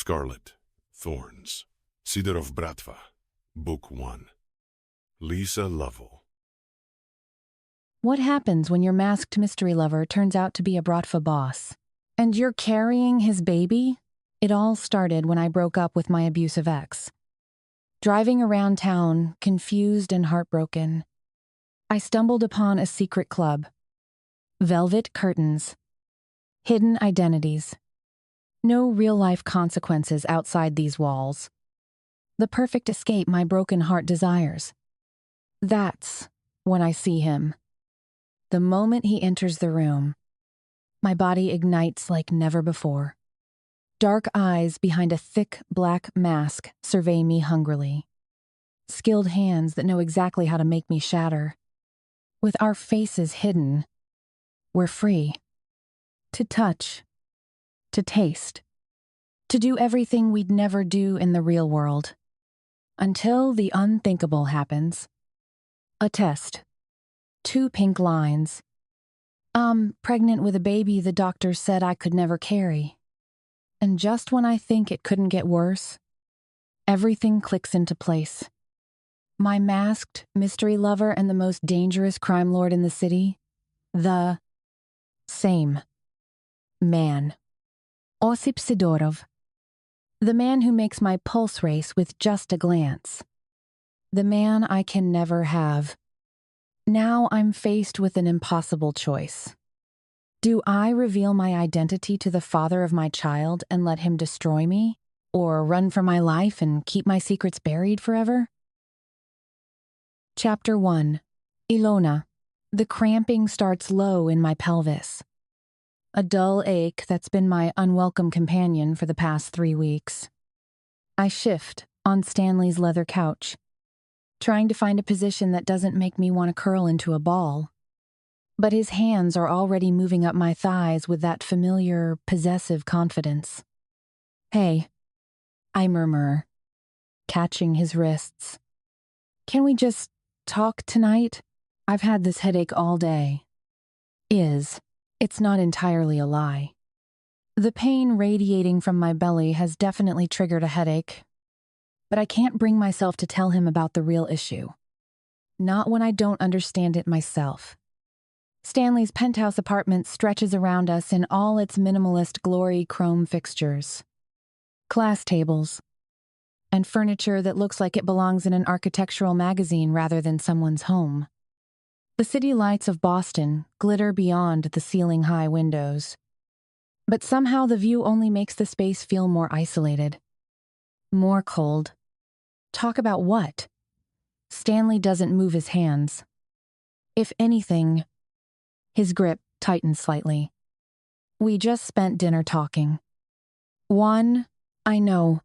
Scarlet, Thorns, Sidorov Bratva, Book 1. Lisa Lovell. What happens when your masked mystery lover turns out to be a Bratva boss? And you're carrying his baby? It all started when I broke up with my abusive ex. Driving around town, confused and heartbroken, I stumbled upon a secret club. Velvet curtains. Hidden identities. No real-life consequences outside these walls. The perfect escape my broken heart desires. That's when I see him. The moment he enters the room, my body ignites like never before. Dark eyes behind a thick black mask survey me hungrily. Skilled hands that know exactly how to make me shatter. With our faces hidden, we're free. To touch, to taste, to do everything we'd never do in the real world. Until the unthinkable happens. A test. 2 pink lines. I'm pregnant with a baby the doctor said I could never carry. And just when I think it couldn't get worse, everything clicks into place. My masked mystery lover and the most dangerous crime lord in the city, the same man. Osip Sidorov. The man who makes my pulse race with just a glance. The man I can never have. Now I'm faced with an impossible choice. Do I reveal my identity to the father of my child and let him destroy me? Or run for my life and keep my secrets buried forever? Chapter 1. Ilona. The cramping starts low in my pelvis. A dull ache that's been my unwelcome companion for the past 3 weeks. I shift on Stanley's leather couch, trying to find a position that doesn't make me want to curl into a ball. But his hands are already moving up my thighs with that familiar, possessive confidence. Hey, I murmur, catching his wrists. Can we just talk tonight? I've had this headache all day. It's not entirely a lie. The pain radiating from my belly has definitely triggered a headache, but I can't bring myself to tell him about the real issue. Not when I don't understand it myself. Stanley's penthouse apartment stretches around us in all its minimalist glory chrome fixtures. Class tables. And furniture that looks like it belongs in an architectural magazine rather than someone's home. The city lights of Boston glitter beyond the ceiling-high windows. But somehow the view only makes the space feel more isolated. More cold. Talk about what? Stanley doesn't move his hands. If anything, his grip tightens slightly. We just spent dinner talking. I know.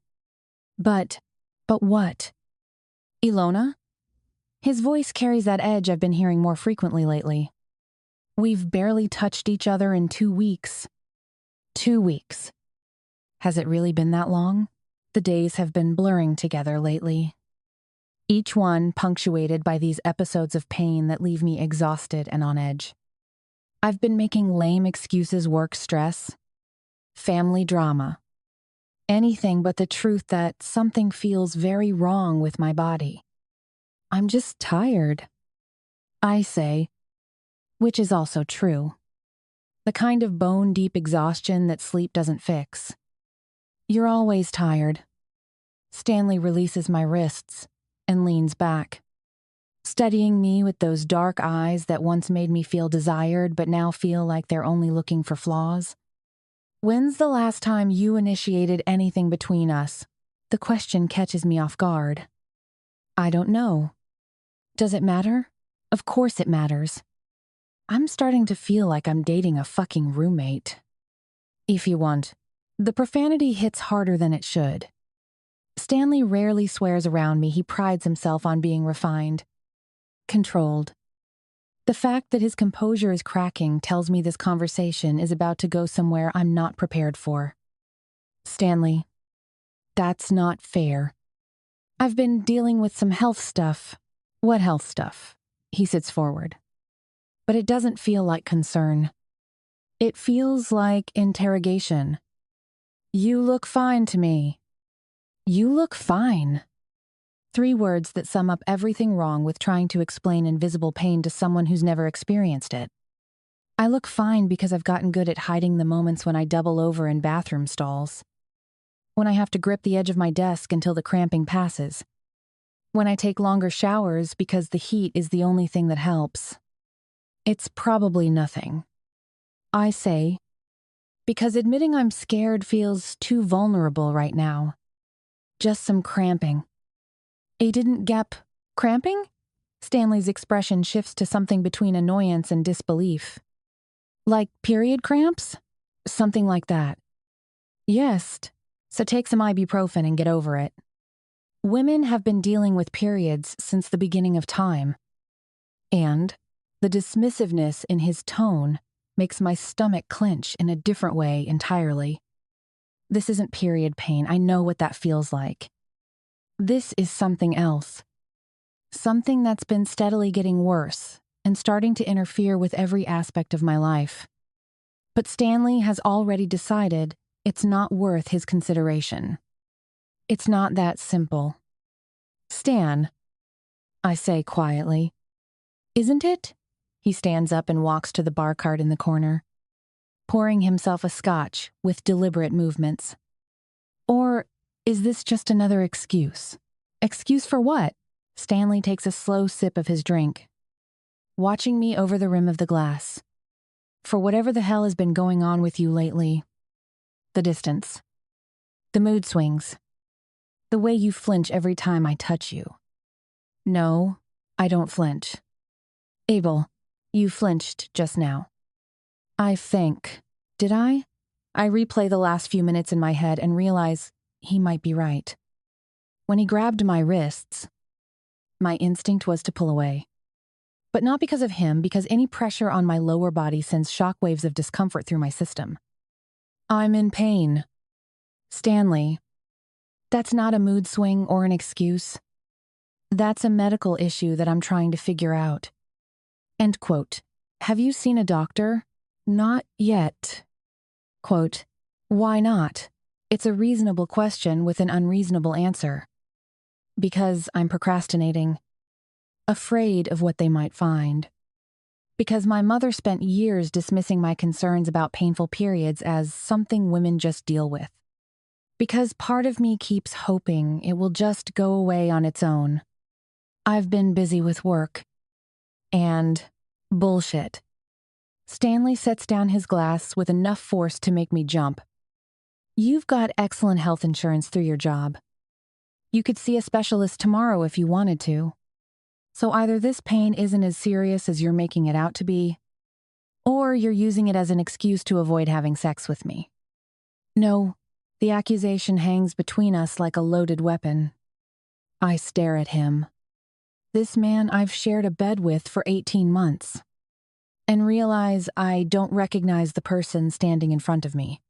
But what? Ilona? His voice carries that edge I've been hearing more frequently lately. We've barely touched each other in 2 weeks. 2 weeks. Has it really been that long? The days have been blurring together lately. Each one punctuated by these episodes of pain that leave me exhausted and on edge. I've been making lame excuses work stress, family drama, anything but the truth that something feels very wrong with my body. I'm just tired, I say, which is also true. The kind of bone-deep exhaustion that sleep doesn't fix. You're always tired. Stanley releases my wrists and leans back, studying me with those dark eyes that once made me feel desired but now feel like they're only looking for flaws. When's the last time you initiated anything between us? The question catches me off guard. I don't know. Does it matter? Of course it matters. I'm starting to feel like I'm dating a fucking roommate. If you want. The profanity hits harder than it should. Stanley rarely swears around me. He prides himself on being refined. Controlled. The fact that his composure is cracking tells me this conversation is about to go somewhere I'm not prepared for. Stanley, that's not fair. I've been dealing with some health stuff. What health stuff? He sits forward. But it doesn't feel like concern. It feels like interrogation. You look fine to me. You look fine. 3 words that sum up everything wrong with trying to explain invisible pain to someone who's never experienced it. I look fine because I've gotten good at hiding the moments when I double over in bathroom stalls. When I have to grip the edge of my desk until the cramping passes. When I take longer showers because the heat is the only thing that helps. It's probably nothing. I say, because admitting I'm scared feels too vulnerable right now. Just some cramping. I didn't get cramping? Stanley's expression shifts to something between annoyance and disbelief. Like period cramps? Something like that. Yes, so take some ibuprofen and get over it. Women have been dealing with periods since the beginning of time. And the dismissiveness in his tone makes my stomach clench in a different way entirely. This isn't period pain. I know what that feels like. This is something else. Something that's been steadily getting worse and starting to interfere with every aspect of my life. But Stanley has already decided it's not worth his consideration. It's not that simple. Stan, I say quietly. Isn't it? He stands up and walks to the bar cart in the corner, pouring himself a scotch with deliberate movements. Or is this just another excuse? Excuse for what? Stanley takes a slow sip of his drink, watching me over the rim of the glass. For whatever the hell has been going on with you lately. The distance. The mood swings. The way you flinch every time I touch you. No, I don't flinch. Abel, you flinched just now. I think. Did I? I replay the last few minutes in my head and realize he might be right. When he grabbed my wrists, my instinct was to pull away. But not because of him, because any pressure on my lower body sends shockwaves of discomfort through my system. I'm in pain. Stanley, that's not a mood swing or an excuse. That's a medical issue that I'm trying to figure out. End quote. Have you seen a doctor? Not yet. Quote, why not? It's a reasonable question with an unreasonable answer. Because I'm procrastinating. Afraid of what they might find. Because my mother spent years dismissing my concerns about painful periods as something women just deal with. Because part of me keeps hoping it will just go away on its own. I've been busy with work. And bullshit. Stanley sets down his glass with enough force to make me jump. You've got excellent health insurance through your job. You could see a specialist tomorrow if you wanted to. So either this pain isn't as serious as you're making it out to be, or you're using it as an excuse to avoid having sex with me. No, the accusation hangs between us like a loaded weapon. I stare at him. This man I've shared a bed with for 18 months. And realize I don't recognize the person standing in front of me.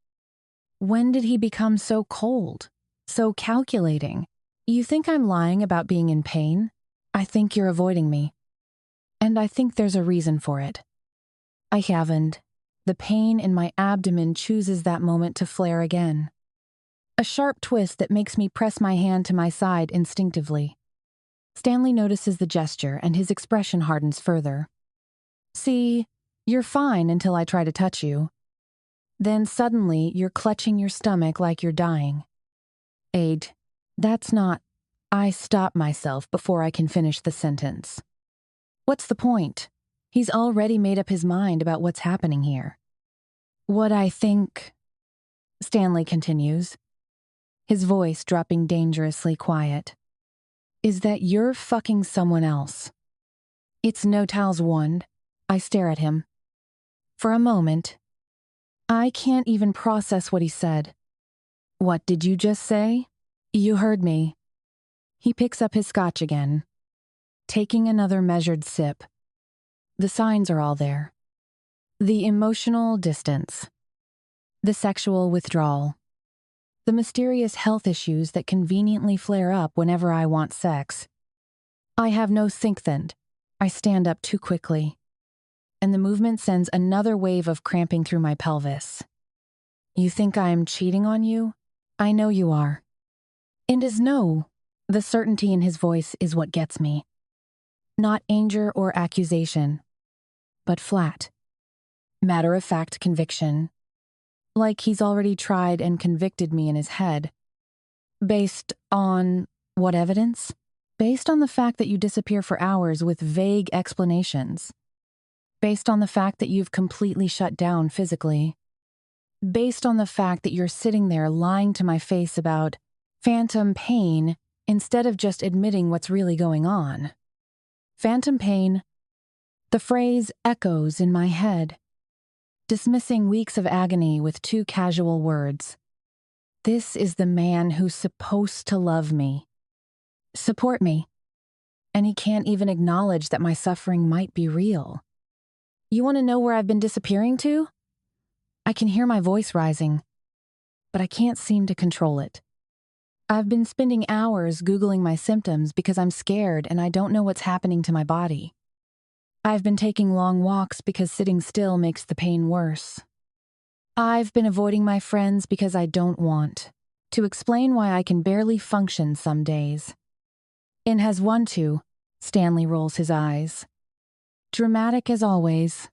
When did he become so cold? So calculating? You think I'm lying about being in pain? I think you're avoiding me. And I think there's a reason for it. I haven't. The pain in my abdomen chooses that moment to flare again. A sharp twist that makes me press my hand to my side instinctively. Stanley notices the gesture and his expression hardens further. See, you're fine until I try to touch you. Then suddenly you're clutching your stomach like you're dying. Aid, that's not... I stop myself before I can finish the sentence. What's the point? He's already made up his mind about what's happening here. What I think... Stanley continues, his voice dropping dangerously quiet, is that you're fucking someone else. It's no towels wand. I stare at him. For a moment, I can't even process what he said. What did you just say? You heard me. He picks up his scotch again, taking another measured sip. The signs are all there. The emotional distance. The sexual withdrawal. The mysterious health issues that conveniently flare up whenever I want sex. I have no sync-thend. I stand up too quickly. And the movement sends another wave of cramping through my pelvis. You think I'm cheating on you? I know you are. And as no, the certainty in his voice is what gets me. Not anger or accusation, but flat, matter-of-fact conviction. Like he's already tried and convicted me in his head. Based on what evidence? Based on the fact that you disappear for hours with vague explanations. Based on the fact that you've completely shut down physically. Based on the fact that you're sitting there lying to my face about phantom pain instead of just admitting what's really going on. Phantom pain, the phrase echoes in my head, dismissing weeks of agony with two casual words. This is the man who's supposed to love me, support me, and he can't even acknowledge that my suffering might be real. You want to know where I've been disappearing to? I can hear my voice rising, but I can't seem to control it. I've been spending hours Googling my symptoms because I'm scared and I don't know what's happening to my body. I've been taking long walks because sitting still makes the pain worse. I've been avoiding my friends because I don't want to explain why I can barely function some days. And has one to, Stanley rolls his eyes. Dramatic as always.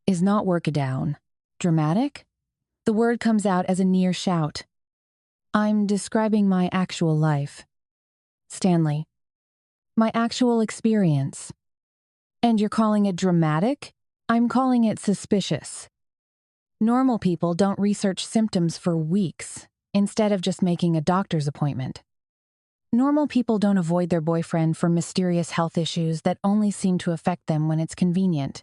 Is not workadown. Dramatic? The word comes out as a near shout. I'm describing my actual life. Stanley. My actual experience. And you're calling it dramatic? I'm calling it suspicious. Normal people don't research symptoms for weeks instead of just making a doctor's appointment. Normal people don't avoid their boyfriend for mysterious health issues that only seem to affect them when it's convenient.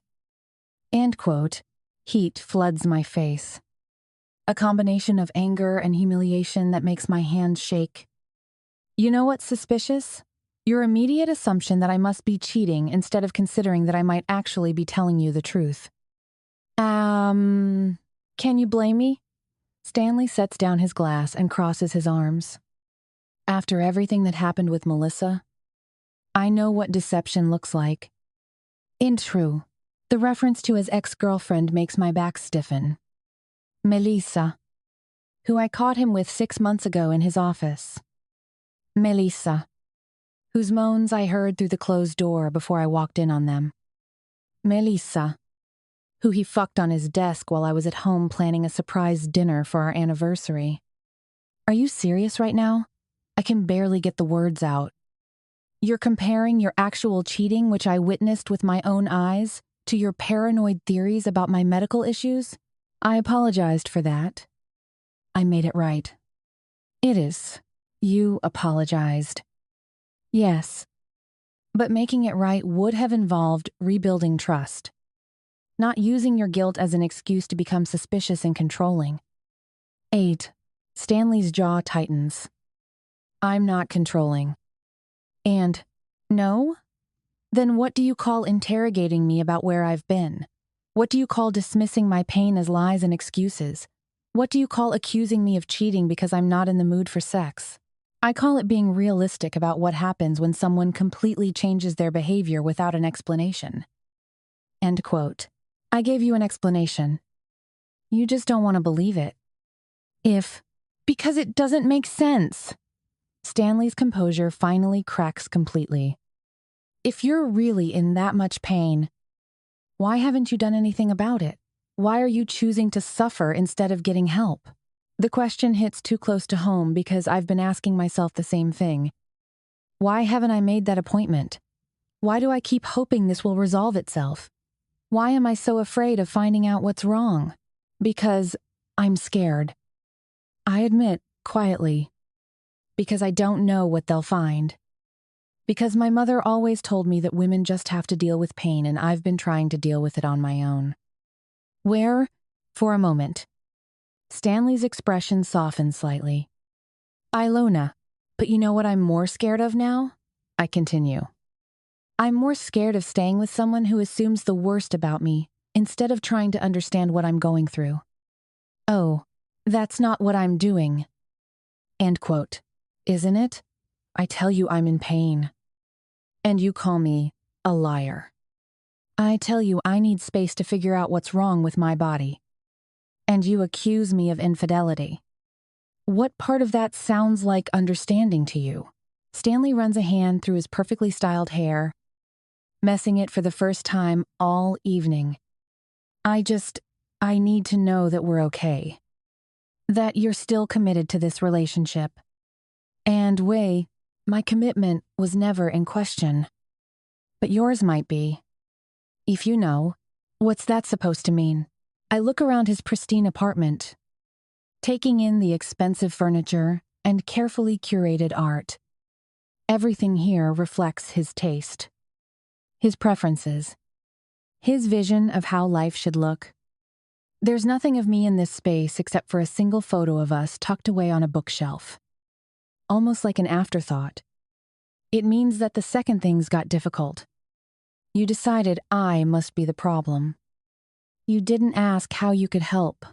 End quote. Heat floods my face. A combination of anger and humiliation that makes my hands shake. You know what's suspicious? Your immediate assumption that I must be cheating instead of considering that I might actually be telling you the truth. Can you blame me? Stanley sets down his glass and crosses his arms. After everything that happened with Melissa, I know what deception looks like. In true, the reference to his ex-girlfriend makes my back stiffen. Melissa, who I caught him with 6 months ago in his office. Melissa, whose moans I heard through the closed door before I walked in on them. Melissa, who he fucked on his desk while I was at home planning a surprise dinner for our anniversary. Are you serious right now? I can barely get the words out. You're comparing your actual cheating, which I witnessed with my own eyes, to your paranoid theories about my medical issues? I apologized for that. I made it right. It is. You apologized. Yes. But making it right would have involved rebuilding trust. Not using your guilt as an excuse to become suspicious and controlling. 8. Stanley's jaw tightens. I'm not controlling. And, no? Then what do you call interrogating me about where I've been? What do you call dismissing my pain as lies and excuses? What do you call accusing me of cheating because I'm not in the mood for sex? I call it being realistic about what happens when someone completely changes their behavior without an explanation. End quote. I gave you an explanation. You just don't want to believe it. Because it doesn't make sense. Stanley's composure finally cracks completely. If you're really in that much pain, why haven't you done anything about it? Why are you choosing to suffer instead of getting help? The question hits too close to home because I've been asking myself the same thing. Why haven't I made that appointment? Why do I keep hoping this will resolve itself? Why am I so afraid of finding out what's wrong? Because I'm scared. I admit, quietly. Because I don't know what they'll find. Because my mother always told me that women just have to deal with pain and I've been trying to deal with it on my own. Where, for a moment, Stanley's expression softened slightly. Ilona, but you know what I'm more scared of now? I continue. I'm more scared of staying with someone who assumes the worst about me instead of trying to understand what I'm going through. Oh, that's not what I'm doing. End quote. Isn't it? I tell you I'm in pain. And you call me a liar. I tell you I need space to figure out what's wrong with my body. And you accuse me of infidelity. What part of that sounds like understanding to you? Stanley runs a hand through his perfectly styled hair, messing it for the first time all evening. I need to know that we're okay. That you're still committed to this relationship. And Wei, my commitment was never in question. But yours might be. If you know, what's that supposed to mean? I look around his pristine apartment, taking in the expensive furniture and carefully curated art. Everything here reflects his taste, his preferences, his vision of how life should look. There's nothing of me in this space except for a single photo of us tucked away on a bookshelf. Almost like an afterthought. It means that the second things got difficult. You decided I must be the problem. You didn't ask how you could help.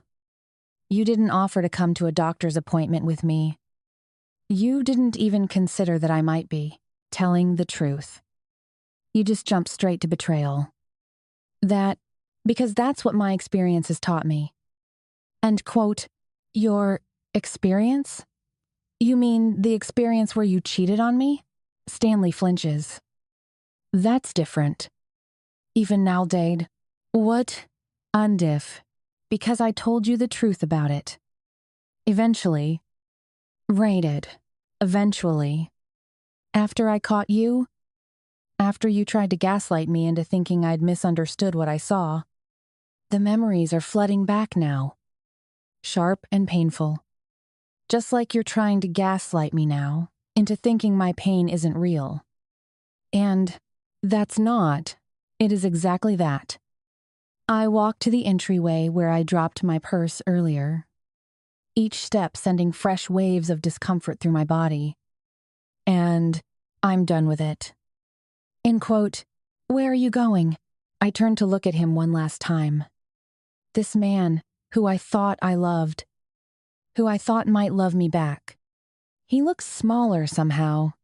You didn't offer to come to a doctor's appointment with me. You didn't even consider that I might be telling the truth. You just jumped straight to betrayal. Because that's what my experience has taught me. And quote, your experience? You mean the experience where you cheated on me? Stanley flinches. That's different. Even now, Dade. What? Undiff. Because I told you the truth about it. Eventually. Rated. Eventually. After I caught you? After you tried to gaslight me into thinking I'd misunderstood what I saw. The memories are flooding back now. Sharp and painful. Just like you're trying to gaslight me now into thinking my pain isn't real. And that's not. It is exactly that. I walked to the entryway where I dropped my purse earlier, each step sending fresh waves of discomfort through my body. And I'm done with it. End quote. Where are you going? I turned to look at him one last time. This man, who I thought I loved, who I thought might love me back. He looks smaller somehow,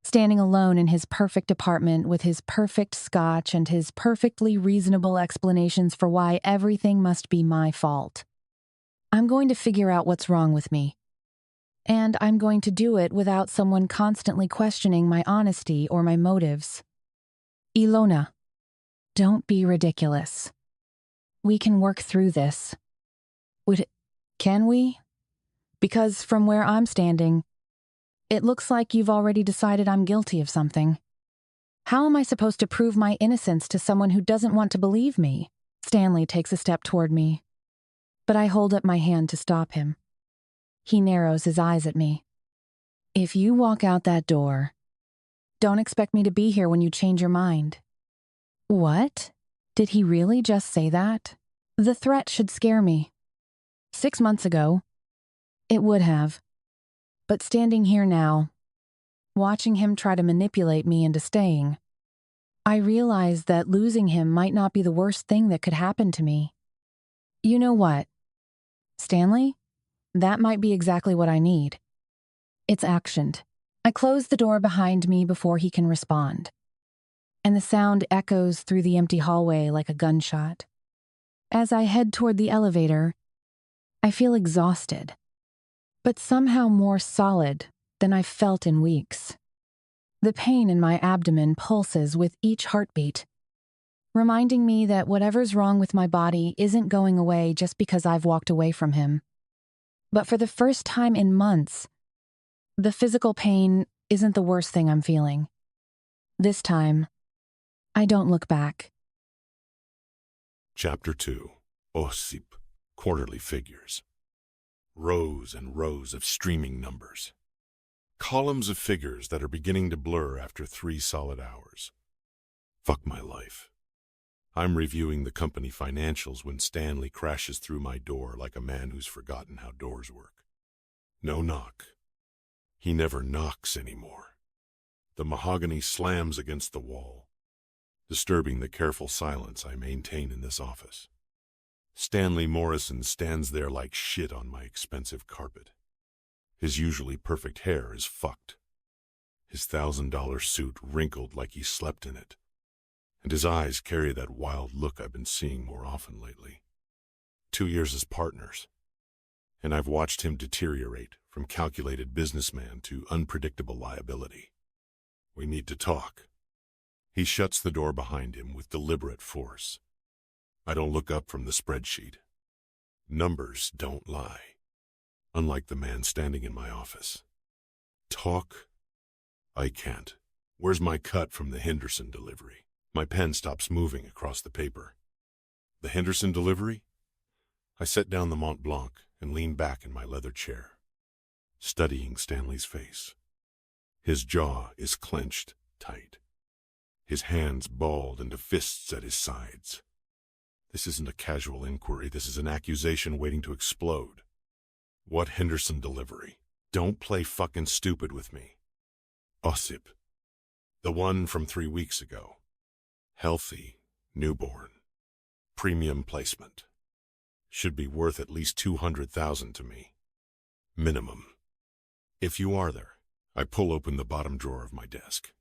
standing alone in his perfect apartment with his perfect scotch and his perfectly reasonable explanations for why everything must be my fault. I'm going to figure out what's wrong with me. And I'm going to do it without someone constantly questioning my honesty or my motives. Ilona, don't be ridiculous. We can work through this. Can we? Because from where I'm standing, it looks like you've already decided I'm guilty of something. How am I supposed to prove my innocence to someone who doesn't want to believe me? Stanley takes a step toward me, but I hold up my hand to stop him. He narrows his eyes at me. If you walk out that door, don't expect me to be here when you change your mind. What? Did he really just say that? The threat should scare me. 6 months ago, it would have. But standing here now, watching him try to manipulate me into staying, I realize that losing him might not be the worst thing that could happen to me. You know what, Stanley? That might be exactly what I need. It's actioned. I close the door behind me before he can respond, and the sound echoes through the empty hallway like a gunshot. As I head toward the elevator, I feel exhausted, but somehow more solid than I've felt in weeks. The pain in my abdomen pulses with each heartbeat, reminding me that whatever's wrong with my body isn't going away just because I've walked away from him. But for the first time in months, the physical pain isn't the worst thing I'm feeling. This time, I don't look back. Chapter 2. OSIP. Quarterly figures. Rows and rows of streaming numbers. Columns of figures that are beginning to blur after 3 solid hours. Fuck my life. I'm reviewing the company financials when Stanley crashes through my door like a man who's forgotten how doors work. No knock. He never knocks anymore. The mahogany slams against the wall, disturbing the careful silence I maintain in this office. Stanley Morrison stands there like shit on my expensive carpet. His usually perfect hair is fucked. His $1,000 suit wrinkled like he slept in it. And his eyes carry that wild look I've been seeing more often lately. 2 years as partners. and I've watched him deteriorate from calculated businessman to unpredictable liability. We need to talk. He shuts the door behind him with deliberate force. I don't look up from the spreadsheet. Numbers don't lie, unlike the man standing in my office. Talk? I can't. Where's my cut from the Henderson delivery? My pen stops moving across the paper. The Henderson delivery? I set down the Mont Blanc and lean back in my leather chair, studying Stanley's face. His jaw is clenched tight. His hands balled into fists at his sides. This isn't a casual inquiry. This is an accusation waiting to explode. What Henderson delivery? Don't play fucking stupid with me. Ossip. The one from 3 weeks ago. Healthy, newborn. Premium placement. Should be worth at least $200,000 to me. Minimum. If you are there, I pull open the bottom drawer of my desk,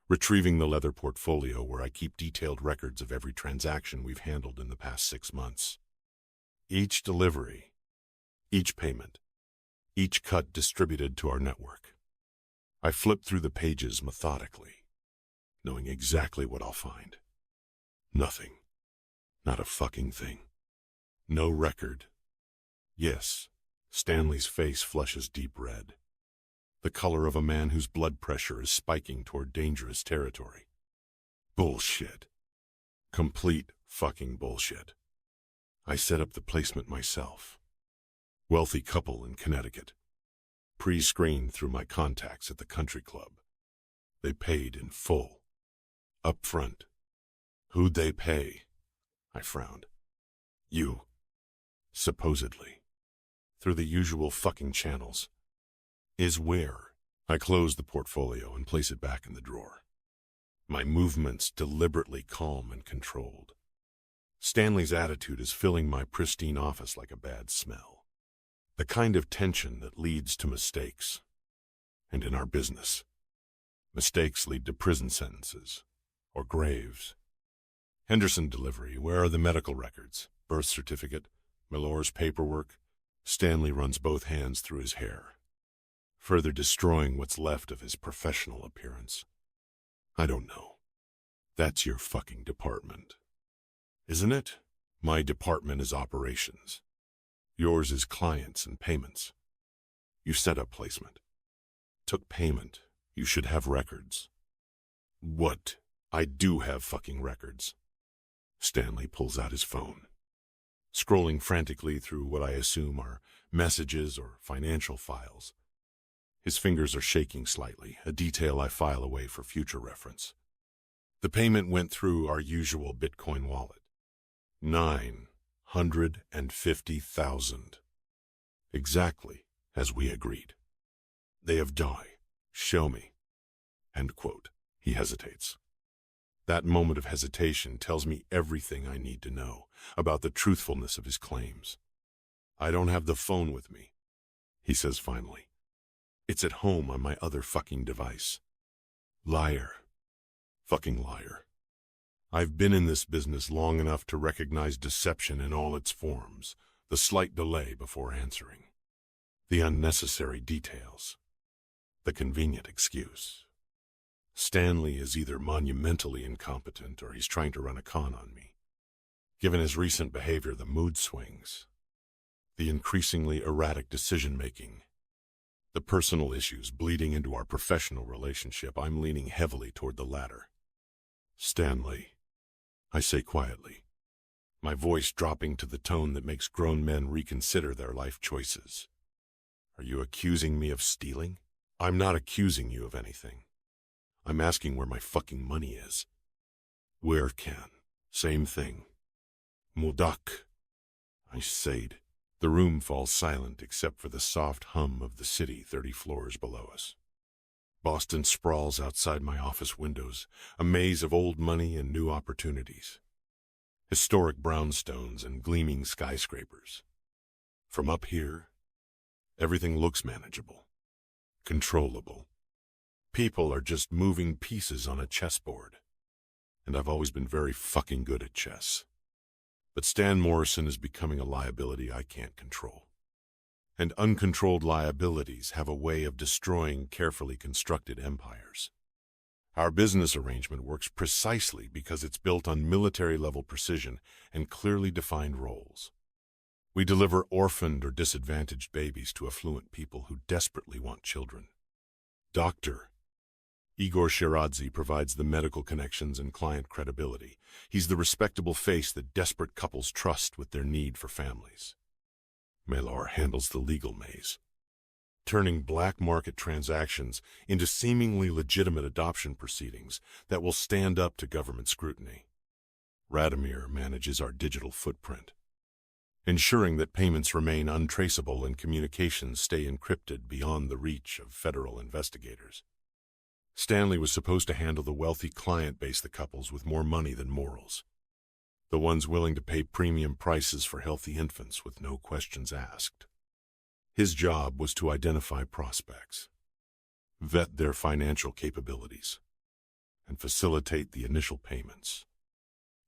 retrieving the leather portfolio where I keep detailed records of every transaction we've handled in the past 6 months. Each delivery, each payment, each cut distributed to our network. I flip through the pages methodically, knowing exactly what I'll find. Nothing. Not a fucking thing. No record. Yes, Stanley's face flushes deep red, the color of a man whose blood pressure is spiking toward dangerous territory. Bullshit. Complete fucking bullshit. I set up the placement myself. Wealthy couple in Connecticut. Pre-screened through my contacts at the country club. They paid in full. Up front. Who'd they pay? I frowned. You. Supposedly. Through the usual fucking channels. Is where? I close the portfolio and place it back in the drawer. My movements deliberately calm and controlled. Stanley's attitude is filling my pristine office like a bad smell. The kind of tension that leads to mistakes. And in our business, mistakes lead to prison sentences, or graves. Henderson delivery, where are the medical records? Birth certificate, Milor's paperwork. Stanley runs both hands through his hair, further destroying what's left of his professional appearance. I don't know. That's your fucking department. Isn't it? My department is operations. Yours is clients and payments. You set up placement. Took payment. You should have records. What? I do have fucking records. Stanley pulls out his phone, scrolling frantically through what I assume are messages or financial files. His fingers are shaking slightly, a detail I file away for future reference. The payment went through our usual Bitcoin wallet. 950,000. Exactly as we agreed. They have died. Show me. End quote. He hesitates. That moment of hesitation tells me everything I need to know about the truthfulness of his claims. I don't have the phone with me, he says finally. It's at home on my other fucking device. Liar. Fucking liar. I've been in this business long enough to recognize deception in all its forms, the slight delay before answering, the unnecessary details, the convenient excuse. Stanley is either monumentally incompetent or he's trying to run a con on me. Given his recent behavior, the mood swings, the increasingly erratic decision-making, the personal issues bleeding into our professional relationship, I'm leaning heavily toward the latter. Stanley, I say quietly, my voice dropping to the tone that makes grown men reconsider their life choices. Are you accusing me of stealing? I'm not accusing you of anything. I'm asking where my fucking money is. Where can? Same thing. Mudak. I said. The room falls silent except for the soft hum of the city 30 floors below us. Boston sprawls outside my office windows, a maze of old money and new opportunities. Historic brownstones and gleaming skyscrapers. From up here, everything looks manageable, controllable. People are just moving pieces on a chessboard. And I've always been very fucking good at chess. But Stan Morrison is becoming a liability I can't control. And uncontrolled liabilities have a way of destroying carefully constructed empires. Our business arrangement works precisely because it's built on military-level precision and clearly defined roles. We deliver orphaned or disadvantaged babies to affluent people who desperately want children. Dr. Igor Shiradze provides the medical connections and client credibility. He's the respectable face that desperate couples trust with their need for families. Melor handles the legal maze, turning black market transactions into seemingly legitimate adoption proceedings that will stand up to government scrutiny. Radomir manages our digital footprint, ensuring that payments remain untraceable and communications stay encrypted beyond the reach of federal investigators. Stanley was supposed to handle the wealthy client base, the couples with more money than morals, the ones willing to pay premium prices for healthy infants with no questions asked. His job was to identify prospects, vet their financial capabilities, and facilitate the initial payments.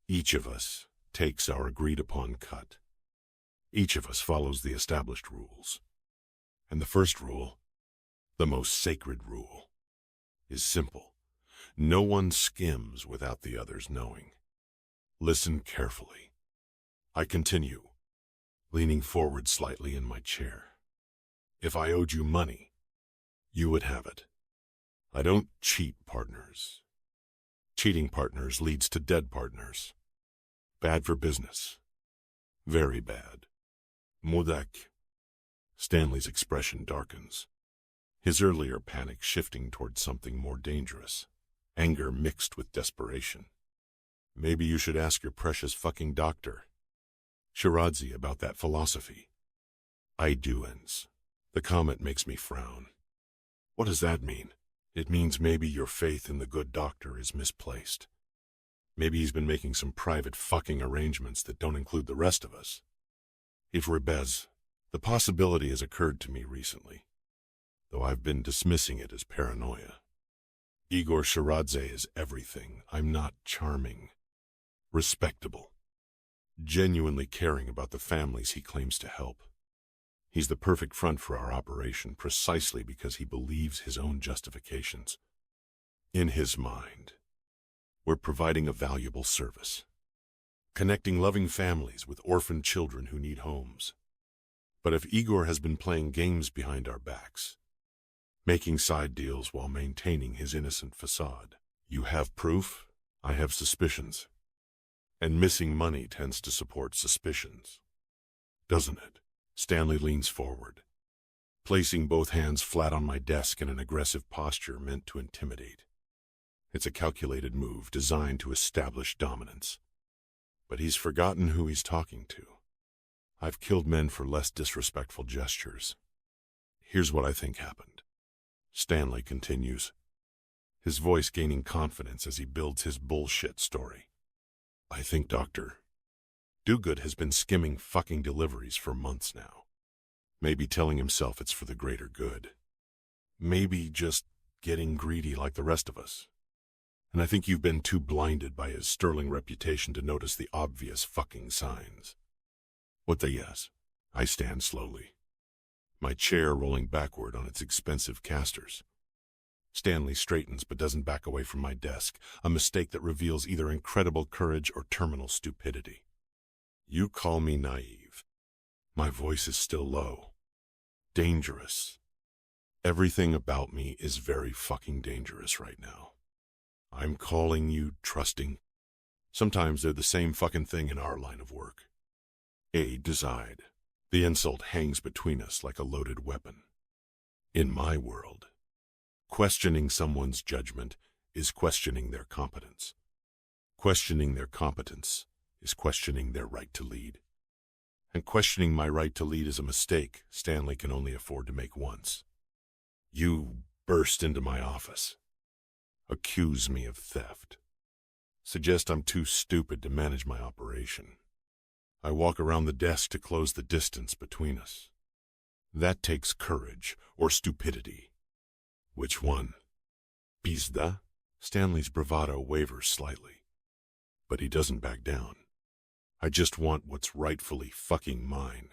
Each of us takes our agreed-upon cut. Each of us follows the established rules. And the first rule, the most sacred rule, is simple. No one skims without the others knowing. Listen carefully. I continue, leaning forward slightly in my chair. If I owed you money, you would have it. I don't cheat partners. Cheating partners leads to dead partners. Bad for business. Very bad. Modak. Stanley's expression darkens, his earlier panic shifting towards something more dangerous, anger mixed with desperation. Maybe you should ask your precious fucking doctor, Shiradze, about that philosophy. Iduans. The comment makes me frown. What does that mean? It means maybe your faith in the good doctor is misplaced. Maybe he's been making some private fucking arrangements that don't include the rest of us. If Rebez, the possibility has occurred to me recently, though I've been dismissing it as paranoia. Igor Shiradze is everything. I'm not charming, respectable, genuinely caring about the families he claims to help. He's the perfect front for our operation precisely because he believes his own justifications. In his mind, we're providing a valuable service, connecting loving families with orphaned children who need homes. But if Igor has been playing games behind our backs, making side deals while maintaining his innocent facade, you have proof, I have suspicions. And missing money tends to support suspicions, doesn't it? Stanley leans forward, placing both hands flat on my desk in an aggressive posture meant to intimidate. It's a calculated move designed to establish dominance. But he's forgotten who he's talking to. I've killed men for less disrespectful gestures. Here's what I think happened. Stanley continues, his voice gaining confidence as he builds his bullshit story. I think Dr. Dogood has been skimming fucking deliveries for months now. Maybe telling himself it's for the greater good. Maybe just getting greedy like the rest of us. And I think you've been too blinded by his sterling reputation to notice the obvious fucking signs. What the yes? I stand slowly, my chair rolling backward on its expensive casters. Stanley straightens but doesn't back away from my desk, a mistake that reveals either incredible courage or terminal stupidity. You call me naive. My voice is still low. Dangerous. Everything about me is very fucking dangerous right now. I'm calling you trusting. Sometimes they're the same fucking thing in our line of work. Decide. The insult hangs between us like a loaded weapon. In my world, questioning someone's judgment is questioning their competence. Questioning their competence is questioning their right to lead. And questioning my right to lead is a mistake Stanley can only afford to make once. You burst into my office. Accuse me of theft. Suggest I'm too stupid to manage my operation. I walk around the desk to close the distance between us. That takes courage or stupidity. Which one? Pizda? Stanley's bravado wavers slightly, but he doesn't back down. I just want what's rightfully fucking mine.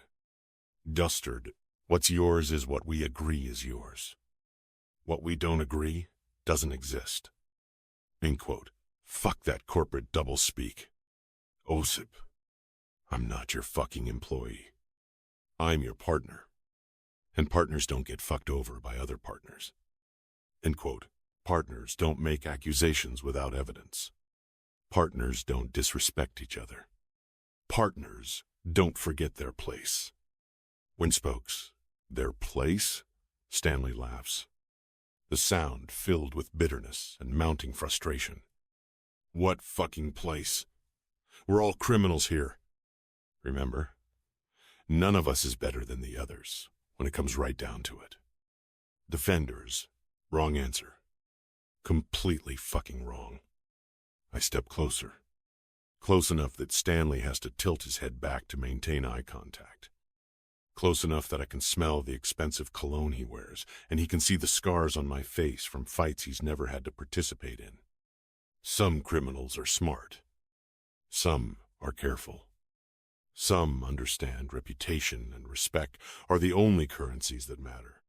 Dustard, What's yours is what we agree is yours. What we don't agree doesn't exist. End quote. Fuck that corporate doublespeak. Osip, I'm not your fucking employee. I'm your partner. And partners don't get fucked over by other partners. End quote. Partners don't make accusations without evidence. Partners don't disrespect each other. Partners don't forget their place. When spokes, their place? Stanley laughs. The sound filled with bitterness and mounting frustration. What fucking place? We're all criminals here. Remember, none of us is better than the others when it comes right down to it. Defenders, wrong answer. Completely fucking wrong. I step closer. Close enough that Stanley has to tilt his head back to maintain eye contact. Close enough that I can smell the expensive cologne he wears, and he can see the scars on my face from fights he's never had to participate in. Some criminals are smart. Some are careful. Some understand reputation and respect are the only currencies that matter.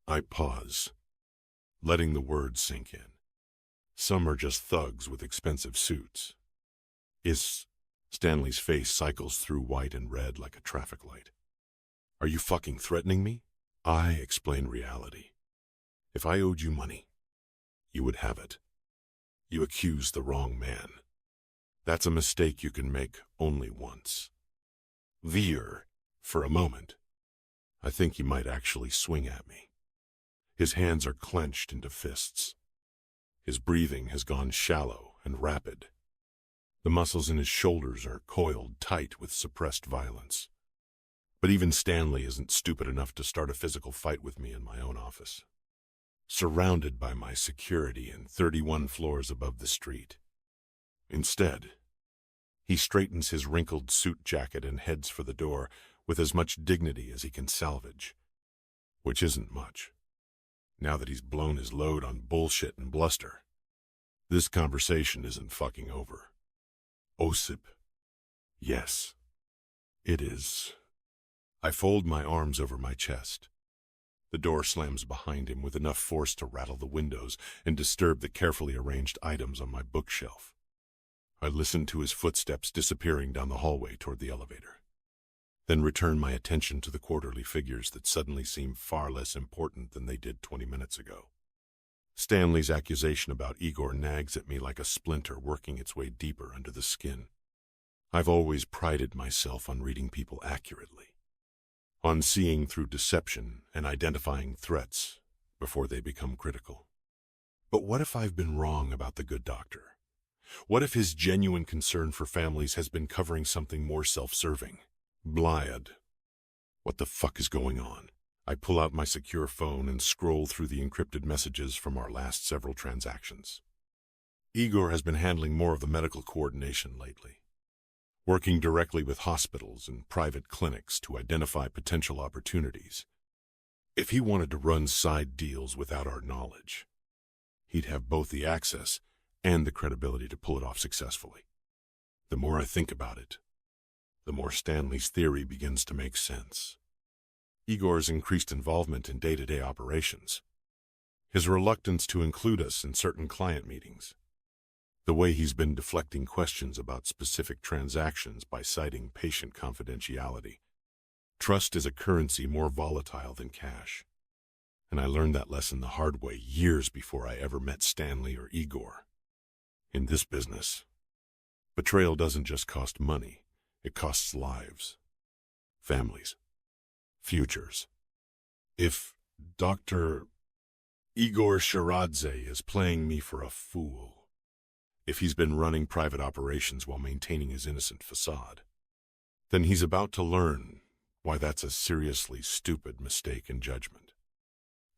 I pause, letting the words sink in. Some are just thugs with expensive suits. Stanley's face cycles through white and red like a traffic light. Are you fucking threatening me? I explain reality. If I owed you money, you would have it. You accuse the wrong man. That's a mistake you can make only once. Veer, for a moment. I think he might actually swing at me. His hands are clenched into fists. His breathing has gone shallow and rapid. The muscles in his shoulders are coiled tight with suppressed violence. But even Stanley isn't stupid enough to start a physical fight with me in my own office. Surrounded by my security and 31 floors above the street. Instead, he straightens his wrinkled suit jacket and heads for the door with as much dignity as he can salvage. Which isn't much. Now that he's blown his load on bullshit and bluster. This conversation isn't fucking over. Osip. Yes, it is. I fold my arms over my chest. The door slams behind him with enough force to rattle the windows and disturb the carefully arranged items on my bookshelf. I listen to his footsteps disappearing down the hallway toward the elevator, then return my attention to the quarterly figures that suddenly seem far less important than they did 20 minutes ago. Stanley's accusation about Igor nags at me like a splinter working its way deeper under the skin. I've always prided myself on reading people accurately, on seeing through deception and identifying threats before they become critical. But what if I've been wrong about the good doctor? What if his genuine concern for families has been covering something more self-serving? Blyad. What the fuck is going on? I pull out my secure phone and scroll through the encrypted messages from our last several transactions. Igor has been handling more of the medical coordination lately, working directly with hospitals and private clinics to identify potential opportunities. If he wanted to run side deals without our knowledge, he'd have both the access and the credibility to pull it off successfully. The more I think about it, the more Stanley's theory begins to make sense. Igor's increased involvement in day-to-day operations, his reluctance to include us in certain client meetings, the way he's been deflecting questions about specific transactions by citing patient confidentiality. Trust is a currency more volatile than cash, and I learned that lesson the hard way years before I ever met Stanley or Igor. In this business, betrayal doesn't just cost money, it costs lives, families, futures. If Dr. Igor Shiradze is playing me for a fool, if he's been running private operations while maintaining his innocent facade, then he's about to learn why that's a seriously stupid mistake in judgment.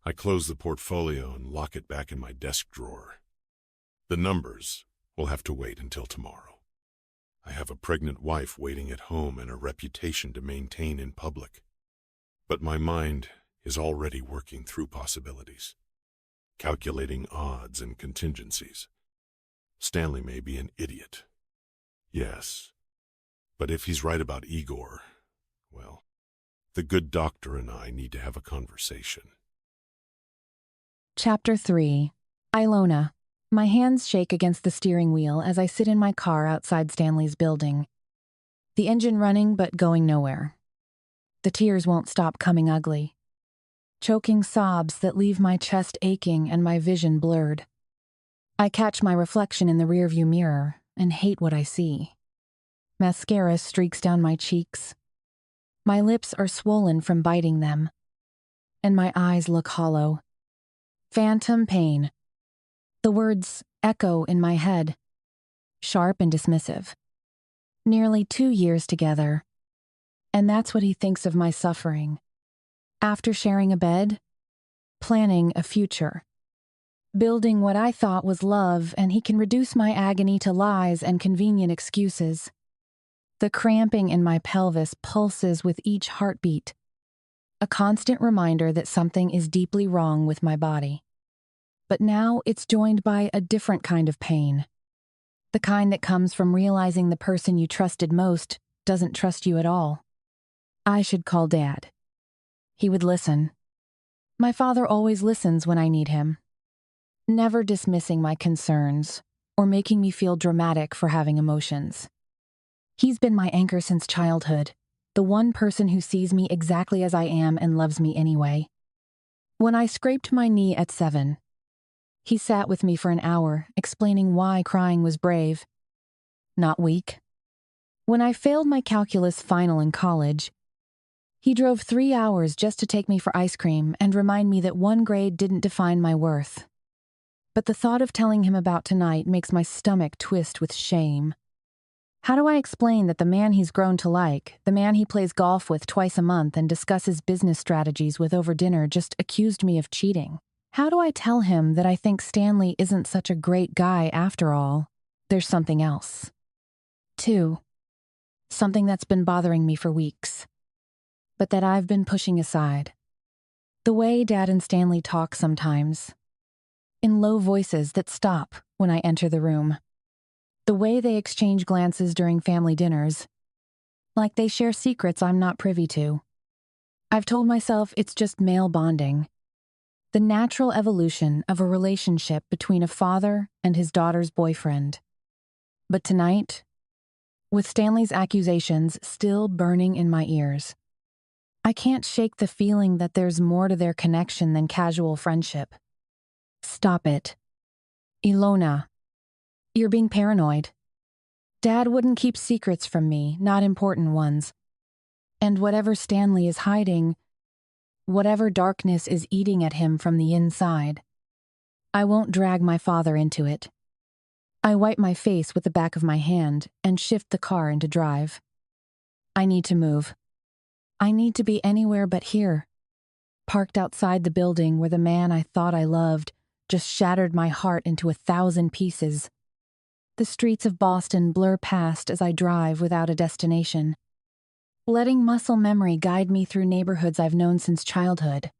I close the portfolio and lock it back in my desk drawer. The numbers will have to wait until tomorrow. I have a pregnant wife waiting at home and a reputation to maintain in public. But my mind is already working through possibilities, calculating odds and contingencies. Stanley may be an idiot. Yes. But if he's right about Igor, well, The good doctor and I need to have a conversation. Chapter 3. Ilona. My hands shake against the steering wheel as I sit in my car outside Stanley's building. The engine running but going nowhere. The tears won't stop coming ugly. Choking sobs that leave my chest aching and my vision blurred. I catch my reflection in the rearview mirror and hate what I see. Mascara streaks down my cheeks. My lips are swollen from biting them, and my eyes look hollow. Phantom pain. The words echo in my head, sharp and dismissive. Nearly 2 years together, and that's what he thinks of my suffering. After sharing a bed, planning a future. Building what I thought was love, and he can reduce my agony to lies and convenient excuses. The cramping in my pelvis pulses with each heartbeat, a constant reminder that something is deeply wrong with my body. But now it's joined by a different kind of pain. The kind that comes from realizing the person you trusted most doesn't trust you at all. I should call Dad. He would listen. My father always listens when I need him, never dismissing my concerns or making me feel dramatic for having emotions. He's been my anchor since childhood, the one person who sees me exactly as I am and loves me anyway. When I scraped my knee at 7, he sat with me for an hour, explaining why crying was brave, not weak. When I failed my calculus final in college, he drove 3 hours just to take me for ice cream and remind me that one grade didn't define my worth. But the thought of telling him about tonight makes my stomach twist with shame. How do I explain that the man he's grown to like, the man he plays golf with twice a month and discusses business strategies with over dinner, just accused me of cheating? How do I tell him that I think Stanley isn't such a great guy after all? There's something else. 2. Something that's been bothering me for weeks, but that I've been pushing aside. The way Dad and Stanley talk sometimes, in low voices that stop when I enter the room. The way they exchange glances during family dinners, like they share secrets I'm not privy to. I've told myself it's just male bonding, the natural evolution of a relationship between a father and his daughter's boyfriend. But tonight, with Stanley's accusations still burning in my ears, I can't shake the feeling that there's more to their connection than casual friendship. Stop it. Ilona, you're being paranoid. Dad wouldn't keep secrets from me, not important ones. And whatever Stanley is hiding, whatever darkness is eating at him from the inside, I won't drag my father into it. I wipe my face with the back of my hand and shift the car into drive. I need to move. I need to be anywhere but here, parked outside the building where the man I thought I loved just shattered my heart into 1,000 pieces. The streets of Boston blur past as I drive without a destination, letting muscle memory guide me through neighborhoods I've known since childhood.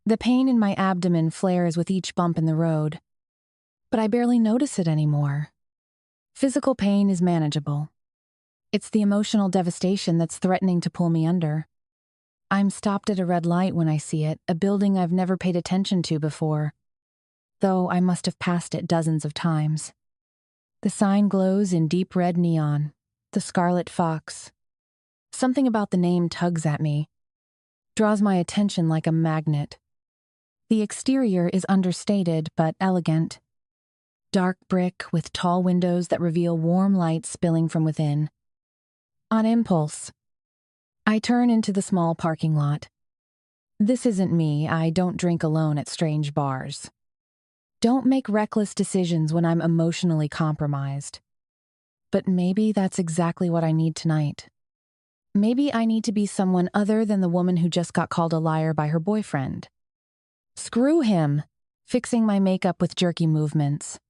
The pain in my abdomen flares with each bump in the road, but I barely notice it anymore. Physical pain is manageable. It's the emotional devastation that's threatening to pull me under. I'm stopped at a red light when I see it, a building I've never paid attention to before, though I must have passed it dozens of times. The sign glows in deep red neon, the Scarlet Fox. Something about the name tugs at me, draws my attention like a magnet. The exterior is understated but elegant. Dark brick with tall windows that reveal warm light spilling from within. On impulse, I turn into the small parking lot. This isn't me. I don't drink alone at strange bars. Don't make reckless decisions when I'm emotionally compromised. But maybe that's exactly what I need tonight. Maybe I need to be someone other than the woman who just got called a liar by her boyfriend. Screw him, fixing my makeup with jerky movements.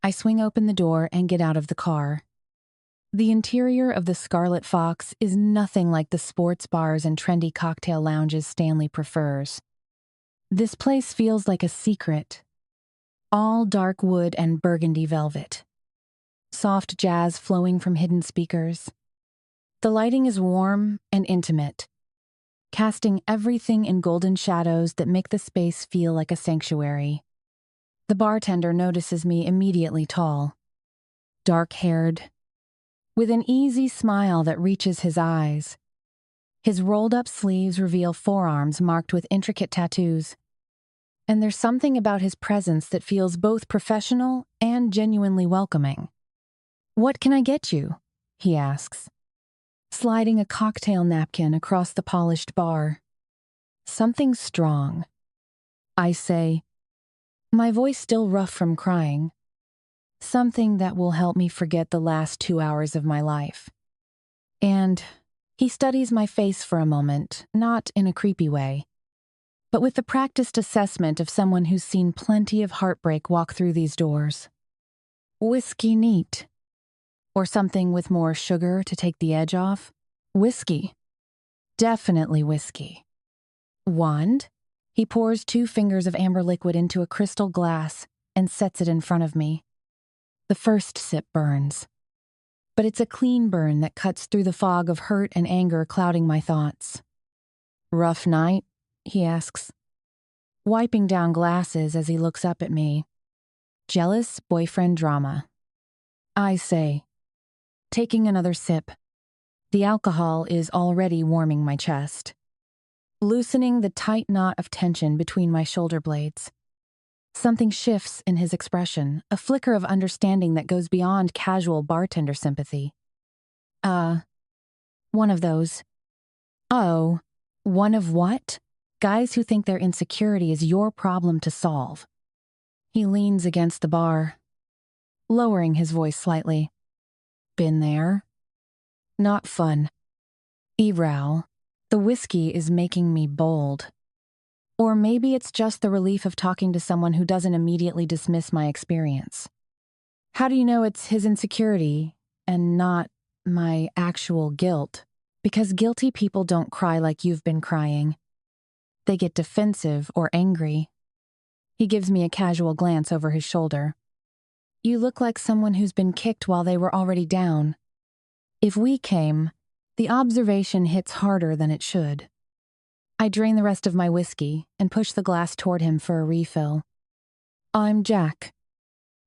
I swing open the door and get out of the car. The interior of the Scarlet Fox is nothing like the sports bars and trendy cocktail lounges Stanley prefers. This place feels like a secret. All dark wood and burgundy velvet. Soft jazz flowing from hidden speakers. The lighting is warm and intimate, casting everything in golden shadows that make the space feel like a sanctuary. The bartender notices me immediately tall, dark-haired, with an easy smile that reaches his eyes. His rolled-up sleeves reveal forearms marked with intricate tattoos, and there's something about his presence that feels both professional and genuinely welcoming. "What can I get you?" he asks, sliding a cocktail napkin across the polished bar. "Something strong," I say, my voice still rough from crying. "Something that will help me forget the last 2 hours of my life." And he studies my face for a moment, not in a creepy way, but with the practiced assessment of someone who's seen plenty of heartbreak walk through these doors. "Whiskey neat. Or something with more sugar to take the edge off?" "Whiskey. Definitely whiskey." "Wand?" He pours 2 fingers of amber liquid into a crystal glass and sets it in front of me. The first sip burns, but it's a clean burn that cuts through the fog of hurt and anger clouding my thoughts. "Rough night?" he asks, wiping down glasses as he looks up at me. "Jealous boyfriend drama," I say, taking another sip. The alcohol is already warming my chest, loosening the tight knot of tension between my shoulder blades. Something shifts in his expression, a flicker of understanding that goes beyond casual bartender sympathy. One of those." "Oh, one of what?" "Guys who think their insecurity is your problem to solve." He leans against the bar, lowering his voice slightly. "Been there. Not fun. Eral, the whiskey is making me bold. Or maybe it's just the relief of talking to someone who doesn't immediately dismiss my experience." "How do you know it's his insecurity and not my actual guilt?" "Because guilty people don't cry like you've been crying. They get defensive or angry." He gives me a casual glance over his shoulder. "You look like someone who's been kicked while they were already down." If we came, the observation hits harder than it should. I drain the rest of my whiskey and push the glass toward him for a refill. "I'm Jack.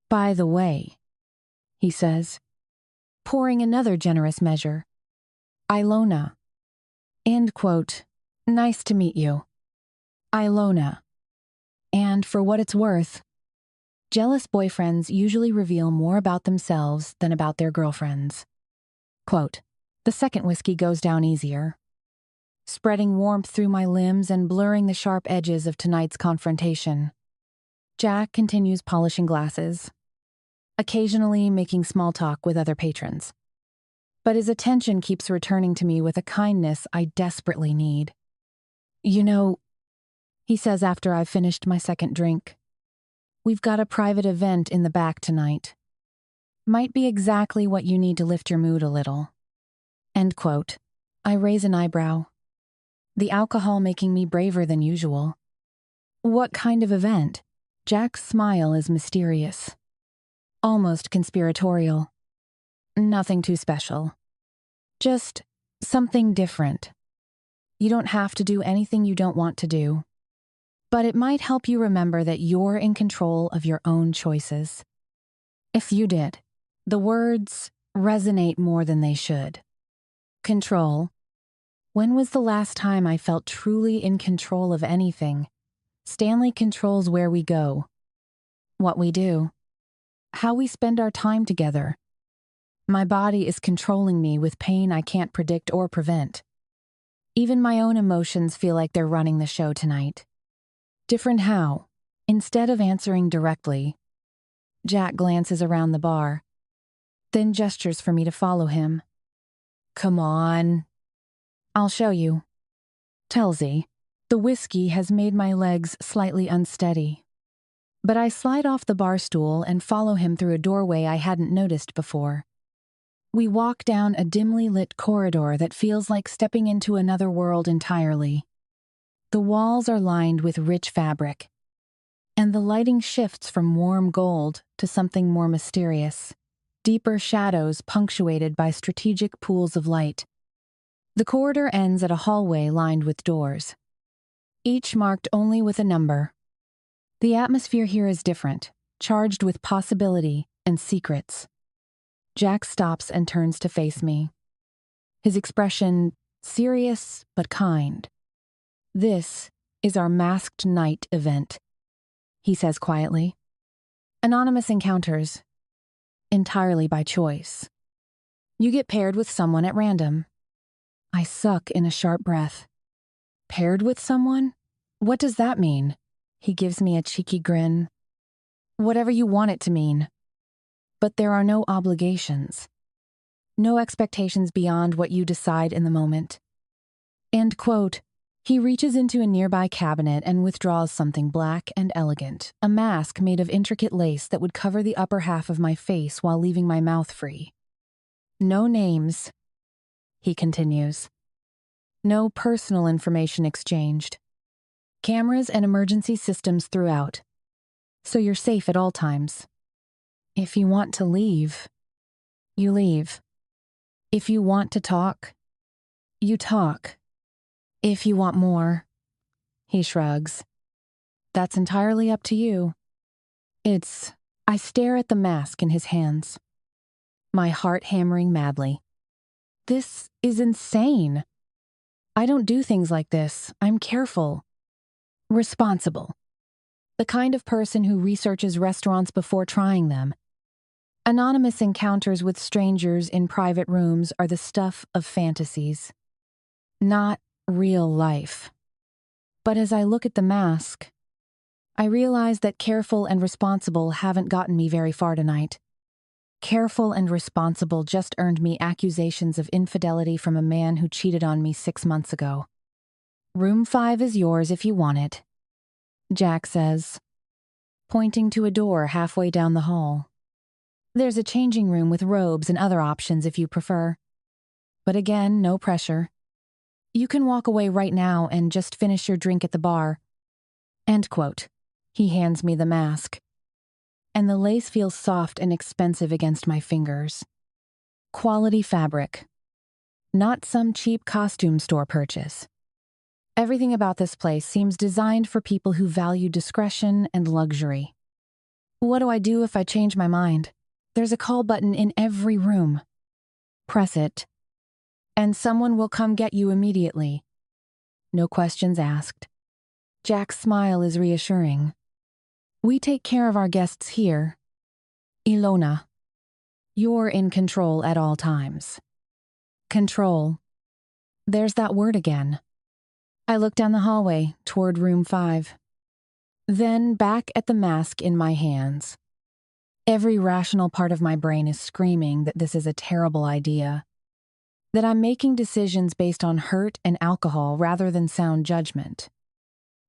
By the way," he says, pouring another generous measure. "Ilona." End quote. Nice to meet you. Ilona. And for what it's worth, jealous boyfriends usually reveal more about themselves than about their girlfriends. Quote, "The second whiskey goes down easier, spreading warmth through my limbs and blurring the sharp edges of tonight's confrontation." Jack continues polishing glasses, occasionally making small talk with other patrons. But his attention keeps returning to me with a kindness I desperately need. "You know," he says after I've finished my second drink, "we've got a private event in the back tonight. Might be exactly what you need to lift your mood a little." End quote. I raise an eyebrow, the alcohol making me braver than usual. "What kind of event?" Jack's smile is mysterious, almost conspiratorial. "Nothing too special. Just something different. You don't have to do anything you don't want to do. But it might help you remember that you're in control of your own choices." If you did, the words resonate more than they should. Control. When was the last time I felt truly in control of anything? Stanley controls where we go, what we do, how we spend our time together. My body is controlling me with pain I can't predict or prevent. Even my own emotions feel like they're running the show tonight. Different how? Instead of answering directly, Jack glances around the bar, then gestures for me to follow him. "Come on." "I'll show you." Telsey, the whiskey has made my legs slightly unsteady, but I slide off the bar stool and follow him through a doorway I hadn't noticed before. We walk down a dimly lit corridor that feels like stepping into another world entirely. The walls are lined with rich fabric, and the lighting shifts from warm gold to something more mysterious, deeper shadows punctuated by strategic pools of light. The corridor ends at a hallway lined with doors, each marked only with a number. The atmosphere here is different, charged with possibility and secrets. Jack stops and turns to face me. His expression serious but kind. "This is our masked night event," he says quietly. "Anonymous encounters, entirely by choice. You get paired with someone at random." I suck in a sharp breath. "Paired with someone? What does that mean?" He gives me a cheeky grin. "Whatever you want it to mean. But there are no obligations. No expectations beyond what you decide in the moment." End quote. He reaches into a nearby cabinet and withdraws something black and elegant, a mask made of intricate lace that would cover the upper half of my face while leaving my mouth free. "No names," he continues. "No personal information exchanged. Cameras and emergency systems throughout. So you're safe at all times. If you want to leave, you leave. If you want to talk, you talk. If you want more," he shrugs, "that's entirely up to you." I stare at the mask in his hands, my heart hammering madly. This is insane. I don't do things like this. I'm careful. Responsible. The kind of person who researches restaurants before trying them. Anonymous encounters with strangers in private rooms are the stuff of fantasies, not real life. But as I look at the mask, I realize that careful and responsible haven't gotten me very far tonight. Careful and responsible just earned me accusations of infidelity from a man who cheated on me 6 months ago. "Room 5 is yours if you want it," Jack says, pointing to a door halfway down the hall. "There's a changing room with robes and other options if you prefer. But again, no pressure. You can walk away right now and just finish your drink at the bar." End quote. He hands me the mask, and the lace feels soft and expensive against my fingers. Quality fabric. Not some cheap costume store purchase. Everything about this place seems designed for people who value discretion and luxury. What do I do if I change my mind? There's a call button in every room. Press it, and someone will come get you immediately. No questions asked. Jack's smile is reassuring. "We take care of our guests here. Ilona, you're in control at all times." Control. There's that word again. I look down the hallway toward room 5. Then back at the mask in my hands. Every rational part of my brain is screaming that this is a terrible idea. That I'm making decisions based on hurt and alcohol rather than sound judgment.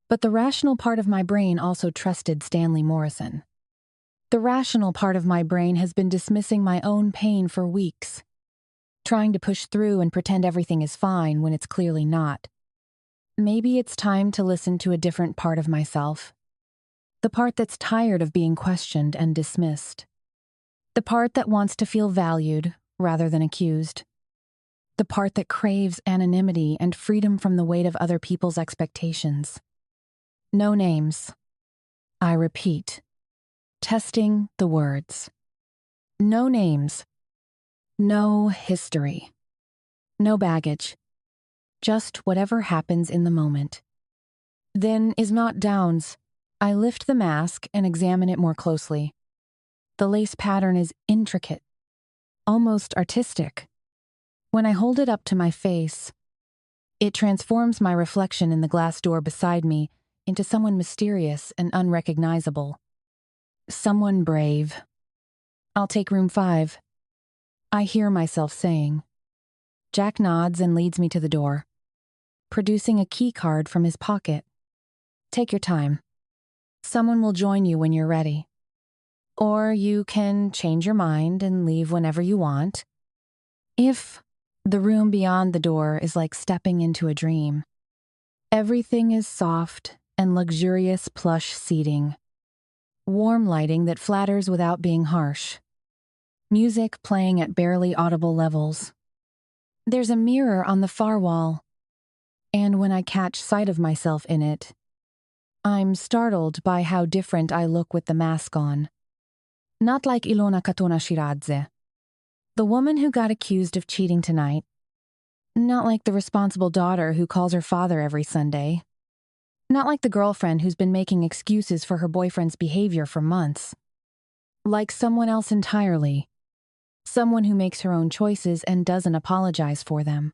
But the rational part of my brain also trusted Stanley Morrison. The rational part of my brain has been dismissing my own pain for weeks, trying to push through and pretend everything is fine when it's clearly not. Maybe it's time to listen to a different part of myself. The part that's tired of being questioned and dismissed. The part that wants to feel valued rather than accused. The part that craves anonymity and freedom from the weight of other people's expectations. No names. I repeat, testing the words. No names. No history. No baggage. Just whatever happens in the moment. Then is not Downs. I lift the mask and examine it more closely. The lace pattern is intricate, almost artistic. When I hold it up to my face, it transforms my reflection in the glass door beside me into someone mysterious and unrecognizable. Someone brave. "I'll take room 5. I hear myself saying. Jack nods and leads me to the door, producing a key card from his pocket. "Take your time. Someone will join you when you're ready. Or you can change your mind and leave whenever you want. If the room beyond the door is like stepping into a dream. Everything is soft and luxurious plush seating. Warm lighting that flatters without being harsh. Music playing at barely audible levels. There's a mirror on the far wall, and when I catch sight of myself in it, I'm startled by how different I look with the mask on. Not like Ilona Katona Shiradze, the woman who got accused of cheating tonight. Not like the responsible daughter who calls her father every Sunday. Not like the girlfriend who's been making excuses for her boyfriend's behavior for months. Like someone else entirely. Someone who makes her own choices and doesn't apologize for them.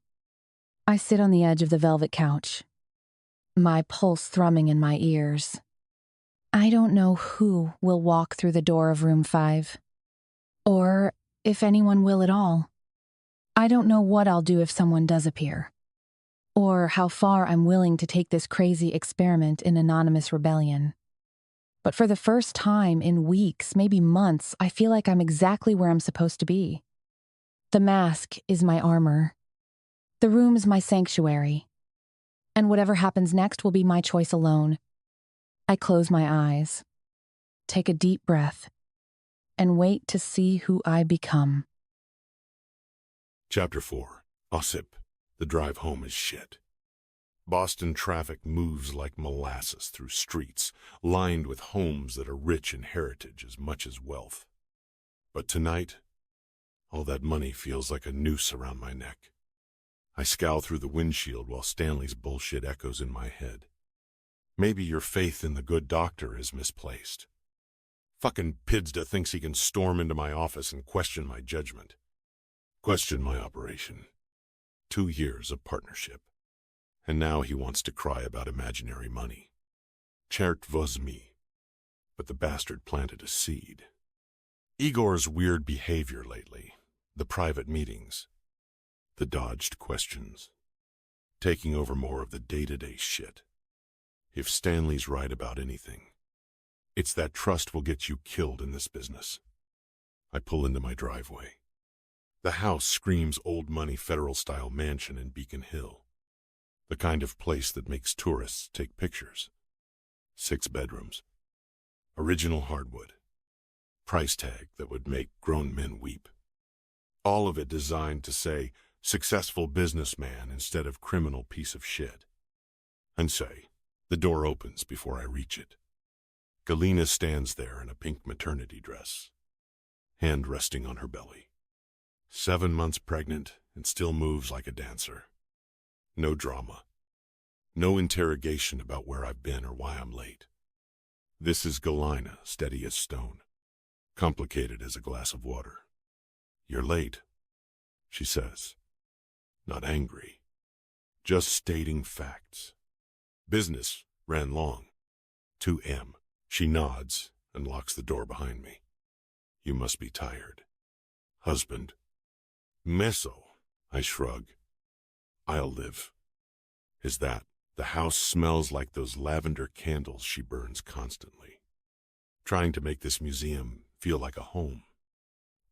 I sit on the edge of the velvet couch, my pulse thrumming in my ears. I don't know who will walk through the door of room 5, or if anyone will at all. I don't know what I'll do if someone does appear, or how far I'm willing to take this crazy experiment in anonymous rebellion. But for the first time in weeks, maybe months, I feel like I'm exactly where I'm supposed to be. The mask is my armor. The room is my sanctuary. And whatever happens next will be my choice alone. I close my eyes, take a deep breath, and wait to see who I become. Chapter 4. Osip. The drive home is shit. Boston traffic moves like molasses through streets lined with homes that are rich in heritage as much as wealth. But tonight, all that money feels like a noose around my neck. I scowl through the windshield while Stanley's bullshit echoes in my head. Maybe your faith in the good doctor is misplaced. Fucking Pidsda thinks he can storm into my office and question my judgment. Question my operation. 2 years of partnership. And now he wants to cry about imaginary money. Chert was me. But the bastard planted a seed. Igor's weird behavior lately. The private meetings. The dodged questions. Taking over more of the day-to-day shit. If Stanley's right about anything, it's that trust will get you killed in this business. I pull into my driveway. The house screams old money federal-style mansion in Beacon Hill. The kind of place that makes tourists take pictures. 6 bedrooms. Original hardwood. Price tag that would make grown men weep. All of it designed to say, successful businessman instead of criminal piece of shit. And say, the door opens before I reach it. Galina stands there in a pink maternity dress, hand resting on her belly. 7 months pregnant and still moves like a dancer. No drama. No interrogation about where I've been or why I'm late. This is Galina, steady as stone. Complicated as a glass of water. You're late, she says. Not angry. Just stating facts. Business ran long. 2M. She nods and locks the door behind me. You must be tired. Husband. Meso. I shrug. I'll live. Is that the house smells like those lavender candles she burns constantly. Trying to make this museum feel like a home.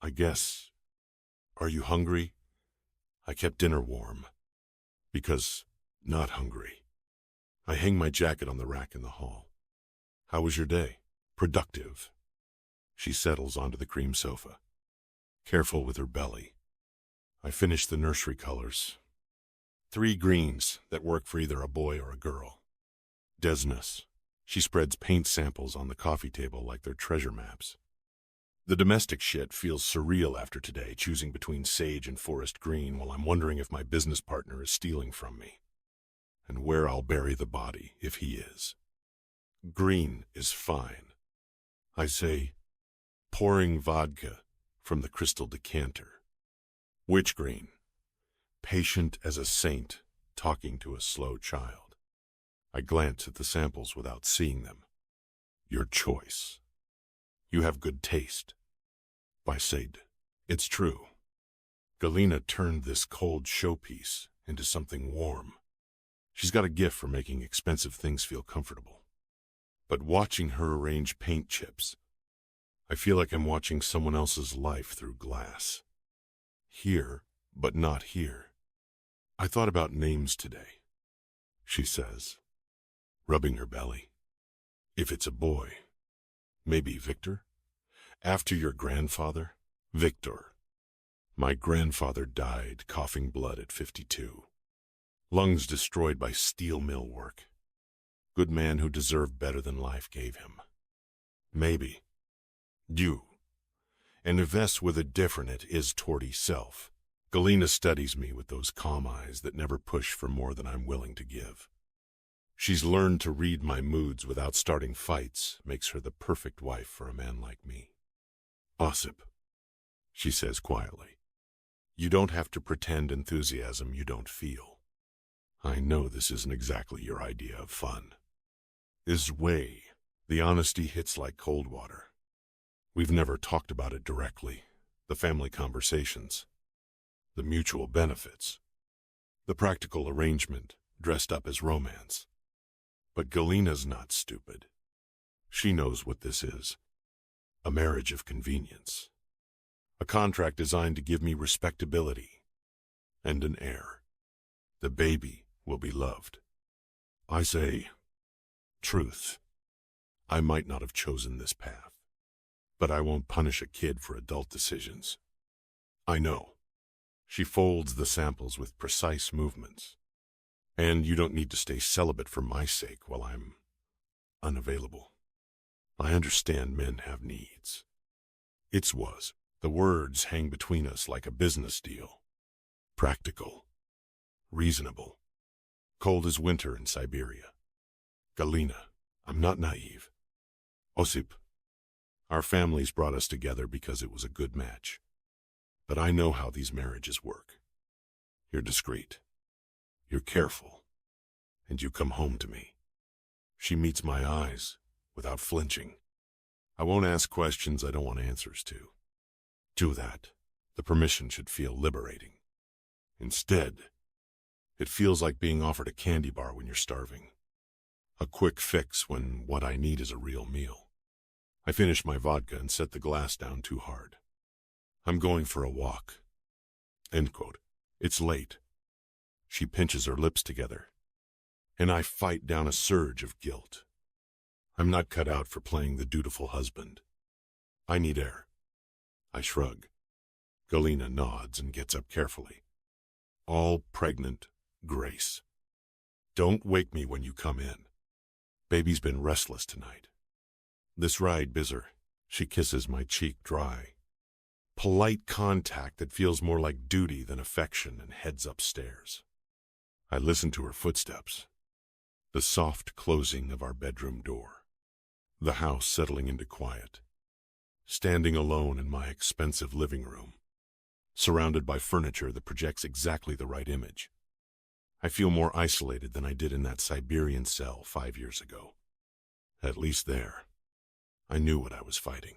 I guess. Are you hungry? I kept dinner warm. Because not hungry. I hang my jacket on the rack in the hall. How was your day? Productive. She settles onto the cream sofa. Careful with her belly. I finish the nursery colors. 3 greens that work for either a boy or a girl. Desness. She spreads paint samples on the coffee table like they're treasure maps. The domestic shit feels surreal after today, choosing between sage and forest green while I'm wondering if my business partner is stealing from me. And where I'll bury the body if he is. Green is fine. I say, pouring vodka from the crystal decanter. Which green? Patient as a saint, talking to a slow child. I glance at the samples without seeing them. Your choice. You have good taste. By Said. It's true. Galina turned this cold showpiece into something warm. She's got a gift for making expensive things feel comfortable. But watching her arrange paint chips, I feel like I'm watching someone else's life through glass. Here, but not here. I thought about names today, she says, rubbing her belly. If it's a boy, maybe Victor? After your grandfather, Victor. My grandfather died coughing blood at 52. Lungs destroyed by steel mill work. Good man who deserved better than life gave him. Maybe. You. And invest with a different it is toward self. Galena studies me with those calm eyes that never push for more than I'm willing to give. She's learned to read my moods without starting fights, makes her the perfect wife for a man like me. Ossip, she says quietly, you don't have to pretend enthusiasm you don't feel. I know this isn't exactly your idea of fun. This way, the honesty hits like cold water. We've never talked about it directly, the family conversations, the mutual benefits, the practical arrangement dressed up as romance. But Galena's not stupid. She knows what this is. A marriage of convenience. A contract designed to give me respectability and an heir. The baby will be loved. I say, truth. I might not have chosen this path, but I won't punish a kid for adult decisions. I know. She folds the samples with precise movements. And you don't need to stay celibate for my sake while I'm unavailable. I understand men have needs. It's was. The words hang between us like a business deal. Practical. Reasonable. Cold as winter in Siberia. Galena, I'm not naive. Ossip, our families brought us together because it was a good match. But I know how these marriages work. You're discreet. You're careful. And you come home to me. She meets my eyes without flinching. I won't ask questions I don't want answers to. Do that. The permission should feel liberating. Instead, it feels like being offered a candy bar when you're starving. A quick fix when what I need is a real meal. I finish my vodka and set the glass down too hard. I'm going for a walk. End quote. It's late. She pinches her lips together, and I fight down a surge of guilt. I'm not cut out for playing the dutiful husband. I need air. I shrug. Galena nods and gets up carefully. All pregnant grace. Don't wake me when you come in. Baby's been restless tonight. This ride, Bizzer. She kisses my cheek dry. Polite contact that feels more like duty than affection and heads upstairs. I listen to her footsteps. The soft closing of our bedroom door. The house settling into quiet. Standing alone in my expensive living room. Surrounded by furniture that projects exactly the right image. I feel more isolated than I did in that Siberian cell 5 years ago. At least there, I knew what I was fighting.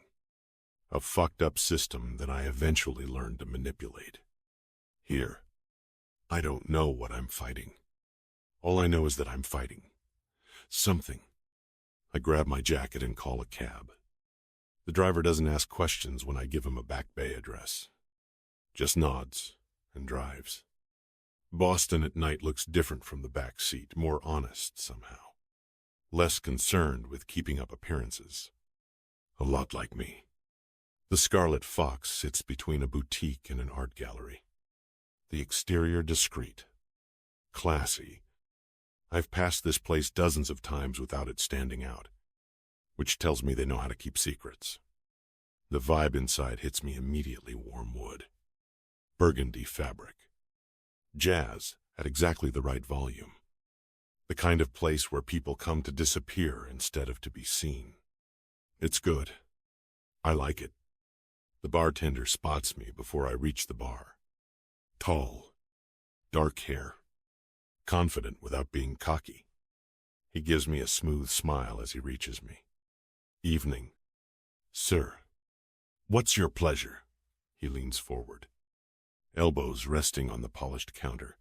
A fucked up system that I eventually learned to manipulate. Here, I don't know what I'm fighting. All I know is that I'm fighting. Something. I grab my jacket and call a cab. The driver doesn't ask questions when I give him a Back Bay address. Just nods and drives. Boston at night looks different from the back seat, more honest somehow. Less concerned with keeping up appearances. A lot like me. The Scarlet Fox sits between a boutique and an art gallery. The exterior discreet. Classy. I've passed this place dozens of times without it standing out, which tells me they know how to keep secrets. The vibe inside hits me immediately warm wood. Burgundy fabric. Jazz at exactly the right volume. The kind of place where people come to disappear instead of to be seen. It's good. I like it. The bartender spots me before I reach the bar. Tall. Dark hair. Confident without being cocky. He gives me a smooth smile as he reaches me. Evening. Sir. What's your pleasure? He leans forward. Elbows resting on the polished counter.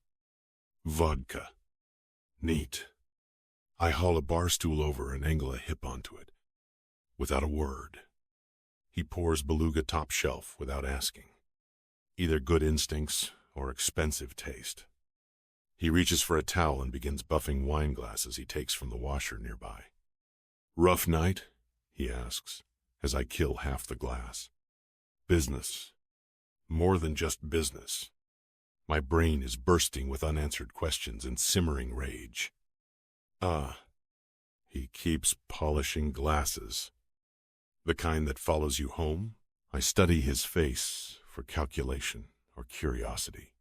Vodka. Neat. I haul a bar stool over and angle a hip onto it. Without a word. He pours Beluga top shelf without asking. Either good instincts or expensive taste. He reaches for a towel and begins buffing wine glasses he takes from the washer nearby. Rough night? He asks, as I kill half the glass. Business. more than just business. My brain is bursting with unanswered questions and simmering rage. He keeps polishing glasses. The kind that follows you home? I study his face for calculation or curiosity.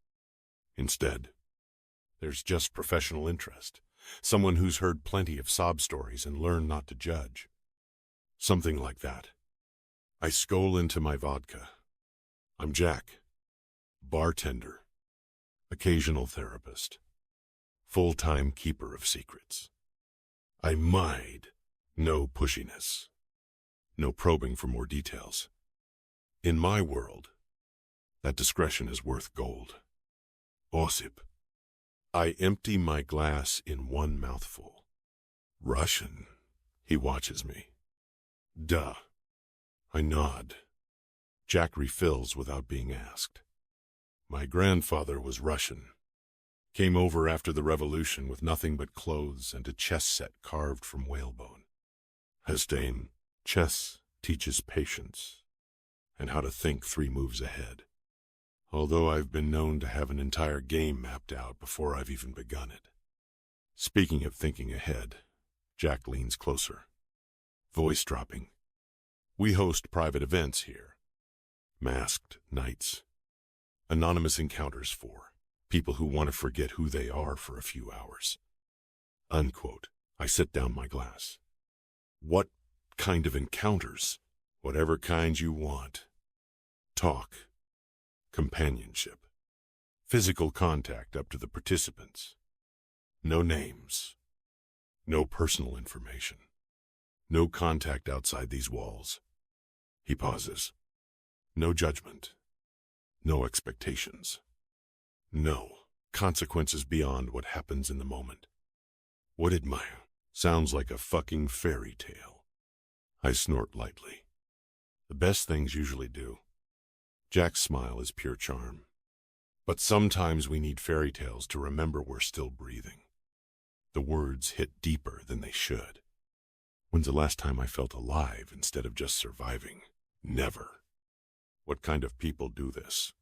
Instead, there's just professional interest. Someone who's heard plenty of sob stories and learned not to judge. Something like that. I scowl into my vodka. I'm Jack. Bartender. Occasional therapist. Full-time keeper of secrets. I mind. No pushiness. No probing for more details. In my world, that discretion is worth gold. Osip. I empty my glass in one mouthful. Russian. He watches me. Duh. I nod. Jack refills without being asked. My grandfather was Russian. Came over after the revolution with nothing but clothes and a chess set carved from whalebone. Hestain, chess teaches patience and how to think 3 moves ahead. Although I've been known to have an entire game mapped out before I've even begun it. Speaking of thinking ahead, Jack leans closer. Voice dropping. We host private events here. Masked nights. Anonymous encounters for people who want to forget who they are for a few hours. Unquote. I set down my glass. What kind of encounters? Whatever kind you want. Talk. Companionship. Physical contact up to the participants. No names. No personal information. No contact outside these walls. He pauses. No judgment. No expectations. No consequences beyond what happens in the moment. What admire? Sounds like a fucking fairy tale. I snort lightly. The best things usually do. Jack's smile is pure charm. But sometimes we need fairy tales to remember we're still breathing. The words hit deeper than they should. When's the last time I felt alive instead of just surviving? Never. What kind of people do this?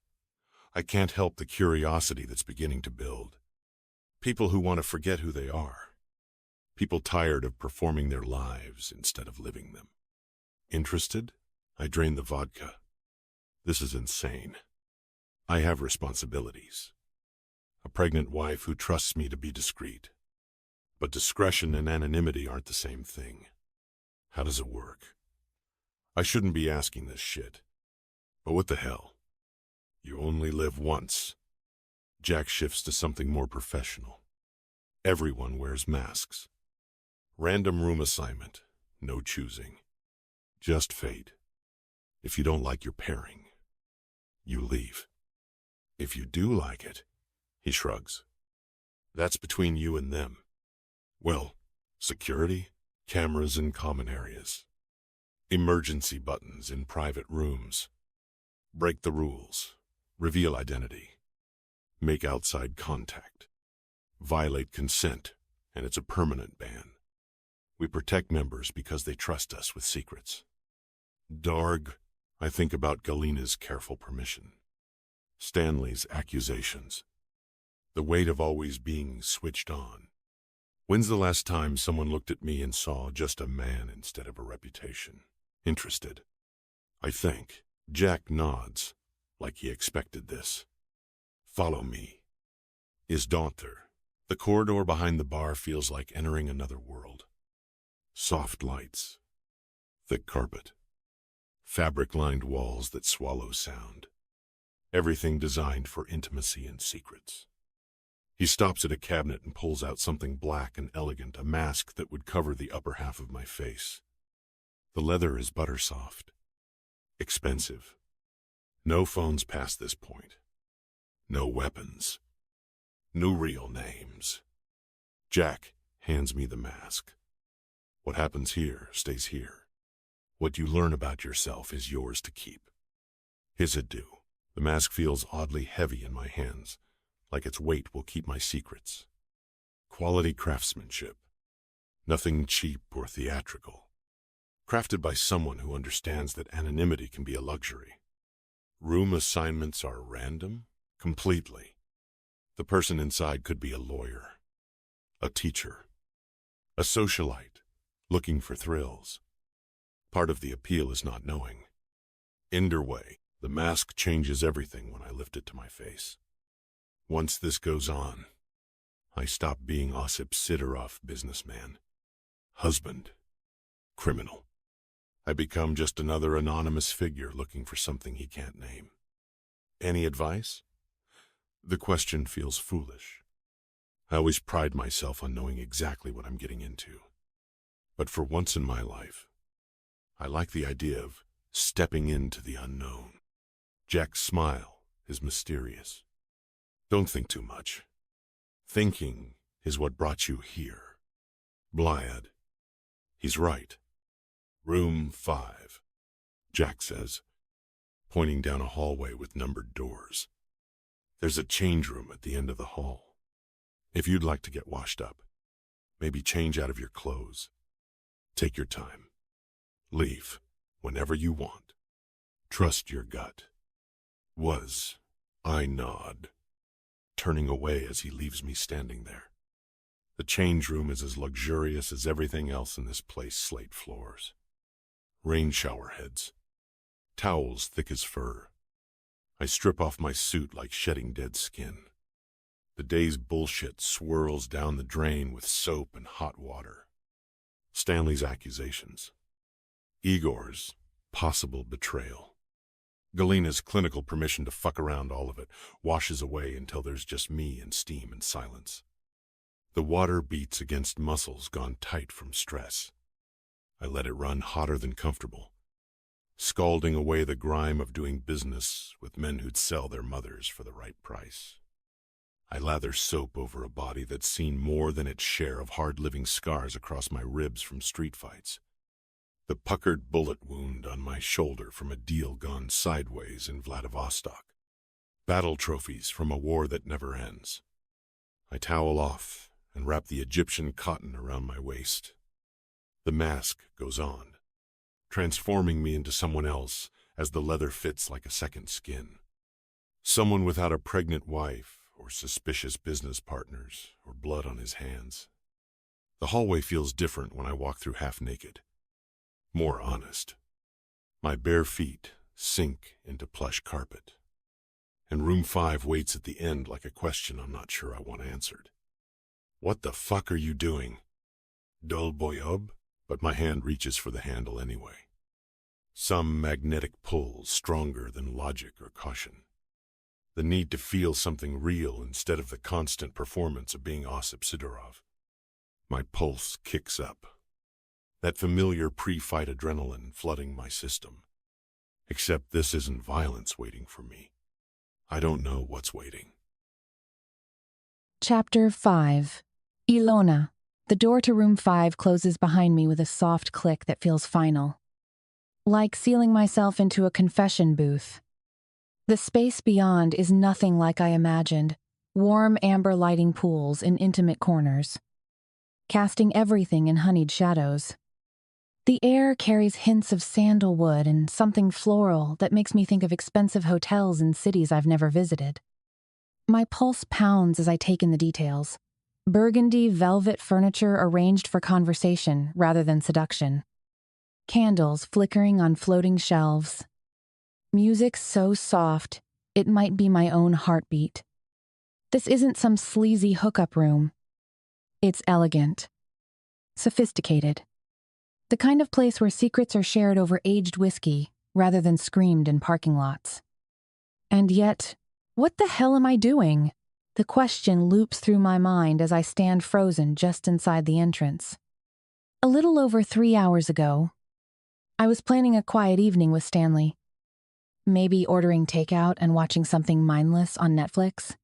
I can't help the curiosity that's beginning to build. People who want to forget who they are. People tired of performing their lives instead of living them. Interested? I drain the vodka. This is insane. I have responsibilities. A pregnant wife who trusts me to be discreet. But discretion and anonymity aren't the same thing. How does it work? I shouldn't be asking this shit. But what the hell? You only live once. Jack shifts to something more professional. Everyone wears masks. Random room assignment. No choosing. Just fate. If you don't like your pairing, you leave. If you do like it, he shrugs. That's between you and them. Well, security, cameras in common areas. Emergency buttons in private rooms. Break the rules. Reveal identity. Make outside contact. Violate consent, and it's a permanent ban. We protect members because they trust us with secrets. Darg, I think about Galina's careful permission. Stanley's accusations. The weight of always being switched on. When's the last time someone looked at me and saw just a man instead of a reputation? Interested. I think. Jack nods, like he expected this. Follow me. Is Daunter. The corridor behind the bar feels like entering another world. Soft lights. Thick carpet. Fabric-lined walls that swallow sound. Everything designed for intimacy and secrets. He stops at a cabinet and pulls out something black and elegant, a mask that would cover the upper half of my face. The leather is butter-soft. Expensive. No phones past this point. No weapons. No real names. Jack hands me the mask. What happens here stays here. What you learn about yourself is yours to keep. His adieu. The mask feels oddly heavy in my hands, like its weight will keep my secrets. Quality craftsmanship. Nothing cheap or theatrical. Crafted by someone who understands that anonymity can be a luxury. Room assignments are random? Completely. The person inside could be a lawyer, a teacher, a socialite, looking for thrills. Part of the appeal is not knowing. Either way, the mask changes everything when I lift it to my face. Once this goes on, I stop being Osip Sidorov, businessman, husband, criminal. I become just another anonymous figure looking for something he can't name. Any advice? The question feels foolish. I always pride myself on knowing exactly what I'm getting into. But for once in my life, I like the idea of stepping into the unknown. Jack's smile is mysterious. Don't think too much. Thinking is what brought you here. Blyad. He's right. Room 5, Jack says, pointing down a hallway with numbered doors. There's a change room at the end of the hall. If you'd like to get washed up, maybe change out of your clothes. Take your time. Leave whenever you want. Trust your gut. I nod, turning away as he leaves me standing there. The change room is as luxurious as everything else in this place. Slate floors, rain shower heads, towels thick as fur. I strip off my suit like shedding dead skin. The day's bullshit swirls down the drain with soap and hot water. Stanley's accusations. Igor's possible betrayal. Galina's clinical permission to fuck around, all of it washes away until there's just me and steam and silence. The water beats against muscles gone tight from stress. I let it run hotter than comfortable, scalding away the grime of doing business with men who'd sell their mothers for the right price. I lather soap over a body that's seen more than its share of hard-living scars across my ribs from street fights. The puckered bullet wound on my shoulder from a deal gone sideways in Vladivostok. Battle trophies from a war that never ends. I towel off and wrap the Egyptian cotton around my waist. The mask goes on, transforming me into someone else as the leather fits like a second skin. Someone without a pregnant wife or suspicious business partners or blood on his hands. The hallway feels different when I walk through half naked. More honest. My bare feet sink into plush carpet. And room 5 waits at the end like a question I'm not sure I want answered. What the fuck are you doing? Dol boyob? But my hand reaches for the handle anyway. Some magnetic pull stronger than logic or caution. The need to feel something real instead of the constant performance of being Osip Sidorov. My pulse kicks up. That familiar pre-fight adrenaline flooding my system. Except this isn't violence waiting for me. I don't know what's waiting. Chapter 5. Ilona. The door to room 5 closes behind me with a soft click that feels final. Like sealing myself into a confession booth. The space beyond is nothing like I imagined. Warm amber lighting pools in intimate corners, casting everything in honeyed shadows. The air carries hints of sandalwood and something floral that makes me think of expensive hotels in cities I've never visited. My pulse pounds as I take in the details. Burgundy velvet furniture arranged for conversation rather than seduction. Candles flickering on floating shelves. Music so soft, it might be my own heartbeat. This isn't some sleazy hookup room. It's elegant. Sophisticated. The kind of place where secrets are shared over aged whiskey rather than screamed in parking lots. And yet, what the hell am I doing? The question loops through my mind as I stand frozen just inside the entrance. A little over 3 hours ago, I was planning a quiet evening with Stanley. Maybe ordering takeout and watching something mindless on Netflix.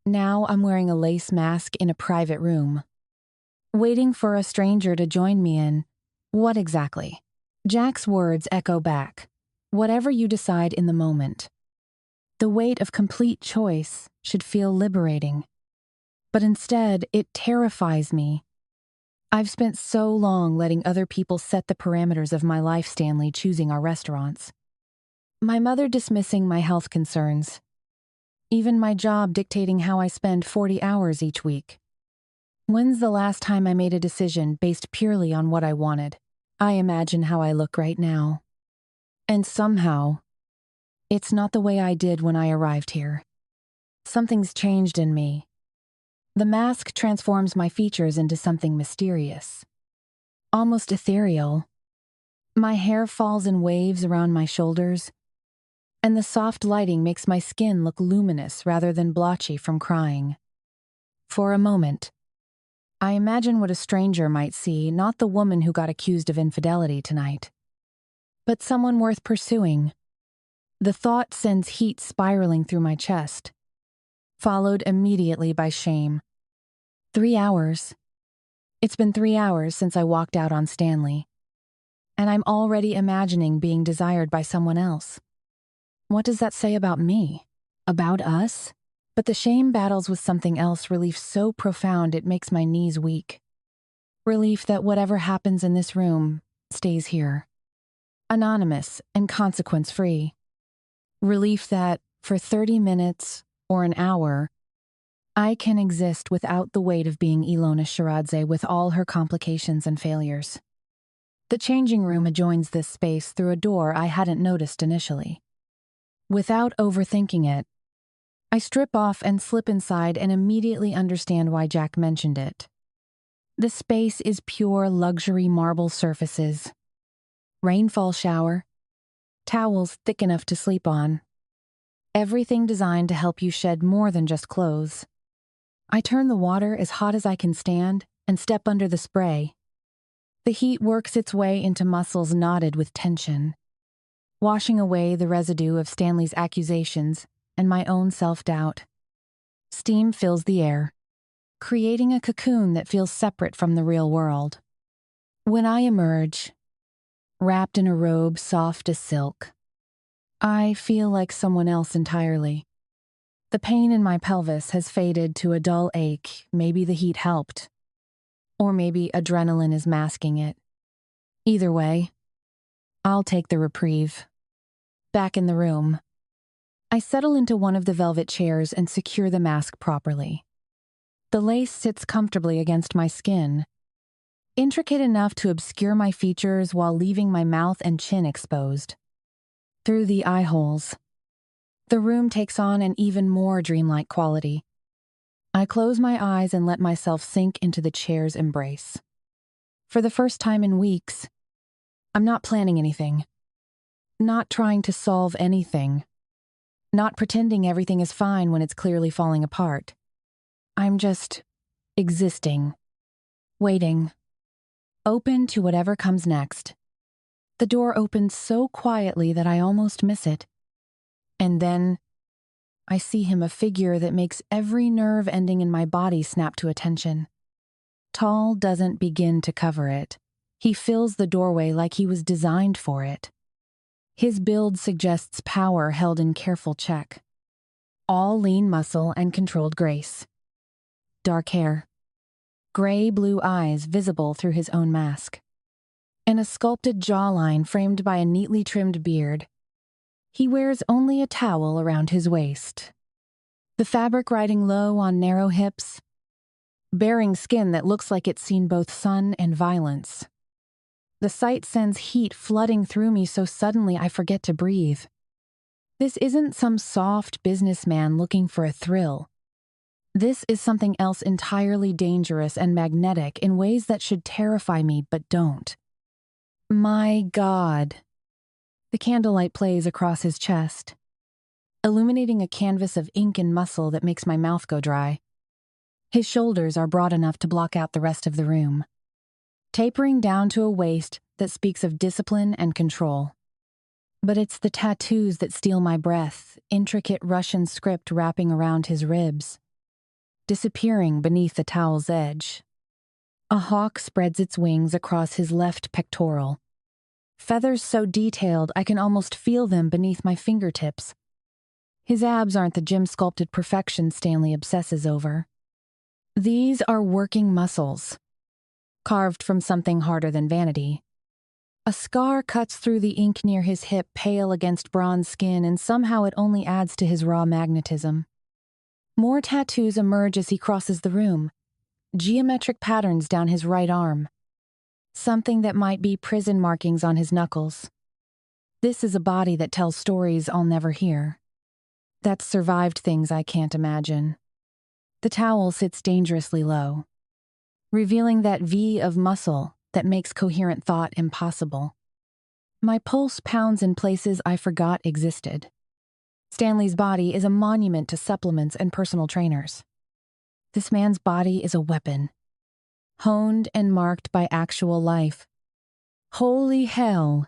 Now I'm wearing a lace mask in a private room, waiting for a stranger to join me in what exactly? Jack's words echo back. Whatever you decide in the moment. The weight of complete choice should feel liberating. But instead, it terrifies me. I've spent so long letting other people set the parameters of my life, Stanley, choosing our restaurants. My mother dismissing my health concerns. Even my job dictating how I spend 40 hours each week. When's the last time I made a decision based purely on what I wanted? I imagine how I look right now. And somehow, it's not the way I did when I arrived here. Something's changed in me. The mask transforms my features into something mysterious. Almost ethereal. My hair falls in waves around my shoulders, and the soft lighting makes my skin look luminous rather than blotchy from crying. For a moment, I imagine what a stranger might see, not the woman who got accused of infidelity tonight, but someone worth pursuing. The thought sends heat spiraling through my chest, followed immediately by shame. 3 hours. It's been 3 hours since I walked out on Stanley, and I'm already imagining being desired by someone else. What does that say about me? About us? But the shame battles with something else, relief so profound it makes my knees weak. Relief that whatever happens in this room stays here. Anonymous and consequence-free. Relief that, for 30 minutes or an hour, I can exist without the weight of being Ilona Shiradze with all her complications and failures. The changing room adjoins this space through a door I hadn't noticed initially. Without overthinking it, I strip off and slip inside and immediately understand why Jack mentioned it. The space is pure luxury marble surfaces, rainfall shower, towels thick enough to sleep on, everything designed to help you shed more than just clothes. I turn the water as hot as I can stand and step under the spray. The heat works its way into muscles knotted with tension, washing away the residue of Stanley's accusations and my own self-doubt. Steam fills the air, creating a cocoon that feels separate from the real world. When I emerge, wrapped in a robe soft as silk, I feel like someone else entirely. The pain in my pelvis has faded to a dull ache. Maybe the heat helped. Or maybe adrenaline is masking it. Either way, I'll take the reprieve. Back in the room, I settle into one of the velvet chairs and secure the mask properly. The lace sits comfortably against my skin, intricate enough to obscure my features while leaving my mouth and chin exposed. Through the eye holes, the room takes on an even more dreamlike quality. I close my eyes and let myself sink into the chair's embrace. For the first time in weeks, I'm not planning anything, not trying to solve anything, not pretending everything is fine when it's clearly falling apart. I'm just existing, waiting, open to whatever comes next. The door opens so quietly that I almost miss it. And then I see him, a figure that makes every nerve ending in my body snap to attention. Tall doesn't begin to cover it. He fills the doorway like he was designed for it. His build suggests power held in careful check. All lean muscle and controlled grace. Dark hair. Gray-blue eyes visible through his own mask. And a sculpted jawline framed by a neatly trimmed beard. He wears only a towel around his waist. The fabric riding low on narrow hips, bearing skin that looks like it's seen both sun and violence. The sight sends heat flooding through me so suddenly I forget to breathe. This isn't some soft businessman looking for a thrill. This is something else entirely dangerous and magnetic in ways that should terrify me but don't. My God. The candlelight plays across his chest, illuminating a canvas of ink and muscle that makes my mouth go dry. His shoulders are broad enough to block out the rest of the room, tapering down to a waist that speaks of discipline and control. But it's the tattoos that steal my breath, intricate Russian script wrapping around his ribs, disappearing beneath the towel's edge. A hawk spreads its wings across his left pectoral, feathers so detailed I can almost feel them beneath my fingertips. His abs aren't the gym-sculpted perfection Stanley obsesses over. These are working muscles, carved from something harder than vanity. A scar cuts through the ink near his hip, pale against bronze skin, and somehow it only adds to his raw magnetism. More tattoos emerge as he crosses the room, geometric patterns down his right arm, something that might be prison markings on his knuckles. This is a body that tells stories I'll never hear, that's survived things I can't imagine. The towel sits dangerously low, revealing that V of muscle that makes coherent thought impossible. My pulse pounds in places I forgot existed. Stanley's body is a monument to supplements and personal trainers. This man's body is a weapon, honed and marked by actual life. Holy hell!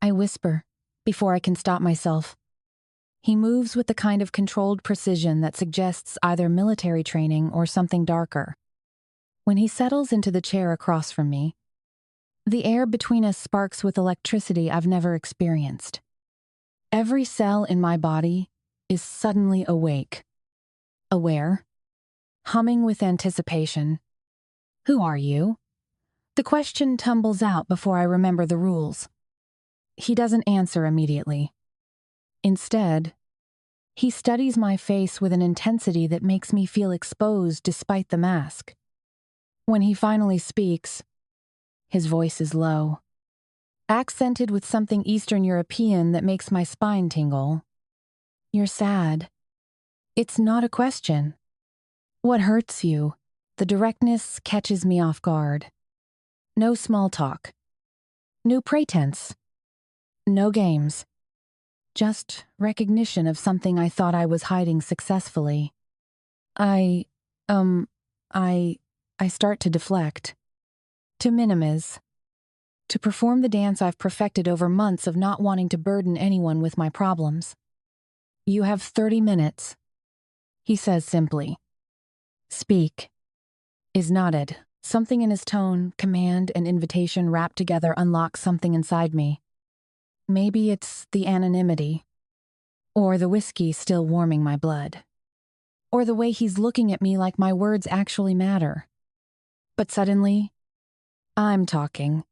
I whisper, before I can stop myself. He moves with the kind of controlled precision that suggests either military training or something darker. When he settles into the chair across from me, the air between us sparks with electricity I've never experienced. Every cell in my body is suddenly awake, aware, humming with anticipation. Who are you? The question tumbles out before I remember the rules. He doesn't answer immediately. Instead, he studies my face with an intensity that makes me feel exposed despite the mask. When he finally speaks, his voice is low, accented with something Eastern European that makes my spine tingle. You're sad. It's not a question. What hurts you? The directness catches me off guard. No small talk. No pretense. No games. Just recognition of something I thought I was hiding successfully. I start to deflect, to minimize, to perform the dance I've perfected over months of not wanting to burden anyone with my problems. You have 30 minutes, he says simply. Speak. Is nodded. Something in his tone, command and invitation wrapped together unlocks something inside me. Maybe it's the anonymity, or the whiskey still warming my blood, or the way he's looking at me like my words actually matter. But suddenly, I'm talking.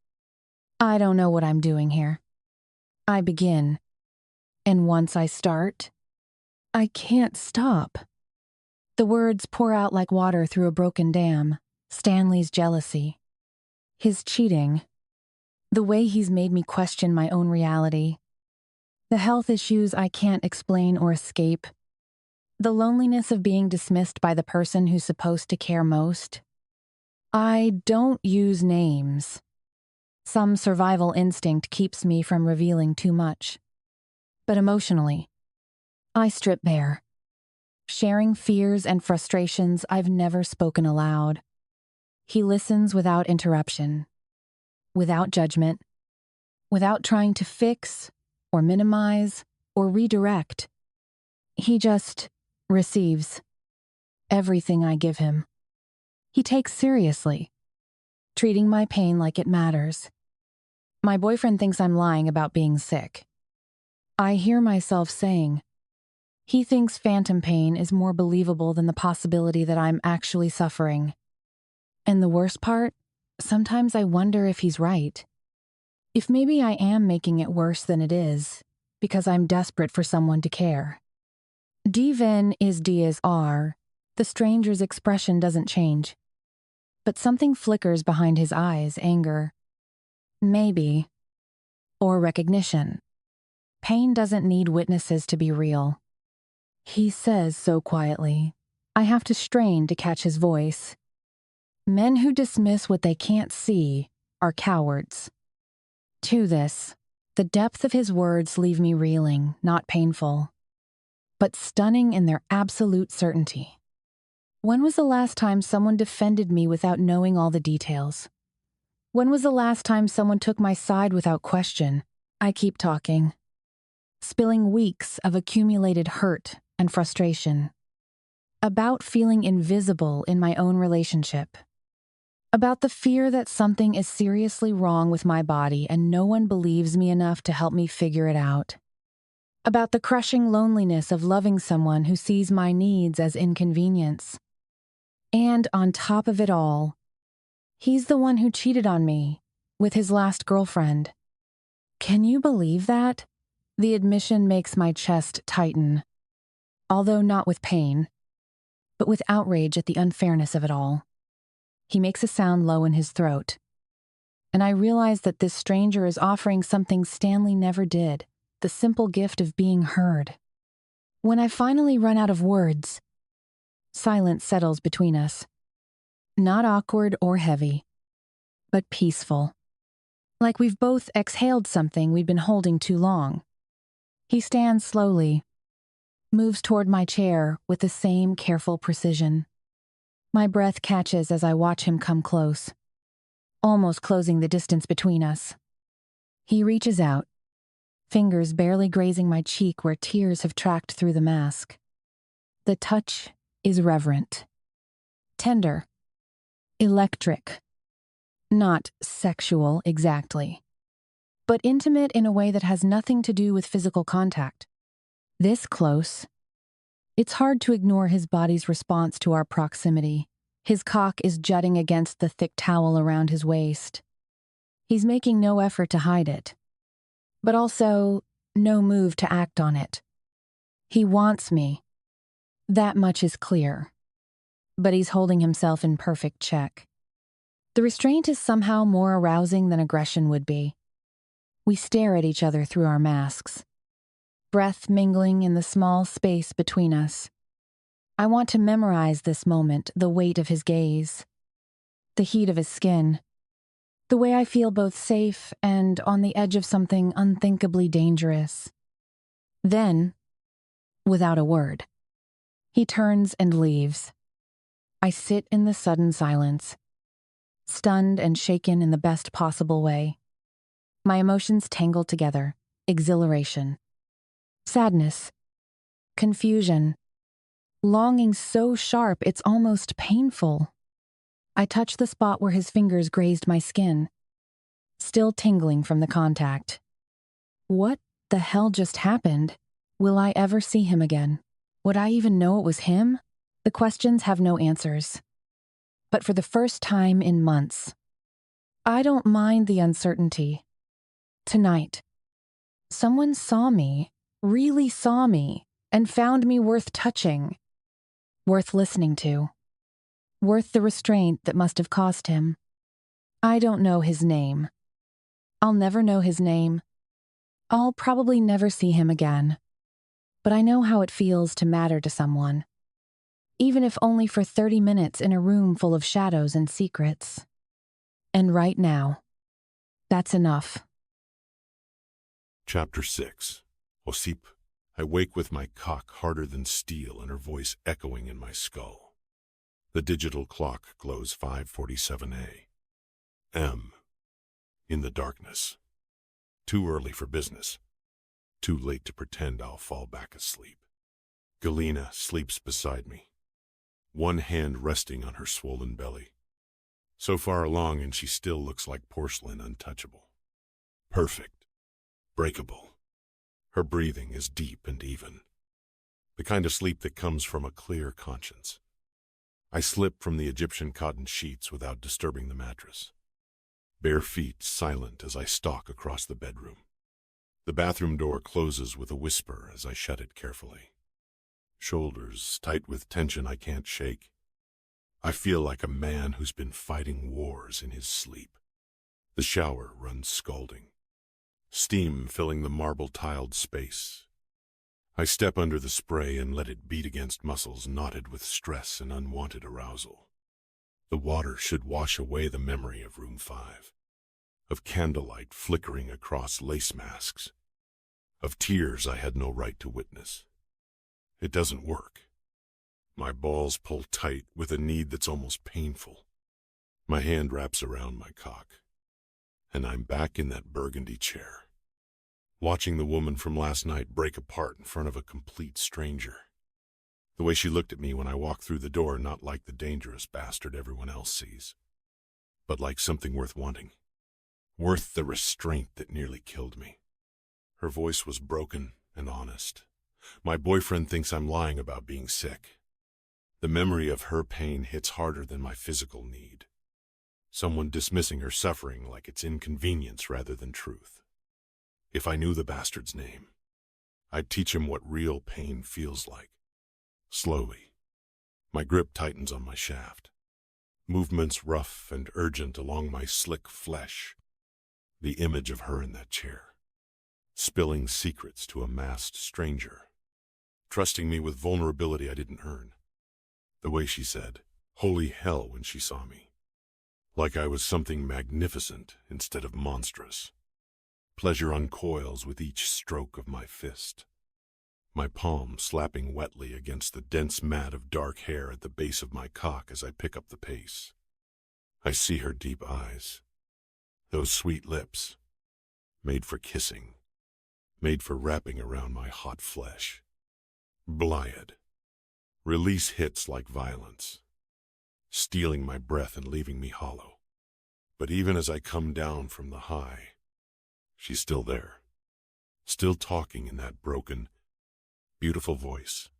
I don't know what I'm doing here. I begin, and once I start, I can't stop. The words pour out like water through a broken dam. Stanley's jealousy, his cheating, the way he's made me question my own reality, the health issues I can't explain or escape, the loneliness of being dismissed by the person who's supposed to care most. I don't use names. Some survival instinct keeps me from revealing too much. But emotionally, I strip bare, sharing fears and frustrations I've never spoken aloud. He listens without interruption, without judgment, without trying to fix or minimize or redirect. He just receives everything I give him. He takes seriously, treating my pain like it matters. My boyfriend thinks I'm lying about being sick. I hear myself saying, he thinks phantom pain is more believable than the possibility that I'm actually suffering. And the worst part, sometimes I wonder if he's right. If maybe I am making it worse than it is, because I'm desperate for someone to care. D Ven is D as R. The stranger's expression doesn't change. But something flickers behind his eyes, anger. Maybe. Or recognition. Pain doesn't need witnesses to be real. He says so quietly. I have to strain to catch his voice. Men who dismiss what they can't see are cowards. To this, the depth of his words leave me reeling, not painful, but stunning in their absolute certainty. When was the last time someone defended me without knowing all the details? When was the last time someone took my side without question? I keep talking, spilling weeks of accumulated hurt and frustration, about feeling invisible in my own relationship, about the fear that something is seriously wrong with my body and no one believes me enough to help me figure it out, about the crushing loneliness of loving someone who sees my needs as inconvenience. And on top of it all, he's the one who cheated on me with his last girlfriend. Can you believe that? The admission makes my chest tighten, although not with pain, but with outrage at the unfairness of it all. He makes a sound low in his throat, and I realize that this stranger is offering something Stanley never did, the simple gift of being heard. When I finally run out of words, silence settles between us. Not awkward or heavy, but peaceful. Like we've both exhaled something we'd been holding too long. He stands slowly, moves toward my chair with the same careful precision. My breath catches as I watch him come close, almost closing the distance between us. He reaches out, fingers barely grazing my cheek where tears have tracked through the mask. The touch is reverent, tender, electric. Not sexual exactly, but intimate in a way that has nothing to do with physical contact. This close, it's hard to ignore his body's response to our proximity. His cock is jutting against the thick towel around his waist. He's making no effort to hide it, but also no move to act on it. He wants me. That much is clear, but he's holding himself in perfect check. The restraint is somehow more arousing than aggression would be. We stare at each other through our masks, breath mingling in the small space between us. I want to memorize this moment, the weight of his gaze, the heat of his skin, the way I feel both safe and on the edge of something unthinkably dangerous. Then, without a word, he turns and leaves. I sit in the sudden silence, stunned and shaken in the best possible way. My emotions tangled together, exhilaration, sadness, confusion, longing so sharp it's almost painful. I touch the spot where his fingers grazed my skin, still tingling from the contact. What the hell just happened? Will I ever see him again? Would I even know it was him? The questions have no answers. But for the first time in months, I don't mind the uncertainty. Tonight, someone saw me, really saw me, and found me worth touching, worth listening to, worth the restraint that must have cost him. I don't know his name. I'll never know his name. I'll probably never see him again. But I know how it feels to matter to someone, even if only for 30 minutes in a room full of shadows and secrets. And right now, that's enough. Chapter 6. Osip. I wake with my cock harder than steel and her voice echoing in my skull. The digital clock glows 5:47 a.m. In the darkness. Too early for business. Too late to pretend I'll fall back asleep. Galina sleeps beside me, one hand resting on her swollen belly. So far along and she still looks like porcelain, untouchable. Perfect. Breakable. Her breathing is deep and even. The kind of sleep that comes from a clear conscience. I slip from the Egyptian cotton sheets without disturbing the mattress. Bare feet silent as I stalk across the bedroom. The bathroom door closes with a whisper as I shut it carefully. Shoulders tight with tension I can't shake. I feel like a man who's been fighting wars in his sleep. The shower runs scalding, steam filling the marble-tiled space. I step under the spray and let it beat against muscles knotted with stress and unwanted arousal. The water should wash away the memory of room 5, of candlelight flickering across lace masks, of tears I had no right to witness. It doesn't work. My balls pull tight with a need that's almost painful. My hand wraps around my cock, and I'm back in that burgundy chair, watching the woman from last night break apart in front of a complete stranger. The way she looked at me when I walked through the door, not like the dangerous bastard everyone else sees, but like something worth wanting, worth the restraint that nearly killed me. Her voice was broken and honest. My boyfriend thinks I'm lying about being sick. The memory of her pain hits harder than my physical need. Someone dismissing her suffering like it's inconvenience rather than truth. If I knew the bastard's name, I'd teach him what real pain feels like. Slowly, my grip tightens on my shaft. Movements rough and urgent along my slick flesh. The image of her in that chair, spilling secrets to a masked stranger, trusting me with vulnerability I didn't earn. The way she said, "Holy hell," when she saw me. Like I was something magnificent instead of monstrous. Pleasure uncoils with each stroke of my fist. My palm slapping wetly against the dense mat of dark hair at the base of my cock as I pick up the pace. I see her deep eyes. Those sweet lips, made for kissing, made for wrapping around my hot flesh. Blyad. Release hits like violence, stealing my breath and leaving me hollow. But even as I come down from the high, she's still there, still talking in that broken, beautiful voice,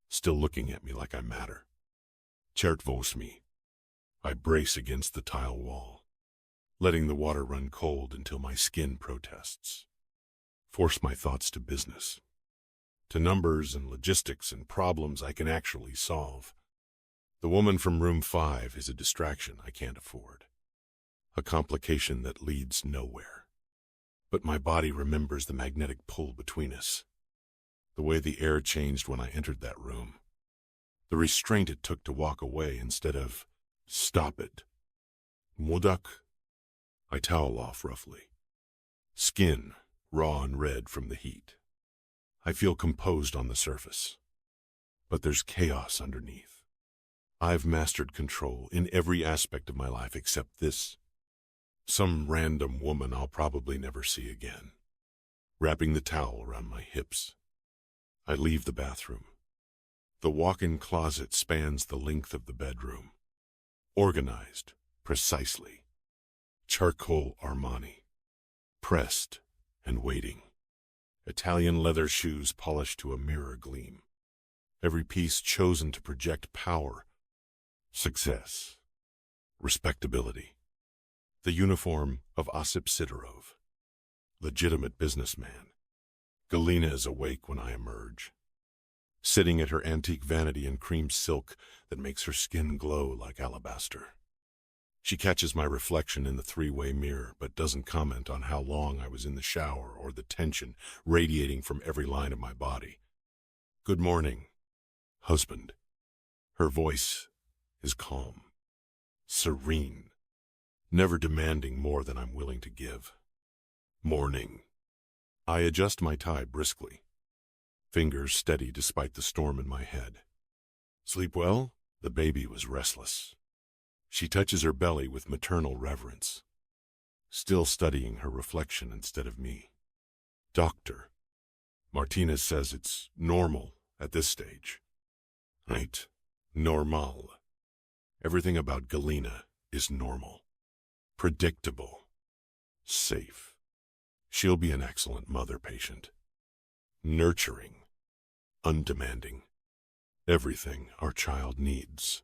still looking at me like I matter. Čertvos me. I brace against the tile wall, letting the water run cold until my skin protests. Force my thoughts to business, to numbers and logistics and problems I can actually solve. The woman from room 5 is a distraction I can't afford, a complication that leads nowhere. But my body remembers the magnetic pull between us, the way the air changed when I entered that room, the restraint it took to walk away instead of, "Stop it." Mudak. I towel off roughly, skin raw and red from the heat. I feel composed on the surface, but there's chaos underneath. I've mastered control in every aspect of my life except this. Some random woman I'll probably never see again. Wrapping the towel around my hips, I leave the bathroom. The walk-in closet spans the length of the bedroom. Organized, precisely. Charcoal Armani. Pressed and waiting. Italian leather shoes polished to a mirror gleam. Every piece chosen to project power, success, respectability. The uniform of Osip Sidorov, legitimate businessman. Galina is awake when I emerge, sitting at her antique vanity in cream silk that makes her skin glow like alabaster. She catches my reflection in the 3-way mirror, but doesn't comment on how long I was in the shower or the tension radiating from every line of my body. "Good morning, husband." Her voice is calm, serene, never demanding more than I'm willing to give. Morning. I adjust my tie briskly, fingers steady despite the storm in my head. Sleep well? The baby was restless. She touches her belly with maternal reverence, still studying her reflection instead of me. Doctor. Martinez says it's normal at this stage. Right. Normal. Everything about Galina is normal. Predictable. Safe. She'll be an excellent mother patient. Nurturing. Undemanding. Everything our child needs.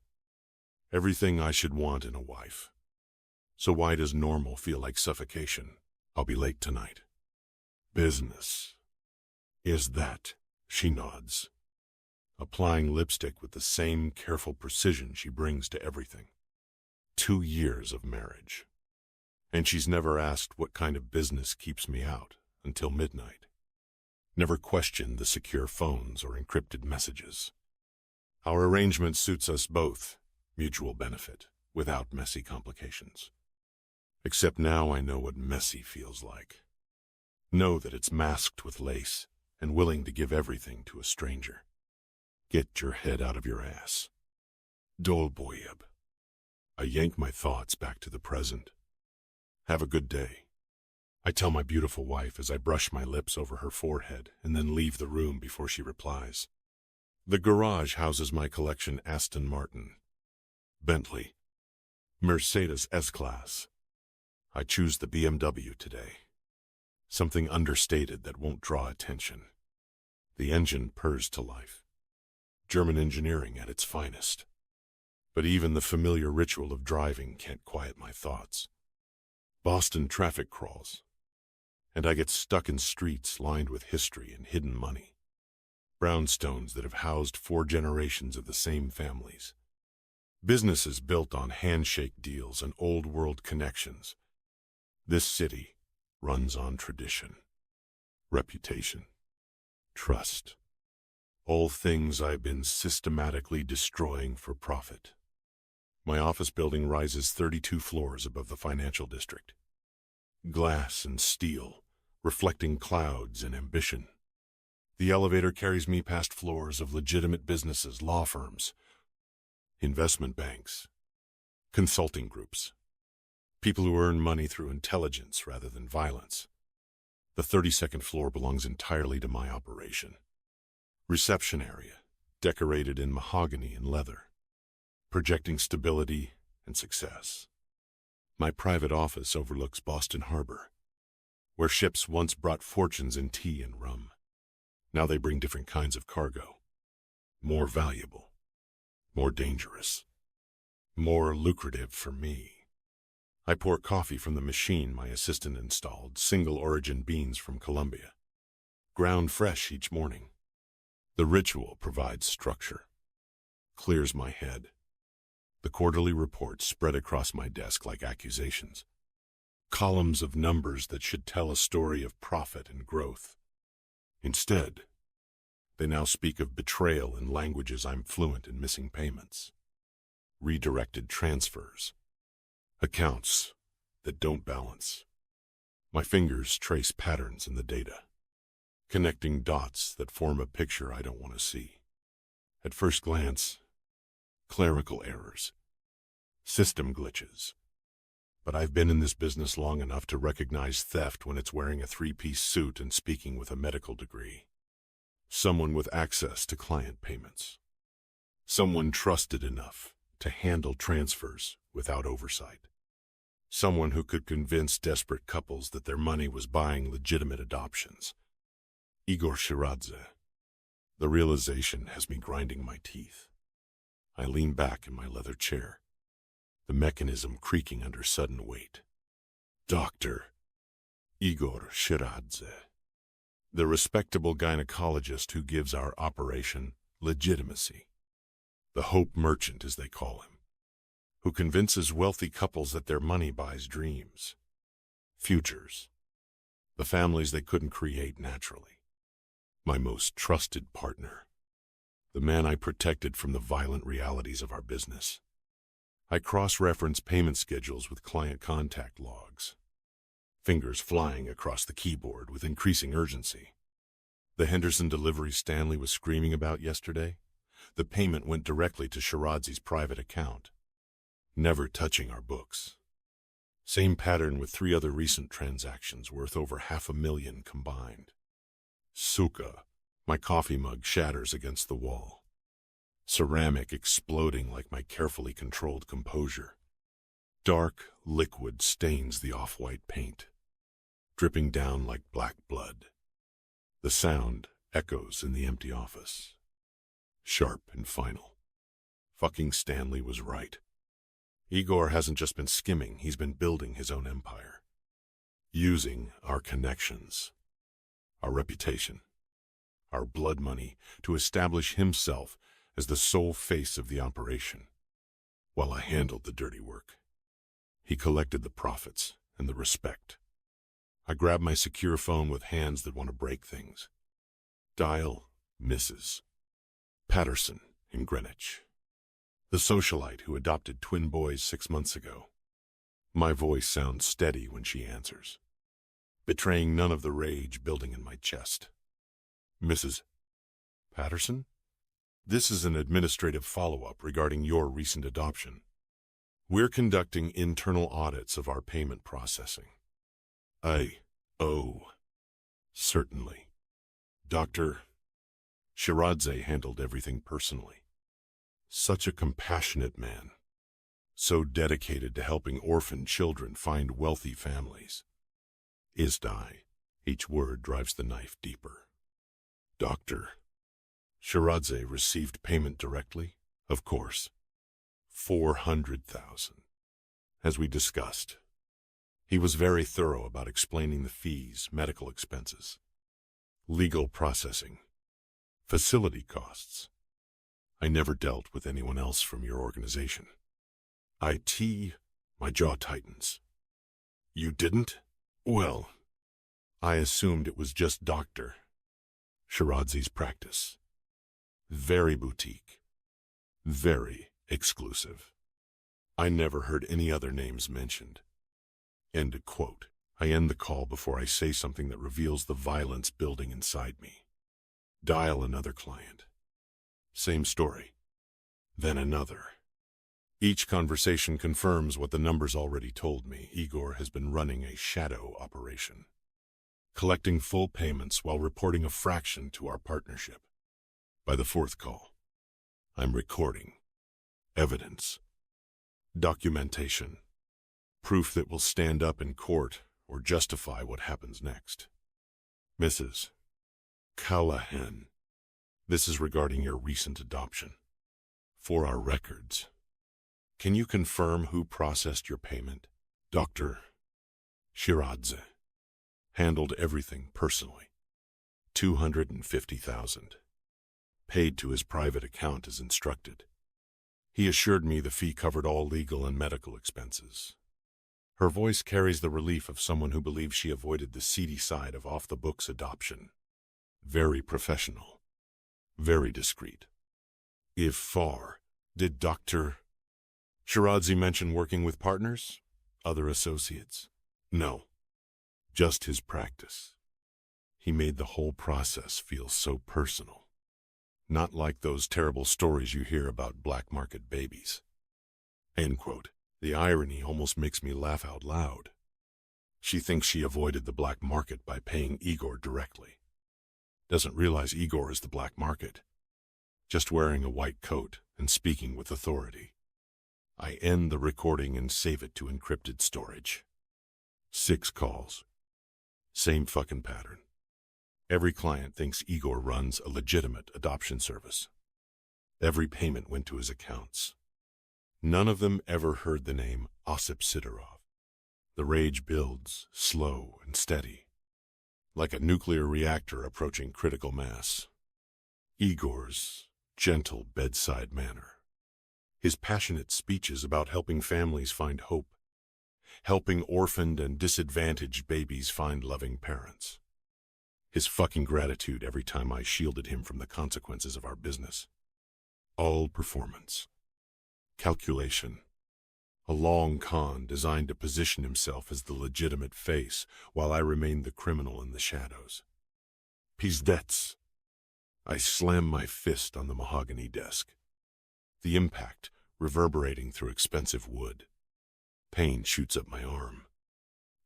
Everything I should want in a wife. So why does normal feel like suffocation? I'll be late tonight. Business. Is that? She nods, applying lipstick with the same careful precision she brings to everything. 2 years of marriage. And she's never asked what kind of business keeps me out until midnight. Never questioned the secure phones or encrypted messages. Our arrangement suits us both, mutual benefit, without messy complications. Except now I know what messy feels like. Know that it's masked with lace and willing to give everything to a stranger. Get your head out of your ass. Dolboyeb. I yank my thoughts back to the present. Have a good day. I tell my beautiful wife as I brush my lips over her forehead and then leave the room before she replies. The garage houses my collection Aston Martin, Bentley, Mercedes S-Class. I choose the BMW today. Something understated that won't draw attention. The engine purrs to life. German engineering at its finest. But even the familiar ritual of driving can't quiet my thoughts. Boston traffic crawls, and I get stuck in streets lined with history and hidden money. Brownstones that have housed 4 generations of the same families. Businesses built on handshake deals and old-world connections. This city runs on tradition, reputation, trust. All things I've been systematically destroying for profit. My office building rises 32 floors above the financial district. Glass and steel, reflecting clouds and ambition. The elevator carries me past floors of legitimate businesses, law firms, investment banks, consulting groups, people who earn money through intelligence rather than violence. The 32nd floor belongs entirely to my operation. Reception area, decorated in mahogany and leather, projecting stability and success. My private office overlooks Boston Harbor, where ships once brought fortunes in tea and rum. Now they bring different kinds of cargo. More valuable, more dangerous, more lucrative for me. I pour coffee from the machine my assistant installed, single-origin beans from Colombia. Ground fresh each morning. The ritual provides structure, clears my head. The quarterly reports spread across my desk like accusations. Columns of numbers that should tell a story of profit and growth. Instead, they now speak of betrayal in languages I'm fluent in, missing payments, redirected transfers, accounts that don't balance. My fingers trace patterns in the data, connecting dots that form a picture I don't want to see. At first glance, clerical errors, system glitches. But I've been in this business long enough to recognize theft when it's wearing a 3-piece suit and speaking with a medical degree. Someone with access to client payments. Someone trusted enough to handle transfers without oversight. Someone who could convince desperate couples that their money was buying legitimate adoptions. Igor Shiradze. The realization has me grinding my teeth. I lean back in my leather chair, the mechanism creaking under sudden weight. Dr. Igor Shiradze, the respectable gynecologist who gives our operation legitimacy. The hope merchant, as they call him, who convinces wealthy couples that their money buys dreams, futures, the families they couldn't create naturally. My most trusted partner, the man I protected from the violent realities of our business. I cross-reference payment schedules with client contact logs, fingers flying across the keyboard with increasing urgency. The Henderson delivery Stanley was screaming about yesterday, the payment went directly to Shiradze's private account, never touching our books. Same pattern with 3 other recent transactions worth over $500,000 combined. Suka, my coffee mug shatters against the wall. Ceramic exploding like my carefully controlled composure. Dark liquid stains the off-white paint, dripping down like black blood. The sound echoes in the empty office, sharp and final. Fucking Stanley was right. Igor hasn't just been skimming, he's been building his own empire. Using our connections, our reputation, our blood money to establish himself as the sole face of the operation, while I handled the dirty work. He collected the profits and the respect. I grab my secure phone with hands that want to break things. Dial Mrs. Patterson in Greenwich, the socialite who adopted twin boys 6 months ago. My voice sounds steady when she answers, betraying none of the rage building in my chest. Mrs. Patterson? This is an administrative follow-up regarding your recent adoption. We're conducting internal audits of our payment processing. Certainly. Dr. Shiradze handled everything personally. Such a compassionate man. So dedicated to helping orphan children find wealthy families. Isdai. Each word drives the knife deeper. Dr. Shiradze received payment directly? Of course. 400,000. As we discussed, he was very thorough about explaining the fees, medical expenses, legal processing, facility costs. I never dealt with anyone else from your organization. My jaw tightens. You didn't? Well, I assumed it was just Dr. Shiradzi's practice. Very boutique. Very exclusive. I never heard any other names mentioned. End of quote. I end the call before I say something that reveals the violence building inside me. Dial another client. Same story. Then another. Each conversation confirms what the numbers already told me. Igor has been running a shadow operation, collecting full payments while reporting a fraction to our partnership. By the fourth call, I'm recording evidence, documentation, proof that will stand up in court or justify what happens next. Mrs. Callahan, this is regarding your recent adoption. For our records, can you confirm who processed your payment? Dr. Shiradze handled everything personally. 250,000. Paid to his private account as instructed. He assured me the fee covered all legal and medical expenses. Her voice carries the relief of someone who believes she avoided the seedy side of off-the-books adoption. Very professional. Very discreet. If far, did Dr. Shiradze mention working with partners? Other associates? No. Just his practice. He made the whole process feel so personal. Not like those terrible stories you hear about black market babies. End quote. The irony almost makes me laugh out loud. She thinks she avoided the black market by paying Igor directly. Doesn't realize Igor is the black market. Just wearing a white coat and speaking with authority. I end the recording and save it to encrypted storage. 6 calls. Same fucking pattern. Every client thinks Igor runs a legitimate adoption service. Every payment went to his accounts. None of them ever heard the name Osip Sidorov. The rage builds, slow and steady, like a nuclear reactor approaching critical mass. Igor's gentle bedside manner. His passionate speeches about helping families find hope, helping orphaned and disadvantaged babies find loving parents. His fucking gratitude every time I shielded him from the consequences of our business. All performance. Calculation. A long con designed to position himself as the legitimate face while I remained the criminal in the shadows. Pizdets. I slam my fist on the mahogany desk. The impact reverberating through expensive wood. Pain shoots up my arm.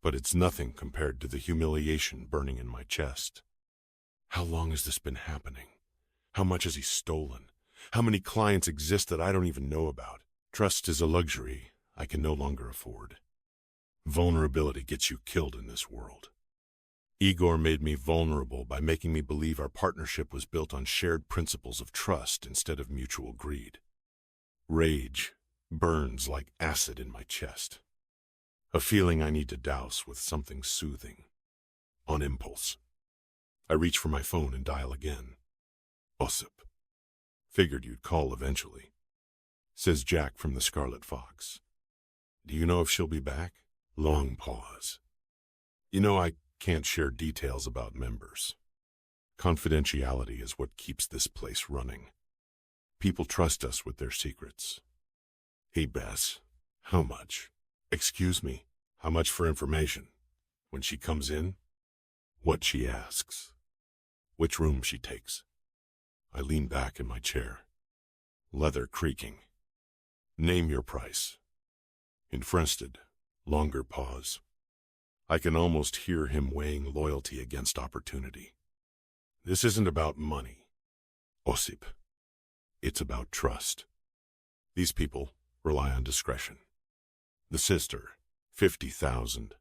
But it's nothing compared to the humiliation burning in my chest. How long has this been happening? How much has he stolen? How many clients exist that I don't even know about? Trust is a luxury I can no longer afford. Vulnerability gets you killed in this world. Igor made me vulnerable by making me believe our partnership was built on shared principles of trust instead of mutual greed. Rage burns like acid in my chest. A feeling I need to douse with something soothing. On impulse. I reach for my phone and dial again. Osip. Figured you'd call eventually. Says Jack from the Scarlet Fox. Do you know if she'll be back? Long pause. You know, I can't share details about members. Confidentiality is what keeps this place running. People trust us with their secrets. Hey, Bess, how much? Excuse me, how much for information? When she comes in? What she asks? Which room she takes? I lean back in my chair. Leather creaking. Name your price. Infested. Longer pause. I can almost hear him weighing loyalty against opportunity. This isn't about money, Osip. It's about trust. These people rely on discretion. The sister, 50,000.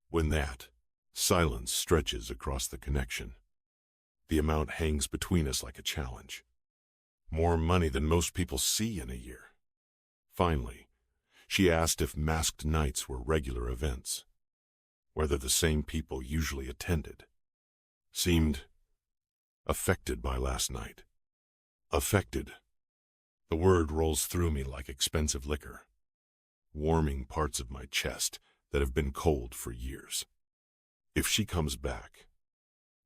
When that, silence stretches across the connection. The amount hangs between us like a challenge. More money than most people see in a year. Finally, she asked if masked nights were regular events, whether the same people usually attended. Seemed affected by last night. Affected. The word rolls through me like expensive liquor, warming parts of my chest that have been cold for years. If she comes back,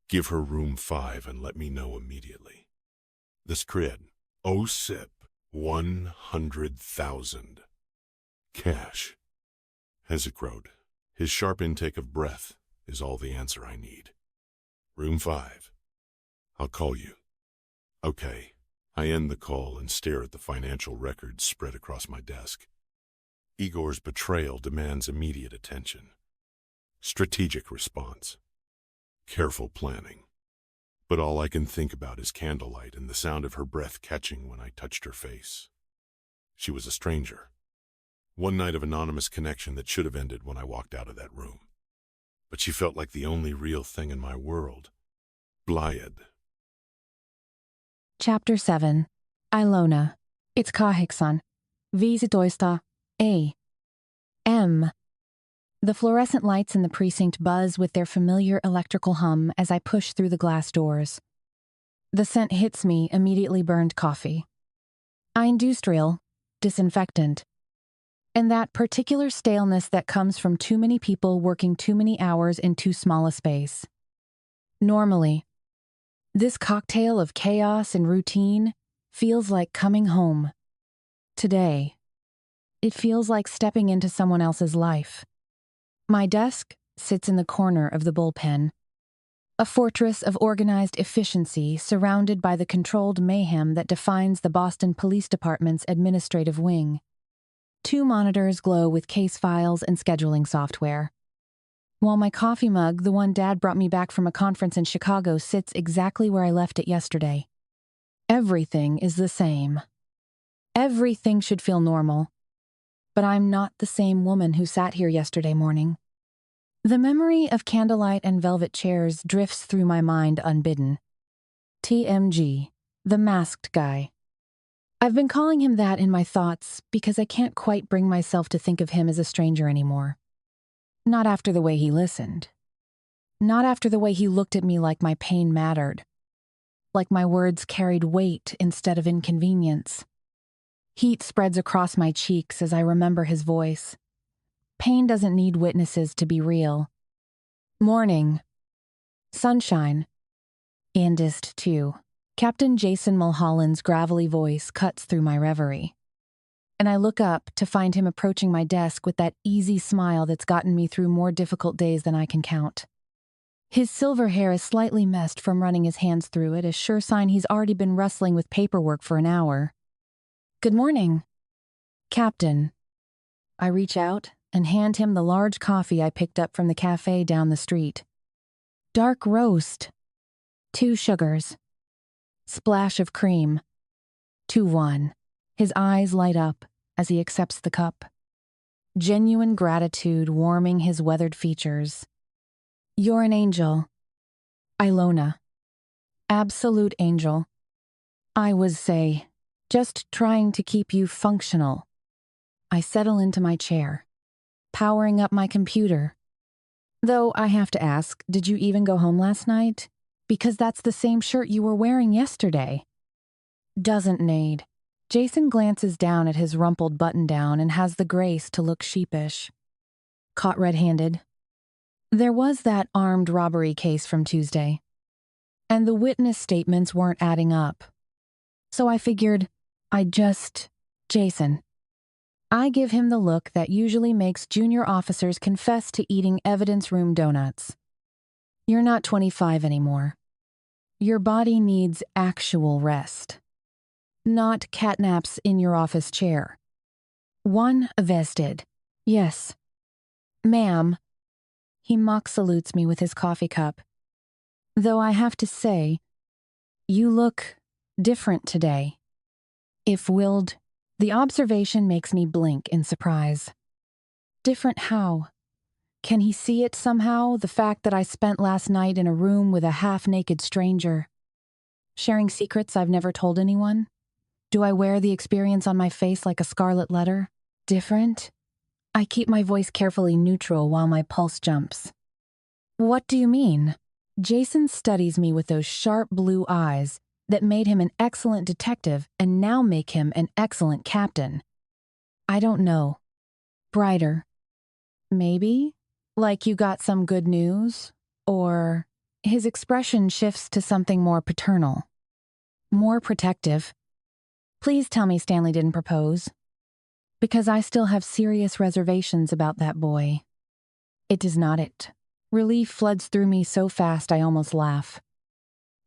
give her room 5 and let me know immediately. This cred, OSIP, 100,000. Cash. Hezek wrote, his sharp intake of breath is all the answer I need. Room 5. I'll call you. Okay. I end the call and stare at the financial records spread across my desk. Igor's betrayal demands immediate attention. Strategic response. Careful planning. But all I can think about is candlelight and the sound of her breath catching when I touched her face. She was a stranger. One night of anonymous connection that should have ended when I walked out of that room. But she felt like the only real thing in my world. Blyad. Chapter 7. Ilona. It's Kahiksan. Visitoista. A. M. The fluorescent lights in the precinct buzz with their familiar electrical hum as I push through the glass doors. The scent hits me, immediately burned coffee. Industrial, disinfectant. And that particular staleness that comes from too many people working too many hours in too small a space. Normally, this cocktail of chaos and routine feels like coming home. Today, it feels like stepping into someone else's life. My desk sits in the corner of the bullpen, a fortress of organized efficiency surrounded by the controlled mayhem that defines the Boston Police Department's administrative wing. 2 monitors glow with case files and scheduling software, while my coffee mug, the one Dad brought me back from a conference in Chicago, sits exactly where I left it yesterday. Everything is the same. Everything should feel normal. But I'm not the same woman who sat here yesterday morning. The memory of candlelight and velvet chairs drifts through my mind unbidden. TMG, the masked guy. I've been calling him that in my thoughts because I can't quite bring myself to think of him as a stranger anymore. Not after the way he listened. Not after the way he looked at me like my pain mattered. Like my words carried weight instead of inconvenience. Heat spreads across my cheeks as I remember his voice. Pain doesn't need witnesses to be real. Morning. Sunshine. Andist, too. Captain Jason Mulholland's gravelly voice cuts through my reverie. And I look up to find him approaching my desk with that easy smile that's gotten me through more difficult days than I can count. His silver hair is slightly messed from running his hands through it, a sure sign he's already been rustling with paperwork for an hour. Good morning, Captain. I reach out and hand him the large coffee I picked up from the cafe down the street. Dark roast. 2 sugars. Splash of cream. 2-1. His eyes light up as he accepts the cup. Genuine gratitude warming his weathered features. You're an angel. Ilona. Absolute angel. I was, say, just trying to keep you functional. I settle into my chair, powering up my computer. Though I have to ask, did you even go home last night? Because that's the same shirt you were wearing yesterday. Doesn't need. Jason glances down at his rumpled button-down and has the grace to look sheepish. Caught red-handed. There was that armed robbery case from Tuesday, and the witness statements weren't adding up. So I figured Jason. I give him the look that usually makes junior officers confess to eating evidence room donuts. You're not 25 anymore. Your body needs actual rest. Not catnaps in your office chair. One vested. Yes. Ma'am. He mock salutes me with his coffee cup. Though I have to say, you look different today. If willed, the observation makes me blink in surprise. Different how? Can he see it somehow, the fact that I spent last night in a room with a half-naked stranger? Sharing secrets I've never told anyone? Do I wear the experience on my face like a scarlet letter? Different? I keep my voice carefully neutral while my pulse jumps. What do you mean? Jason studies me with those sharp blue eyes that made him an excellent detective and now make him an excellent captain. I don't know. Brighter. Maybe? Like you got some good news? Or his expression shifts to something more paternal. More protective. Please tell me Stanley didn't propose. Because I still have serious reservations about that boy. It does not it. Relief floods through me so fast I almost laugh.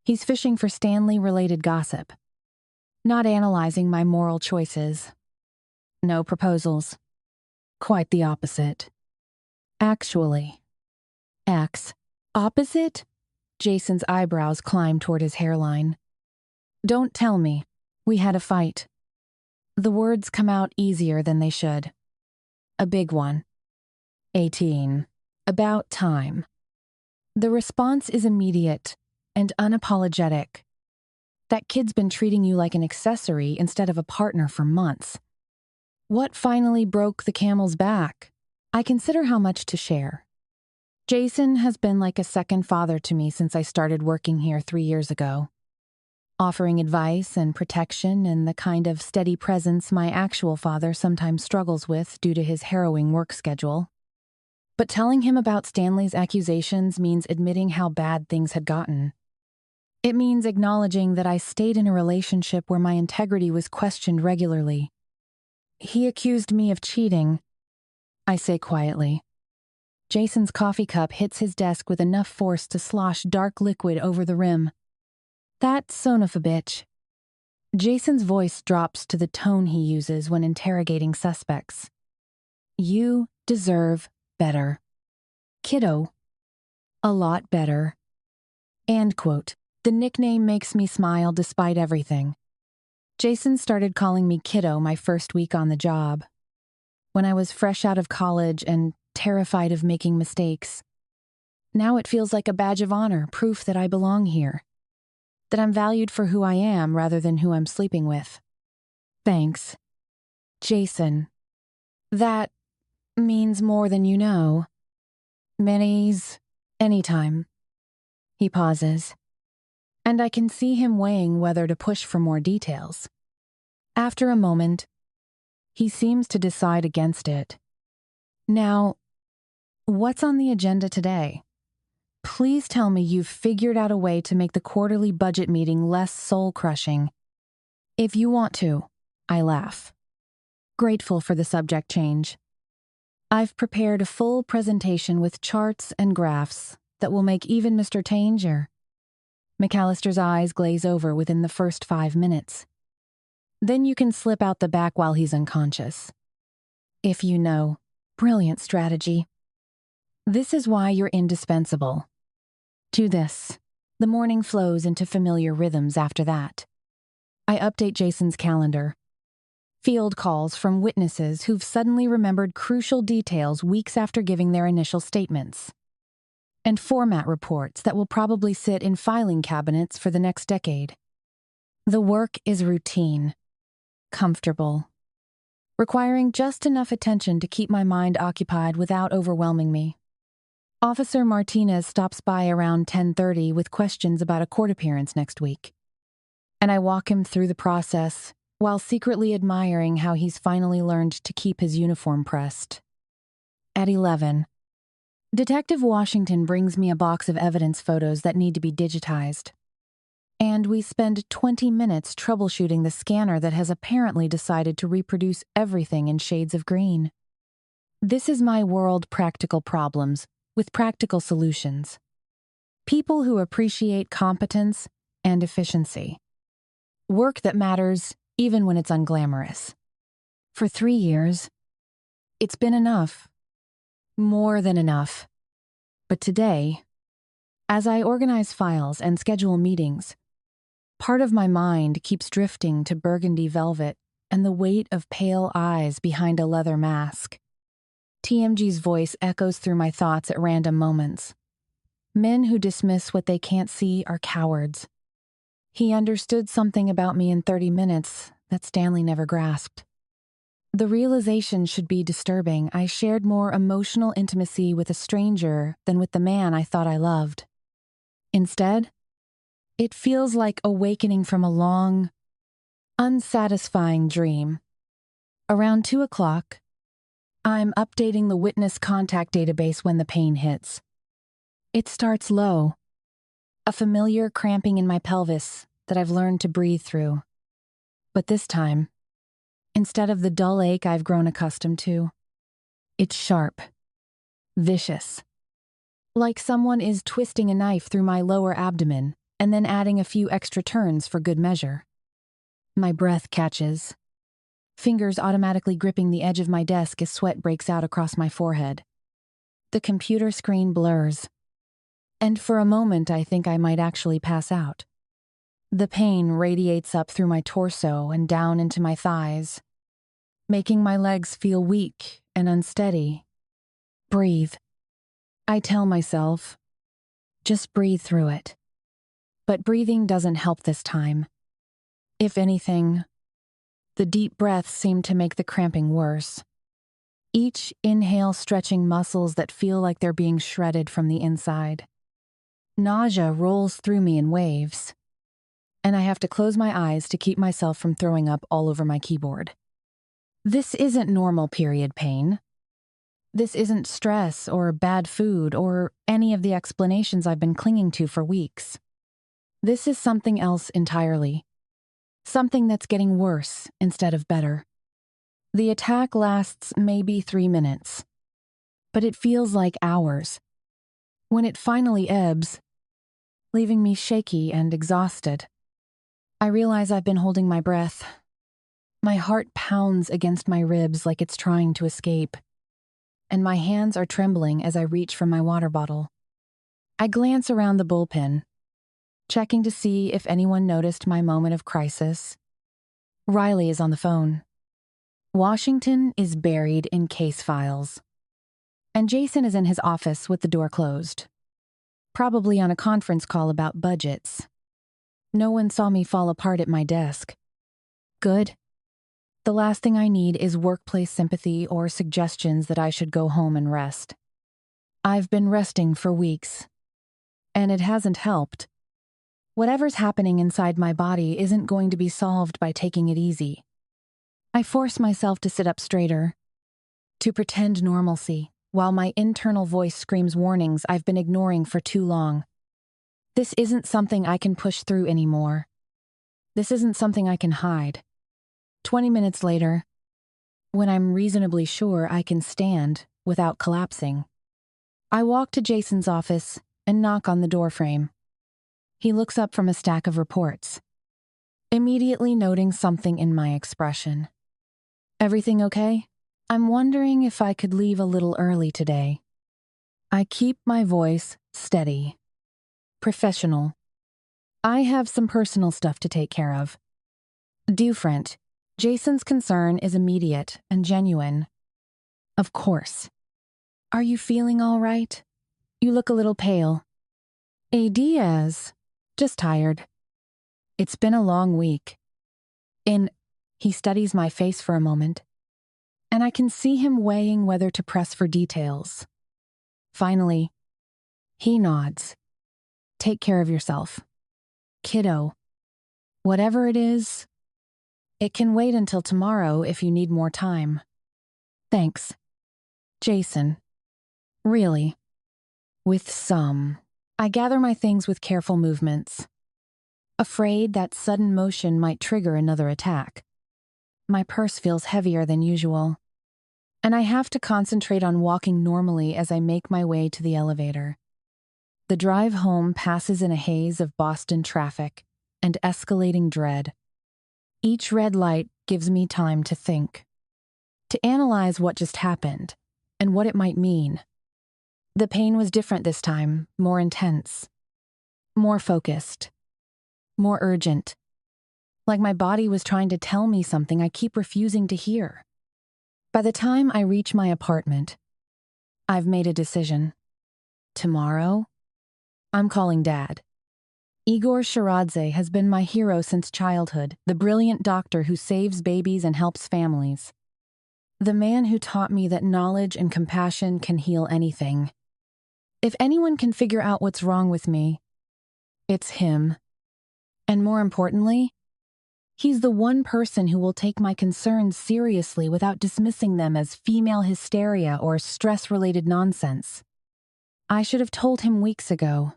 He's fishing for Stanley-related gossip. Not analyzing my moral choices. No proposals. Quite the opposite. Actually. Opposite? Jason's eyebrows climb toward his hairline. Don't tell me. We had a fight. The words come out easier than they should. A big one. 18. About time. The response is immediate and unapologetic. That kid's been treating you like an accessory instead of a partner for months. What finally broke the camel's back? I consider how much to share. Jason has been like a second father to me since I started working here 3 years ago. Offering advice and protection and the kind of steady presence my actual father sometimes struggles with due to his harrowing work schedule. But telling him about Stanley's accusations means admitting how bad things had gotten. It means acknowledging that I stayed in a relationship where my integrity was questioned regularly. He accused me of cheating, I say quietly. Jason's coffee cup hits his desk with enough force to slosh dark liquid over the rim. That son of a bitch. Jason's voice drops to the tone he uses when interrogating suspects. You deserve better. Kiddo. A lot better. End quote. The nickname makes me smile despite everything. Jason started calling me kiddo my first week on the job. When I was fresh out of college and terrified of making mistakes. Now it feels like a badge of honor, proof that I belong here. That I'm valued for who I am rather than who I'm sleeping with. Thanks. Jason. That means more than you know. Many's anytime. He pauses. And I can see him weighing whether to push for more details. After a moment, he seems to decide against it. Now, what's on the agenda today? Please tell me you've figured out a way to make the quarterly budget meeting less soul-crushing. If you want to, I laugh. Grateful for the subject change. I've prepared a full presentation with charts and graphs that will make even Mr. Tanger. McAllister's eyes glaze over within the first 5 minutes. Then you can slip out the back while he's unconscious. If you know, brilliant strategy. This is why you're indispensable. To this, the morning flows into familiar rhythms after that. I update Jason's calendar. Field calls from witnesses who've suddenly remembered crucial details weeks after giving their initial statements. And format reports that will probably sit in filing cabinets for the next decade. The work is routine, comfortable, requiring just enough attention to keep my mind occupied without overwhelming me. Officer Martinez stops by around 10:30 with questions about a court appearance next week. And I walk him through the process while secretly admiring how he's finally learned to keep his uniform pressed. At 11, Detective Washington brings me a box of evidence photos that need to be digitized. And we spend 20 minutes troubleshooting the scanner that has apparently decided to reproduce everything in shades of green. This is my world: practical problems with practical solutions. People who appreciate competence and efficiency. Work that matters even when it's unglamorous. For 3 years, it's been enough. More than enough. But today, as I organize files and schedule meetings, part of my mind keeps drifting to burgundy velvet and the weight of pale eyes behind a leather mask. TMG's voice echoes through my thoughts at random moments. Men who dismiss what they can't see are cowards. He understood something about me in 30 minutes that Stanley never grasped. The realization should be disturbing. I shared more emotional intimacy with a stranger than with the man I thought I loved. Instead, it feels like awakening from a long, unsatisfying dream. Around 2 o'clock, I'm updating the witness contact database when the pain hits. It starts low, a familiar cramping in my pelvis that I've learned to breathe through. But this time, instead of the dull ache I've grown accustomed to, it's sharp, vicious. Like someone is twisting a knife through my lower abdomen and then adding a few extra turns for good measure. My breath catches, fingers automatically gripping the edge of my desk as sweat breaks out across my forehead. The computer screen blurs, and for a moment I think I might actually pass out. The pain radiates up through my torso and down into my thighs, making my legs feel weak and unsteady. Breathe. I tell myself, just breathe through it. But breathing doesn't help this time. If anything, the deep breaths seem to make the cramping worse. Each inhale stretching muscles that feel like they're being shredded from the inside. Nausea rolls through me in waves, and I have to close my eyes to keep myself from throwing up all over my keyboard. This isn't normal period pain. This isn't stress or bad food or any of the explanations I've been clinging to for weeks. This is something else entirely. Something that's getting worse instead of better. The attack lasts maybe 3 minutes, but it feels like hours. When it finally ebbs, leaving me shaky and exhausted, I realize I've been holding my breath. My heart pounds against my ribs like it's trying to escape, and my hands are trembling as I reach for my water bottle. I glance around the bullpen, checking to see if anyone noticed my moment of crisis. Riley is on the phone. Washington is buried in case files. And Jason is in his office with the door closed, probably on a conference call about budgets. No one saw me fall apart at my desk. Good. The last thing I need is workplace sympathy or suggestions that I should go home and rest. I've been resting for weeks, and it hasn't helped. Whatever's happening inside my body isn't going to be solved by taking it easy. I force myself to sit up straighter, to pretend normalcy, while my internal voice screams warnings I've been ignoring for too long. This isn't something I can push through anymore. This isn't something I can hide. 20 minutes later, when I'm reasonably sure I can stand without collapsing, I walk to Jason's office and knock on the doorframe. He looks up from a stack of reports, immediately noting something in my expression. Everything okay? I'm wondering if I could leave a little early today. I keep my voice steady, professional. I have some personal stuff to take care of. Different. Jason's concern is immediate and genuine. Of course. Are you feeling all right? You look a little pale. Diaz. Just tired. It's been a long week. He studies my face for a moment, and I can see him weighing whether to press for details. Finally, he nods. Take care of yourself. Kiddo. Whatever it is, it can wait until tomorrow if you need more time. Thanks. Jason. Really. With some. I gather my things with careful movements, afraid that sudden motion might trigger another attack. My purse feels heavier than usual, and I have to concentrate on walking normally as I make my way to the elevator. The drive home passes in a haze of Boston traffic and escalating dread. Each red light gives me time to think, to analyze what just happened and what it might mean. The pain was different this time, more intense, more focused, more urgent. Like my body was trying to tell me something I keep refusing to hear. By the time I reach my apartment, I've made a decision. Tomorrow, I'm calling Dad. Igor Shiradze has been my hero since childhood, the brilliant doctor who saves babies and helps families. The man who taught me that knowledge and compassion can heal anything. If anyone can figure out what's wrong with me, it's him. And more importantly, he's the one person who will take my concerns seriously without dismissing them as female hysteria or stress-related nonsense. I should have told him weeks ago.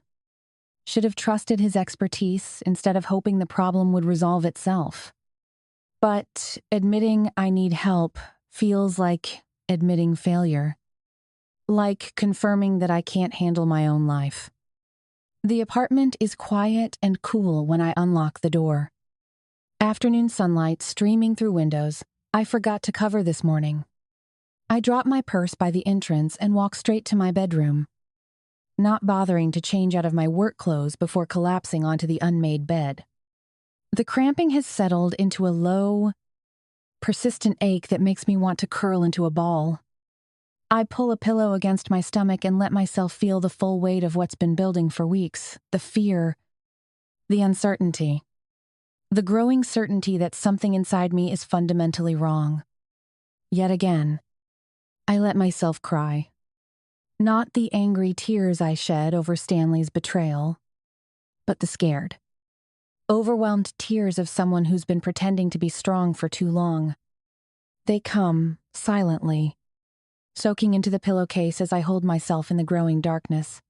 Should have trusted his expertise instead of hoping the problem would resolve itself. But admitting I need help feels like admitting failure. Like confirming that I can't handle my own life. The apartment is quiet and cool when I unlock the door. Afternoon sunlight streaming through windows. I forgot to cover this morning. I drop my purse by the entrance and walk straight to my bedroom, not bothering to change out of my work clothes before collapsing onto the unmade bed. The cramping has settled into a low, persistent ache that makes me want to curl into a ball. I pull a pillow against my stomach and let myself feel the full weight of what's been building for weeks, the fear, the uncertainty, the growing certainty that something inside me is fundamentally wrong. Yet again, I let myself cry. Not the angry tears I shed over Stanley's betrayal, but the scared, overwhelmed tears of someone who's been pretending to be strong for too long. They come silently, soaking into the pillowcase as I hold myself in the growing darkness.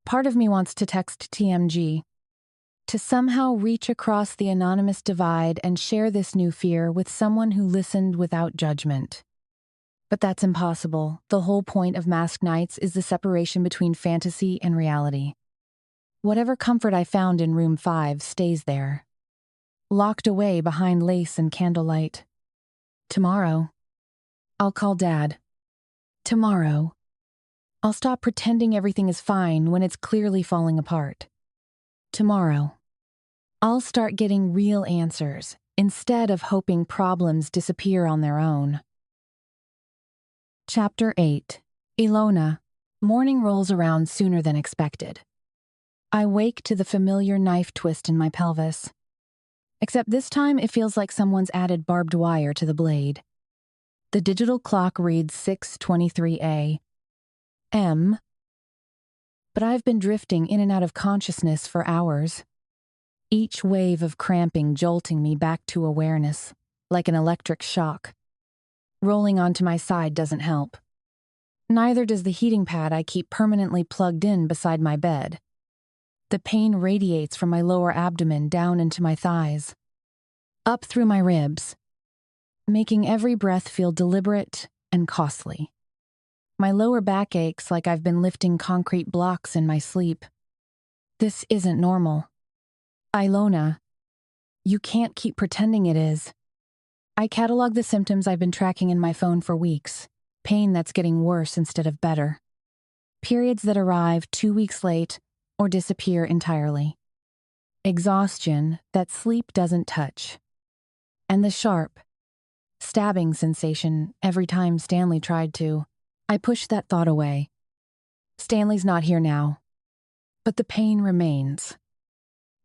Part of me wants to text TMG, to somehow reach across the anonymous divide and share this new fear with someone who listened without judgment. But that's impossible. The whole point of masked nights is the separation between fantasy and reality. Whatever comfort I found in room 5 stays there, locked away behind lace and candlelight. Tomorrow, I'll call Dad. Tomorrow, I'll stop pretending everything is fine when it's clearly falling apart. Tomorrow, I'll start getting real answers instead of hoping problems disappear on their own. Chapter 8. Ilona. Morning rolls around sooner than expected. I wake to the familiar knife twist in my pelvis. Except this time it feels like someone's added barbed wire to the blade. The digital clock reads 6:23 a.m., but I've been drifting in and out of consciousness for hours. Each wave of cramping jolting me back to awareness, like an electric shock. Rolling onto my side doesn't help. Neither does the heating pad I keep permanently plugged in beside my bed. The pain radiates from my lower abdomen down into my thighs, up through my ribs, making every breath feel deliberate and costly. My lower back aches like I've been lifting concrete blocks in my sleep. This isn't normal. Ilona, you can't keep pretending it is. I catalog the symptoms I've been tracking in my phone for weeks. Pain that's getting worse instead of better. Periods that arrive 2 weeks late or disappear entirely. Exhaustion that sleep doesn't touch. And the sharp, stabbing sensation every time Stanley tried to. I pushed that thought away. Stanley's not here now. But the pain remains.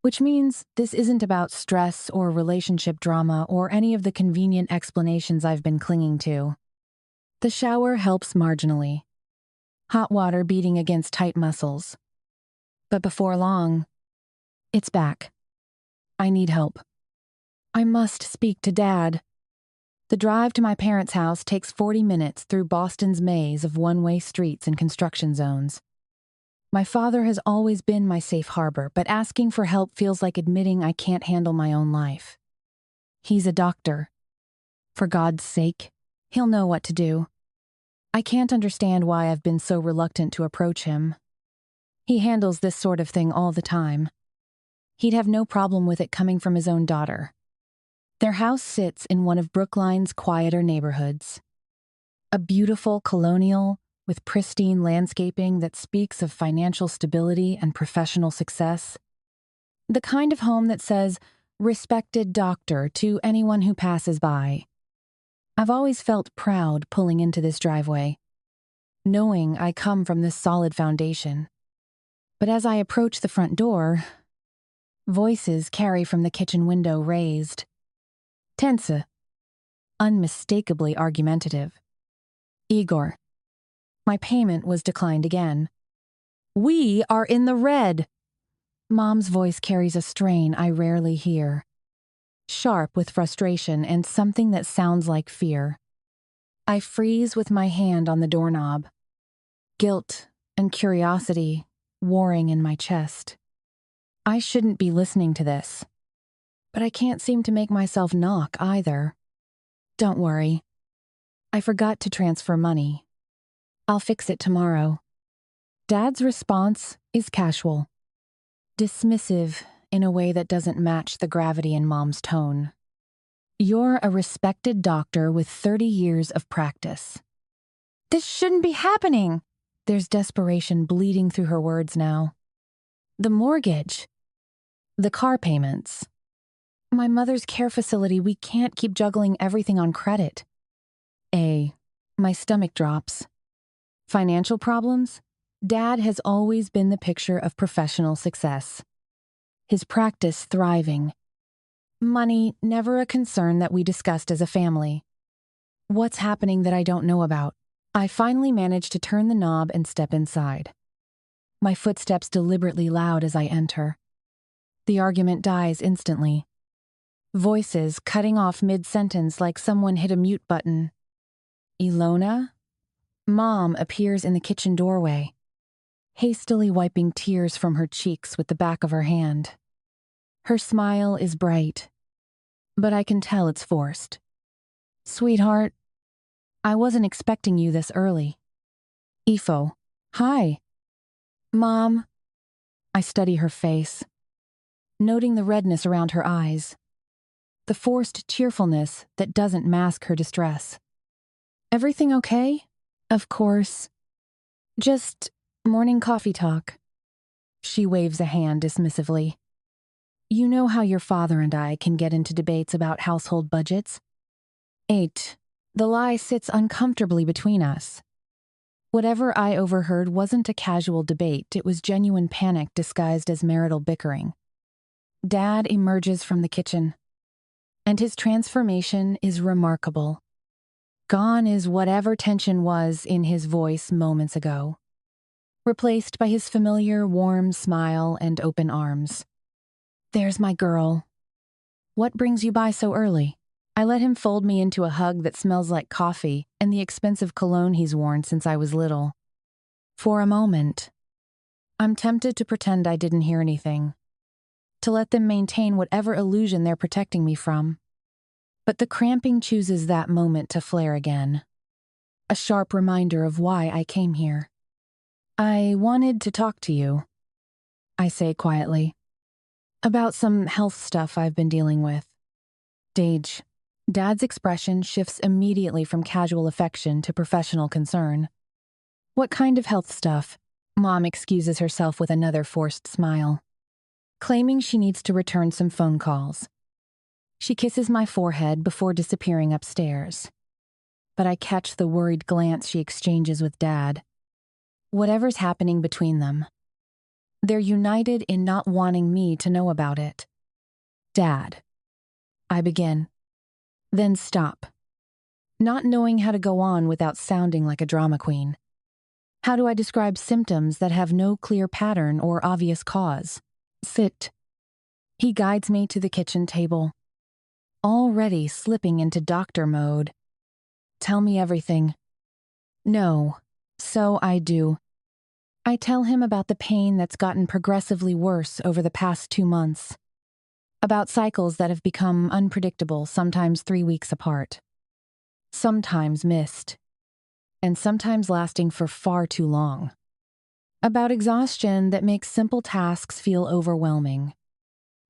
Which means this isn't about stress or relationship drama or any of the convenient explanations I've been clinging to. The shower helps marginally. Hot water beating against tight muscles. But before long, it's back. I need help. I must speak to Dad. The drive to my parents' house takes 40 minutes through Boston's maze of one-way streets and construction zones. My father has always been my safe harbor, but asking for help feels like admitting I can't handle my own life. He's a doctor. For God's sake, he'll know what to do. I can't understand why I've been so reluctant to approach him. He handles this sort of thing all the time. He'd have no problem with it coming from his own daughter. Their house sits in one of Brookline's quieter neighborhoods. A beautiful colonial with pristine landscaping that speaks of financial stability and professional success. The kind of home that says, "Respected doctor" to anyone who passes by. I've always felt proud pulling into this driveway, knowing I come from this solid foundation. But as I approach the front door, Voices carry from the kitchen window raised. Tense. Unmistakably argumentative. Igor. My payment was declined again. We are in the red. Mom's voice carries a strain I rarely hear. Sharp with frustration and something that sounds like fear. I freeze with my hand on the doorknob. Guilt and curiosity warring in my chest. I shouldn't be listening to this. But I can't seem to make myself knock either. Don't worry. I forgot to transfer money. I'll fix it tomorrow. Dad's response is casual. Dismissive in a way that doesn't match the gravity in Mom's tone. You're a respected doctor with 30 years of practice. This shouldn't be happening. There's desperation bleeding through her words now. The mortgage. The car payments. My mother's care facility, we can't keep juggling everything on credit. My stomach drops. Financial problems? Dad has always been the picture of professional success. His practice thriving. Money never a concern that we discussed as a family. What's happening that I don't know about? I finally manage to turn the knob and step inside. My footsteps deliberately loud as I enter. The argument dies instantly. Voices cutting off mid-sentence like someone hit a mute button. Ilona? Mom appears in the kitchen doorway, hastily wiping tears from her cheeks with the back of her hand. Her smile is bright, but I can tell it's forced. Sweetheart, I wasn't expecting you this early. Ifo, hi. Mom. I study her face, noting the redness around her eyes, the forced cheerfulness that doesn't mask her distress. Everything okay? Of course. Just morning coffee talk. She waves a hand dismissively. You know how your father and I can get into debates about household budgets? 8. The lie sits uncomfortably between us. Whatever I overheard wasn't a casual debate, it was genuine panic disguised as marital bickering. Dad emerges from the kitchen, and his transformation is remarkable. Gone is whatever tension was in his voice moments ago, replaced by his familiar warm smile and open arms. There's my girl. What brings you by so early? I let him fold me into a hug that smells like coffee and the expensive cologne he's worn since I was little. For a moment, I'm tempted to pretend I didn't hear anything, to let them maintain whatever illusion they're protecting me from. But the cramping chooses that moment to flare again. A sharp reminder of why I came here. I wanted to talk to you, I say quietly, about some health stuff I've been dealing with. Dage. Dad's expression shifts immediately from casual affection to professional concern. What kind of health stuff? Mom excuses herself with another forced smile, claiming she needs to return some phone calls. She kisses my forehead before disappearing upstairs. But I catch the worried glance she exchanges with Dad. Whatever's happening between them, they're united in not wanting me to know about it. Dad. I begin, then stop, not knowing how to go on without sounding like a drama queen. How do I describe symptoms that have no clear pattern or obvious cause? Sit. He guides me to the kitchen table, already slipping into doctor mode. Tell me everything. No, so I do. I tell him about the pain that's gotten progressively worse over the past 2 months. About cycles that have become unpredictable, sometimes 3 weeks apart. Sometimes missed. And sometimes lasting for far too long. About exhaustion that makes simple tasks feel overwhelming.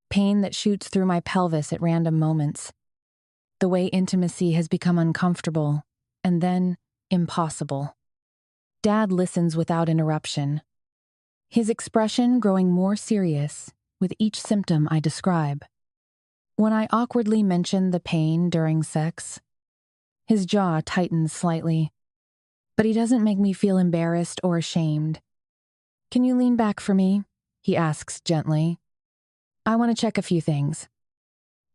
Pain that shoots through my pelvis at random moments. The way intimacy has become uncomfortable, and then impossible. Dad listens without interruption, his expression growing more serious with each symptom I describe. When I awkwardly mention the pain during sex, his jaw tightens slightly, but he doesn't make me feel embarrassed or ashamed. Can you lean back for me? He asks gently. I want to check a few things.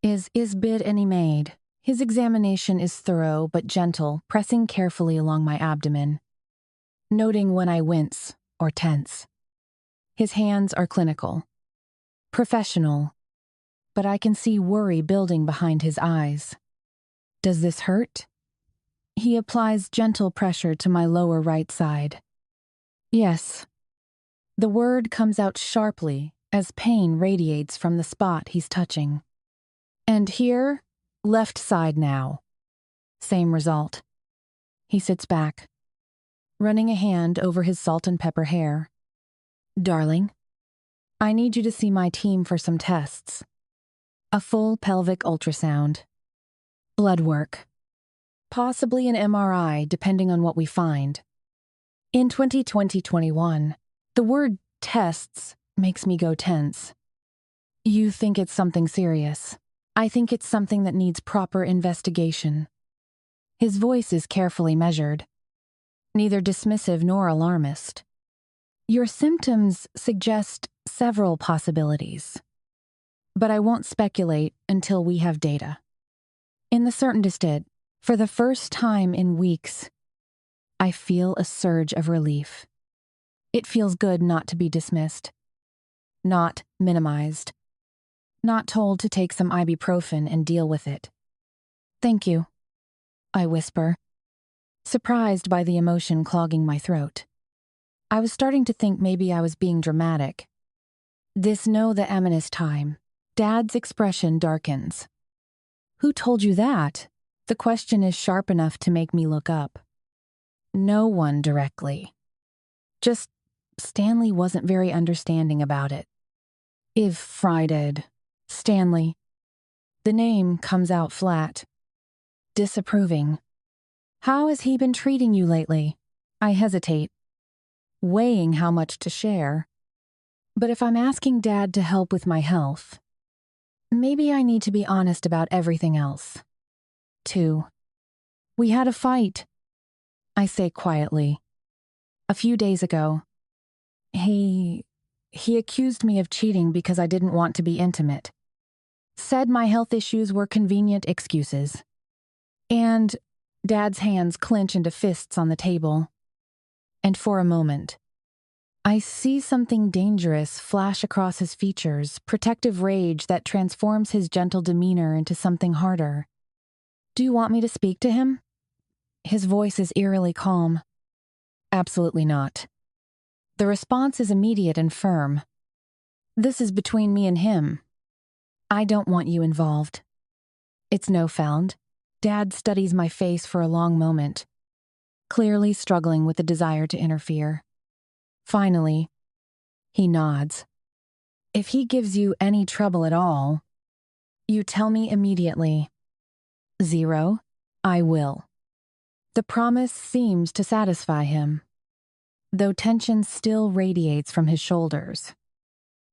Is bid any made? His examination is thorough but gentle, pressing carefully along my abdomen, noting when I wince or tense. His hands are clinical, professional, but I can see worry building behind his eyes. Does this hurt? He applies gentle pressure to my lower right side. Yes. The word comes out sharply as pain radiates from the spot he's touching. And here, left side now. Same result. He sits back, running a hand over his salt and pepper hair. Darling, I need you to see my team for some tests. A full pelvic ultrasound. Blood work. Possibly an MRI, depending on what we find. In 2020-21, the word tests makes me go tense. You think it's something serious. I think it's something that needs proper investigation. His voice is carefully measured, neither dismissive nor alarmist. Your symptoms suggest several possibilities, but I won't speculate until we have data. In the certainty, for the first time in weeks, I feel a surge of relief. It feels good not to be dismissed, not minimized, not told to take some ibuprofen and deal with it. Thank you, I whisper, surprised by the emotion clogging my throat. I was starting to think maybe I was being dramatic. This know the ominous time. Dad's expression darkens. Who told you that? The question is sharp enough to make me look up. No one directly. Just Stanley wasn't very understanding about it. If Friday, Stanley. The name comes out flat. Disapproving. How has he been treating you lately? I hesitate, weighing how much to share. But if I'm asking Dad to help with my health, maybe I need to be honest about everything else. 2. We had a fight, I say quietly. A few days ago. He accused me of cheating because I didn't want to be intimate. Said my health issues were convenient excuses. And Dad's hands clench into fists on the table. And for a moment, I see something dangerous flash across his features, protective rage that transforms his gentle demeanor into something harder. Do you want me to speak to him? His voice is eerily calm. Absolutely not. The response is immediate and firm. This is between me and him. I don't want you involved. It's no found. Dad studies my face for a long moment, clearly struggling with the desire to interfere. Finally, he nods. If he gives you any trouble at all, you tell me immediately. 0, I will. The promise seems to satisfy him, though tension still radiates from his shoulders.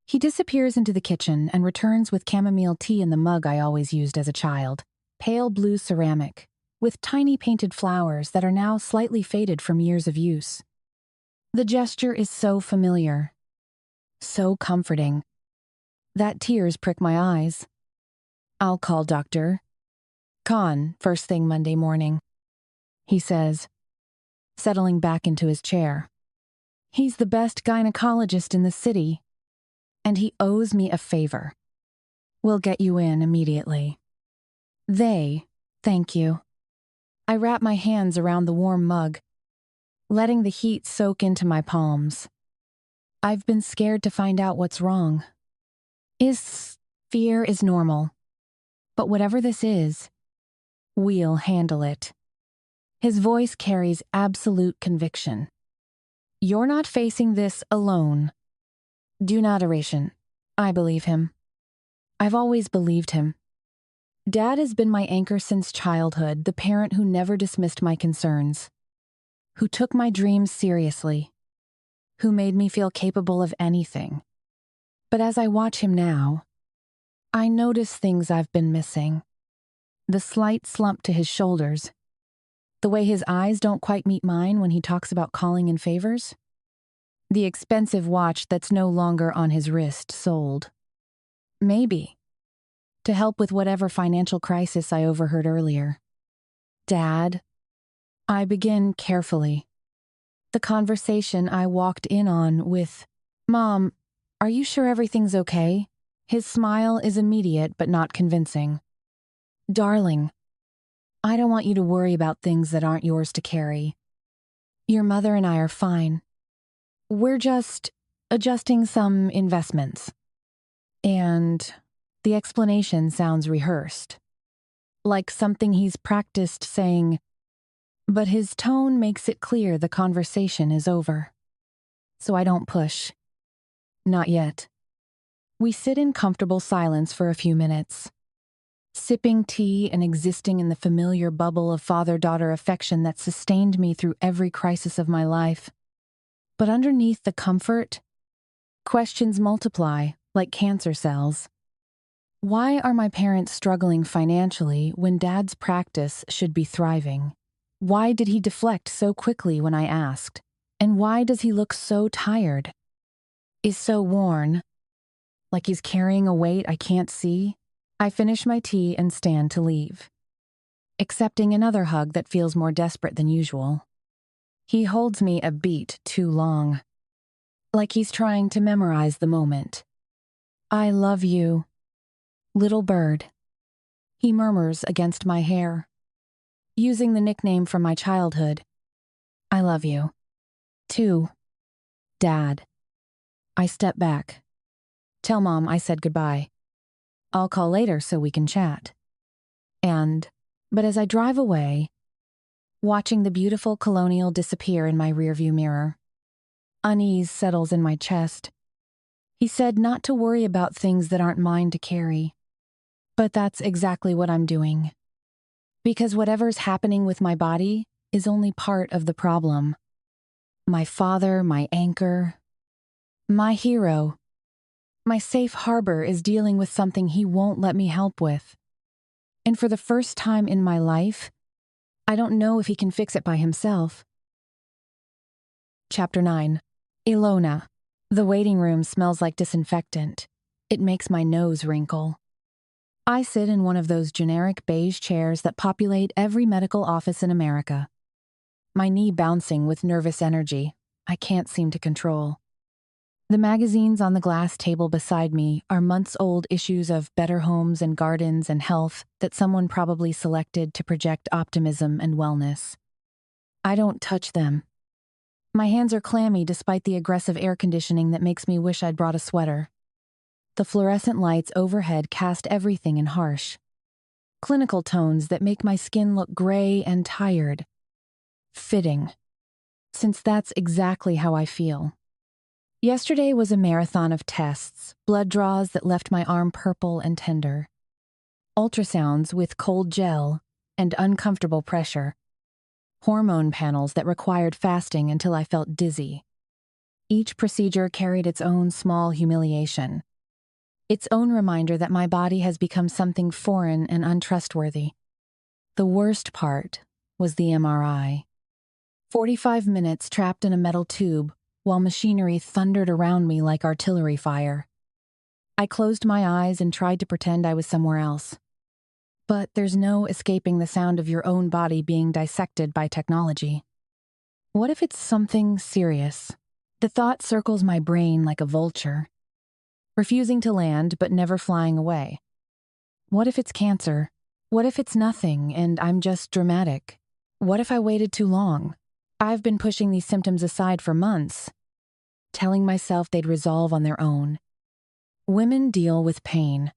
He disappears into the kitchen and returns with chamomile tea in the mug I always used as a child, pale blue ceramic, with tiny painted flowers that are now slightly faded from years of use. The gesture is so familiar, so comforting, that tears prick my eyes. I'll call Dr. Khan first thing Monday morning, he says, settling back into his chair. He's the best gynecologist in the city, and he owes me a favor. We'll get you in immediately. Thank you. I wrap my hands around the warm mug, letting the heat soak into my palms. I've been scared to find out what's wrong. Fear is normal, but whatever this is, we'll handle it. His voice carries absolute conviction. You're not facing this alone. Do not erration. I believe him. I've always believed him. Dad has been my anchor since childhood, the parent who never dismissed my concerns, who took my dreams seriously, who made me feel capable of anything. But as I watch him now, I notice things I've been missing. The slight slump to his shoulders, the way his eyes don't quite meet mine when he talks about calling in favors, the expensive watch that's no longer on his wrist sold. Maybe. To help with whatever financial crisis I overheard earlier. Dad, I begin carefully. The conversation I walked in on with, Mom, are you sure everything's okay? His smile is immediate but not convincing. Darling, I don't want you to worry about things that aren't yours to carry. Your mother and I are fine. We're just adjusting some investments. And the explanation sounds rehearsed, like something he's practiced saying, but his tone makes it clear the conversation is over. So I don't push. Not yet. We sit in comfortable silence for a few minutes, sipping tea and existing in the familiar bubble of father-daughter affection that sustained me through every crisis of my life. But underneath the comfort, questions multiply like cancer cells. Why are my parents struggling financially when Dad's practice should be thriving? Why did he deflect so quickly when I asked? And why does he look so tired? Is so worn, like he's carrying a weight I can't see? I finish my tea and stand to leave, accepting another hug that feels more desperate than usual. He holds me a beat too long, like he's trying to memorize the moment. I love you, little bird, he murmurs against my hair, using the nickname from my childhood. I love you, too, Dad. I step back. Tell Mom I said goodbye. I'll call later so we can chat. But as I drive away, watching the beautiful colonial disappear in my rearview mirror, unease settles in my chest. He said not to worry about things that aren't mine to carry. But that's exactly what I'm doing. Because whatever's happening with my body is only part of the problem. My father, my anchor, my hero, my safe harbor is dealing with something he won't let me help with. And for the first time in my life, I don't know if he can fix it by himself. Chapter 9. Ilona. The waiting room smells like disinfectant. It makes my nose wrinkle. I sit in one of those generic beige chairs that populate every medical office in America. My knee bouncing with nervous energy I can't seem to control. The magazines on the glass table beside me are months-old issues of Better Homes and Gardens and Health that someone probably selected to project optimism and wellness. I don't touch them. My hands are clammy despite the aggressive air conditioning that makes me wish I'd brought a sweater. The fluorescent lights overhead cast everything in harsh, clinical tones that make my skin look gray and tired. Fitting, since that's exactly how I feel. Yesterday was a marathon of tests, blood draws that left my arm purple and tender, ultrasounds with cold gel and uncomfortable pressure, hormone panels that required fasting until I felt dizzy. Each procedure carried its own small humiliation, its own reminder that my body has become something foreign and untrustworthy. The worst part was the MRI. 45 minutes trapped in a metal tube while machinery thundered around me like artillery fire. I closed my eyes and tried to pretend I was somewhere else. But there's no escaping the sound of your own body being dissected by technology. What if it's something serious? The thought circles my brain like a vulture, refusing to land but never flying away. What if it's cancer? What if it's nothing and I'm just dramatic? What if I waited too long? I've been pushing these symptoms aside for months, telling myself they'd resolve on their own. Women deal with pain.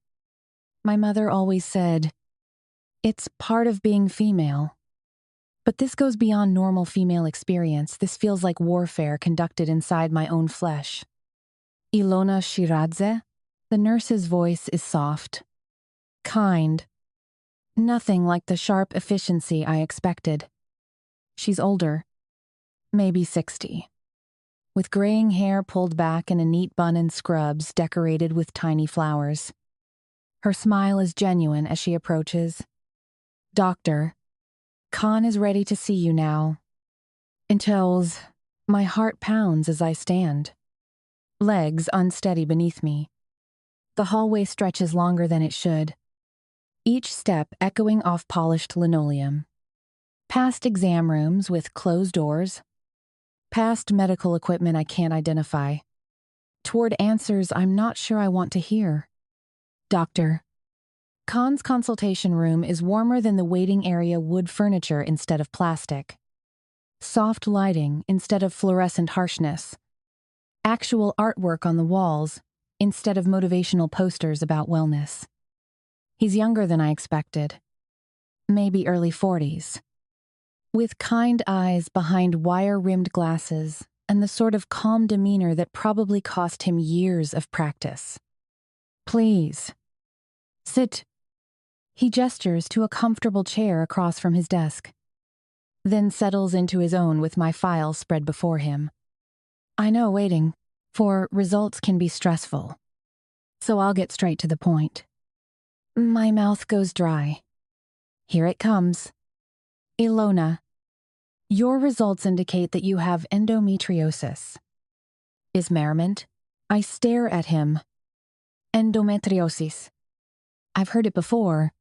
My mother always said, it's part of being female. But this goes beyond normal female experience. This feels like warfare conducted inside my own flesh. Ilona Shiradze? The nurse's voice is soft, kind, nothing like the sharp efficiency I expected. She's older, maybe 60, with graying hair pulled back in a neat bun and scrubs decorated with tiny flowers. Her smile is genuine as she approaches. Doctor, Khan is ready to see you now. Until's my heart pounds as I stand, legs unsteady beneath me. The hallway stretches longer than it should, each step echoing off polished linoleum. Past exam rooms with closed doors, past medical equipment I can't identify, toward answers I'm not sure I want to hear. Doctor. Khan's consultation room is warmer than the waiting area wood furniture instead of plastic. Soft lighting instead of fluorescent harshness. Actual artwork on the walls instead of motivational posters about wellness. He's younger than I expected. Maybe early 40s. With kind eyes behind wire-rimmed glasses and the sort of calm demeanor that probably cost him years of practice. Please. Sit. He gestures to a comfortable chair across from his desk, then settles into his own with my file spread before him. I know waiting for results can be stressful, so I'll get straight to the point. My mouth goes dry. Here it comes. Ilona, your results indicate that you have endometriosis. Ismeriment? I stare at him. Endometriosis. I've heard it before.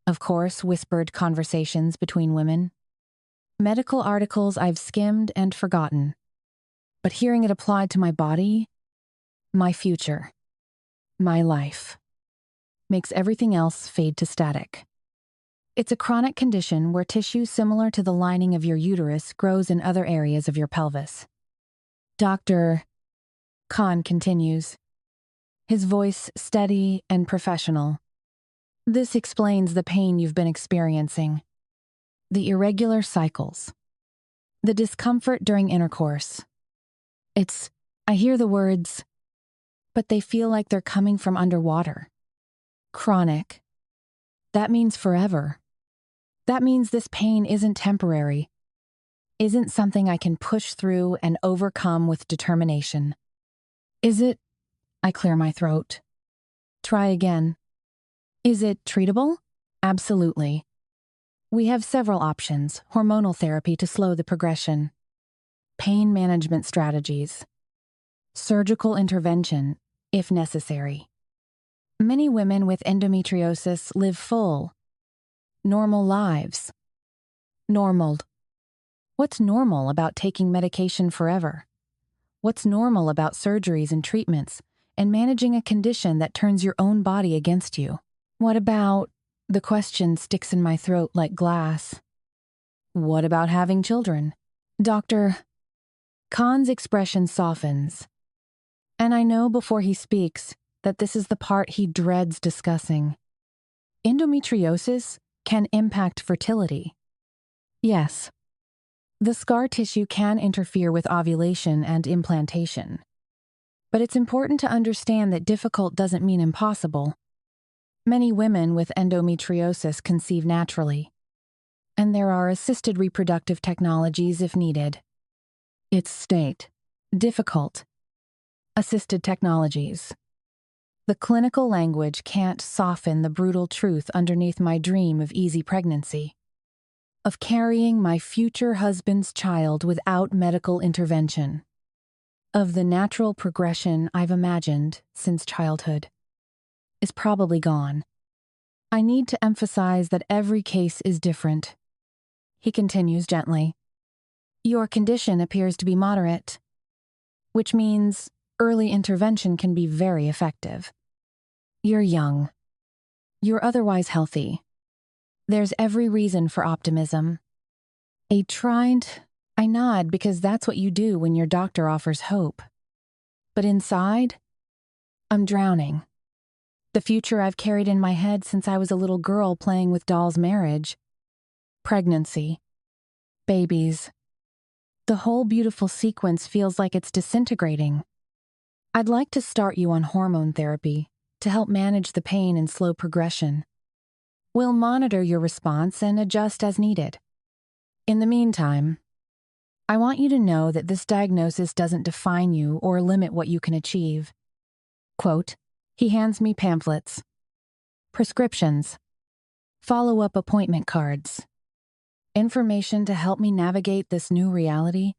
Of course, whispered conversations between women. Medical articles I've skimmed and forgotten. But hearing it applied to my body, my future, my life, makes everything else fade to static. It's a chronic condition where tissue similar to the lining of your uterus grows in other areas of your pelvis. Dr. Khan continues, his voice steady and professional. This explains the pain you've been experiencing. The irregular cycles. The discomfort during intercourse. I hear the words, but they feel like they're coming from underwater. Chronic. That means forever. That means this pain isn't temporary, isn't something I can push through and overcome with determination. Is it? I clear my throat. Try again. Is it treatable? Absolutely. We have several options: hormonal therapy to slow the progression, pain management strategies, surgical intervention, if necessary. Many women with endometriosis live full, normal lives. Normal. What's normal about taking medication forever? What's normal about surgeries and treatments and managing a condition that turns your own body against you? What about, the question sticks in my throat like glass. What about having children? Dr. Khan's expression softens, and I know before he speaks that this is the part he dreads discussing. Endometriosis can impact fertility. Yes. The scar tissue can interfere with ovulation and implantation. But it's important to understand that difficult doesn't mean impossible. Many women with endometriosis conceive naturally, and there are assisted reproductive technologies if needed. It's state. Difficult. Assisted technologies. The clinical language can't soften the brutal truth underneath my dream of easy pregnancy, of carrying my future husband's child without medical intervention, of the natural progression I've imagined since childhood, is probably gone. I need to emphasize that every case is different. He continues gently. Your condition appears to be moderate, which means early intervention can be very effective. You're young. You're otherwise healthy. There's every reason for optimism. I nod because that's what you do when your doctor offers hope. But inside, I'm drowning. The future I've carried in my head since I was a little girl playing with doll's marriage. Pregnancy. Babies. The whole beautiful sequence feels like it's disintegrating. I'd like to start you on hormone therapy to help manage the pain and slow progression. We'll monitor your response and adjust as needed. In the meantime, I want you to know that this diagnosis doesn't define you or limit what you can achieve. Quote, he hands me pamphlets, prescriptions, follow-up appointment cards, information to help me navigate this new reality.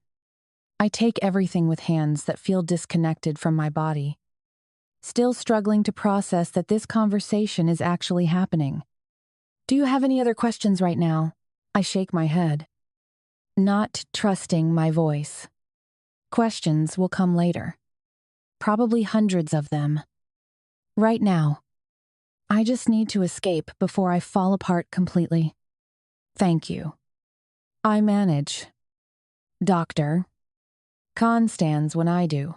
I take everything with hands that feel disconnected from my body. still struggling to process that this conversation is actually happening. Do you have any other questions right now? I shake my head, not trusting my voice. Questions will come later. Probably hundreds of them. Right now, I just need to escape before I fall apart completely. Thank you. I manage. Doctor. Khan stands when I do.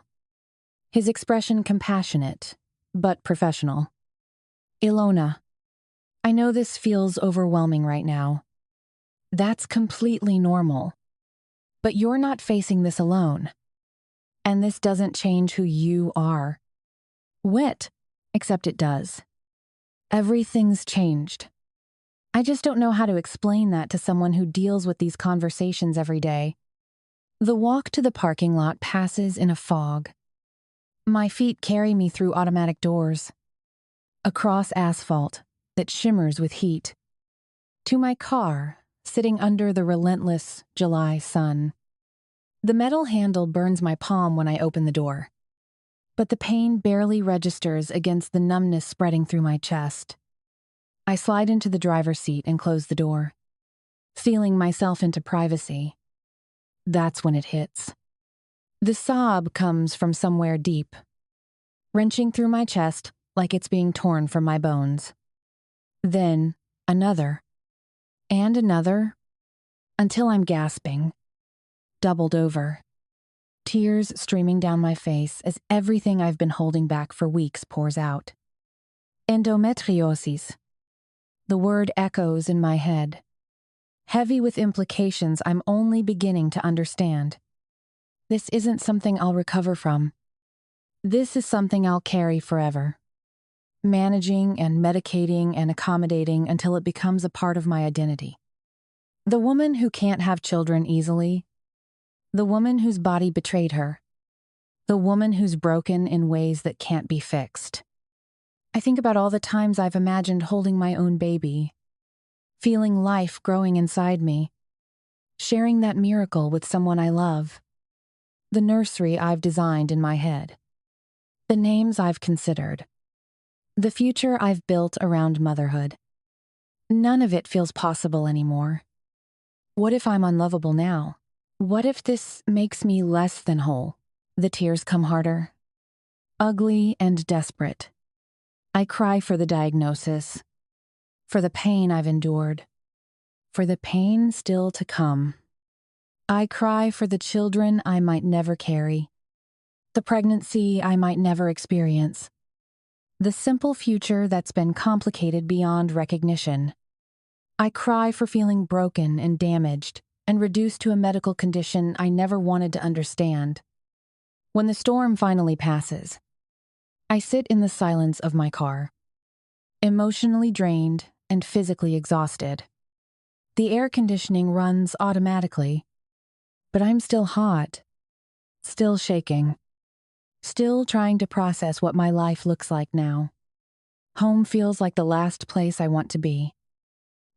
His expression compassionate, but professional. Ilona, I know this feels overwhelming right now. That's completely normal. But you're not facing this alone. And this doesn't change who you are. Wit, except it does. Everything's changed. I just don't know how to explain that to someone who deals with these conversations every day. The walk to the parking lot passes in a fog. My feet carry me through automatic doors, across asphalt that shimmers with heat, to my car sitting under the relentless July sun. The metal handle burns my palm when I open the door, but the pain barely registers against the numbness spreading through my chest. I slide into the driver's seat and close the door, feeling myself into privacy. That's when it hits. The sob comes from somewhere deep, wrenching through my chest like it's being torn from my bones. Then another, and another, until I'm gasping, doubled over, tears streaming down my face as everything I've been holding back for weeks pours out. Endometriosis. The word echoes in my head, heavy with implications I'm only beginning to understand. This isn't something I'll recover from. This is something I'll carry forever, managing and medicating and accommodating until it becomes a part of my identity. The woman who can't have children easily, the woman whose body betrayed her, the woman who's broken in ways that can't be fixed. I think about all the times I've imagined holding my own baby, feeling life growing inside me, sharing that miracle with someone I love, the nursery I've designed in my head, the names I've considered, the future I've built around motherhood. None of it feels possible anymore. What if I'm unlovable now? What if this makes me less than whole? The tears come harder, ugly and desperate. I cry for the diagnosis, for the pain I've endured, for the pain still to come. I cry for the children I might never carry, the pregnancy I might never experience, the simple future that's been complicated beyond recognition. I cry for feeling broken and damaged and reduced to a medical condition I never wanted to understand. When the storm finally passes, I sit in the silence of my car, emotionally drained and physically exhausted. The air conditioning runs automatically, but I'm still hot, still shaking, still trying to process what my life looks like now. Home feels like the last place I want to be.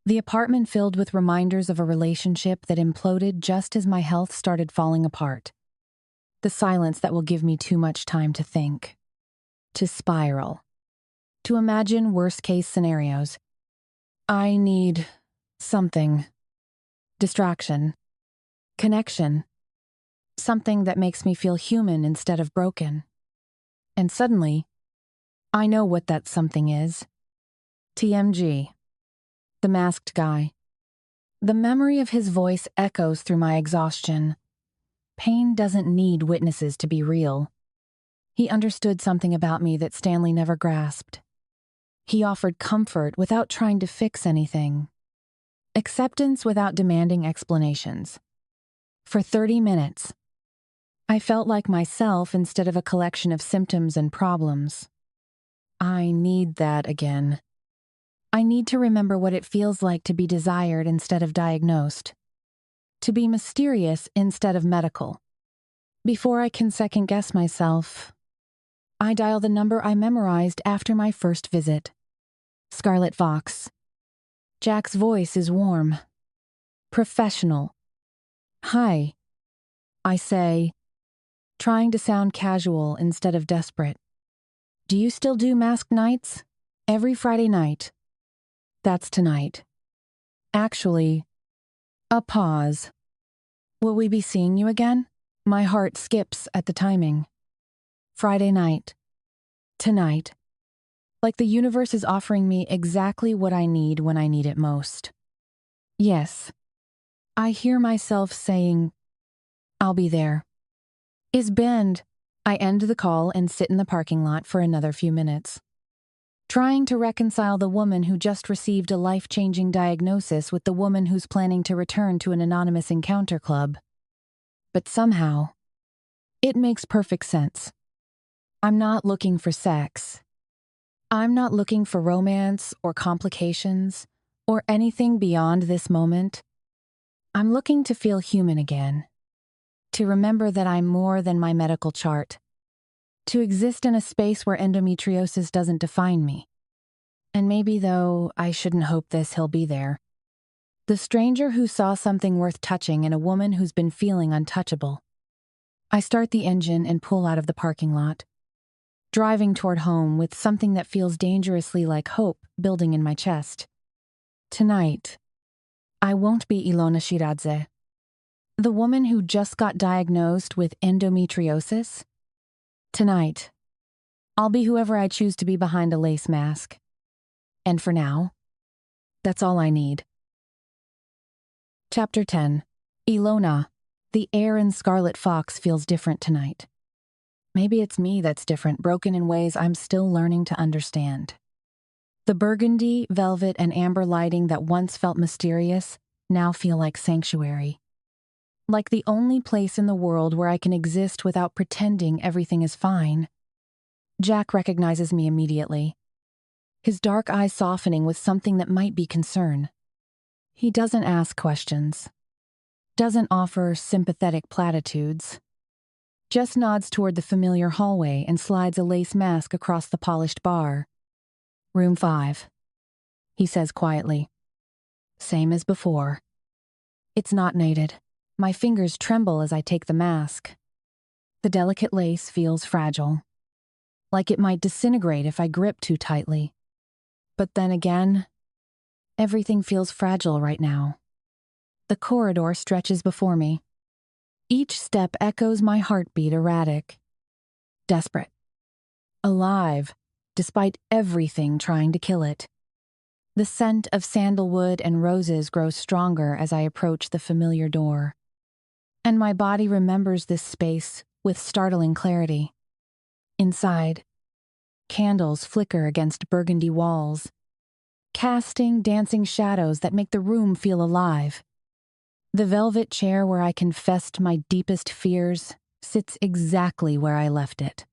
The apartment filled with reminders of a relationship that imploded just as my health started falling apart. The silence that will give me too much time to think, to spiral, to imagine worst-case scenarios. I need something. Distraction. Connection. Something that makes me feel human instead of broken. And suddenly, I know what that something is. TMG. The masked guy. The memory of his voice echoes through my exhaustion. Pain doesn't need witnesses to be real. He understood something about me that Stanley never grasped. He offered comfort without trying to fix anything. Acceptance without demanding explanations. For 30 minutes, I felt like myself instead of a collection of symptoms and problems. I need that again. I need to remember what it feels like to be desired instead of diagnosed. To be mysterious instead of medical. Before I can second-guess myself, I dial the number I memorized after my first visit. Scarlet Fox. Jack's voice is warm. Professional. Hi, I say, trying to sound casual instead of desperate. Do you still do masked nights? Every Friday night. That's tonight. Actually, a pause. Will we be seeing you again? My heart skips at the timing. Friday night. Tonight. Like the universe is offering me exactly what I need when I need it most. Yes. I hear myself saying, I'll be there. Is Bend. I end the call and sit in the parking lot for another few minutes, trying to reconcile the woman who just received a life-changing diagnosis with the woman who's planning to return to an anonymous encounter club. But somehow, it makes perfect sense. I'm not looking for sex. I'm not looking for romance or complications or anything beyond this moment. I'm looking to feel human again, to remember that I'm more than my medical chart, to exist in a space where endometriosis doesn't define me. And maybe, though I shouldn't hope this, he'll be there. The stranger who saw something worth touching in a woman who's been feeling untouchable. I start the engine and pull out of the parking lot, driving toward home with something that feels dangerously like hope building in my chest. Tonight, I won't be Ilona Shiradze, the woman who just got diagnosed with endometriosis. Tonight, I'll be whoever I choose to be behind a lace mask. And for now, that's all I need. Chapter 10. Ilona. The air in Scarlet Fox feels different tonight. Maybe it's me that's different, broken in ways I'm still learning to understand. The burgundy, velvet, and amber lighting that once felt mysterious now feel like sanctuary. Like the only place in the world where I can exist without pretending everything is fine. Jack recognizes me immediately, his dark eyes softening with something that might be concern. He doesn't ask questions, doesn't offer sympathetic platitudes, just nods toward the familiar hallway and slides a lace mask across the polished bar. Room 5, he says quietly. Same as before. It's not knitted. My fingers tremble as I take the mask. The delicate lace feels fragile, like it might disintegrate if I grip too tightly. But then again, everything feels fragile right now. The corridor stretches before me. Each step echoes my heartbeat erratic. Desperate. Alive, despite everything trying to kill it. The scent of sandalwood and roses grows stronger as I approach the familiar door. And my body remembers this space with startling clarity. Inside, candles flicker against burgundy walls, casting dancing shadows that make the room feel alive. The velvet chair where I confessed my deepest fears sits exactly where I left it.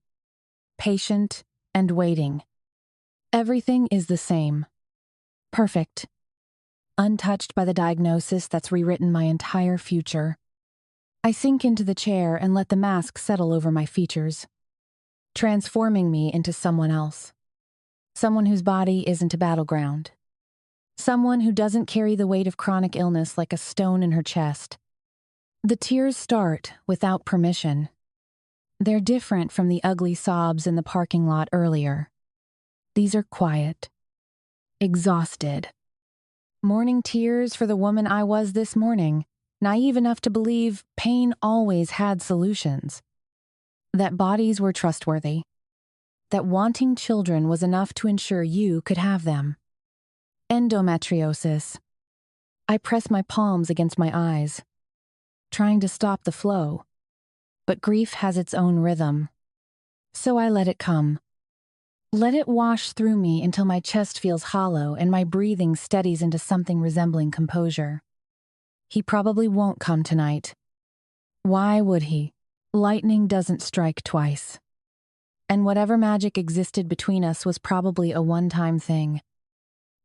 Patient and waiting. Everything is the same. Perfect. Untouched by the diagnosis that's rewritten my entire future. I sink into the chair and let the mask settle over my features, transforming me into someone else. Someone whose body isn't a battleground. Someone who doesn't carry the weight of chronic illness like a stone in her chest. The tears start without permission. They're different from the ugly sobs in the parking lot earlier. These are quiet, exhausted. Morning tears for the woman I was this morning, naive enough to believe pain always had solutions. That bodies were trustworthy. That wanting children was enough to ensure you could have them. Endometriosis. I press my palms against my eyes, trying to stop the flow. But grief has its own rhythm. So I let it come. Let it wash through me until my chest feels hollow and my breathing steadies into something resembling composure. He probably won't come tonight. Why would he? Lightning doesn't strike twice. And whatever magic existed between us was probably a one-time thing.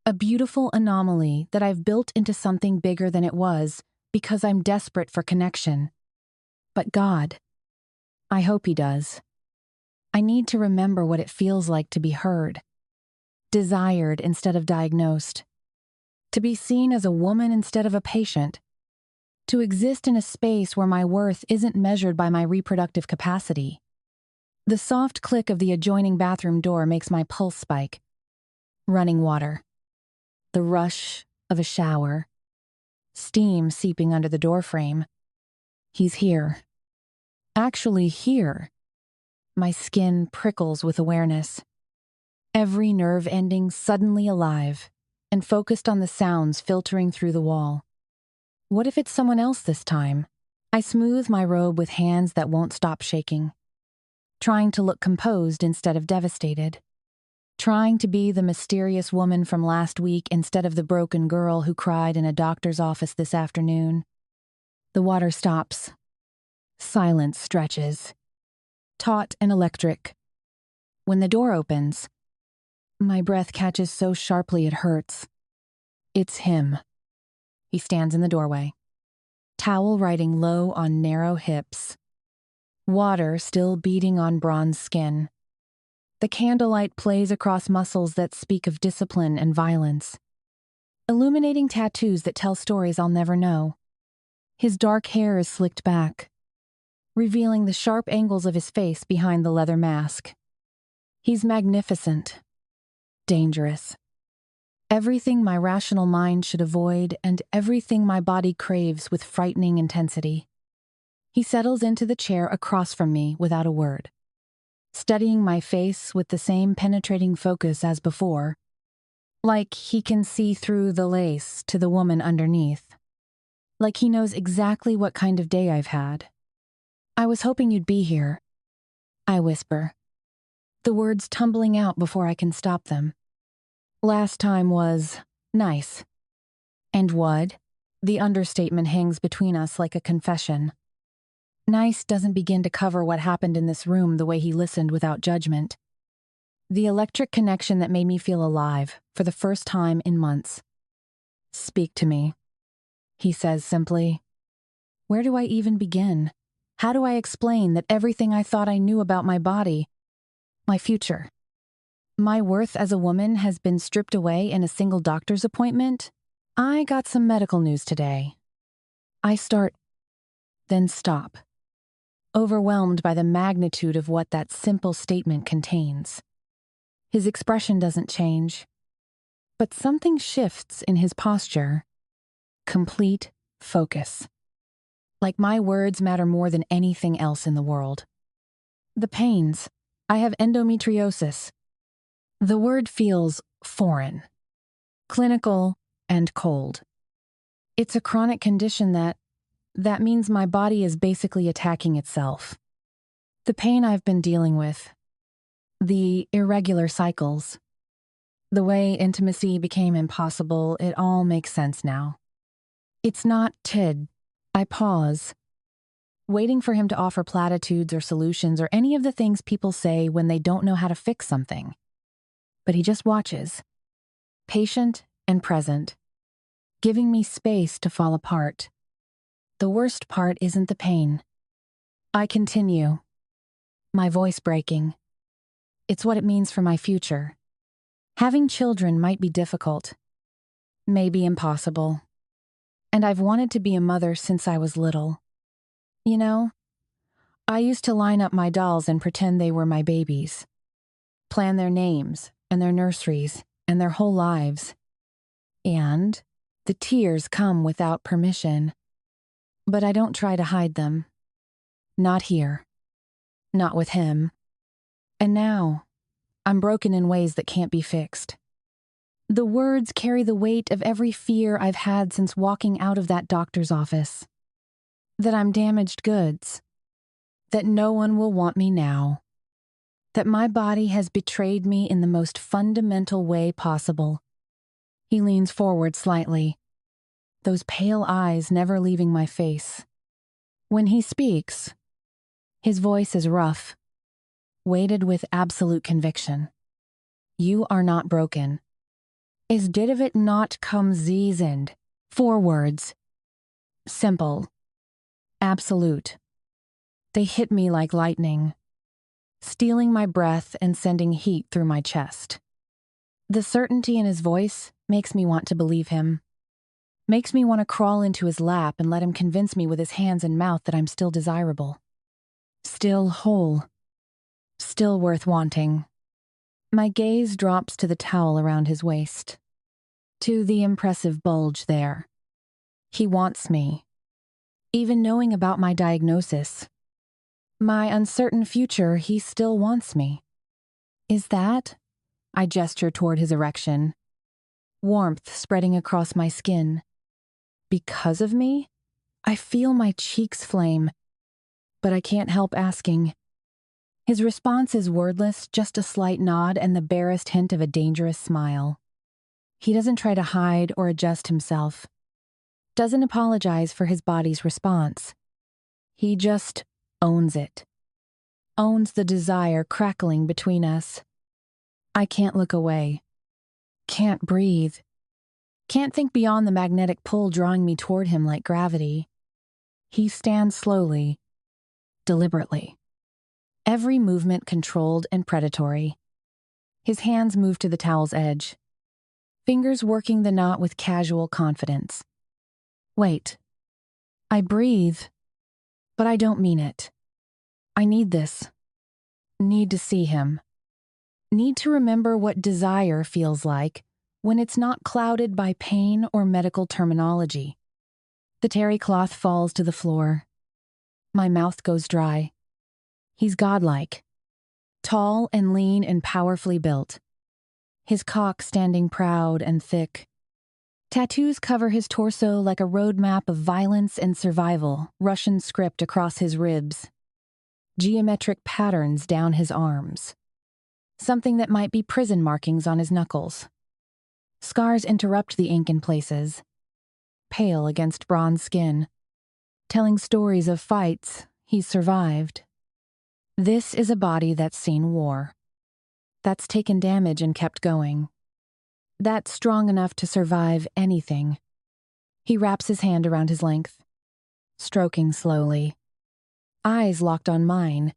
A beautiful anomaly that I've built into something bigger than it was because I'm desperate for connection. But God, I hope he does. I need to remember what it feels like to be heard, desired instead of diagnosed, to be seen as a woman instead of a patient, to exist in a space where my worth isn't measured by my reproductive capacity. The soft click of the adjoining bathroom door makes my pulse spike. Running water. The rush of a shower. Steam seeping under the doorframe. He's here. Actually here. My skin prickles with awareness. Every nerve ending suddenly alive and focused on the sounds filtering through the wall. What if it's someone else this time? I smooth my robe with hands that won't stop shaking. Trying to look composed instead of devastated. Trying to be the mysterious woman from last week instead of the broken girl who cried in a doctor's office this afternoon. The water stops. Silence stretches. Taut and electric. When the door opens, my breath catches so sharply it hurts. It's him. He stands in the doorway. Towel riding low on narrow hips. Water still beating on bronze skin. The candlelight plays across muscles that speak of discipline and violence. Illuminating tattoos that tell stories I'll never know. His dark hair is slicked back, revealing the sharp angles of his face behind the leather mask. He's magnificent. Dangerous. Everything my rational mind should avoid and everything my body craves with frightening intensity. He settles into the chair across from me without a word, studying my face with the same penetrating focus as before, like he can see through the lace to the woman underneath, like he knows exactly what kind of day I've had. I was hoping you'd be here, I whisper, the words tumbling out before I can stop them. Last time was nice. And what? The understatement hangs between us like a confession. Nice doesn't begin to cover what happened in this room the way he listened without judgment. The electric connection that made me feel alive for the first time in months. Speak to me, he says simply. Where do I even begin? How do I explain that everything I thought I knew about my body, my future, my worth as a woman has been stripped away in a single doctor's appointment? I got some medical news today. I start, then stop, overwhelmed by the magnitude of what that simple statement contains. His expression doesn't change, but something shifts in his posture. Complete focus. Like my words matter more than anything else in the world. The pains. I have endometriosis. The word feels foreign, clinical, and cold. It's a chronic condition that means my body is basically attacking itself. The pain I've been dealing with, the irregular cycles, the way intimacy became impossible, it all makes sense now. It's not Tid. I pause, waiting for him to offer platitudes or solutions or any of the things people say when they don't know how to fix something. But he just watches, patient and present, giving me space to fall apart. The worst part isn't the pain. I continue, my voice breaking. It's what it means for my future. Having children might be difficult, maybe impossible. And I've wanted to be a mother since I was little. You know, I used to line up my dolls and pretend they were my babies, plan their names and their nurseries and their whole lives. And the tears come without permission. But I don't try to hide them. Not here. Not with him. And now, I'm broken in ways that can't be fixed. The words carry the weight of every fear I've had since walking out of that doctor's office. That I'm damaged goods. That no one will want me now. That my body has betrayed me in the most fundamental way possible. He leans forward slightly, those pale eyes never leaving my face. When he speaks, his voice is rough, weighted with absolute conviction. You are not broken. Is did of it not come seasoned? 4 words. Simple. Absolute. They hit me like lightning, stealing my breath and sending heat through my chest. The certainty in his voice makes me want to believe him. Makes me want to crawl into his lap and let him convince me with his hands and mouth that I'm still desirable. Still whole. Still worth wanting. My gaze drops to the towel around his waist, to the impressive bulge there. He wants me, even knowing about my diagnosis. My uncertain future, he still wants me. Is that? I gesture toward his erection. Warmth spreading across my skin. Because of me? I feel my cheeks flame, but I can't help asking. His response is wordless, just a slight nod and the barest hint of a dangerous smile. He doesn't try to hide or adjust himself. Doesn't apologize for his body's response. He just owns it. Owns the desire crackling between us. I can't look away. Can't breathe. Can't think beyond the magnetic pull drawing me toward him like gravity. He stands slowly, deliberately. Every movement controlled and predatory. His hands move to the towel's edge. Fingers working the knot with casual confidence. Wait. I breathe, but I don't mean it. I need this. Need to see him. Need to remember what desire feels like when it's not clouded by pain or medical terminology. The terry cloth falls to the floor. My mouth goes dry. He's godlike. Tall and lean and powerfully built. His cock standing proud and thick. Tattoos cover his torso like a roadmap of violence and survival, Russian script across his ribs. Geometric patterns down his arms. Something that might be prison markings on his knuckles. Scars interrupt the ink in places. Pale against bronze skin. Telling stories of fights he's survived. This is a body that's seen war. That's taken damage and kept going. That's strong enough to survive anything. He wraps his hand around his length, stroking slowly. Eyes locked on mine.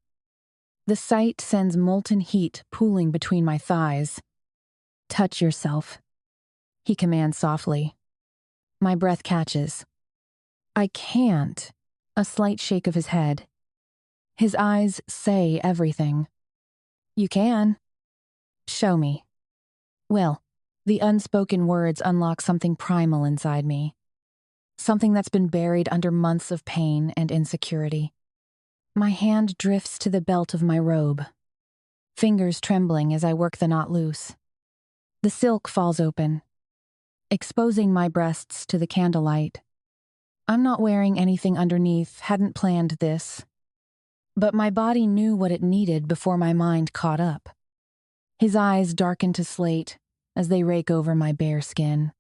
The sight sends molten heat pooling between my thighs. Touch yourself, he commands softly. My breath catches. I can't. A slight shake of his head. His eyes say everything. You can. Show me. Will. The unspoken words unlock something primal inside me. Something that's been buried under months of pain and insecurity. My hand drifts to the belt of my robe. Fingers trembling as I work the knot loose. The silk falls open, exposing my breasts to the candlelight. I'm not wearing anything underneath, hadn't planned this. But my body knew what it needed before my mind caught up. His eyes darken to slate as they rake over my bare skin.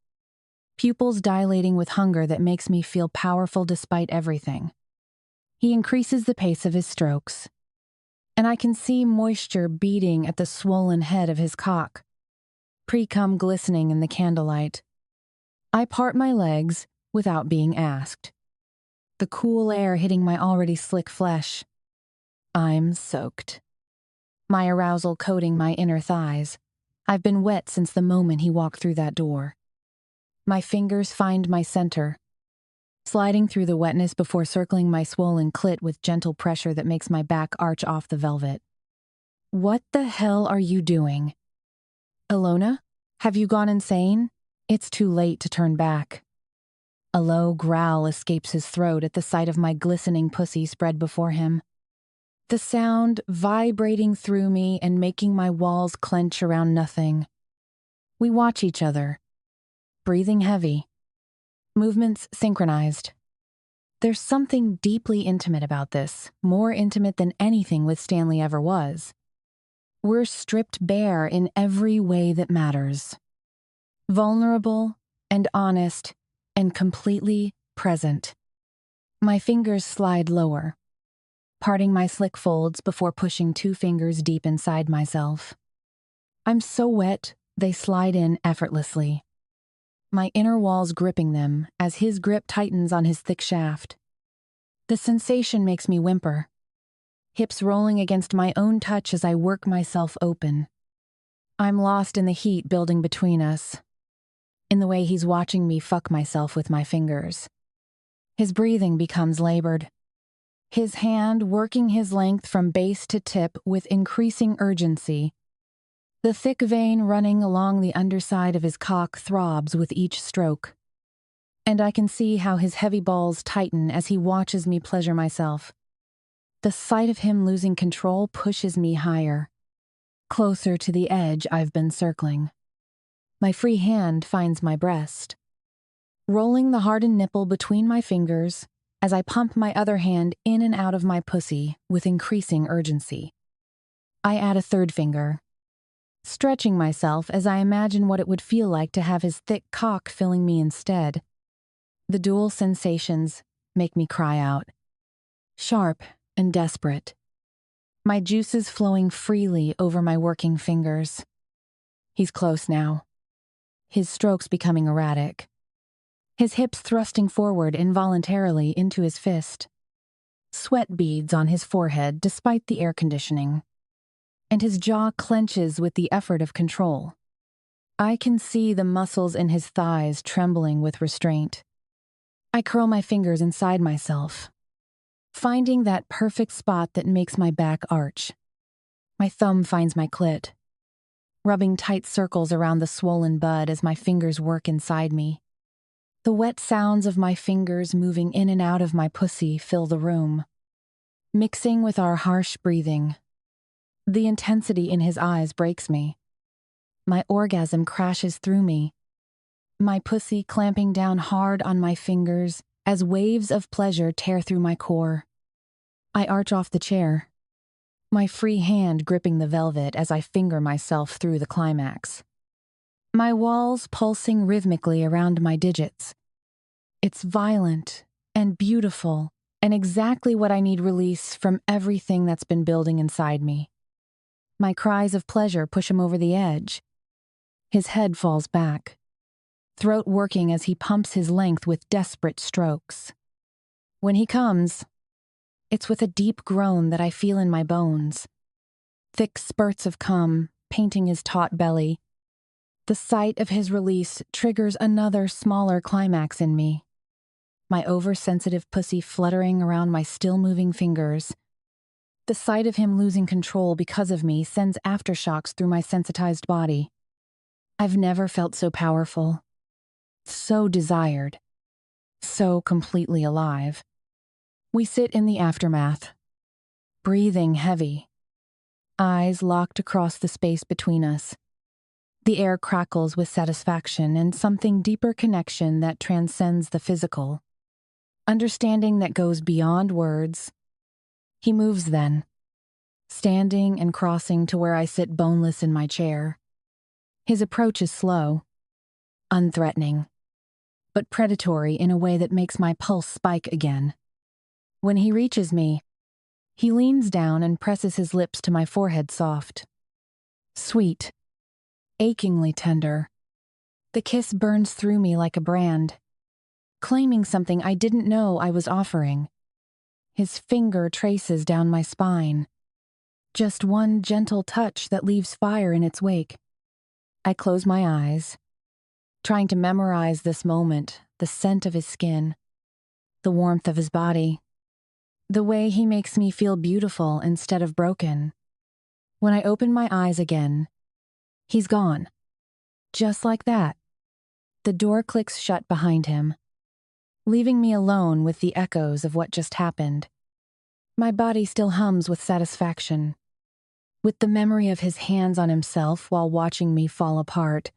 Pupils dilating with hunger that makes me feel powerful despite everything. He increases the pace of his strokes, and I can see moisture beading at the swollen head of his cock, pre-cum glistening in the candlelight. I part my legs without being asked. The cool air hitting my already slick flesh. I'm soaked. My arousal coating my inner thighs. I've been wet since the moment he walked through that door. My fingers find my center, sliding through the wetness before circling my swollen clit with gentle pressure that makes my back arch off the velvet. What the hell are you doing? Ilona? Have you gone insane? It's too late to turn back. A low growl escapes his throat at the sight of my glistening pussy spread before him. The sound vibrating through me and making my walls clench around nothing. We watch each other, breathing heavy, movements synchronized. There's something deeply intimate about this, more intimate than anything with Stanley ever was. We're stripped bare in every way that matters. Vulnerable and honest and completely present. My fingers slide lower, parting my slick folds before pushing 2 fingers deep inside myself. I'm so wet, they slide in effortlessly. My inner walls gripping them as his grip tightens on his thick shaft. The sensation makes me whimper, hips rolling against my own touch as I work myself open. I'm lost in the heat building between us, in the way he's watching me fuck myself with my fingers. His breathing becomes labored. his hand working his length from base to tip with increasing urgency. The thick vein running along the underside of his cock throbs with each stroke, and I can see how his heavy balls tighten as he watches me pleasure myself. The sight of him losing control pushes me higher, closer to the edge I've been circling. My free hand finds my breast, rolling the hardened nipple between my fingers as I pump my other hand in and out of my pussy with increasing urgency. I add a third finger, stretching myself as I imagine what it would feel like to have his thick cock filling me instead. The dual sensations make me cry out, sharp and desperate, my juices flowing freely over my working fingers. He's close now, his strokes becoming erratic, his hips thrusting forward involuntarily into his fist, sweat beads on his forehead despite the air conditioning, and his jaw clenches with the effort of control. I can see the muscles in his thighs trembling with restraint. I curl my fingers inside myself, finding that perfect spot that makes my back arch. My thumb finds my clit, rubbing tight circles around the swollen bud as my fingers work inside me. The wet sounds of my fingers moving in and out of my pussy fill the room, mixing with our harsh breathing. The intensity in his eyes breaks me. My orgasm crashes through me, my pussy clamping down hard on my fingers as waves of pleasure tear through my core. I arch off the chair, my free hand gripping the velvet as I finger myself through the climax. My walls pulsing rhythmically around my digits. It's violent and beautiful and exactly what I need release from everything that's been building inside me. My cries of pleasure push him over the edge. His head falls back, throat working as he pumps his length with desperate strokes. When he comes, it's with a deep groan that I feel in my bones. Thick spurts of cum painting his taut belly. The sight of his release triggers another smaller climax in me. My oversensitive pussy fluttering around my still-moving fingers. The sight of him losing control because of me sends aftershocks through my sensitized body. I've never felt so powerful, so desired, so completely alive. We sit in the aftermath, breathing heavy, eyes locked across the space between us. The air crackles with satisfaction and something deeper connection that transcends the physical. Understanding that goes beyond words. He moves then, standing and crossing to where I sit boneless in my chair. His approach is slow, unthreatening, but predatory in a way that makes my pulse spike again. When he reaches me, he leans down and presses his lips to my forehead soft. Sweet, achingly tender. The kiss burns through me like a brand, claiming something I didn't know I was offering. His finger traces down my spine. Just one gentle touch that leaves fire in its wake. I close my eyes, trying to memorize this moment, the scent of his skin, the warmth of his body, the way he makes me feel beautiful instead of broken. When I open my eyes again, he's gone. Just like that. The door clicks shut behind him, leaving me alone with the echoes of what just happened. My body still hums with satisfaction, with the memory of his hands on himself while watching me fall apart.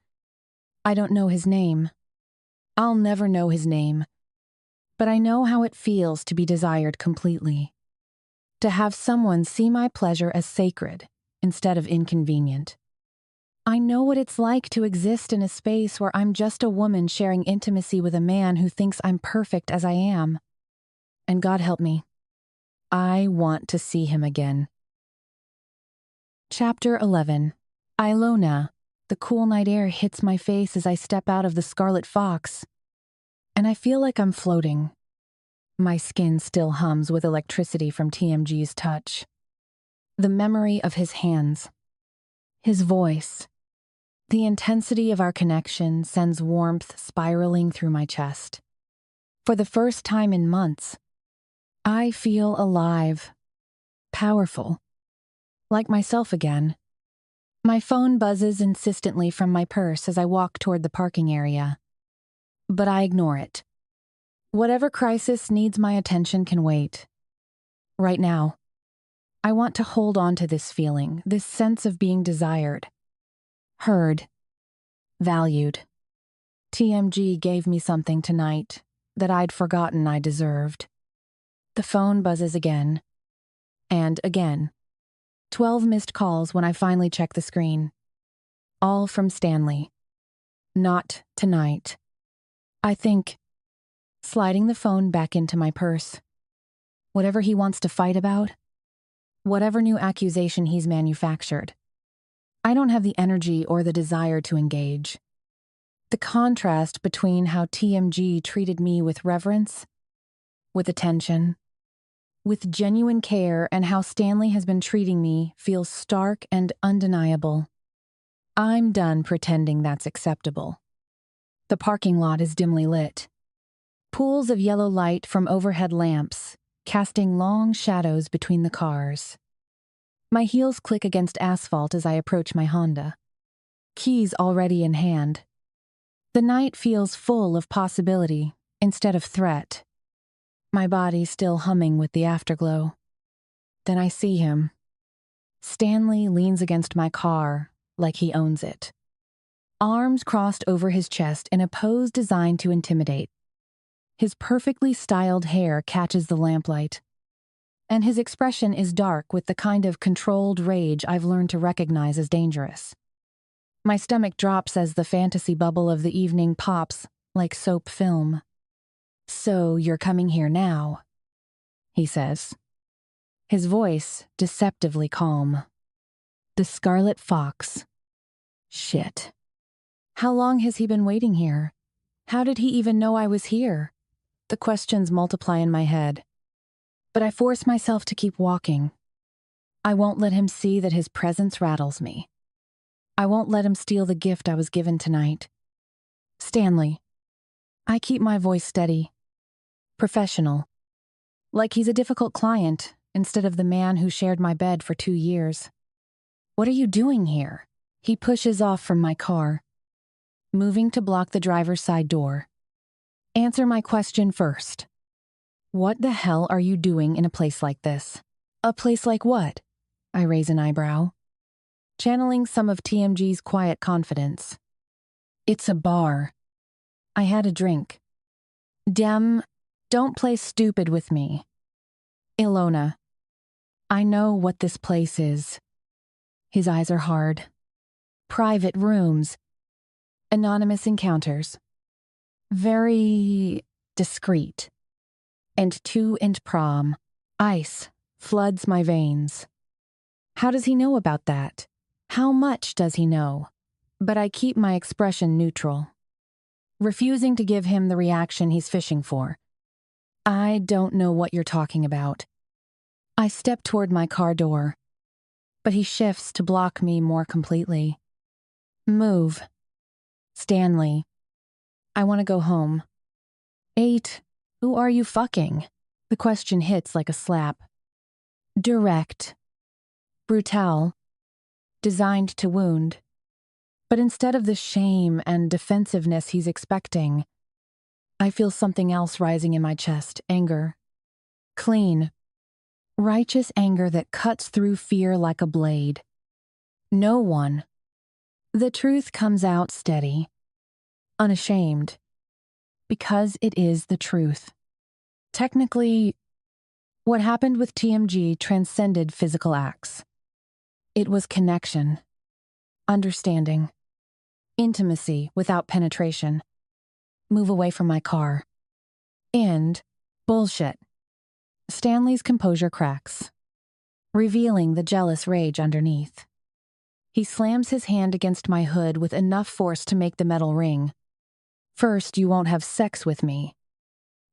I don't know his name. I'll never know his name. But I know how it feels to be desired completely. To have someone see my pleasure as sacred instead of inconvenient. I know what it's like to exist in a space where I'm just a woman sharing intimacy with a man who thinks I'm perfect as I am. And God help me, I want to see him again. Chapter 11. Ilona. The cool night air hits my face as I step out of the Scarlet Fox, and I feel like I'm floating. My skin still hums with electricity from TMG's touch. The memory of his hands, his voice, the intensity of our connection sends warmth spiraling through my chest. For the first time in months, I feel alive, powerful, like myself again. My phone buzzes insistently from my purse as I walk toward the parking area. But I ignore it. Whatever crisis needs my attention can wait. Right now, I want to hold on to this feeling, this sense of being desired, heard, valued. TMG gave me something tonight that I'd forgotten I deserved. The phone buzzes again, and again. 12 missed calls when I finally check the screen. All from Stanley. Not tonight. I think, sliding the phone back into my purse. Whatever he wants to fight about, whatever new accusation he's manufactured, I don't have the energy or the desire to engage. The contrast between how TMG treated me with reverence, with attention, with genuine care, and how Stanley has been treating me feels stark and undeniable. I'm done pretending that's acceptable. The parking lot is dimly lit. Pools of yellow light from overhead lamps, casting long shadows between the cars. My heels click against asphalt as I approach my Honda. Keys already in hand. The night feels full of possibility instead of threat. My body still humming with the afterglow. Then I see him. Stanley leans against my car like he owns it. Arms crossed over his chest in a pose designed to intimidate. His perfectly styled hair catches the lamplight, and his expression is dark with the kind of controlled rage I've learned to recognize as dangerous. My stomach drops as the fantasy bubble of the evening pops like soap film. "So you're coming here now," he says. His voice deceptively calm. The Scarlet Fox. Shit. How long has he been waiting here? How did he even know I was here? The questions multiply in my head. But I force myself to keep walking. I won't let him see that his presence rattles me. I won't let him steal the gift I was given tonight. Stanley. I keep my voice steady. Professional. Like he's a difficult client instead of the man who shared my bed for 2 years. "What are you doing here?" He pushes off from my car, moving to block the driver's side door. "Answer my question first. What the hell are you doing in a place like this?" "A place like what?" I raise an eyebrow, channeling some of TMG's quiet confidence. "It's a bar. I had a drink." Don't play stupid with me. Ilona, I know what this place is." His eyes are hard. Private rooms. Anonymous encounters. Very discreet. And 2 and prom. Ice floods my veins. How does he know about that? How much does he know? But I keep my expression neutral, refusing to give him the reaction he's fishing for. "I don't know what you're talking about." I step toward my car door, but he shifts to block me more completely. "Move. Stanley. I want to go home." 8. Who are you fucking? The question hits like a slap. Direct. Brutal. Designed to wound. But instead of the shame and defensiveness he's expecting, I feel something else rising in my chest. Anger. Clean. Righteous anger that cuts through fear like a blade. No one. The truth comes out steady. Unashamed. Because it is the truth. Technically, what happened with TMG transcended physical acts. It was connection. Understanding. Intimacy without penetration. Move away from my car. And bullshit. Stanley's composure cracks, revealing the jealous rage underneath. He slams his hand against my hood with enough force to make the metal ring. "First, you won't have sex with me.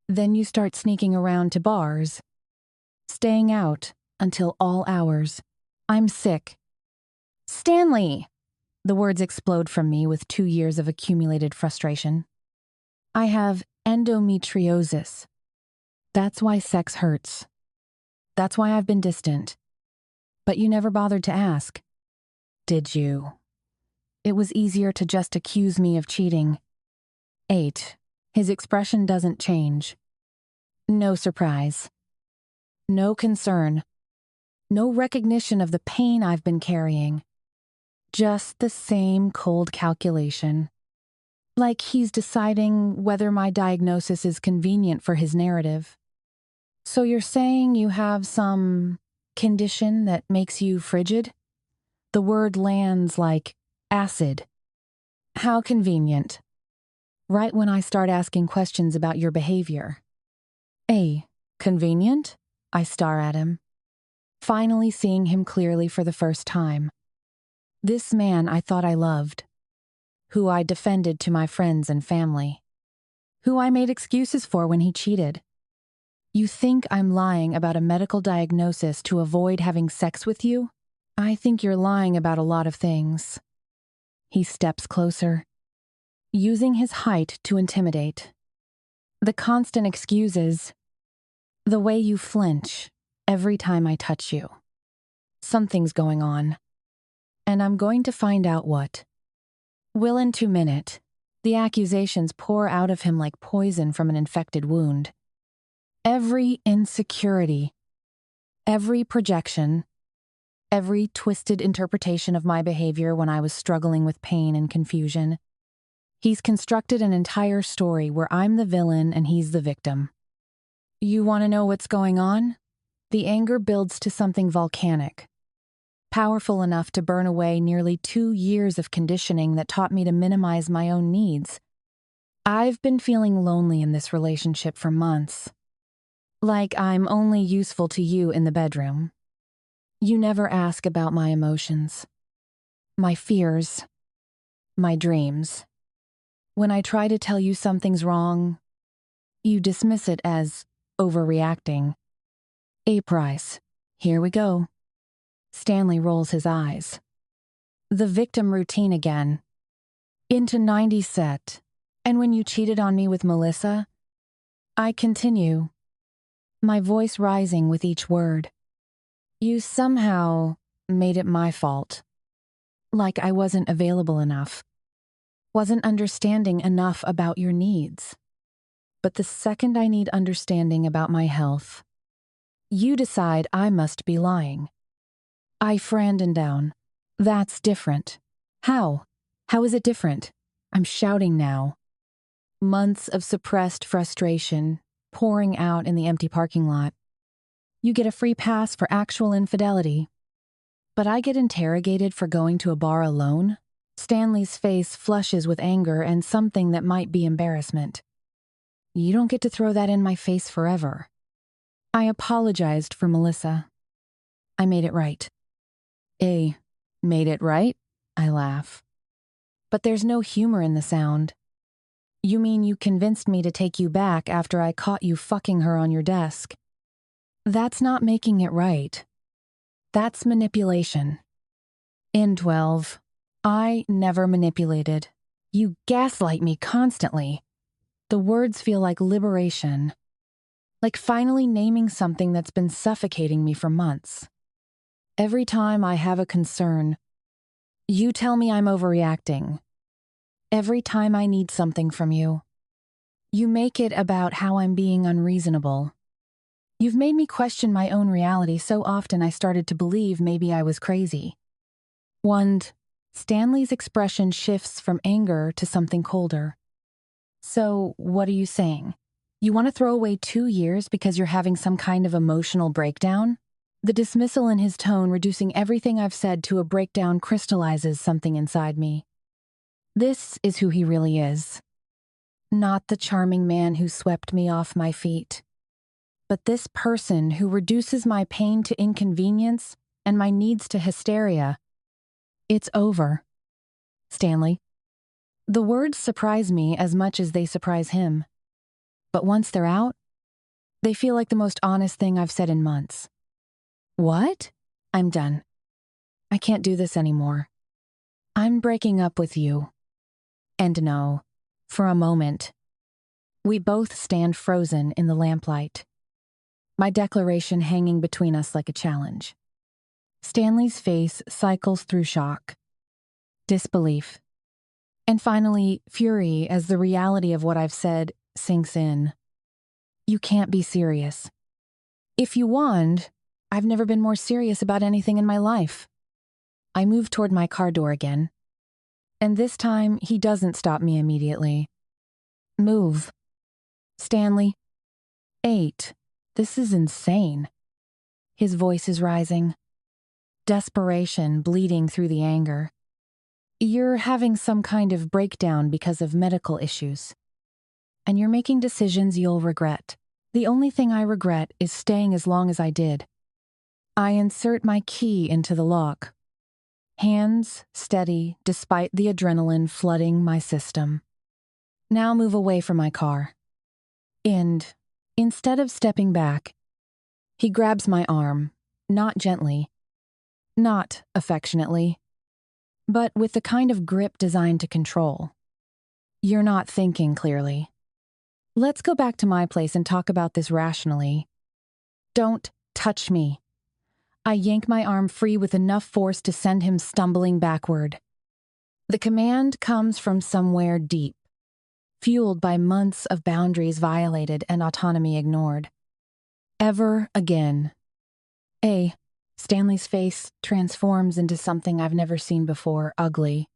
Then you start sneaking around to bars, staying out until all hours. I'm sick." "Stanley!" The words explode from me with 2 years of accumulated frustration. "I have endometriosis. That's why sex hurts. That's why I've been distant. But you never bothered to ask. Did you? It was easier to just accuse me of cheating. 8. His expression doesn't change. No surprise. No concern. No recognition of the pain I've been carrying. Just the same cold calculation. Like he's deciding whether my diagnosis is convenient for his narrative. So you're saying you have some condition that makes you frigid? The word lands like acid. How convenient. Right when I start asking questions about your behavior. Convenient? I stare at him, finally seeing him clearly for the first time. This man I thought I loved, who I defended to my friends and family, who I made excuses for when he cheated. You think I'm lying about a medical diagnosis to avoid having sex with you? I think you're lying about a lot of things. He steps closer, using his height to intimidate. The constant excuses, the way you flinch every time I touch you. Something's going on, and I'm going to find out what. Will in 2 minutes, the accusations pour out of him like poison from an infected wound. Every insecurity, every projection, every twisted interpretation of my behavior when I was struggling with pain and confusion. He's constructed an entire story where I'm the villain and he's the victim. You want to know what's going on? The anger builds to something volcanic, powerful enough to burn away nearly 2 years of conditioning that taught me to minimize my own needs. I've been feeling lonely in this relationship for months. Like I'm only useful to you in the bedroom. You never ask about my emotions, my fears, my dreams. When I try to tell you something's wrong, you dismiss it as overreacting. Price. Here we go. Stanley rolls his eyes. The victim routine again. Into 90 set. And when you cheated on me with Melissa, I continue, my voice rising with each word. You somehow made it my fault. Like I wasn't available enough. Wasn't understanding enough about your needs. But the second I need understanding about my health, you decide I must be lying. I Frandon down. That's different. How? How is it different? I'm shouting now. Months of suppressed frustration pouring out in the empty parking lot. You get a free pass for actual infidelity. But I get interrogated for going to a bar alone? Stanley's face flushes with anger and something that might be embarrassment. You don't get to throw that in my face forever. I apologized for Melissa. I made it right. Made it right? I laugh. But there's no humor in the sound. You mean you convinced me to take you back after I caught you fucking her on your desk? That's not making it right. That's manipulation. In 12, I never manipulated. You gaslight me constantly. The words feel like liberation. Like finally naming something that's been suffocating me for months. Every time I have a concern, you tell me I'm overreacting. Every time I need something from you, you make it about how I'm being unreasonable. You've made me question my own reality so often I started to believe maybe I was crazy. Stanley's expression shifts from anger to something colder. So, what are you saying? You want to throw away 2 years because you're having some kind of emotional breakdown? The dismissal in his tone, reducing everything I've said to a breakdown, crystallizes something inside me. This is who he really is. Not the charming man who swept me off my feet, but this person who reduces my pain to inconvenience and my needs to hysteria. It's over. Stanley. The words surprise me as much as they surprise him. But once they're out, they feel like the most honest thing I've said in months. What? I'm done. I can't do this anymore. I'm breaking up with you. And no, for a moment, we both stand frozen in the lamplight. my declaration hanging between us like a challenge. Stanley's face cycles through shock, disbelief, and finally fury as the reality of what I've said sinks in. You can't be serious. If you wand, I've never been more serious about anything in my life. I move toward my car door again, and this time he doesn't stop me immediately. Move. Stanley. 8. This is insane. His voice is rising. Desperation bleeding through the anger. You're having some kind of breakdown because of medical issues. And you're making decisions you'll regret. The only thing I regret is staying as long as I did. I insert my key into the lock. Hands steady despite the adrenaline flooding my system. Now move away from my car. And instead of stepping back, he grabs my arm, not gently, not affectionately, but with the kind of grip designed to control. You're not thinking clearly. Let's go back to my place and talk about this rationally. Don't touch me. I yank my arm free with enough force to send him stumbling backward. The command comes from somewhere deep, fueled by months of boundaries violated and autonomy ignored. Ever again. Stanley's face transforms into something I've never seen before, ugly.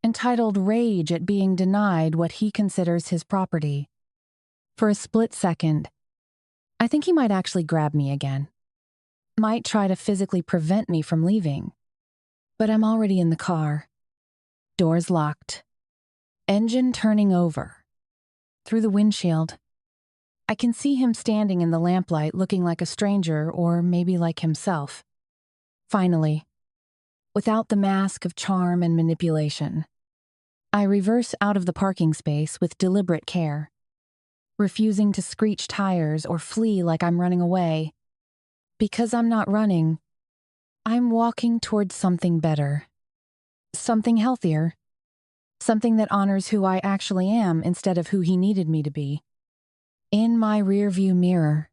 Entitled rage at being denied what he considers his property. For a split second, I think he might actually grab me again. Might try to physically prevent me from leaving. But I'm already in the car. Doors locked. Engine turning over. Through the windshield, I can see him standing in the lamplight looking like a stranger or maybe like himself. Finally, without the mask of charm and manipulation, I reverse out of the parking space with deliberate care, refusing to screech tires or flee like I'm running away. Because I'm not running, I'm walking towards something better. Something healthier. Something that honors who I actually am instead of who he needed me to be. In my rearview mirror,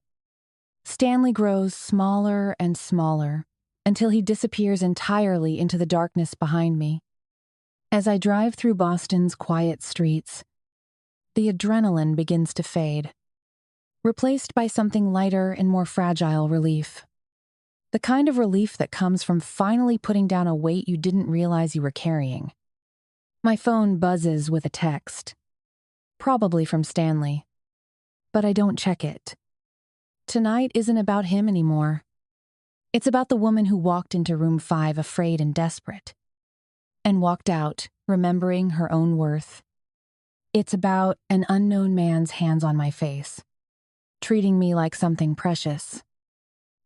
Stanley grows smaller and smaller until he disappears entirely into the darkness behind me. As I drive through Boston's quiet streets, the adrenaline begins to fade, replaced by something lighter and more fragile relief. The kind of relief that comes from finally putting down a weight you didn't realize you were carrying. My phone buzzes with a text, probably from Stanley, but I don't check it. Tonight isn't about him anymore. It's about the woman who walked into room 5 afraid and desperate, and walked out remembering her own worth. It's about an unknown man's hands on my face, treating me like something precious.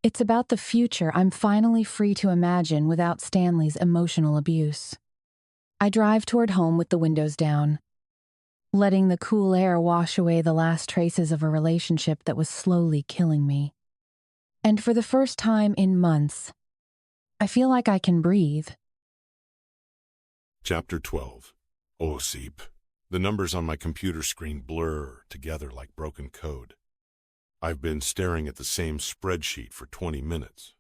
It's about the future I'm finally free to imagine without Stanley's emotional abuse. I drive toward home with the windows down, letting the cool air wash away the last traces of a relationship that was slowly killing me. And for the first time in months, I feel like I can breathe. Chapter 12. Osip. The numbers on my computer screen blur together like broken code. I've been staring at the same spreadsheet for 20 minutes,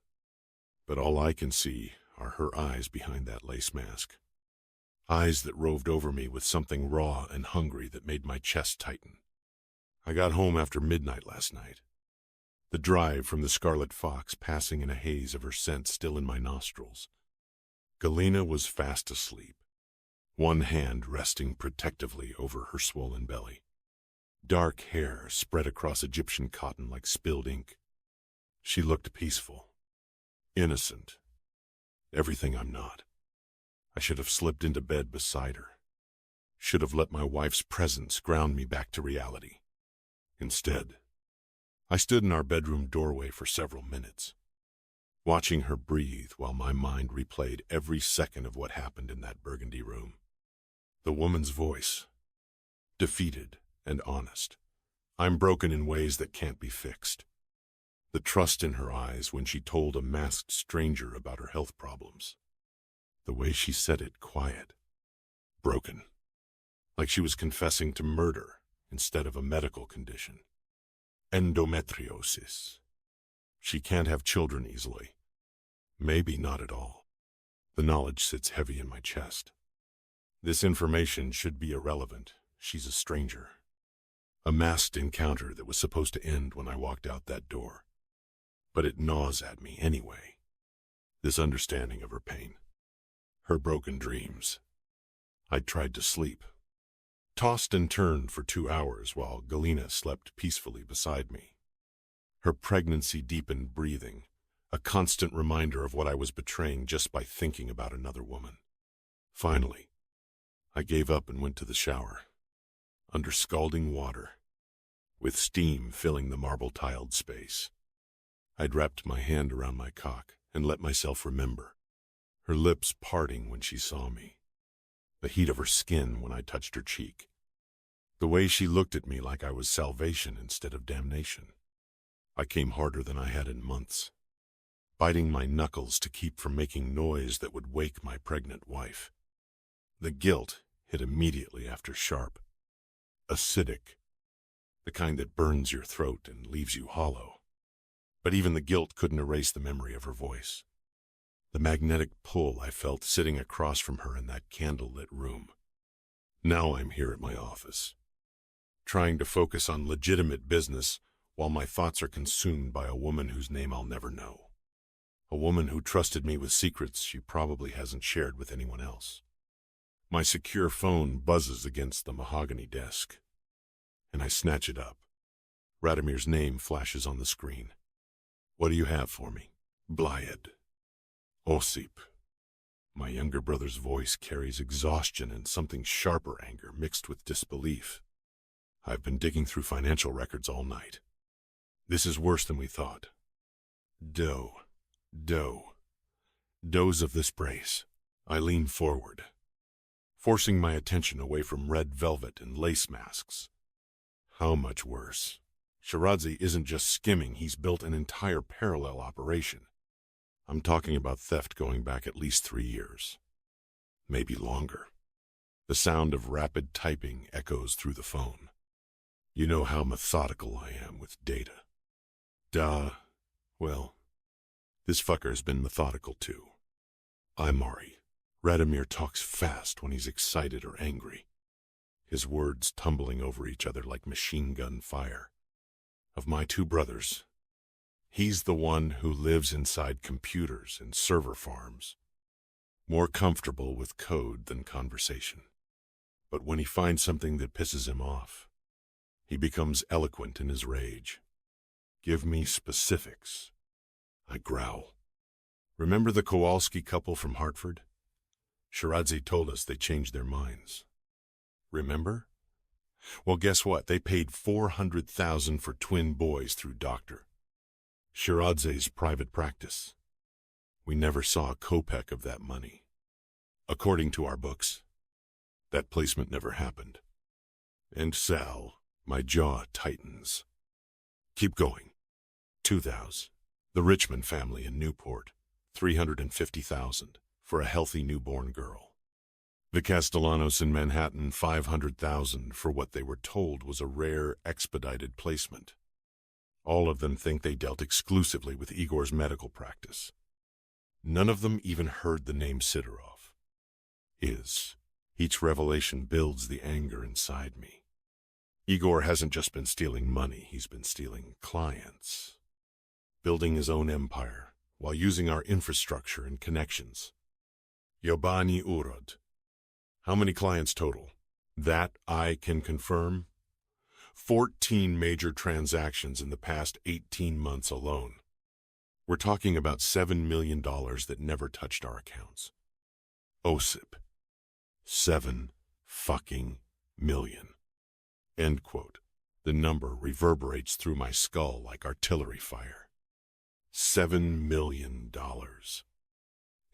but all I can see are her eyes behind that lace mask. Eyes that roved over me with something raw and hungry that made my chest tighten. I got home after midnight last night. The drive from the Scarlet Fox passing in a haze of her scent still in my nostrils. Galena was fast asleep, one hand resting protectively over her swollen belly. Dark hair spread across Egyptian cotton like spilled ink. She looked peaceful, innocent, everything I'm not. I should have slipped into bed beside her. Should have let my wife's presence ground me back to reality. Instead, I stood in our bedroom doorway for several minutes, watching her breathe while my mind replayed every second of what happened in that burgundy room. The woman's voice, defeated and honest. I'm broken in ways that can't be fixed. The trust in her eyes when she told a masked stranger about her health problems. The way she said it quiet, broken, like she was confessing to murder instead of a medical condition. Endometriosis. She can't have children easily. Maybe not at all. The knowledge sits heavy in my chest. This information should be irrelevant. She's a stranger. A masked encounter that was supposed to end when I walked out that door. But it gnaws at me anyway. This understanding of her pain. Her broken dreams. I tried to sleep. Tossed and turned for 2 hours while Galina slept peacefully beside me. Her pregnancy-deepened breathing, a constant reminder of what I was betraying just by thinking about another woman. Finally, I gave up and went to the shower, under scalding water, with steam filling the marble-tiled space. I'd wrapped my hand around my cock and let myself remember, her lips parting when she saw me, the heat of her skin when I touched her cheek, the way she looked at me like I was salvation instead of damnation. I came harder than I had in months, biting my knuckles to keep from making noise that would wake my pregnant wife. The guilt hit immediately after sharp, acidic, the kind that burns your throat and leaves you hollow. But even the guilt couldn't erase the memory of her voice, the magnetic pull I felt sitting across from her in that candle-lit room. Now I'm here at my office, trying to focus on legitimate business while my thoughts are consumed by a woman whose name I'll never know. A woman who trusted me with secrets she probably hasn't shared with anyone else. My secure phone buzzes against the mahogany desk, and I snatch it up. Radomir's name flashes on the screen. What do you have for me? Blyed. Osip. My younger brother's voice carries exhaustion and something sharper anger mixed with disbelief. I've been digging through financial records all night. This is worse than we thought. Dose of this brace. I lean forward, forcing my attention away from red velvet and lace masks. How much worse? Shiradze isn't just skimming, he's built an entire parallel operation. I'm talking about theft going back at least 3 years. Maybe longer. The sound of rapid typing echoes through the phone. You know how methodical I am with data. Well, this fucker's been methodical too. I'm Mari. Radomir talks fast when he's excited or angry, his words tumbling over each other like machine gun fire. Of my 2 brothers, he's the one who lives inside computers and server farms, more comfortable with code than conversation. But when he finds something that pisses him off, he becomes eloquent in his rage. Give me specifics. I growl. Remember the Kowalski couple from Hartford? Shiradze told us they changed their minds. Remember? Well, guess what? They paid $400,000 for twin boys through Doctor. Shiradze's private practice. We never saw a kopeck of that money. According to our books, that placement never happened. And Sal, my jaw tightens. Keep going. 2,000. The Richmond family in Newport, $350,000 for a healthy newborn girl. The Castellanos in Manhattan, $500,000 for what they were told was a rare, expedited placement. All of them think they dealt exclusively with Igor's medical practice. None of them even heard the name Sidorov. Each revelation builds the anger inside me. Igor hasn't just been stealing money, he's been stealing clients. Building his own empire while using our infrastructure and connections. Yobani Urod. How many clients total? That I can confirm. 14 major transactions in the past 18 months alone. We're talking about $7 million that never touched our accounts. Osip. 7 fucking million. End quote. The number reverberates through my skull like artillery fire. $7 million.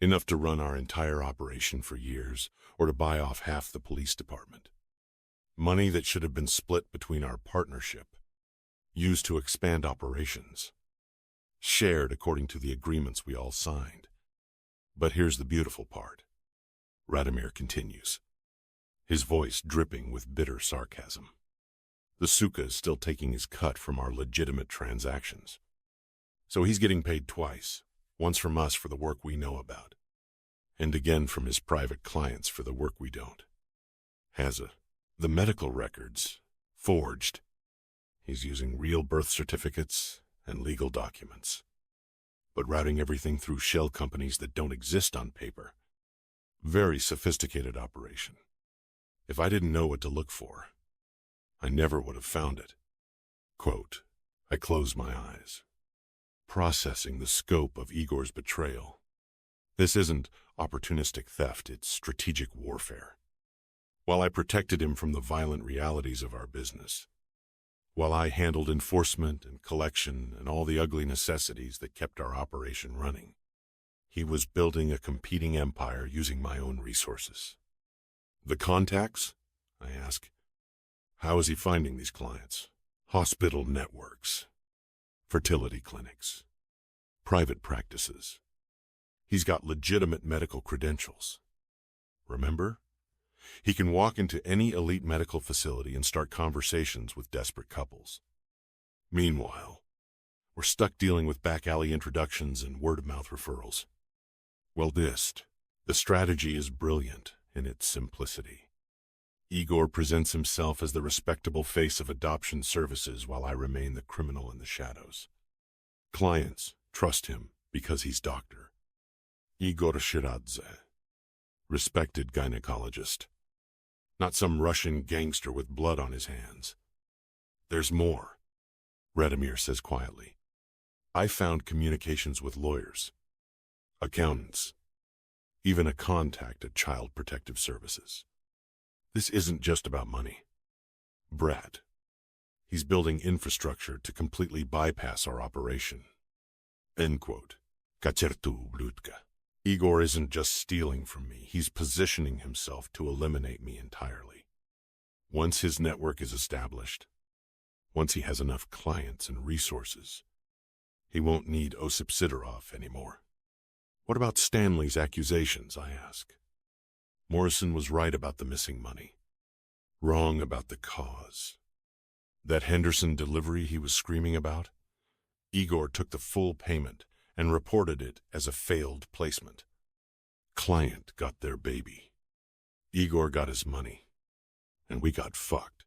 Enough to run our entire operation for years, or to buy off half the police department. Money that should have been split between our partnership, used to expand operations, shared according to the agreements we all signed. But here's the beautiful part. Radomir continues, his voice dripping with bitter sarcasm. The Suka is still taking his cut from our legitimate transactions. So he's getting paid twice, once from us for the work we know about, and again from his private clients for the work we don't. The medical records forged. He's using real birth certificates and legal documents, but routing everything through shell companies that don't exist on paper. Very sophisticated operation. If I didn't know what to look for, I never would have found it. Quote, I close my eyes, processing the scope of Igor's betrayal. This isn't opportunistic theft, it's strategic warfare. While I protected him from the violent realities of our business, while I handled enforcement and collection and all the ugly necessities that kept our operation running, he was building a competing empire using my own resources. The contacts? I ask. How is he finding these clients? Hospital networks, fertility clinics, private practices. He's got legitimate medical credentials. Remember? He can walk into any elite medical facility and start conversations with desperate couples. Meanwhile, we're stuck dealing with back alley introductions and word-of-mouth referrals. Well, the strategy is brilliant in its simplicity. Igor presents himself as the respectable face of adoption services while I remain the criminal in the shadows. Clients trust him because he's Dr. Igor Shiradze, respected gynecologist. Not some Russian gangster with blood on his hands. There's more, Radomir says quietly. I found communications with lawyers, accountants, even a contact at Child Protective Services. This isn't just about money. Brad, he's building infrastructure to completely bypass our operation. End quote. Kacertu Blutka. Igor isn't just stealing from me, he's positioning himself to eliminate me entirely. Once his network is established, once he has enough clients and resources, he won't need Osip Sidorov anymore. What about Stanley's accusations, I ask. Morrison was right about the missing money, wrong about the cause. That Henderson delivery he was screaming about? Igor took the full payment and reported it as a failed placement. Client got their baby. Igor got his money, and we got fucked.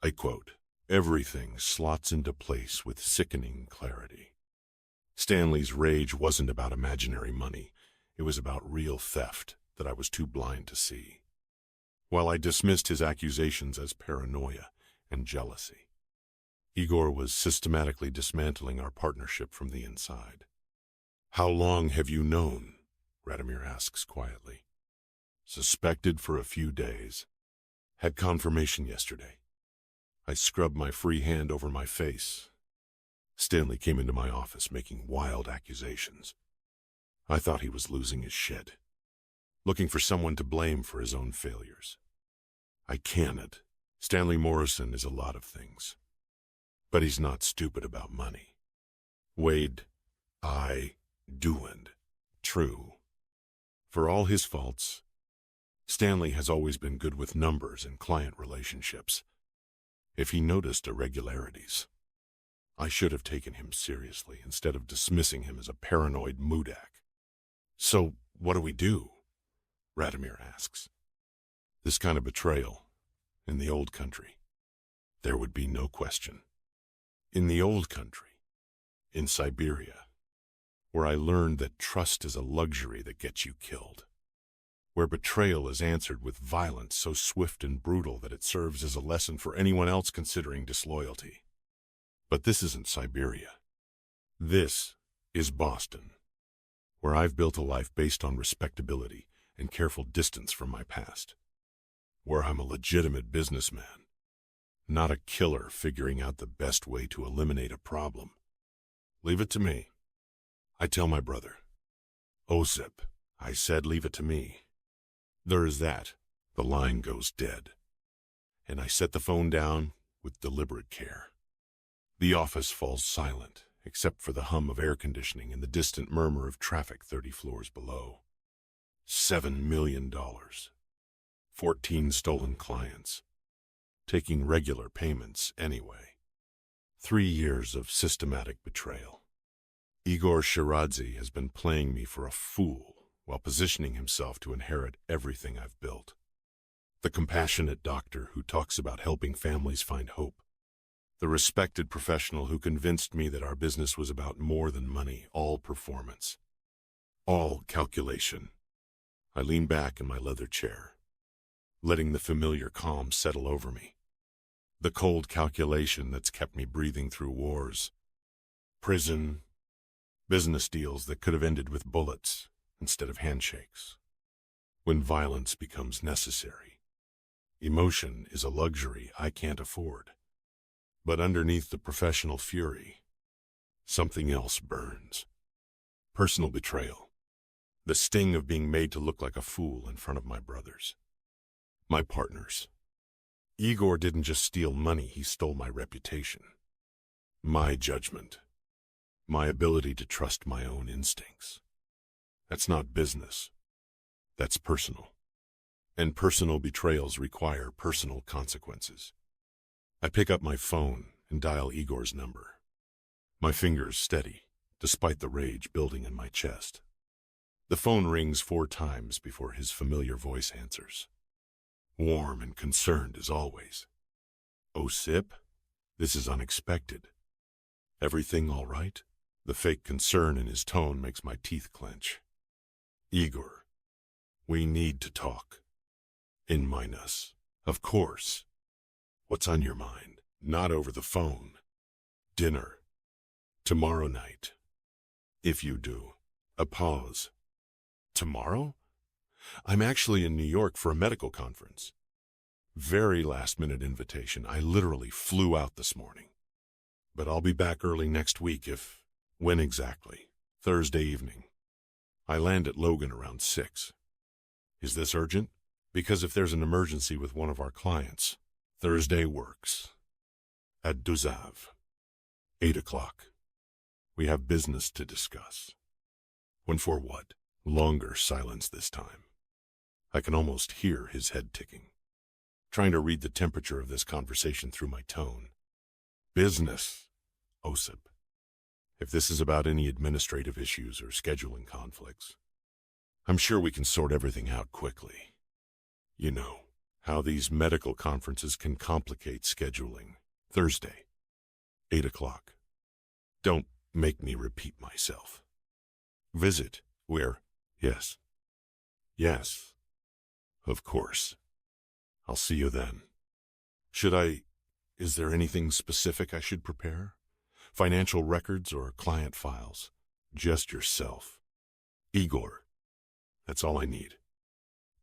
I quote, everything slots into place with sickening clarity. Stanley's rage wasn't about imaginary money. It was about real theft that I was too blind to see. While I dismissed his accusations as paranoia and jealousy, Igor was systematically dismantling our partnership from the inside. How long have you known? Radomir asks quietly. Suspected for a few days. Had confirmation yesterday. I scrubbed my free hand over my face. Stanley came into my office making wild accusations. I thought he was losing his shit, looking for someone to blame for his own failures. I cannot. Stanley Morrison is a lot of things, but he's not stupid about money. Wade, doing. True. For all his faults, Stanley has always been good with numbers and client relationships. If he noticed irregularities, I should have taken him seriously instead of dismissing him as a paranoid moodak. So, what do we do? Radomir asks. This kind of betrayal, in the old country, there would be no question. In the old country, in Siberia, where I learned that trust is a luxury that gets you killed, where betrayal is answered with violence so swift and brutal that it serves as a lesson for anyone else considering disloyalty. But this isn't Siberia. This is Boston, where I've built a life based on respectability and careful distance from my past, where I'm a legitimate businessman, not a killer figuring out the best way to eliminate a problem. Leave it to me. I tell my brother, Osip, I said leave it to me. There is that. The line goes dead. And I set the phone down with deliberate care. The office falls silent, except for the hum of air conditioning and the distant murmur of traffic 30 floors below. $7 million. 14 stolen clients. Taking regular payments anyway. 3 years of systematic betrayal. Igor Shiradze has been playing me for a fool while positioning himself to inherit everything I've built. The compassionate doctor who talks about helping families find hope. The respected professional who convinced me that our business was about more than money, all performance, all calculation. I lean back in my leather chair, letting the familiar calm settle over me. The cold calculation that's kept me breathing through wars, prison, business deals that could have ended with bullets instead of handshakes. When violence becomes necessary, emotion is a luxury I can't afford. But underneath the professional fury, something else burns. Personal betrayal. The sting of being made to look like a fool in front of my brothers. My partners. Igor didn't just steal money, he stole my reputation. My judgment. My ability to trust my own instincts. That's not business. That's personal. And personal betrayals require personal consequences. I pick up my phone and dial Igor's number. My fingers steady, despite the rage building in my chest. The phone rings 4 times before his familiar voice answers. Warm and concerned as always. "Osip, this is unexpected. Everything all right?" The fake concern in his tone makes my teeth clench. "Igor, we need to talk." In minus. "Of course. What's on your mind?" "Not over the phone. Dinner. Tomorrow night. If you do." A pause. "Tomorrow? I'm actually in New York for a medical conference." Very last-minute invitation. I literally flew out this morning. But I'll be back early next week if... When exactly? Thursday evening. I land at Logan around 6. Is this urgent? Because if there's an emergency with one of our clients, Thursday works. At Duzav. 8 o'clock. We have business to discuss. When for what? Longer silence this time. I can almost hear his head ticking. Trying to read the temperature of this conversation through my tone. Business, Osip. If this is about any administrative issues or scheduling conflicts, I'm sure we can sort everything out quickly. You know how these medical conferences can complicate scheduling. Thursday, 8 o'clock. Don't make me repeat myself. Visit, where? Yes. Yes. Of course. I'll see you then. Is there anything specific I should prepare? Financial records or client files? Just yourself. Igor. That's all I need.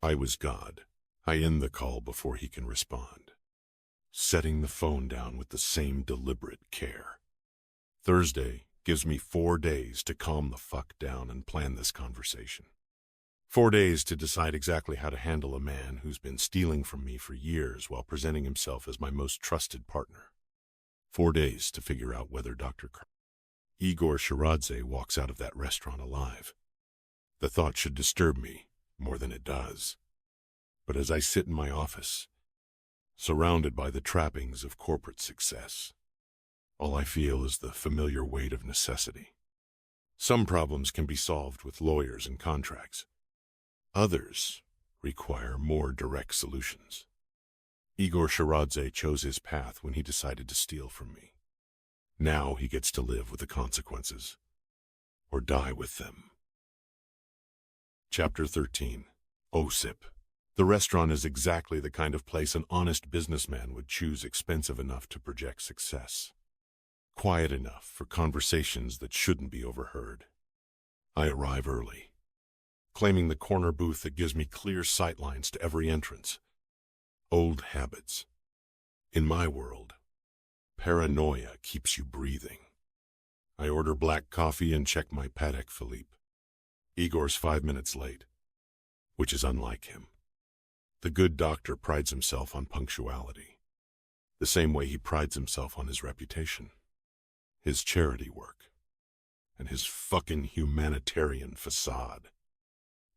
I was God. I end the call before he can respond, setting the phone down with the same deliberate care. Thursday gives me 4 days to calm the fuck down and plan this conversation. 4 days to decide exactly how to handle a man who's been stealing from me for years while presenting himself as my most trusted partner. 4 days to figure out whether Igor Shiradze walks out of that restaurant alive. The thought should disturb me more than it does. But as I sit in my office, surrounded by the trappings of corporate success, all I feel is the familiar weight of necessity. Some problems can be solved with lawyers and contracts. Others require more direct solutions. Igor Shiradze chose his path when he decided to steal from me. Now he gets to live with the consequences, or die with them. Chapter 13. Osip. The restaurant is exactly the kind of place an honest businessman would choose, expensive enough to project success. Quiet enough for conversations that shouldn't be overheard. I arrive early, claiming the corner booth that gives me clear sightlines to every entrance. Old habits. In my world, paranoia keeps you breathing. I order black coffee and check my Patek Philippe. Igor's 5 minutes late, which is unlike him. The good doctor prides himself on punctuality, the same way he prides himself on his reputation, his charity work, and his fucking humanitarian facade.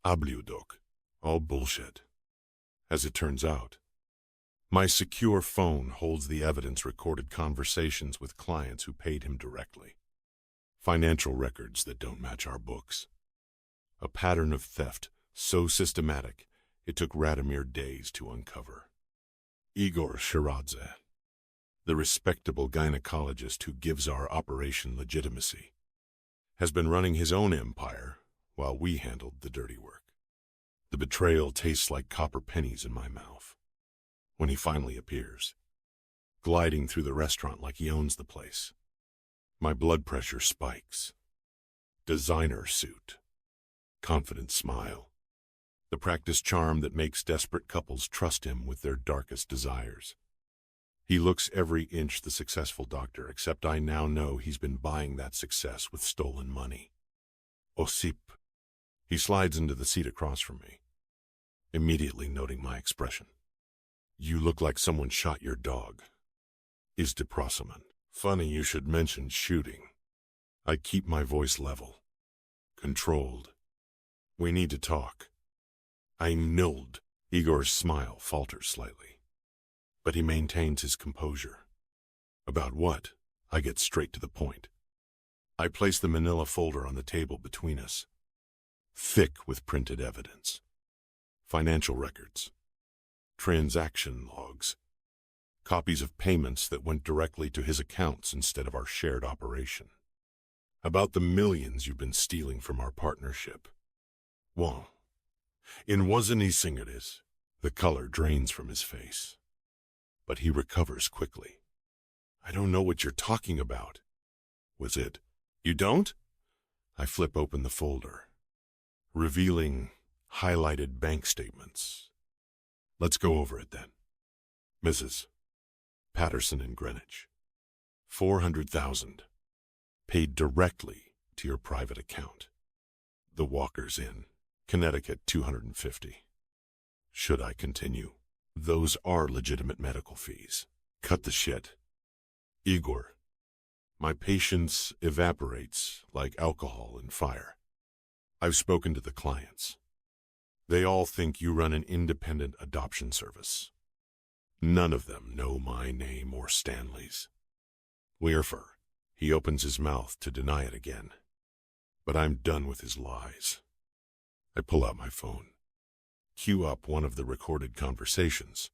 AudioBook, all bullshit. As it turns out, my secure phone holds the evidence recorded conversations with clients who paid him directly. Financial records that don't match our books. A pattern of theft so systematic it took Radomir days to uncover. Igor Shiradze, the respectable gynecologist who gives our operation legitimacy, has been running his own empire while we handled the dirty work. The betrayal tastes like copper pennies in my mouth when he finally appears, gliding through the restaurant like he owns the place. My blood pressure spikes. Designer suit. Confident smile. The practiced charm that makes desperate couples trust him with their darkest desires. He looks every inch the successful doctor, except I now know he's been buying that success with stolen money. Osip. He slides into the seat across from me, immediately noting my expression. You look like someone shot your dog. Is Deprosaman. Funny you should mention shooting. I keep my voice level, controlled. We need to talk. I'm nulled. Igor's smile falters slightly, but he maintains his composure. About what? I get straight to the point. I place the manila folder on the table between us, thick with printed evidence. Financial records, transaction logs, copies of payments that went directly to his accounts instead of our shared operation. About the millions you've been stealing from our partnership. Well, in wasn't Singeris, the color drains from his face, but he recovers quickly. I don't know what you're talking about. Was it? You don't? I flip open the folder, revealing highlighted bank statements. Let's go over it then. Mrs. Patterson in Greenwich, 400,000, paid directly to your private account. The Walker's Inn, Connecticut, 250. Should I continue? Those are legitimate medical fees. Cut the shit. Igor, my patience evaporates like alcohol in fire. I've spoken to the clients. They all think you run an independent adoption service. None of them know my name or Stanley's. Weirfer. He opens his mouth to deny it again. But I'm done with his lies. I pull out my phone, cue up one of the recorded conversations,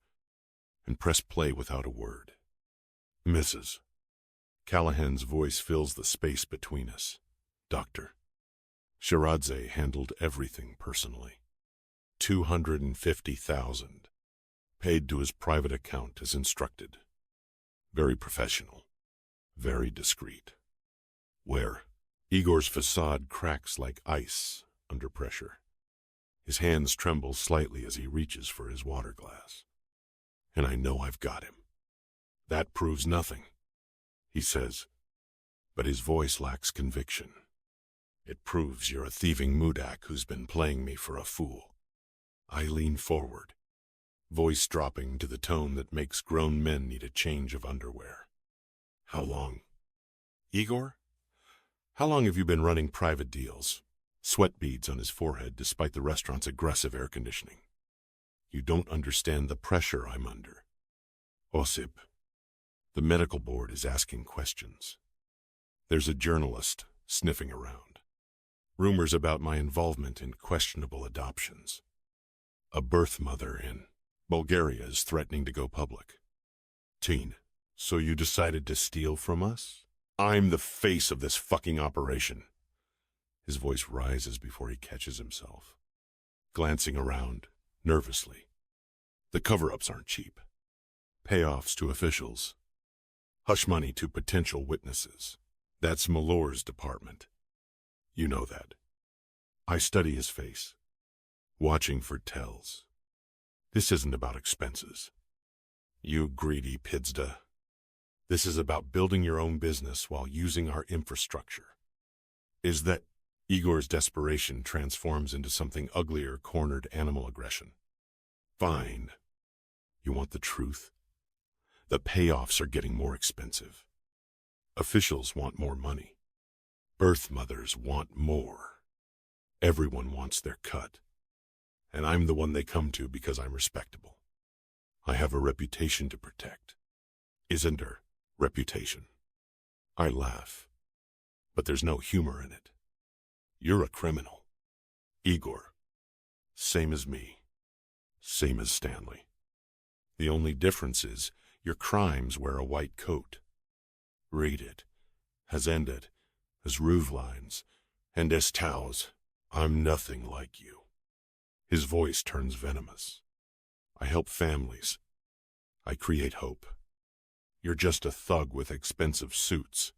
and press play without a word. Mrs. Callahan's voice fills the space between us. Doctor. Shiradze handled everything personally. 250,000. Paid to his private account as instructed. Very professional. Very discreet. Where? Igor's facade cracks like ice under pressure. His hands tremble slightly as he reaches for his water glass. And I know I've got him. That proves nothing, he says, but his voice lacks conviction. It proves you're a thieving mudak who's been playing me for a fool. I lean forward, voice dropping to the tone that makes grown men need a change of underwear. How long? Igor? How long have you been running private deals? Sweat beads on his forehead despite the restaurant's aggressive air conditioning. You don't understand the pressure I'm under. Osip, the medical board is asking questions. There's a journalist sniffing around. Rumors about my involvement in questionable adoptions. A birth mother in Bulgaria is threatening to go public. Teen, so you decided to steal from us? I'm the face of this fucking operation. His voice rises before he catches himself, glancing around nervously. The cover-ups aren't cheap. Payoffs to officials. Hush money to potential witnesses. That's Mallore's department. You know that. I study his face, watching for tells. This isn't about expenses. You greedy pidzda. This is about building your own business while using our infrastructure. Is that Igor's desperation transforms into something uglier, cornered animal aggression? Fine. You want the truth? The payoffs are getting more expensive. Officials want more money. Birth mothers want more. Everyone wants their cut. And I'm the one they come to because I'm respectable. I have a reputation to protect. Isn't her reputation? I laugh. but there's no humor in it. You're a criminal. Igor. Same as me. Same as Stanley. The only difference is your crimes wear a white coat. Read it. Has ended. Has roof lines. And as towels. I'm nothing like you. His voice turns venomous. I help families. I create hope. You're just a thug with expensive suits.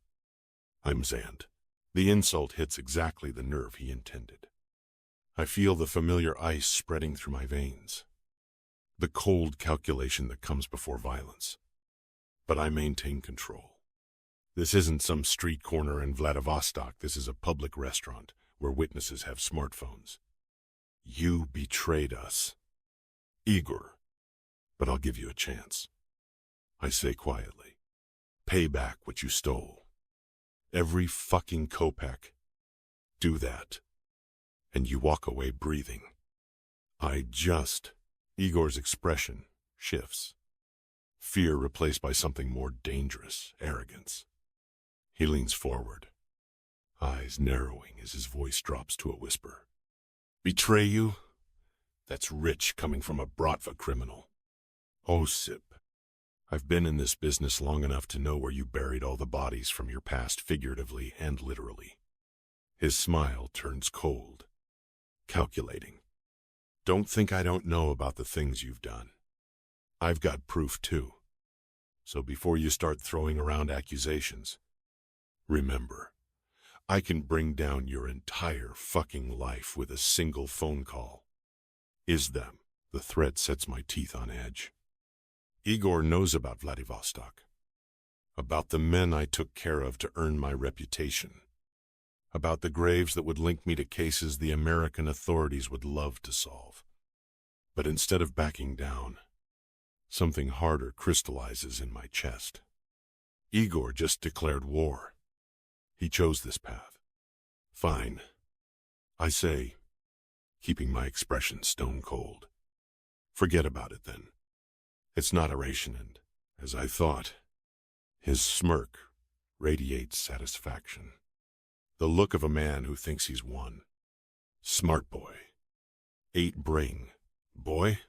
I'm Zand. The insult hits exactly the nerve he intended. I feel the familiar ice spreading through my veins. The cold calculation that comes before violence. But I maintain control. This isn't some street corner in Vladivostok. This is a public restaurant where witnesses have smartphones. You betrayed us. Igor. But I'll give you a chance. I say quietly. Pay back what you stole. Every fucking kopeck. Do that. And you walk away breathing. Igor's expression shifts. Fear replaced by something more dangerous, arrogance. He leans forward, eyes narrowing as his voice drops to a whisper. Betray you? That's rich coming from a Bratva criminal. Osip. I've been in this business long enough to know where you buried all the bodies from your past figuratively and literally. His smile turns cold. Calculating. Don't think I don't know about the things you've done. I've got proof too. So before you start throwing around accusations, remember, I can bring down your entire fucking life with a single phone call. The threat sets my teeth on edge. Igor knows about Vladivostok. About the men I took care of to earn my reputation. About the graves that would link me to cases the American authorities would love to solve. But instead of backing down, something harder crystallizes in my chest. Igor just declared war. He chose this path. Fine. I say, keeping my expression stone cold. Forget about it then. It's not oration, and, as I thought, his smirk radiates satisfaction. The look of a man who thinks he's won. Smart boy. 8 brain. Boy,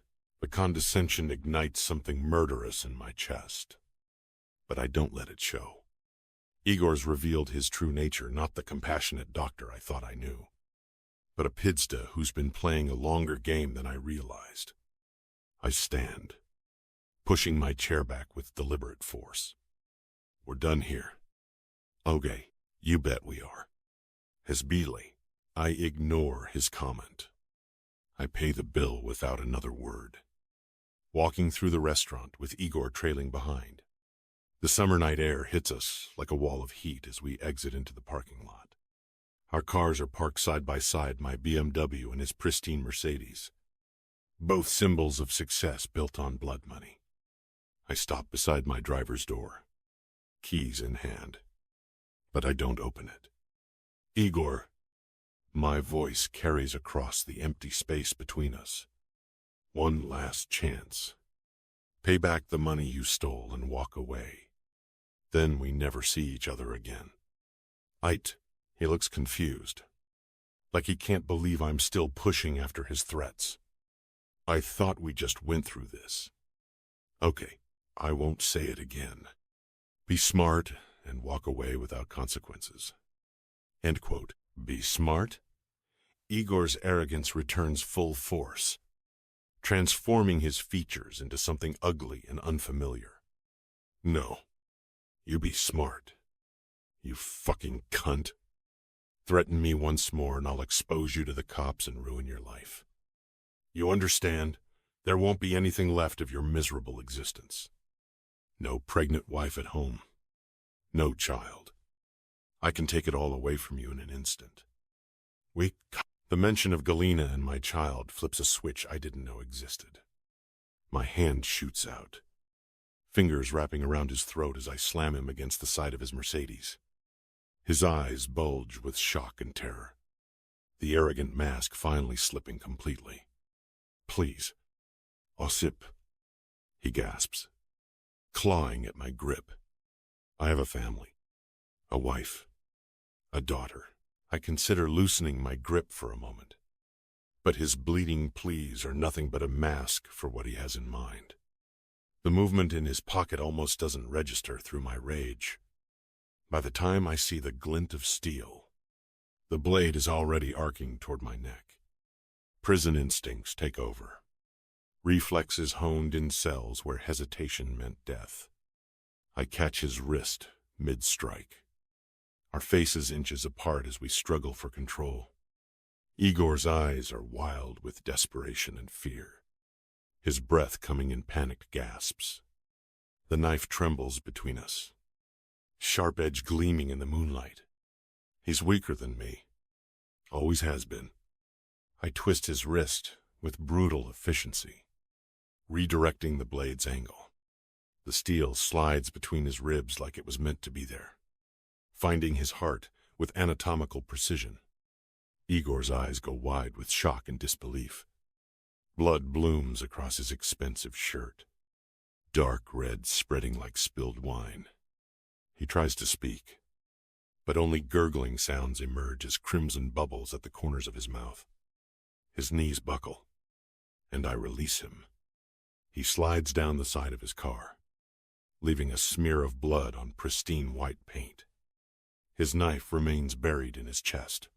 the condescension ignites something murderous in my chest. But I don't let it show. Igor's revealed his true nature, not the compassionate doctor I thought I knew, but a pidsta who's been playing a longer game than I realized. I stand, pushing my chair back with deliberate force. We're done here. Okay, you bet we are. Hesbili, I ignore his comment. I pay the bill without another word. Walking through the restaurant with Igor trailing behind. The summer night air hits us like a wall of heat as we exit into the parking lot. Our cars are parked side by side, my BMW and his pristine Mercedes. Both symbols of success built on blood money. I stop beside my driver's door, keys in hand, but I don't open it. Igor, my voice carries across the empty space between us. One last chance. Pay back the money you stole and walk away. Then we never see each other again. He looks confused, like he can't believe I'm still pushing after his threats. I thought we just went through this. Okay, I won't say it again. Be smart and walk away without consequences. End quote. Be smart? Igor's arrogance returns full force, transforming his features into something ugly and unfamiliar. No, you be smart. You fucking cunt. Threaten me once more and I'll expose you to the cops and ruin your life. You understand? There won't be anything left of your miserable existence. No pregnant wife at home. No child. I can take it all away from you in an instant. The mention of Galina and my child flips a switch I didn't know existed. My hand shoots out, fingers wrapping around his throat as I slam him against the side of his Mercedes. His eyes bulge with shock and terror, the arrogant mask finally slipping completely. Please, Osip, he gasps, clawing at my grip. I have a family, a wife, a daughter. I consider loosening my grip for a moment. But his bleeding pleas are nothing but a mask for what he has in mind. The movement in his pocket almost doesn't register through my rage. By the time I see the glint of steel, the blade is already arcing toward my neck. Prison instincts take over. Reflexes honed in cells where hesitation meant death. I catch his wrist mid-strike. Our faces inches apart as we struggle for control. Igor's eyes are wild with desperation and fear, his breath coming in panicked gasps. The knife trembles between us, sharp edge gleaming in the moonlight. He's weaker than me, always has been. I twist his wrist with brutal efficiency, redirecting the blade's angle. The steel slides between his ribs like it was meant to be there, finding his heart with anatomical precision. Igor's eyes go wide with shock and disbelief. Blood blooms across his expensive shirt, dark red spreading like spilled wine. He tries to speak, but only gurgling sounds emerge as crimson bubbles at the corners of his mouth. His knees buckle, and I release him. He slides down the side of his car, leaving a smear of blood on pristine white paint. His knife remains buried in his chest,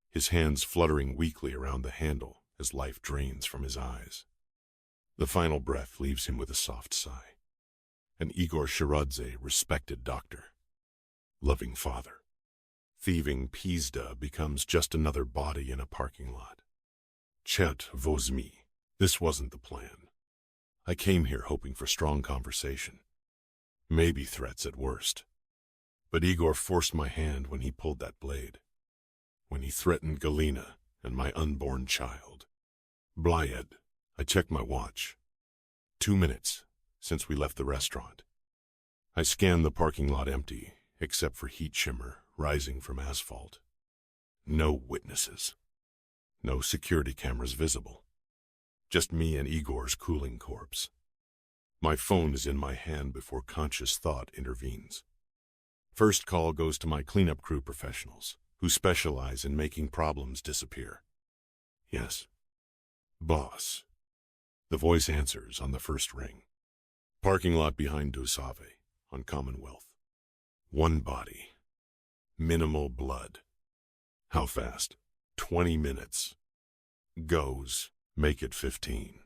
his hands fluttering weakly around the handle as life drains from his eyes. The final breath leaves him with a soft sigh. And Igor Shiradze, respected doctor, loving father. Thieving Pizda becomes just another body in a parking lot. Chet Vozmi, this wasn't the plan. I came here hoping for strong conversation, maybe threats at worst. But Igor forced my hand when he pulled that blade, when he threatened Galina and my unborn child. Blyed, I checked my watch. 2 minutes since we left the restaurant. I scanned the parking lot empty, except for heat shimmer rising from asphalt. No witnesses. No security cameras visible. Just me and Igor's cooling corpse. My phone is in my hand before conscious thought intervenes. First call goes to my cleanup crew professionals, who specialize in making problems disappear. Yes. Boss. The voice answers on the first ring. Parking lot behind Dosave, on Commonwealth. One body. Minimal blood. How fast? 20 minutes. Goes. Make it 15.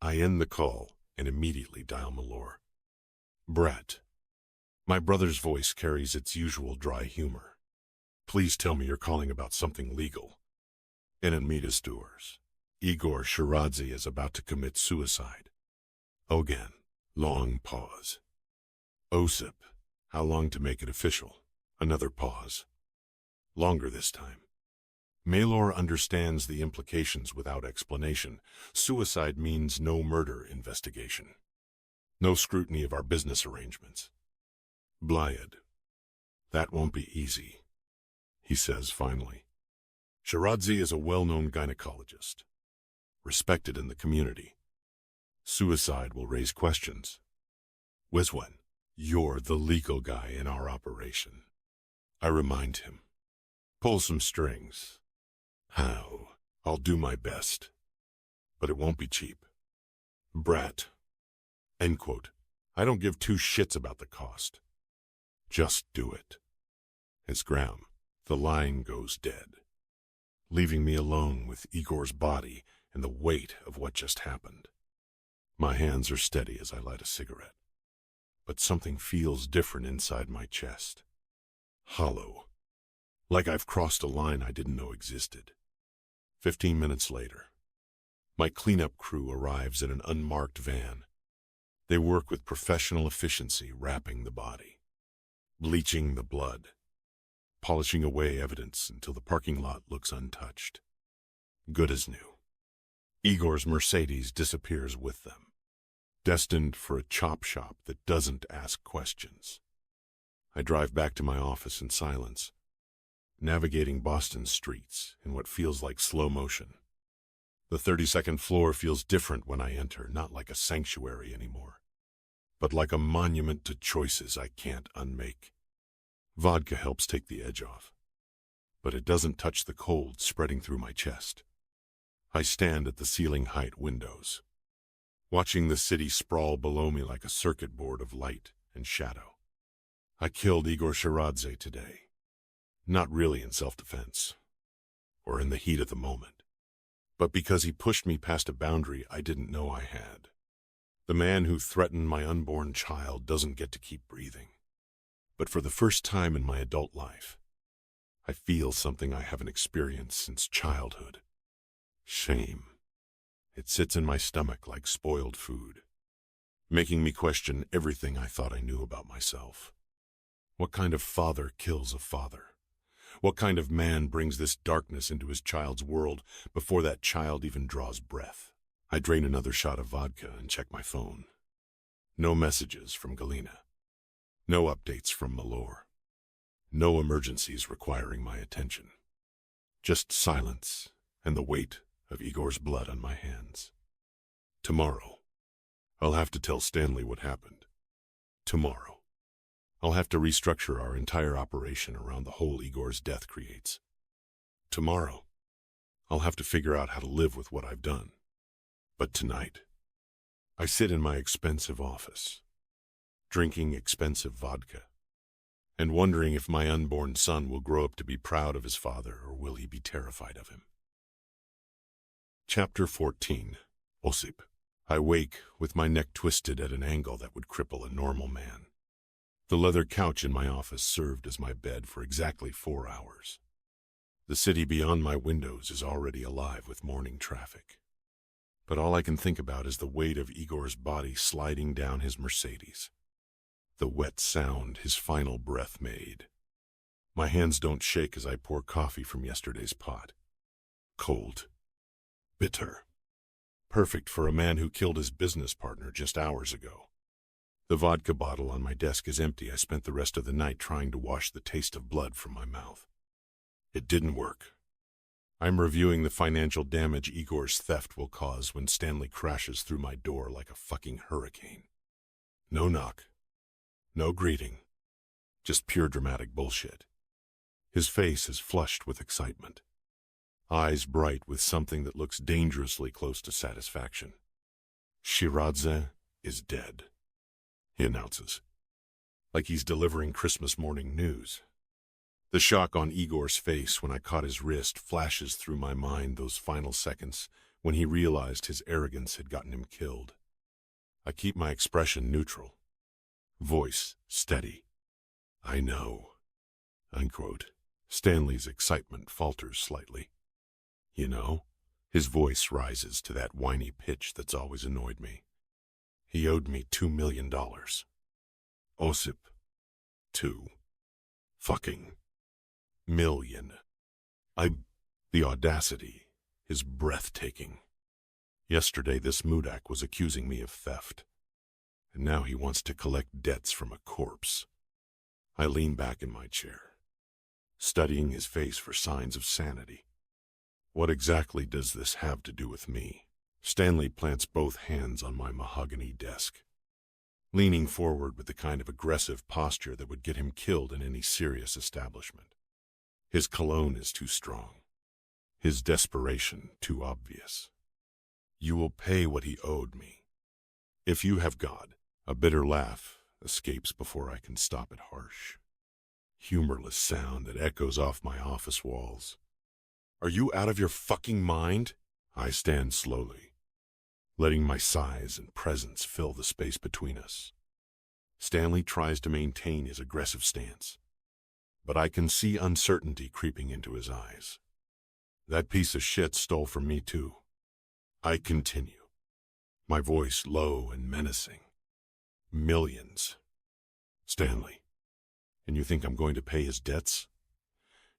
I end the call and immediately dial Malore. Brett. My brother's voice carries its usual dry humor. Please tell me you're calling about something legal. In Anmita doors, Igor Shiradze is about to commit suicide. Again, long pause. Osip, how long to make it official? Another pause. Longer this time. Malor understands the implications without explanation. Suicide means no murder investigation. No scrutiny of our business arrangements. Blyed. That won't be easy, he says finally. Shiradze is a well-known gynecologist, respected in the community. Suicide will raise questions. Wiswen, you're the legal guy in our operation. I remind him. Pull some strings. How? I'll do my best. But it won't be cheap. Brat. End quote. I don't give two shits about the cost. Just do it. As Graham, the line goes dead, leaving me alone with Igor's body and the weight of what just happened. My hands are steady as I light a cigarette, but something feels different inside my chest. Hollow, like I've crossed a line I didn't know existed. 15 minutes later, my cleanup crew arrives in an unmarked van. They work with professional efficiency, wrapping the body, bleaching the blood, polishing away evidence until the parking lot looks untouched. Good as new. Igor's Mercedes disappears with them, destined for a chop shop that doesn't ask questions. I drive back to my office in silence, navigating Boston's streets in what feels like slow motion. The 32nd floor feels different when I enter, not like a sanctuary anymore, but like a monument to choices I can't unmake. Vodka helps take the edge off. but it doesn't touch the cold spreading through my chest. I stand at the ceiling-height windows, watching the city sprawl below me like a circuit board of light and shadow. I killed Igor Shiradze today, not really in self-defense, or in the heat of the moment, but because he pushed me past a boundary I didn't know I had. The man who threatened my unborn child doesn't get to keep breathing. But for the first time in my adult life, I feel something I haven't experienced since childhood. Shame. It sits in my stomach like spoiled food, making me question everything I thought I knew about myself. What kind of father kills a father? What kind of man brings this darkness into his child's world before that child even draws breath? I drain another shot of vodka and check my phone. No messages from Galina. No updates from Malor. No emergencies requiring my attention. Just silence and the weight of Igor's blood on my hands. Tomorrow, I'll have to tell Stanley what happened. Tomorrow, I'll have to restructure our entire operation around the hole Igor's death creates. Tomorrow, I'll have to figure out how to live with what I've done. But tonight, I sit in my expensive office, drinking expensive vodka, and wondering if my unborn son will grow up to be proud of his father or will he be terrified of him. Chapter 14. Osip. I wake with my neck twisted at an angle that would cripple a normal man. The leather couch in my office served as my bed for exactly 4 hours. The city beyond my windows is already alive with morning traffic. But all I can think about is the weight of Igor's body sliding down his Mercedes. The wet sound his final breath made. My hands don't shake as I pour coffee from yesterday's pot. Cold. Bitter. Perfect for a man who killed his business partner just hours ago. The vodka bottle on my desk is empty. I spent the rest of the night trying to wash the taste of blood from my mouth. It didn't work. I'm reviewing the financial damage Igor's theft will cause when Stanley crashes through my door like a fucking hurricane. No knock. No greeting. Just pure dramatic bullshit. His face is flushed with excitement. Eyes bright with something that looks dangerously close to satisfaction. Shiradze is dead, he announces, like he's delivering Christmas morning news. The shock on Igor's face when I caught his wrist flashes through my mind those final seconds when he realized his arrogance had gotten him killed. I keep my expression neutral, voice steady. I know, unquote. Stanley's excitement falters slightly. You know, his voice rises to that whiny pitch that's always annoyed me. He owed me $2 million. Osip. 2. Fucking. Million. The audacity is breathtaking. Yesterday this Mudak was accusing me of theft, and now he wants to collect debts from a corpse. I lean back in my chair, studying his face for signs of sanity. What exactly does this have to do with me? Stanley plants both hands on my mahogany desk, leaning forward with the kind of aggressive posture that would get him killed in any serious establishment. His cologne is too strong, his desperation too obvious. You will pay what he owed me. If you have God, a bitter laugh escapes before I can stop it harsh. Humorless sound that echoes off my office walls. Are you out of your fucking mind? I stand slowly, letting my size and presence fill the space between us. Stanley tries to maintain his aggressive stance, but I can see uncertainty creeping into his eyes. That piece of shit stole from me too. I continue, my voice low and menacing. Millions. Stanley, and you think I'm going to pay his debts?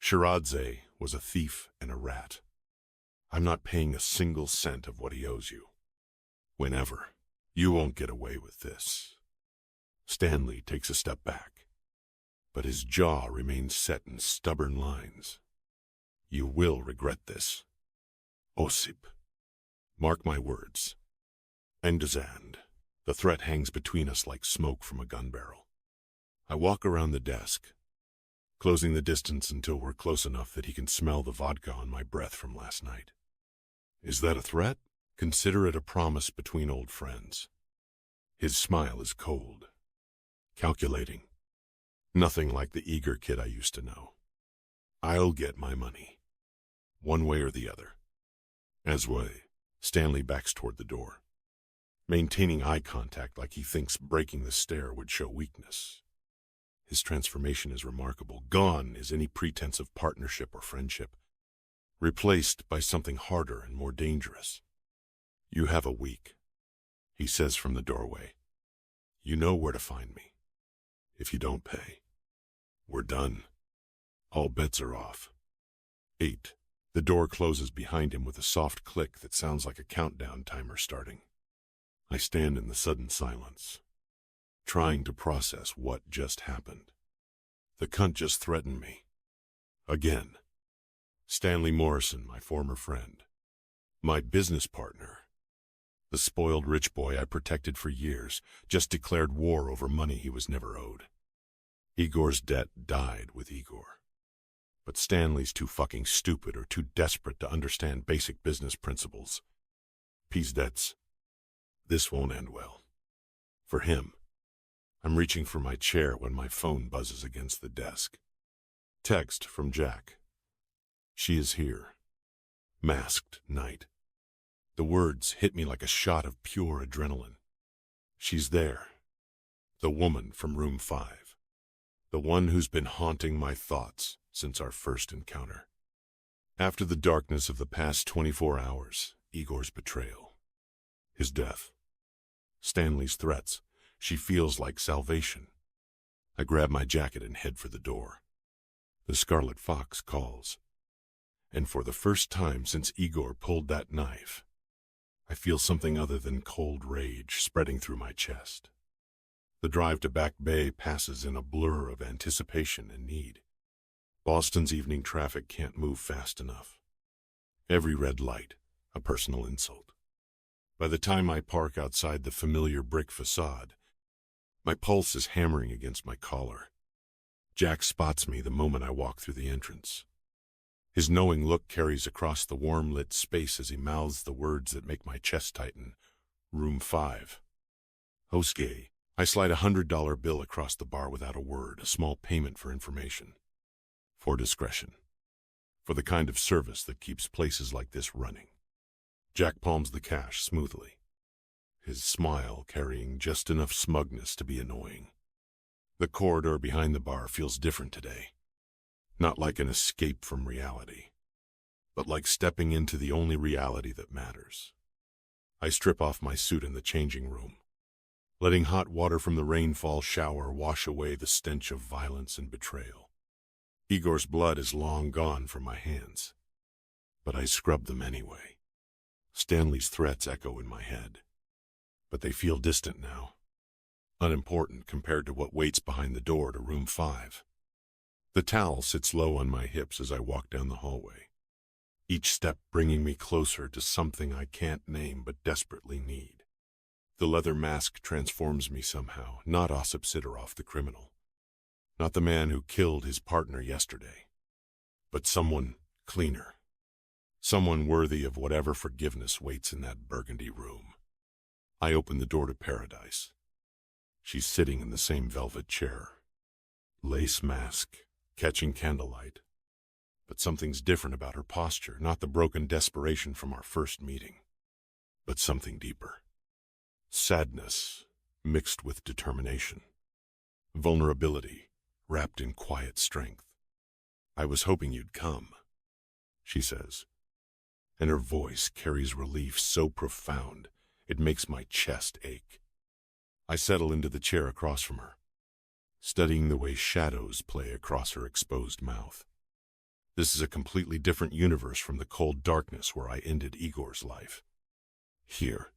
Shiradze was a thief and a rat. I'm not paying a single cent of what he owes you. Whenever. You won't get away with this. Stanley takes a step back, but his jaw remains set in stubborn lines. You will regret this. Osip. Mark my words. Endazand. The threat hangs between us like smoke from a gun barrel. I walk around the desk, closing the distance until we're close enough that he can smell the vodka on my breath from last night. Is that a threat? Consider it a promise between old friends. His smile is cold, calculating. Nothing like the eager kid I used to know. I'll get my money, one way or the other. Stanley backs toward the door, maintaining eye contact like he thinks breaking the stare would show weakness. His transformation is remarkable. Gone is any pretense of partnership or friendship, replaced by something harder and more dangerous. You have a week, he says from the doorway. You know where to find me. If you don't pay, we're done. All bets are off. 8. The door closes behind him with a soft click that sounds like a countdown timer starting. I stand in the sudden silence, trying to process what just happened. The cunt just threatened me. Again. Stanley Morrison, my former friend. My business partner. The spoiled rich boy I protected for years, just declared war over money he was never owed. Igor's debt died with Igor. But Stanley's too fucking stupid or too desperate to understand basic business principles. Peace debts. This won't end well. For him. I'm reaching for my chair when my phone buzzes against the desk. Text from Jack. She is here. Masked night. The words hit me like a shot of pure adrenaline. She's there. The woman from room 5. The one who's been haunting my thoughts since our first encounter. After the darkness of the past 24 hours, Igor's betrayal. His death. Stanley's threats. She feels like salvation. I grab my jacket and head for the door. The Scarlet Fox calls. And for the first time since Igor pulled that knife, I feel something other than cold rage spreading through my chest. The drive to Back Bay passes in a blur of anticipation and need. Boston's evening traffic can't move fast enough. Every red light, a personal insult. By the time I park outside the familiar brick facade, my pulse is hammering against my collar. Jack spots me the moment I walk through the entrance. His knowing look carries across the warm-lit space as he mouths the words that make my chest tighten. Room 5. Hosuke. I slide $100 bill across the bar without a word, a small payment for information. For discretion. For the kind of service that keeps places like this running. Jack palms the cash smoothly, his smile carrying just enough smugness to be annoying. The corridor behind the bar feels different today. Not like an escape from reality, but like stepping into the only reality that matters. I strip off my suit in the changing room, letting hot water from the rainfall shower wash away the stench of violence and betrayal. Igor's blood is long gone from my hands, but I scrub them anyway. Stanley's threats echo in my head, but they feel distant now, unimportant compared to what waits behind the door to room 5. The towel sits low on my hips as I walk down the hallway, each step bringing me closer to something I can't name but desperately need. The leather mask transforms me somehow, not Ossip Sidorov the criminal, not the man who killed his partner yesterday, but someone cleaner, someone worthy of whatever forgiveness waits in that burgundy room. I open the door to paradise. She's sitting in the same velvet chair, lace mask, catching candlelight. But something's different about her posture, not the broken desperation from our first meeting, but something deeper. Sadness mixed with determination. Vulnerability wrapped in quiet strength. I was hoping you'd come, she says, and her voice carries relief so profound it makes my chest ache. I settle into the chair across from her, studying the way shadows play across her exposed mouth. This is a completely different universe from the cold darkness where I ended Igor's life. Here,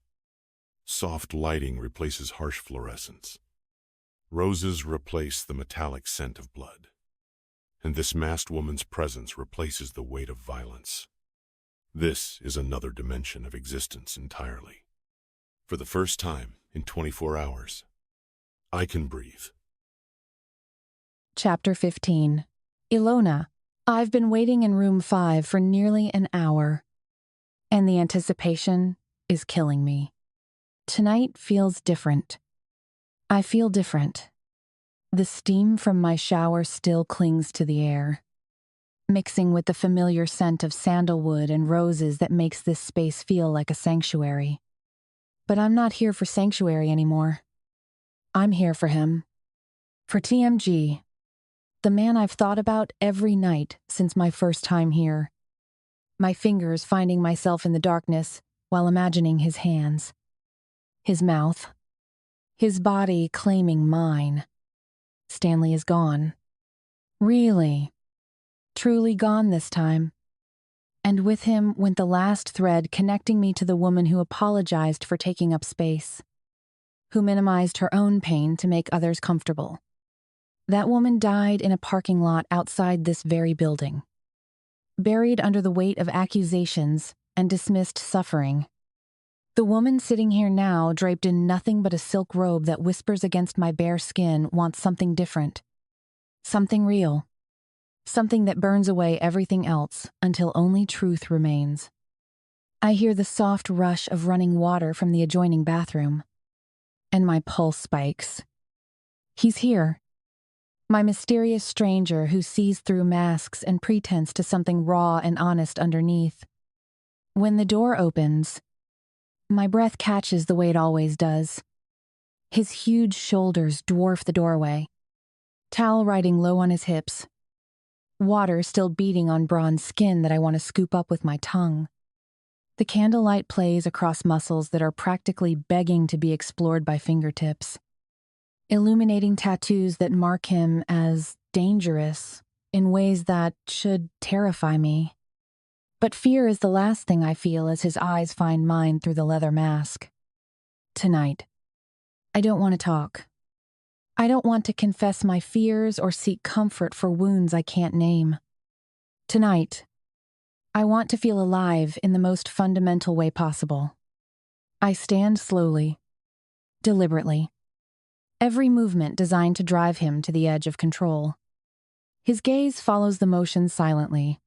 soft lighting replaces harsh fluorescence. Roses replace the metallic scent of blood. And this masked woman's presence replaces the weight of violence. This is another dimension of existence entirely. For the first time in 24 hours, I can breathe. Chapter 15. Ilona, I've been waiting in room 5 for nearly an hour, and the anticipation is killing me. Tonight feels different. I feel different. The steam from my shower still clings to the air, mixing with the familiar scent of sandalwood and roses that makes this space feel like a sanctuary. But I'm not here for sanctuary anymore. I'm here for him. For TMG, the man I've thought about every night since my first time here. My fingers finding myself in the darkness while imagining his hands. His mouth. His body claiming mine. Stanley is gone. Really. Truly gone this time. And with him went the last thread connecting me to the woman who apologized for taking up space, who minimized her own pain to make others comfortable. That woman died in a parking lot outside this very building, buried under the weight of accusations and dismissed suffering. The woman sitting here now, draped in nothing but a silk robe that whispers against my bare skin, wants something different, something real. Something that burns away everything else until only truth remains. I hear the soft rush of running water from the adjoining bathroom, and my pulse spikes. He's here. My mysterious stranger who sees through masks and pretense to something raw and honest underneath. When the door opens, my breath catches the way it always does. His huge shoulders dwarf the doorway, towel riding low on his hips. Water still beating on bronze skin that I want to scoop up with my tongue. The candlelight plays across muscles that are practically begging to be explored by fingertips, illuminating tattoos that mark him as dangerous in ways that should terrify me. But fear is the last thing I feel as his eyes find mine through the leather mask. Tonight, I don't want to talk. I don't want to confess my fears or seek comfort for wounds I can't name. Tonight, I want to feel alive in the most fundamental way possible. I stand slowly, deliberately, every movement designed to drive him to the edge of control. His gaze follows the motion silently,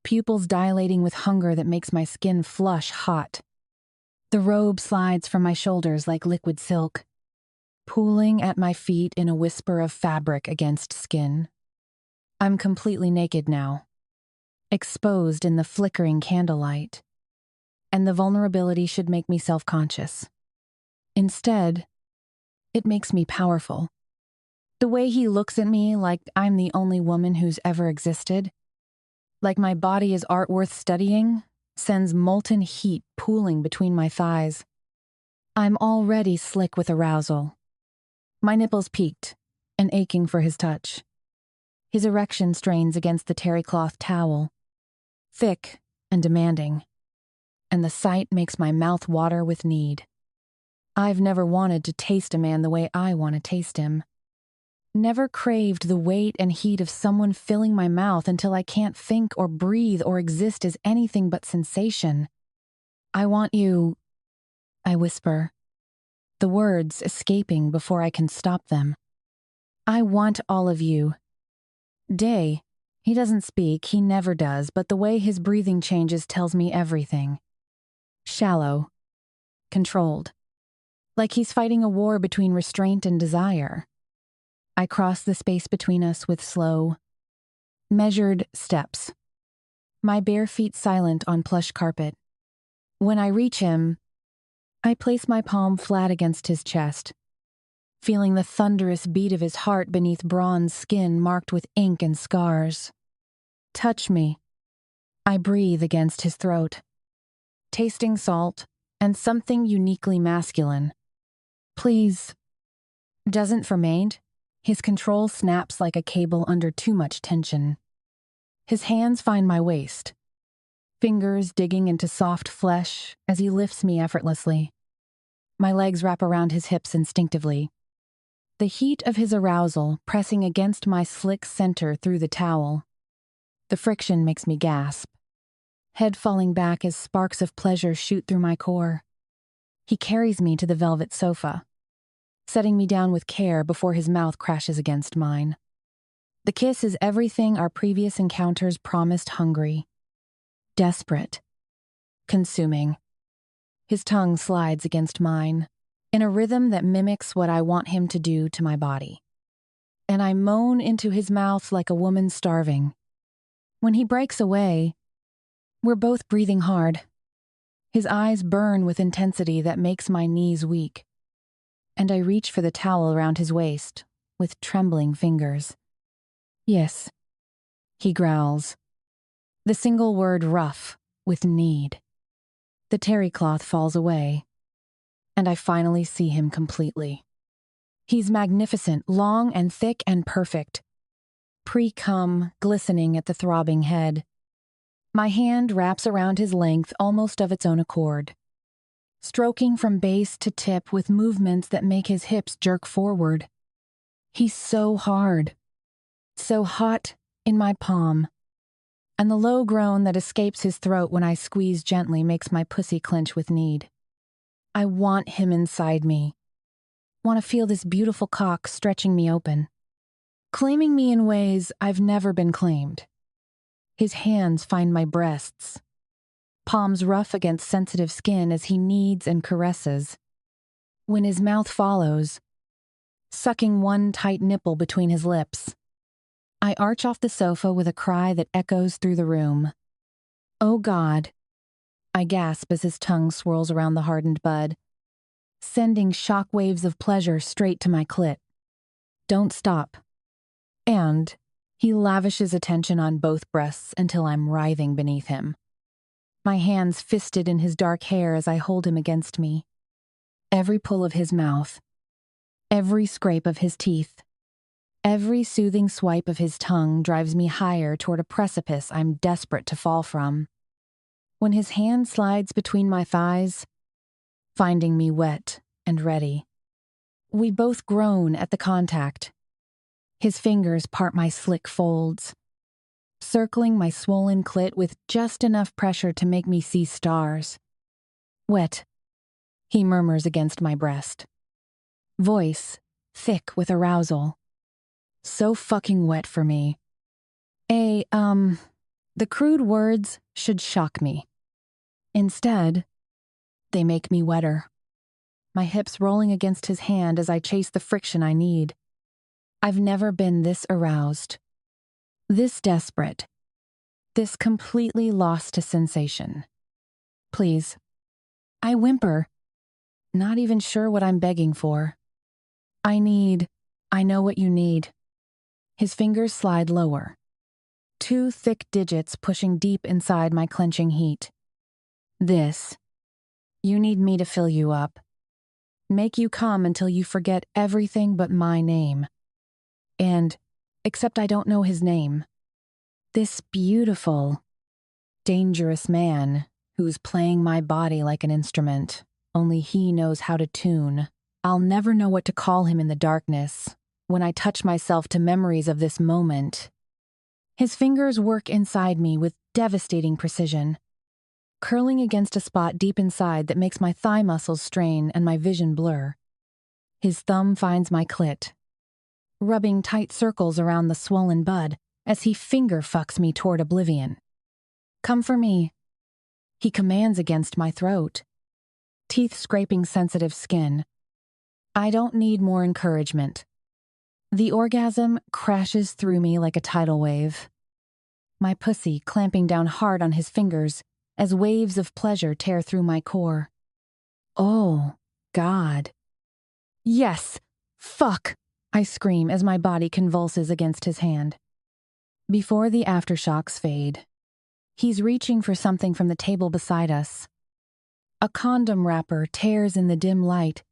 pupils dilating with hunger that makes my skin flush hot. The robe slides from my shoulders like liquid silk, pooling at my feet in a whisper of fabric against skin. I'm completely naked now, exposed in the flickering candlelight, and the vulnerability should make me self-conscious. Instead, it makes me powerful. The way he looks at me like I'm the only woman who's ever existed, like my body is art worth studying, sends molten heat pooling between my thighs. I'm already slick with arousal. My nipples peaked and aching for his touch. His erection strains against the terry cloth towel, thick and demanding, and the sight makes my mouth water with need. I've never wanted to taste a man the way I want to taste him. Never craved the weight and heat of someone filling my mouth until I can't think or breathe or exist as anything but sensation. I want you, I whisper, the words escaping before I can stop them. I want all of you. Day, he doesn't speak, he never does, but the way his breathing changes tells me everything. Shallow. Controlled. Like he's fighting a war between restraint and desire. I cross the space between us with slow, measured steps. My bare feet silent on plush carpet. When I reach him, I place my palm flat against his chest, feeling the thunderous beat of his heart beneath bronze skin marked with ink and scars. Touch me. I breathe against his throat, tasting salt and something uniquely masculine. Please. Doesn't Fermained. His control snaps like a cable under too much tension. His hands find my waist, fingers digging into soft flesh as he lifts me effortlessly. My legs wrap around his hips instinctively. The heat of his arousal pressing against my slick center through the towel. The friction makes me gasp, head falling back as sparks of pleasure shoot through my core. He carries me to the velvet sofa, setting me down with care before his mouth crashes against mine. The kiss is everything our previous encounters promised: hungry, desperate, consuming. His tongue slides against mine, in a rhythm that mimics what I want him to do to my body. And I moan into his mouth like a woman starving. When he breaks away, we're both breathing hard. His eyes burn with intensity that makes my knees weak, and I reach for the towel around his waist with trembling fingers. Yes, he growls. The single word rough with need. The terry cloth falls away, and I finally see him completely. He's magnificent, long and thick and perfect. Pre-cum, glistening at the throbbing head. My hand wraps around his length almost of its own accord, stroking from base to tip with movements that make his hips jerk forward. He's so hard, so hot in my palm, and the low groan that escapes his throat when I squeeze gently makes my pussy clench with need. I want him inside me. Want to feel this beautiful cock stretching me open, claiming me in ways I've never been claimed. His hands find my breasts, palms rough against sensitive skin as he kneads and caresses. When his mouth follows, sucking one tight nipple between his lips, I arch off the sofa with a cry that echoes through the room. Oh God, I gasp as his tongue swirls around the hardened bud, sending shock waves of pleasure straight to my clit. Don't stop. And he lavishes attention on both breasts until I'm writhing beneath him. My hands fisted in his dark hair as I hold him against me. Every pull of his mouth, every scrape of his teeth, every soothing swipe of his tongue drives me higher toward a precipice I'm desperate to fall from. When his hand slides between my thighs, finding me wet and ready, we both groan at the contact. His fingers part my slick folds, circling my swollen clit with just enough pressure to make me see stars. Wet, he murmurs against my breast. Voice thick with arousal. So fucking wet for me. The crude words should shock me. Instead, they make me wetter. My hips rolling against his hand as I chase the friction I need. I've never been this aroused, this desperate, this completely lost to sensation. Please. I whimper, not even sure what I'm begging for. I know what you need. His fingers slide lower, 2 thick digits pushing deep inside my clenching heat. This. You need me to fill you up. Make you come until you forget everything but my name. And, except I don't know his name. This beautiful, dangerous man who's playing my body like an instrument, only he knows how to tune. I'll never know what to call him in the darkness, when I touch myself to memories of this moment. His fingers work inside me with devastating precision, curling against a spot deep inside that makes my thigh muscles strain and my vision blur. His thumb finds my clit, rubbing tight circles around the swollen bud as he finger fucks me toward oblivion. Come for me, he commands against my throat, teeth scraping sensitive skin. I don't need more encouragement. The orgasm crashes through me like a tidal wave, my pussy clamping down hard on his fingers as waves of pleasure tear through my core. Oh, God. Yes, fuck, I scream as my body convulses against his hand. Before the aftershocks fade, he's reaching for something from the table beside us. A condom wrapper tears in the dim light,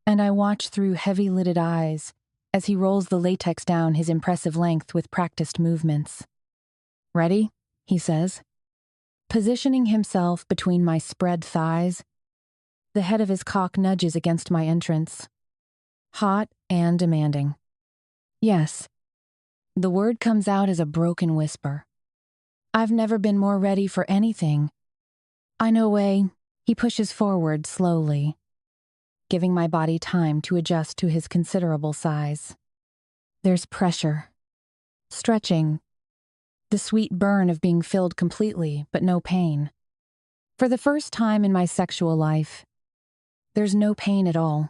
and I watch through heavy-lidded eyes as he rolls the latex down his impressive length with practiced movements. Ready? He says, positioning himself between my spread thighs. The head of his cock nudges against my entrance, hot and demanding. Yes. The word comes out as a broken whisper. I've never been more ready for anything. I know way. He pushes forward slowly, giving my body time to adjust to his considerable size. There's pressure, Stretching. The sweet burn of being filled completely, but no pain. For the first time in my sexual life, there's no pain at all.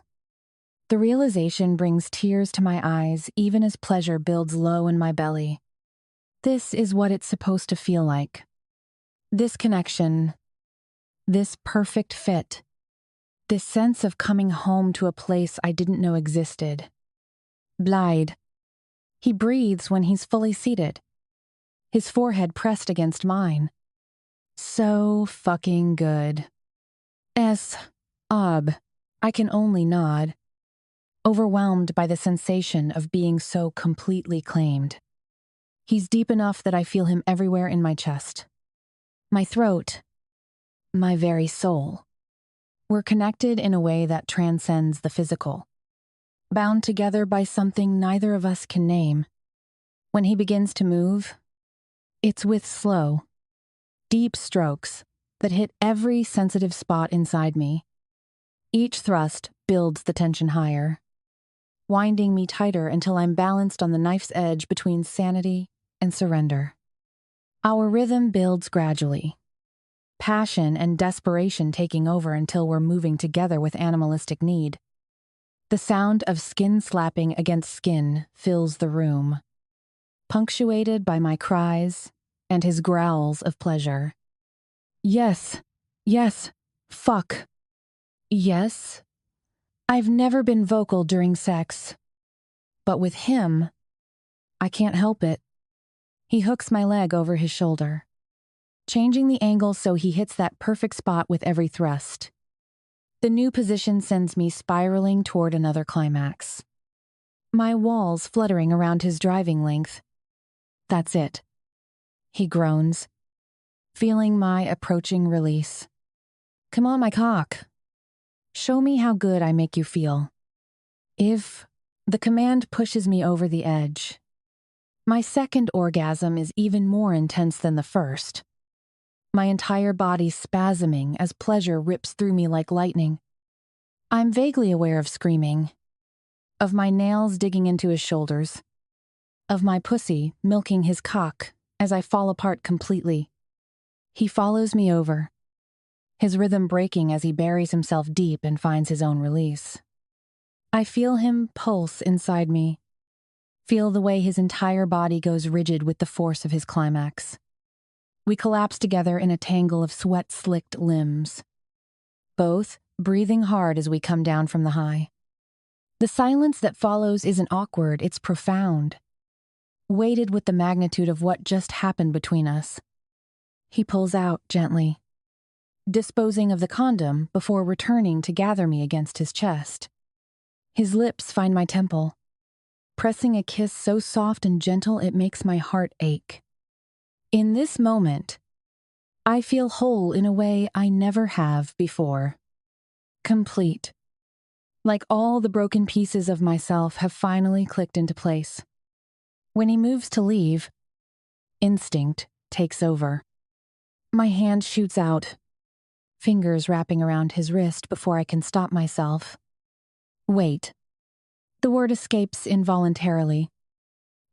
The realization brings tears to my eyes even as pleasure builds low in my belly. This is what it's supposed to feel like. This connection, this perfect fit, this sense of coming home to a place I didn't know existed. Blide. He breathes when he's fully seated, his forehead pressed against mine. So fucking good. I can only nod, overwhelmed by the sensation of being so completely claimed. He's deep enough that I feel him everywhere in my chest, my throat, my very soul. We're connected in a way that transcends the physical, bound together by something neither of us can name. When he begins to move, it's with slow, deep strokes that hit every sensitive spot inside me. Each thrust builds the tension higher, winding me tighter until I'm balanced on the knife's edge between sanity and surrender. Our rhythm builds gradually, passion and desperation taking over until we're moving together with animalistic need. The sound of skin slapping against skin fills the room, punctuated by my cries and his growls of pleasure. Yes, fuck. Yes, I've never been vocal during sex, but with him, I can't help it. He hooks my leg over his shoulder, changing the angle so he hits that perfect spot with every thrust. The new position sends me spiraling toward another climax, my walls fluttering around his driving length. That's it. He groans, feeling my approaching release. Come on, my cock. Show me how good I make you feel. If the command pushes me over the edge, my second orgasm is even more intense than the first. My entire body spasming as pleasure rips through me like lightning. I'm vaguely aware of screaming, of my nails digging into his shoulders, of my pussy milking his cock as I fall apart completely. He follows me over, his rhythm breaking as he buries himself deep and finds his own release. I feel him pulse inside me, feel the way his entire body goes rigid with the force of his climax. We collapse together in a tangle of sweat-slicked limbs, both breathing hard as we come down from the high. The silence that follows isn't awkward, it's profound, weighted with the magnitude of what just happened between us. He pulls out gently, disposing of the condom before returning to gather me against his chest. His lips find my temple, pressing a kiss so soft and gentle it makes my heart ache. In this moment, I feel whole in a way I never have before. Complete. Like all the broken pieces of myself have finally clicked into place. When he moves to leave, instinct takes over. My hand shoots out, fingers wrapping around his wrist before I can stop myself. Wait. The word escapes involuntarily.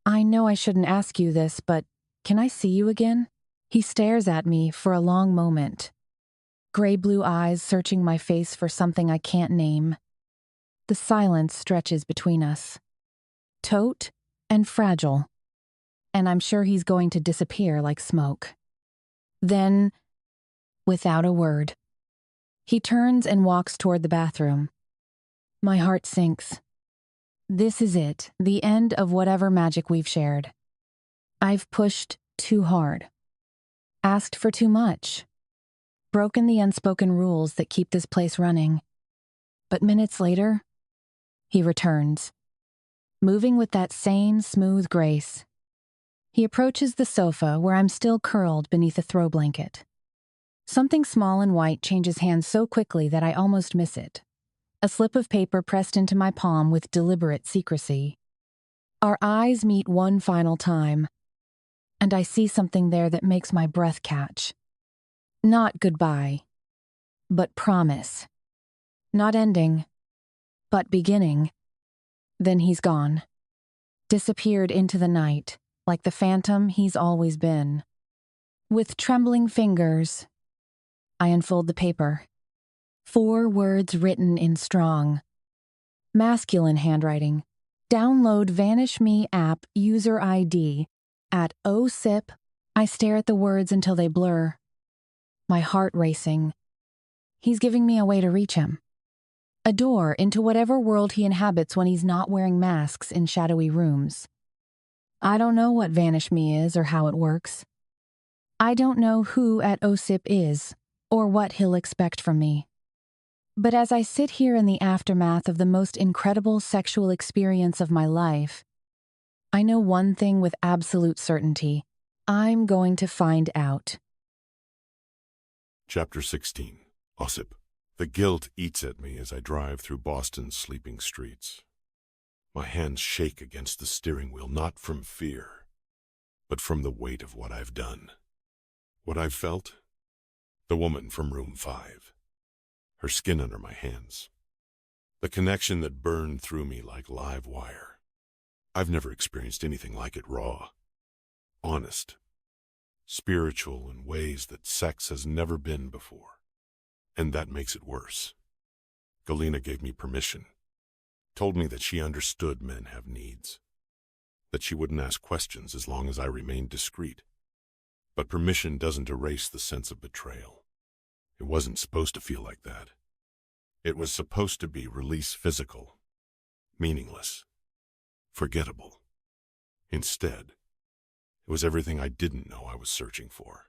I know I shouldn't ask you this, but can I see you again? He stares at me for a long moment, gray-blue eyes searching my face for something I can't name. The silence stretches between us, taut and fragile, and I'm sure he's going to disappear like smoke. Then, without a word, he turns and walks toward the bathroom. My heart sinks. This is it, the end of whatever magic we've shared. I've pushed too hard, asked for too much, broken the unspoken rules that keep this place running. But minutes later, he returns, moving with that same smooth grace. He approaches the sofa where I'm still curled beneath a throw blanket. Something small and white changes hands so quickly that I almost miss it. A slip of paper pressed into my palm with deliberate secrecy. Our eyes meet one final time, and I see something there that makes my breath catch. Not goodbye, but promise. Not ending, but beginning. Then he's gone, disappeared into the night, like the phantom he's always been. With trembling fingers, I unfold the paper. 4 words written in strong, masculine handwriting. Download Vanish Me app user ID at OSIP. I stare at the words until they blur. My heart racing. He's giving me a way to reach him. A door into whatever world he inhabits when he's not wearing masks in shadowy rooms. I don't know what Vanish Me is or how it works. I don't know who at OSIP is or what he'll expect from me. But as I sit here in the aftermath of the most incredible sexual experience of my life, I know one thing with absolute certainty. I'm going to find out. Chapter 16. OSIP. The guilt eats at me as I drive through Boston's sleeping streets. My hands shake against the steering wheel, not from fear, but from the weight of what I've done. What I've felt? The woman from room 5. Her skin under my hands. The connection that burned through me like live wire. I've never experienced anything like it raw, honest, spiritual in ways that sex has never been before. And that makes it worse. Galina gave me permission, told me that she understood men have needs, that she wouldn't ask questions as long as I remained discreet. But permission doesn't erase the sense of betrayal. It wasn't supposed to feel like that. It was supposed to be release physical, meaningless, forgettable. Instead, it was everything I didn't know I was searching for.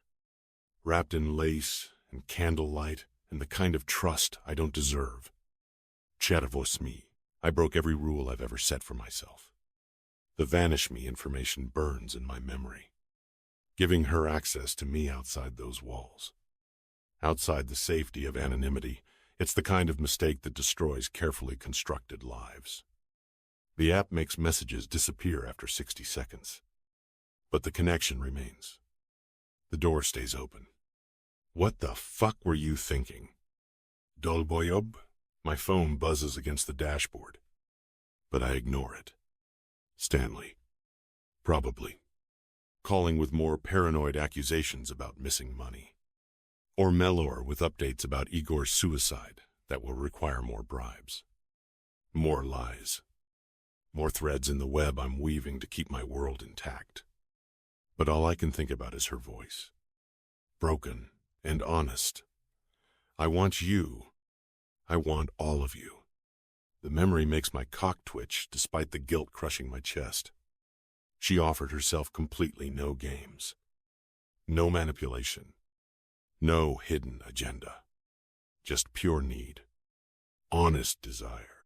Wrapped in lace and candlelight and the kind of trust I don't deserve. Chatavos me. I broke every rule I've ever set for myself. The Vanish Me information burns in my memory, giving her access to me outside those walls. Outside the safety of anonymity, it's the kind of mistake that destroys carefully constructed lives. The app makes messages disappear after 60 seconds, but the connection remains. The door stays open. What the fuck were you thinking? Dolboyob? My phone buzzes against the dashboard, but I ignore it. Stanley. Probably. Calling with more paranoid accusations about missing money. Or Melor with updates about Igor's suicide that will require more bribes. More lies. More threads in the web I'm weaving to keep my world intact. But all I can think about is her voice. Broken and honest. I want you. I want all of you. The memory makes my cock twitch despite the guilt crushing my chest. She offered herself completely, no games. No manipulation. No hidden agenda. Just pure need. Honest desire.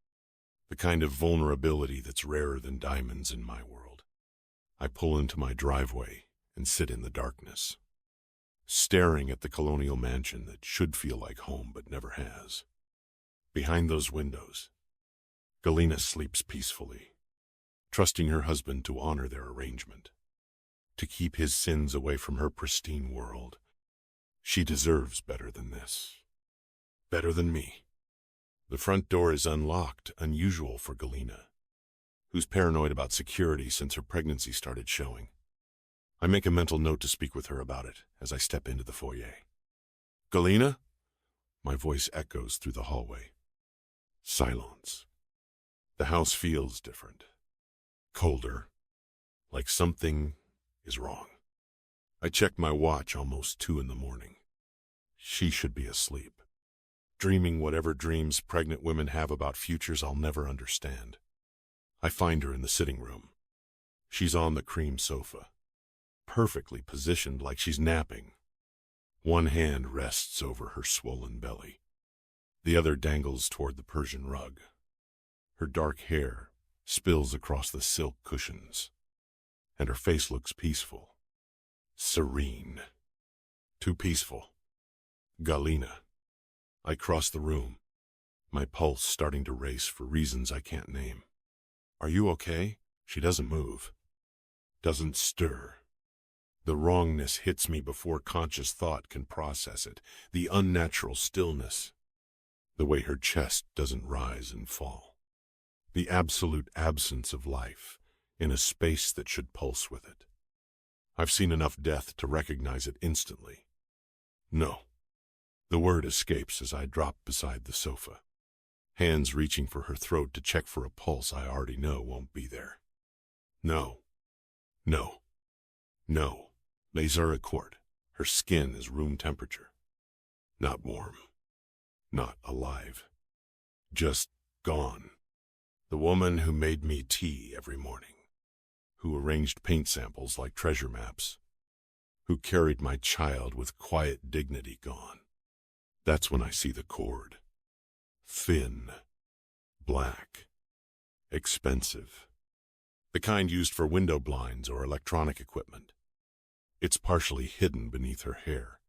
The kind of vulnerability that's rarer than diamonds in my world. I pull into my driveway and sit in the darkness, staring at the colonial mansion that should feel like home but never has. Behind those windows, Galina sleeps peacefully, trusting her husband to honor their arrangement, to keep his sins away from her pristine world. She deserves better than this. Better than me. The front door is unlocked, unusual for Galina, who's paranoid about security since her pregnancy started showing. I make a mental note to speak with her about it as I step into the foyer. Galina? My voice echoes through the hallway. Silence. The house feels different. Colder. Like something is wrong. I check my watch, almost 2 in the morning. She should be asleep, dreaming whatever dreams pregnant women have about futures I'll never understand. I find her in the sitting room. She's on the cream sofa, perfectly positioned like she's napping. One hand rests over her swollen belly. The other dangles toward the Persian rug. Her dark hair spills across the silk cushions, and her face looks peaceful. Serene. Too peaceful. Galina. I cross the room, my pulse starting to race for reasons I can't name. Are you okay? She doesn't move. Doesn't stir. The wrongness hits me before conscious thought can process it. The unnatural stillness. The way her chest doesn't rise and fall. The absolute absence of life in a space that should pulse with it. I've seen enough death to recognize it instantly. No. The word escapes as I drop beside the sofa, hands reaching for her throat to check for a pulse I already know won't be there. No. No. No. Laser accord. Her skin is room temperature. Not warm. Not alive. Just gone. The woman who made me tea every morning, who arranged paint samples like treasure maps, who carried my child with quiet dignity gone. That's when I see the cord. Thin. Black. Expensive. The kind used for window blinds or electronic equipment. It's partially hidden beneath her hair,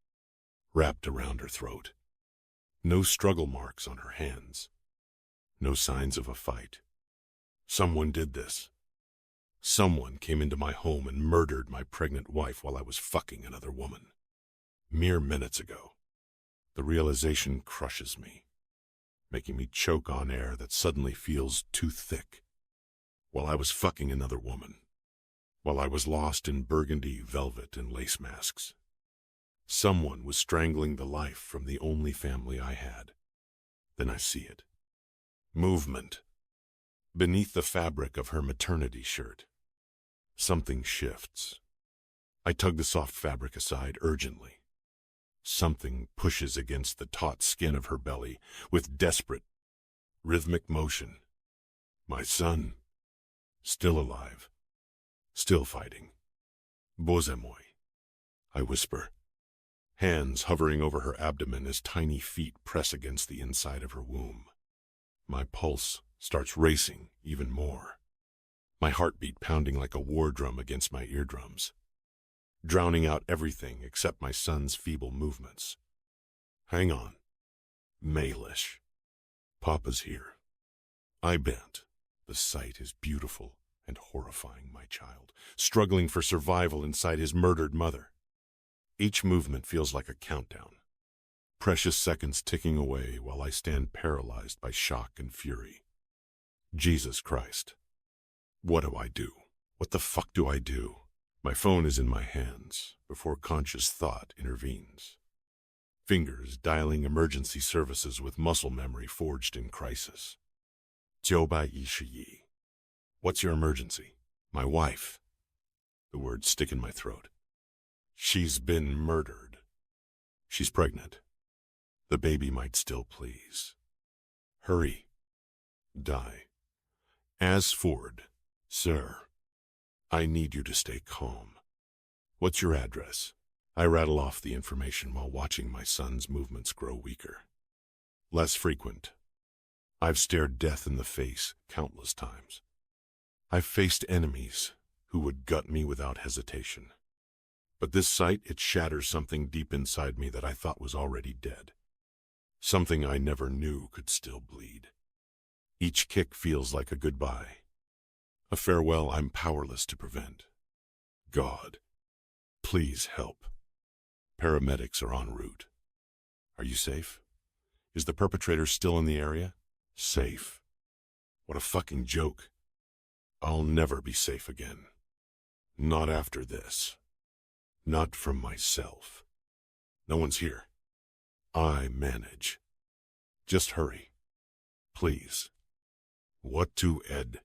wrapped around her throat. No struggle marks on her hands. No signs of a fight. Someone did this. Someone came into my home and murdered my pregnant wife while I was fucking another woman. Mere minutes ago. The realization crushes me, making me choke on air that suddenly feels too thick. While I was fucking another woman. While I was lost in burgundy, velvet, and lace masks. Someone was strangling the life from the only family I had. Then I see it. Movement. Beneath the fabric of her maternity shirt. Something shifts. I tug the soft fabric aside urgently. Something pushes against the taut skin of her belly with desperate, rhythmic motion. My son. Still alive. Still fighting. Bоже mой. I whisper. Hands hovering over her abdomen as tiny feet press against the inside of her womb. My pulse starts racing even more. My heartbeat pounding like a war drum against my eardrums. Drowning out everything except my son's feeble movements. Hang on. Malish. Papa's here. I bent. The sight is beautiful and horrifying, my child, struggling for survival inside his murdered mother. Each movement feels like a countdown. Precious seconds ticking away while I stand paralyzed by shock and fury. Jesus Christ. What do I do? What the fuck do I do? My phone is in my hands before conscious thought intervenes. Fingers dialing emergency services with muscle memory forged in crisis. 911. What's your emergency? My wife. The words stick in my throat. She's been murdered. She's pregnant. The baby might still please. Hurry. Die. As Ford, sir. I need you to stay calm. What's your address? I rattle off the information while watching my son's movements grow weaker. Less frequent. I've stared death in the face countless times. I've faced enemies who would gut me without hesitation. But this sight, it shatters something deep inside me that I thought was already dead. Something I never knew could still bleed. Each kick feels like a goodbye. A farewell I'm powerless to prevent. God, please help. Paramedics are en route. Are you safe? Is the perpetrator still in the area? Safe. What a fucking joke. I'll never be safe again. Not after this. Not from myself. No one's here. I manage. Just hurry. Please. What to Ed?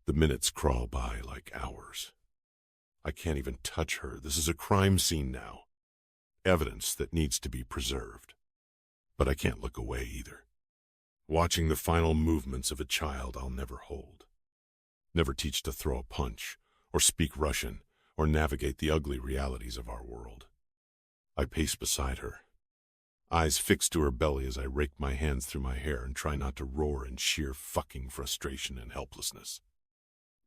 The minutes crawl by like hours. I can't even touch her. This is a crime scene now. Evidence that needs to be preserved. But I can't look away either. Watching the final movements of a child I'll never hold. Never teach to throw a punch, or speak Russian, or navigate the ugly realities of our world. I pace beside her, eyes fixed to her belly as I rake my hands through my hair and try not to roar in sheer fucking frustration and helplessness.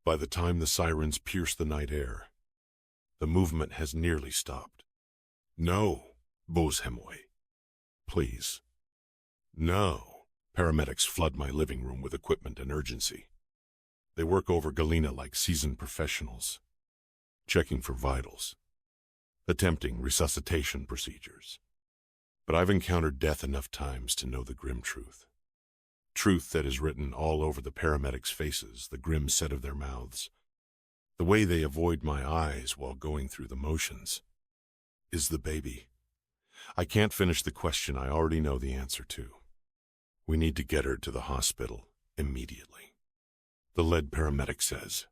By the time the sirens pierce the night air, the movement has nearly stopped. No, Bоже mой. Please. No. Paramedics flood my living room with equipment and urgency. They work over Galena like seasoned professionals, checking for vitals, attempting resuscitation procedures. But I've encountered death enough times to know the grim truth. Truth that is written all over the paramedics' faces, the grim set of their mouths. The way they avoid my eyes while going through the motions. Is the baby? I can't finish the question I already know the answer to. We need to get her to the hospital immediately, the lead paramedic says,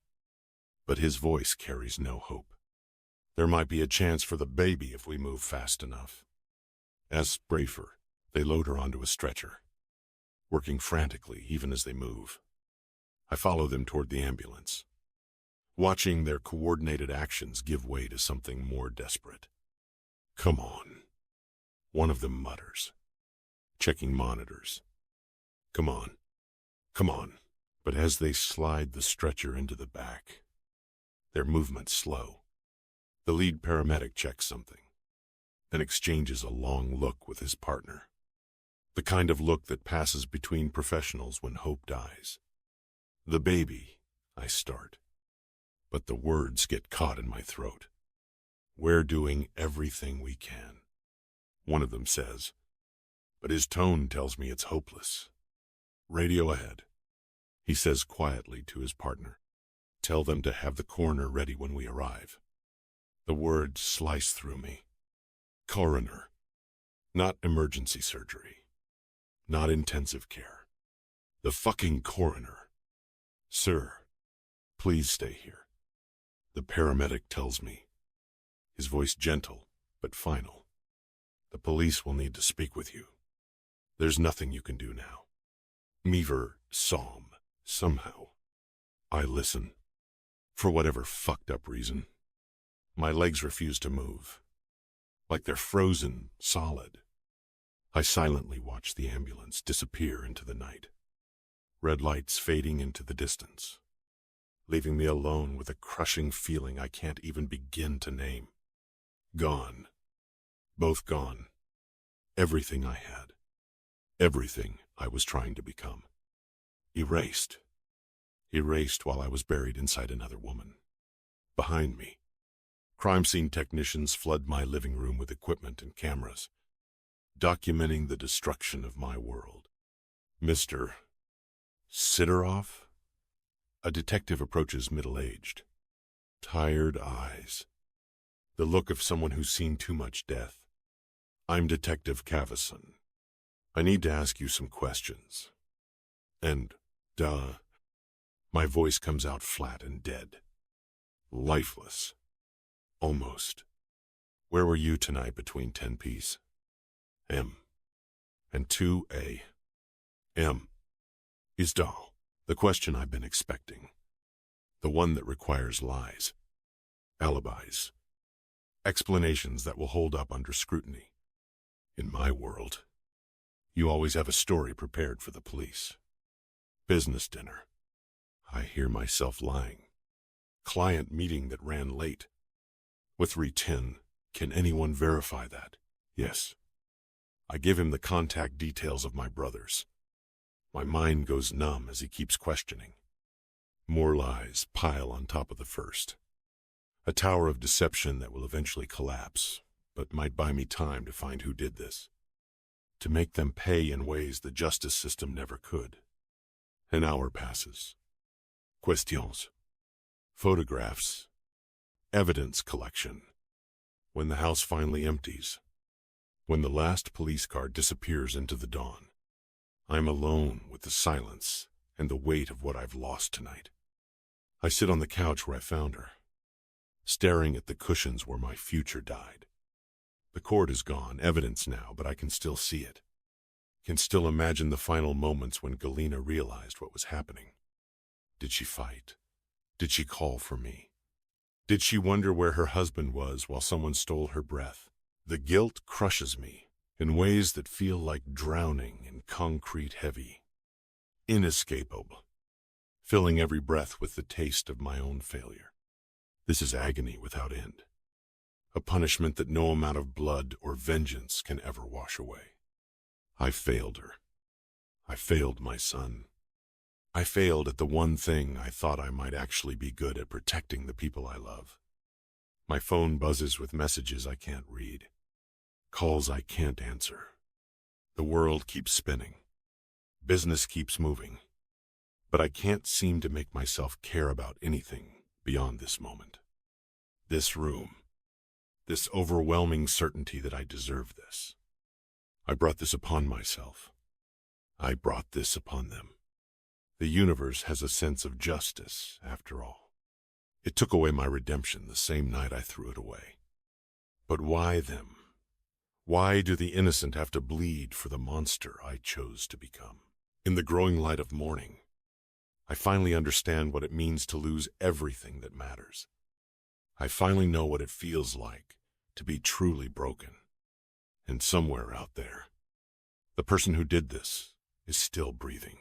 but his voice carries no hope. There might be a chance for the baby if we move fast enough. As Brafer, they load her onto a stretcher, working frantically even as they move. I follow them toward the ambulance, watching their coordinated actions give way to something more desperate. Come on, one of them mutters, checking monitors. Come on, come on. But as they slide the stretcher into the back, their movements slow. The lead paramedic checks something, then exchanges a long look with his partner. The kind of look that passes between professionals when hope dies. The baby, I start, but the words get caught in my throat. We're doing everything we can, one of them says, but his tone tells me it's hopeless. Radio ahead, he says quietly to his partner. Tell them to have the coroner ready when we arrive. The words slice through me. Coroner, not emergency surgery, not intensive care. The fucking coroner. Sir, please stay here. The paramedic tells me, his voice gentle but final. The police will need to speak with you. There's nothing you can do now. Meaver psalm, somehow. I listen. For whatever fucked up reason. My legs refuse to move. Like they're frozen, solid. I silently watch the ambulance disappear into the night. Red lights fading into the distance, leaving me alone with a crushing feeling I can't even begin to name. Gone. Both gone. Everything I had. Everything I was trying to become. Erased. Erased while I was buried inside another woman. Behind me, crime scene technicians flood my living room with equipment and cameras, documenting the destruction of my world. Mr. Sidorov? A detective approaches middle-aged. Tired eyes. The look of someone who's seen too much death. I'm Detective Cavison. I need to ask you some questions. And, my voice comes out flat and dead. Lifeless. Almost. Where were you tonight between 10 P's? M. And 2 A.M. Is Dahl. The question I've been expecting. The one that requires lies. Alibis. Explanations that will hold up under scrutiny. In my world, you always have a story prepared for the police. Business dinner. I hear myself lying. Client meeting that ran late. With 310, can anyone verify that? Yes. I give him the contact details of my brothers. My mind goes numb as he keeps questioning. More lies pile on top of the first. A tower of deception that will eventually collapse, but might buy me time to find who did this. To make them pay in ways the justice system never could. An hour passes. Questions. Photographs. Evidence collection. When the house finally empties. When the last police car disappears into the dawn. I'm alone with the silence and the weight of what I've lost tonight. I sit on the couch where I found her, staring at the cushions where my future died. The cord is gone, evidence now, but I can still see it. Can still imagine the final moments when Galina realized what was happening. Did she fight? Did she call for me? Did she wonder where her husband was while someone stole her breath? The guilt crushes me in ways that feel like drowning in concrete heavy. Inescapable. Filling every breath with the taste of my own failure. This is agony without end. A punishment that no amount of blood or vengeance can ever wash away. I failed her. I failed my son. I failed at the one thing I thought I might actually be good at, protecting the people I love. My phone buzzes with messages I can't read. Calls I can't answer. The world keeps spinning. Business keeps moving. But I can't seem to make myself care about anything beyond this moment. This room. This overwhelming certainty that I deserve this. I brought this upon myself. I brought this upon them. The universe has a sense of justice, after all. It took away my redemption the same night I threw it away. But why them? Why do the innocent have to bleed for the monster I chose to become? In the growing light of morning, I finally understand what it means to lose everything that matters. I finally know what it feels like to be truly broken. And somewhere out there, the person who did this is still breathing,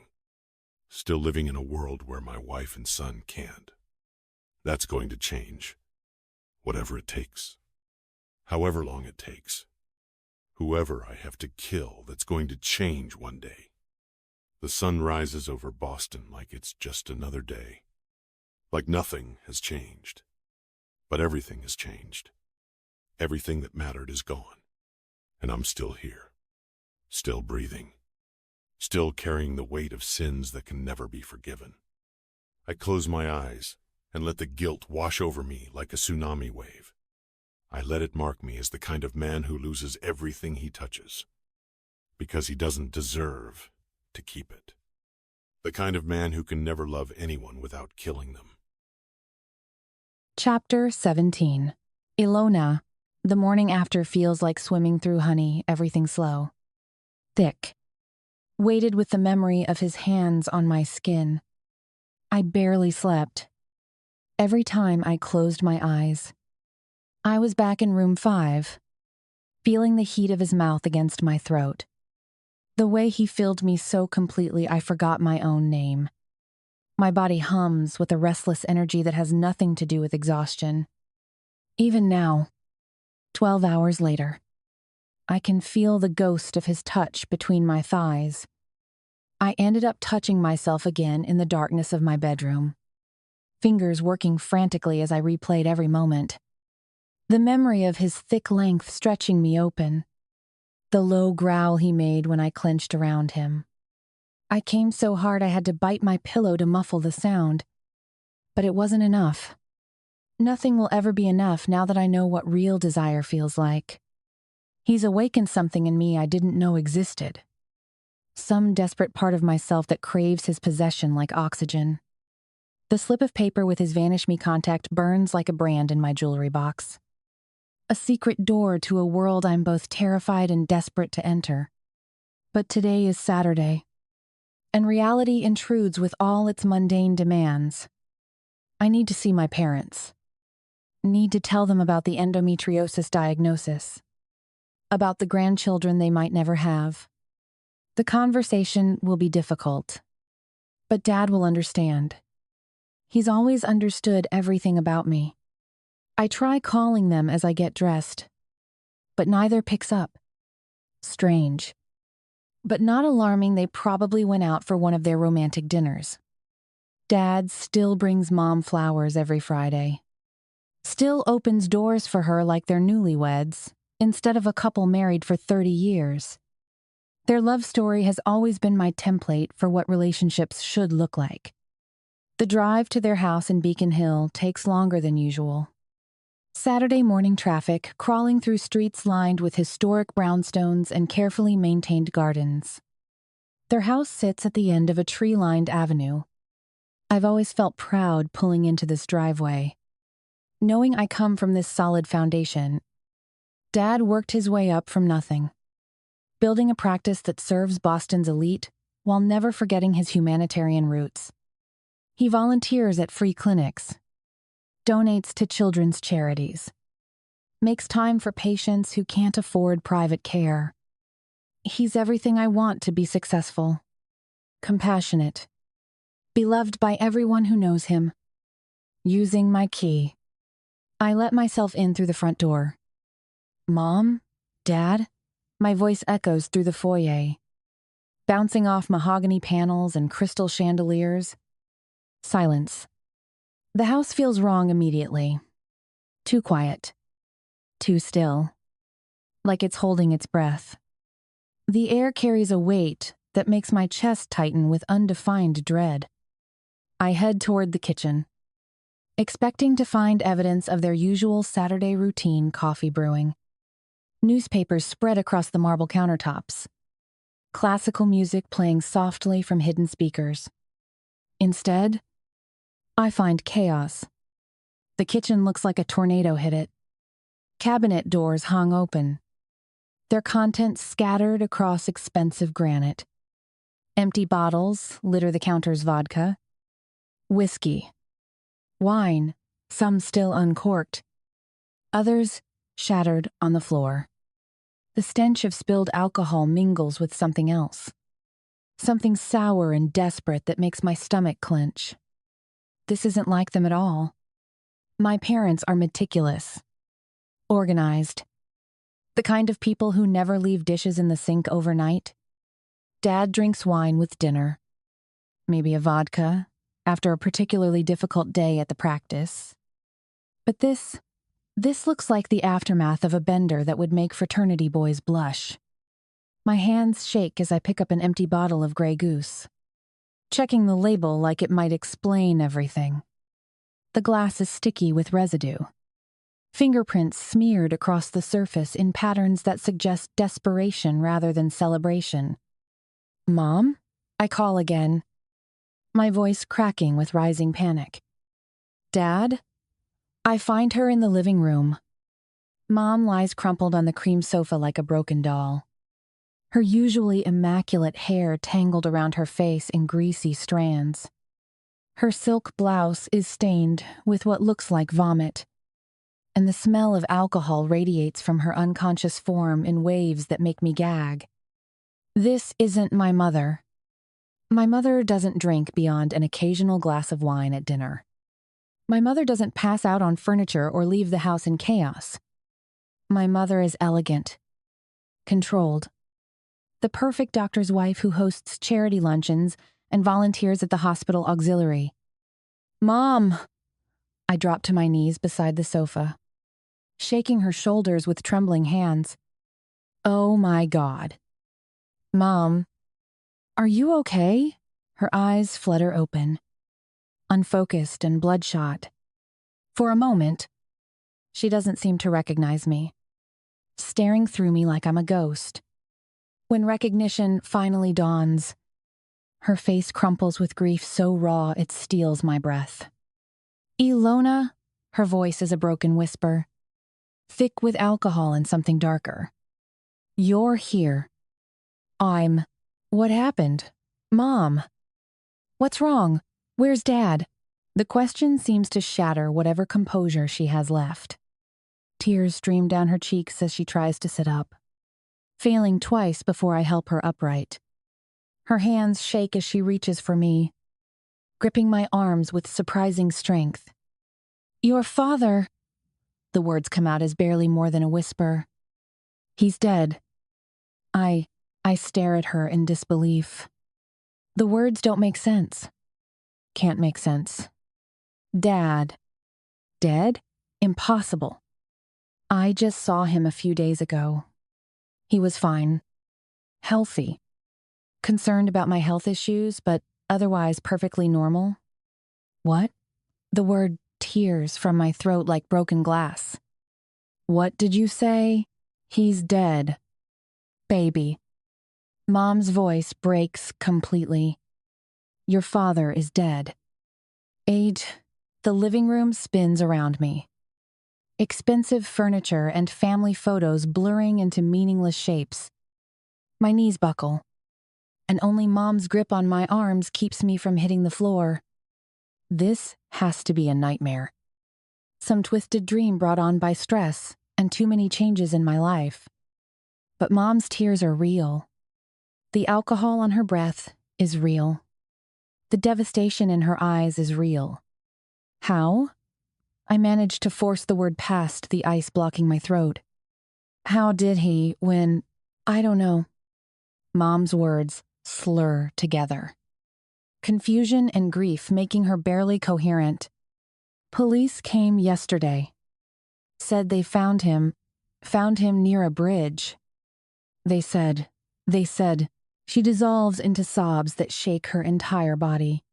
still living in a world where my wife and son can't. That's going to change, whatever it takes, however long it takes. Whoever I have to kill, that's going to change one day. The sun rises over Boston like it's just another day, like nothing has changed. But everything has changed. Everything that mattered is gone. And I'm still here, still breathing, still carrying the weight of sins that can never be forgiven. I close my eyes and let the guilt wash over me like a tsunami wave. I let it mark me as the kind of man who loses everything he touches, because he doesn't deserve to keep it. The kind of man who can never love anyone without killing them. Chapter 17. Ilona. The morning after feels like swimming through honey, everything slow. Thick. Weighted with the memory of his hands on my skin. I barely slept. Every time I closed my eyes. I was back in room 5, feeling the heat of his mouth against my throat. The way he filled me so completely I forgot my own name. My body hums with a restless energy that has nothing to do with exhaustion. Even now, 12 hours later, I can feel the ghost of his touch between my thighs. I ended up touching myself again in the darkness of my bedroom, fingers working frantically as I replayed every moment. The memory of his thick length stretching me open. The low growl he made when I clenched around him. I came so hard I had to bite my pillow to muffle the sound. But it wasn't enough. Nothing will ever be enough now that I know what real desire feels like. He's awakened something in me I didn't know existed. Some desperate part of myself that craves his possession like oxygen. The slip of paper with his Vanish Me contact burns like a brand in my jewelry box. A secret door to a world I'm both terrified and desperate to enter. But today is Saturday, and reality intrudes with all its mundane demands. I need to see my parents. Need to tell them about the endometriosis diagnosis, about the grandchildren they might never have. The conversation will be difficult, but Dad will understand. He's always understood everything about me. I try calling them as I get dressed, but neither picks up. Strange. But not alarming, they probably went out for one of their romantic dinners. Dad still brings Mom flowers every Friday. Still opens doors for her like they're newlyweds, instead of a couple married for 30 years. Their love story has always been my template for what relationships should look like. The drive to their house in Beacon Hill takes longer than usual. Saturday morning traffic crawling through streets lined with historic brownstones and carefully maintained gardens. Their house sits at the end of a tree-lined avenue. I've always felt proud pulling into this driveway. Knowing I come from this solid foundation, Dad worked his way up from nothing, building a practice that serves Boston's elite while never forgetting his humanitarian roots. He volunteers at free clinics, donates to children's charities, makes time for patients who can't afford private care. He's everything I want to be successful. Compassionate, beloved by everyone who knows him. Using my key, I let myself in through the front door. Mom? Dad? My voice echoes through the foyer, bouncing off mahogany panels and crystal chandeliers. Silence. The house feels wrong immediately. Too quiet. Too still. Like it's holding its breath. The air carries a weight that makes my chest tighten with undefined dread. I head toward the kitchen. expecting to find evidence of their usual Saturday routine coffee brewing. Newspapers spread across the marble countertops. Classical music playing softly from hidden speakers. Instead, I find chaos. The kitchen looks like a tornado hit it. Cabinet doors hung open, their contents scattered across expensive granite. Empty bottles litter the counter's vodka. Whiskey. Wine, some still uncorked. Others shattered on the floor. The stench of spilled alcohol mingles with something else. Something sour and desperate that makes my stomach clench. This isn't like them at all. My parents are meticulous, organized. The kind of people who never leave dishes in the sink overnight. Dad drinks wine with dinner. Maybe a vodka, after a particularly difficult day at the practice. But this looks like the aftermath of a bender that would make fraternity boys blush. My hands shake as I pick up an empty bottle of Grey Goose, checking the label like it might explain everything. The glass is sticky with residue. Fingerprints smeared across the surface in patterns that suggest desperation rather than celebration. "Mom?" I call again, my voice cracking with rising panic. "Dad?" I find her in the living room. Mom lies crumpled on the cream sofa like a broken doll. Her usually immaculate hair tangled around her face in greasy strands. Her silk blouse is stained with what looks like vomit, and the smell of alcohol radiates from her unconscious form in waves that make me gag. This isn't my mother. My mother doesn't drink beyond an occasional glass of wine at dinner. My mother doesn't pass out on furniture or leave the house in chaos. My mother is elegant, controlled. The perfect doctor's wife who hosts charity luncheons and volunteers at the hospital auxiliary. "Mom!" I drop to my knees beside the sofa, shaking her shoulders with trembling hands. Oh my God. "Mom, are you okay?" Her eyes flutter open, unfocused and bloodshot. For a moment, she doesn't seem to recognize me, staring through me like I'm a ghost. When recognition finally dawns, her face crumples with grief so raw it steals my breath. "Ilona," her voice is a broken whisper, thick with alcohol and something darker. "You're here. What happened? Mom? What's wrong? Where's Dad?" The question seems to shatter whatever composure she has left. Tears stream down her cheeks as she tries to sit up, failing twice before I help her upright. Her hands shake as she reaches for me, gripping my arms with surprising strength. "Your father," the words come out as barely more than a whisper. "He's dead." I stare at her in disbelief. The words don't make sense. Can't make sense. Dad. Dead? Impossible. I just saw him a few days ago. He was fine. Healthy. Concerned about my health issues, but otherwise perfectly normal. What? The word tears from my throat like broken glass. "What did you say?" "He's dead." "Baby." Mom's voice breaks completely. "Your father is dead." The living room spins around me. Expensive furniture and family photos blurring into meaningless shapes. My knees buckle, and only Mom's grip on my arms keeps me from hitting the floor. This has to be a nightmare. Some twisted dream brought on by stress and too many changes in my life. But Mom's tears are real. The alcohol on her breath is real. The devastation in her eyes is real. How? I managed to force the word past the ice blocking my throat. How did he when... I don't know. Mom's words slur together. Confusion and grief making her barely coherent. "Police came yesterday. Said they found him near a bridge. They said, She dissolves into sobs that shake her entire body.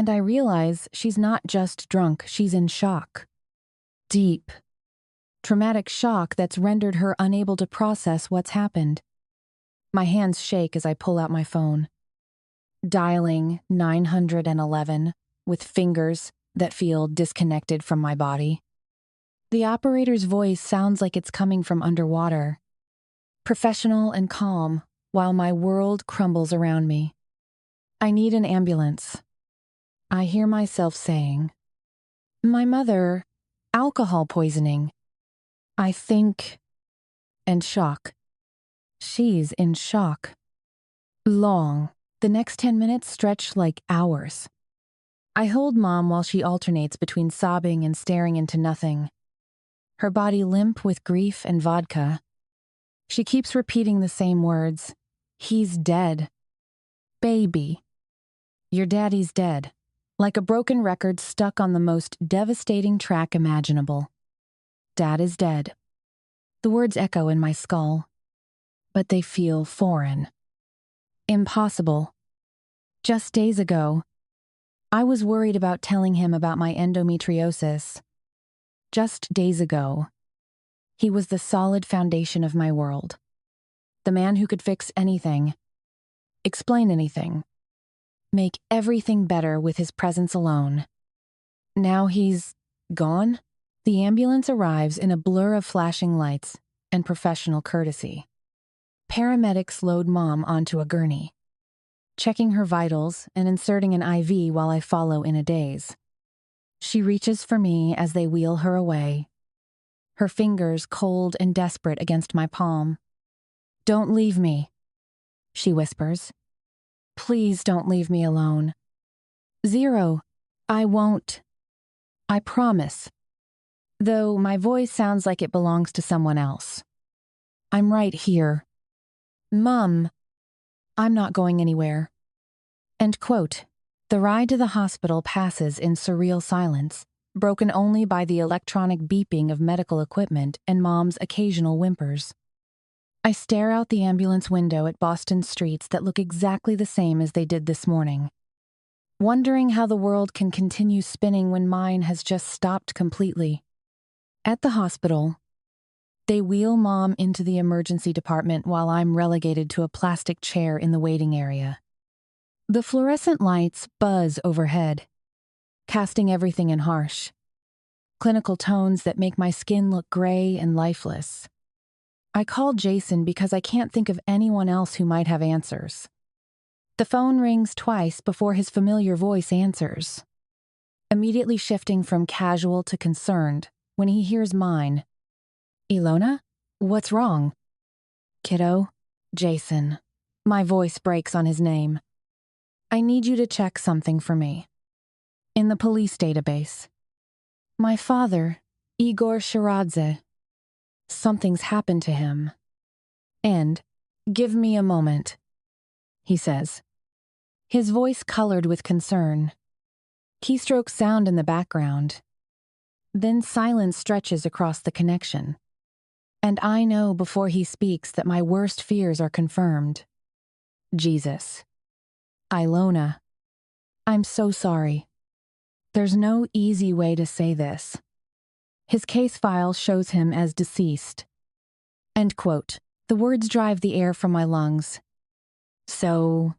And I realize she's not just drunk, she's in shock. Deep, traumatic shock that's rendered her unable to process what's happened. My hands shake as I pull out my phone, dialing 911 with fingers that feel disconnected from my body. The operator's voice sounds like it's coming from underwater, professional and calm, while my world crumbles around me. I need an ambulance. I hear myself saying, "My mother, alcohol poisoning. I think," and shock. She's in shock. Long. The next 10 minutes stretch like hours. I hold Mom while she alternates between sobbing and staring into nothing. Her body limp with grief and vodka. She keeps repeating the same words. "He's dead. Baby. Your daddy's dead." Like a broken record stuck on the most devastating track imaginable. Dad is dead. The words echo in my skull, but they feel foreign. Impossible. Just days ago, I was worried about telling him about my endometriosis. Just days ago, he was the solid foundation of my world. The man who could fix anything, explain anything, make everything better with his presence alone. Now he's gone? The ambulance arrives in a blur of flashing lights and professional courtesy. Paramedics load Mom onto a gurney, checking her vitals and inserting an IV while I follow in a daze. She reaches for me as they wheel her away, her fingers cold and desperate against my palm. "Don't leave me," she whispers. "Please don't leave me alone." "Zero, I won't. I promise." Though my voice sounds like it belongs to someone else. "I'm right here. Mom, I'm not going anywhere." End quote. The ride to the hospital passes in surreal silence, broken only by the electronic beeping of medical equipment and Mom's occasional whimpers. I stare out the ambulance window at Boston streets that look exactly the same as they did this morning, wondering how the world can continue spinning when mine has just stopped completely. At the hospital, they wheel Mom into the emergency department while I'm relegated to a plastic chair in the waiting area. The fluorescent lights buzz overhead, casting everything in harsh, clinical tones that make my skin look gray and lifeless. I call Jason because I can't think of anyone else who might have answers. The phone rings twice before his familiar voice answers, immediately shifting from casual to concerned when he hears mine. "Ilona? What's wrong?" "Kiddo, Jason." My voice breaks on his name. "I need you to check something for me. In the police database. My father, Igor Shiradze. Something's happened to him. And, give me a moment," he says. His voice colored with concern. Keystrokes sound in the background. Then silence stretches across the connection. And I know before he speaks that my worst fears are confirmed. "Jesus. Ilona. I'm so sorry. There's no easy way to say this. His case file shows him as deceased." End quote. The words drive the air from my lungs. So,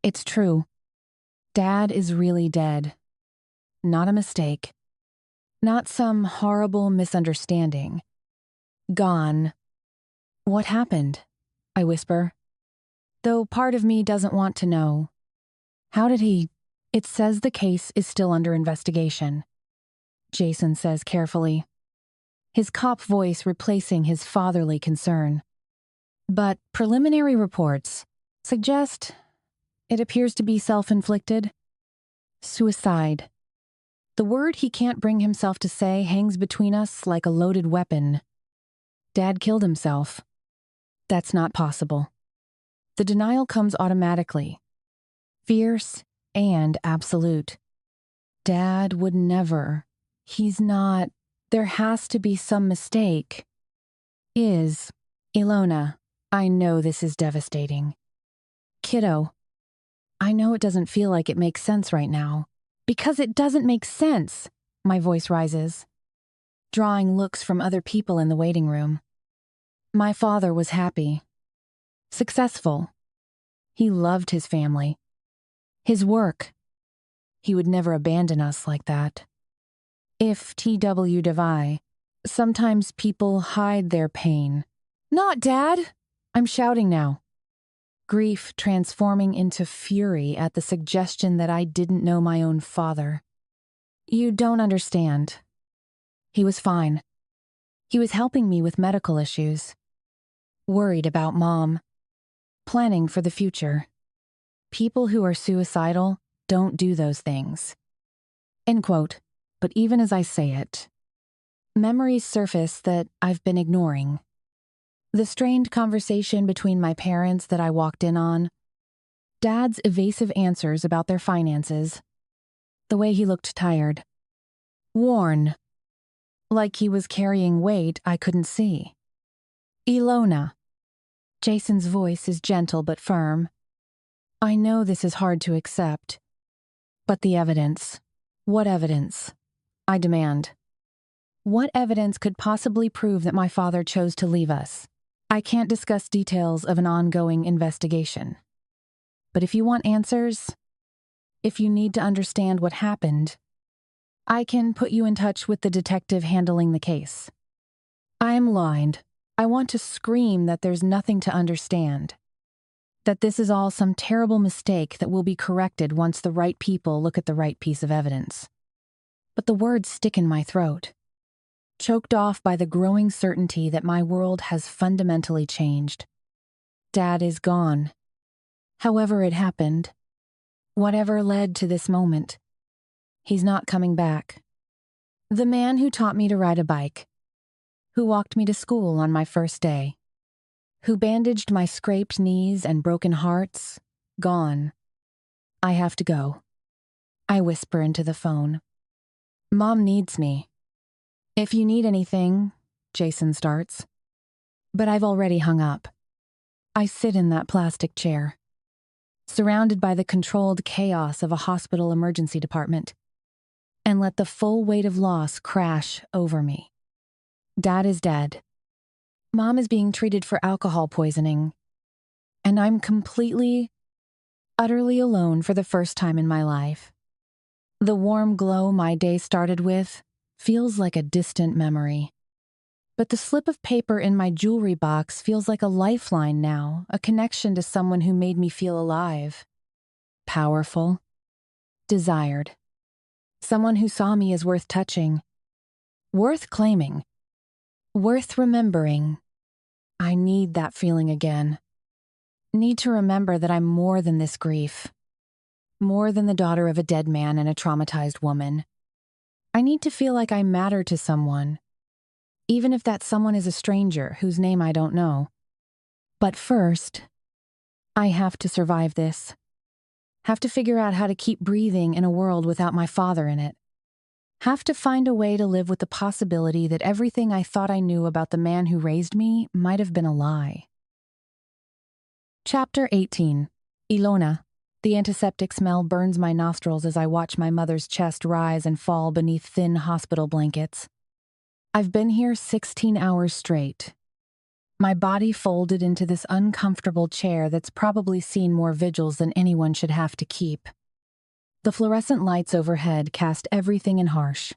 it's true. Dad is really dead. Not a mistake. Not some horrible misunderstanding. Gone. "What happened?" I whisper, though part of me doesn't want to know. "How did he—" "It says the case is still under investigation," Jason says carefully, his cop voice replacing his fatherly concern. "But preliminary reports suggest it appears to be self-inflicted. Suicide. The word he can't bring himself to say hangs between us like a loaded weapon. Dad killed himself. That's not possible." The denial comes automatically, fierce and absolute. "Dad would never. He's not. There has to be some mistake." Ilona, I know this is devastating. "Kiddo, I know it doesn't feel like it makes sense right now. Because it doesn't make sense, my voice rises, drawing looks from other people in the waiting room. My father was happy, successful. He loved his family, his work. He would never abandon us like that. If T.W. Devine, sometimes people hide their pain. Not Dad! I'm shouting now. Grief transforming into fury at the suggestion that I didn't know my own father. You don't understand. He was fine. He was helping me with medical issues. Worried about Mom. Planning for the future. People who are suicidal don't do those things. End quote. But even as I say it, memories surface that I've been ignoring. The strained conversation between my parents that I walked in on, Dad's evasive answers about their finances, the way he looked tired, worn, like he was carrying weight I couldn't see. Ilona. Jason's voice is gentle but firm. I know this is hard to accept, but the evidence. What evidence? I demand. What evidence could possibly prove that my father chose to leave us? I can't discuss details of an ongoing investigation. But if you want answers, if you need to understand what happened, I can put you in touch with the detective handling the case. I am lined. I want to scream that there's nothing to understand. That this is all some terrible mistake that will be corrected once the right people look at the right piece of evidence. But the words stick in my throat, choked off by the growing certainty that my world has fundamentally changed. Dad is gone. However it happened, whatever led to this moment, he's not coming back. The man who taught me to ride a bike, who walked me to school on my first day, who bandaged my scraped knees and broken hearts, gone. I have to go. I whisper into the phone. Mom needs me. If you need anything, Jason starts. But I've already hung up. I sit in that plastic chair, surrounded by the controlled chaos of a hospital emergency department, and let the full weight of loss crash over me. Dad is dead. Mom is being treated for alcohol poisoning, and I'm completely, utterly alone for the first time in my life. The warm glow my day started with feels like a distant memory. But the slip of paper in my jewelry box feels like a lifeline now, a connection to someone who made me feel alive. Powerful. Desired. Someone who saw me as worth touching. Worth claiming. Worth remembering. I need that feeling again. Need to remember that I'm more than this grief. More than the daughter of a dead man and a traumatized woman. I need to feel like I matter to someone, even if that someone is a stranger whose name I don't know. But first, I have to survive this. Have to figure out how to keep breathing in a world without my father in it. Have to find a way to live with the possibility that everything I thought I knew about the man who raised me might have been a lie. Chapter 18. Ilona. The antiseptic smell burns my nostrils as I watch my mother's chest rise and fall beneath thin hospital blankets. I've been here 16 hours straight. My body folded into this uncomfortable chair that's probably seen more vigils than anyone should have to keep. The fluorescent lights overhead cast everything in harsh,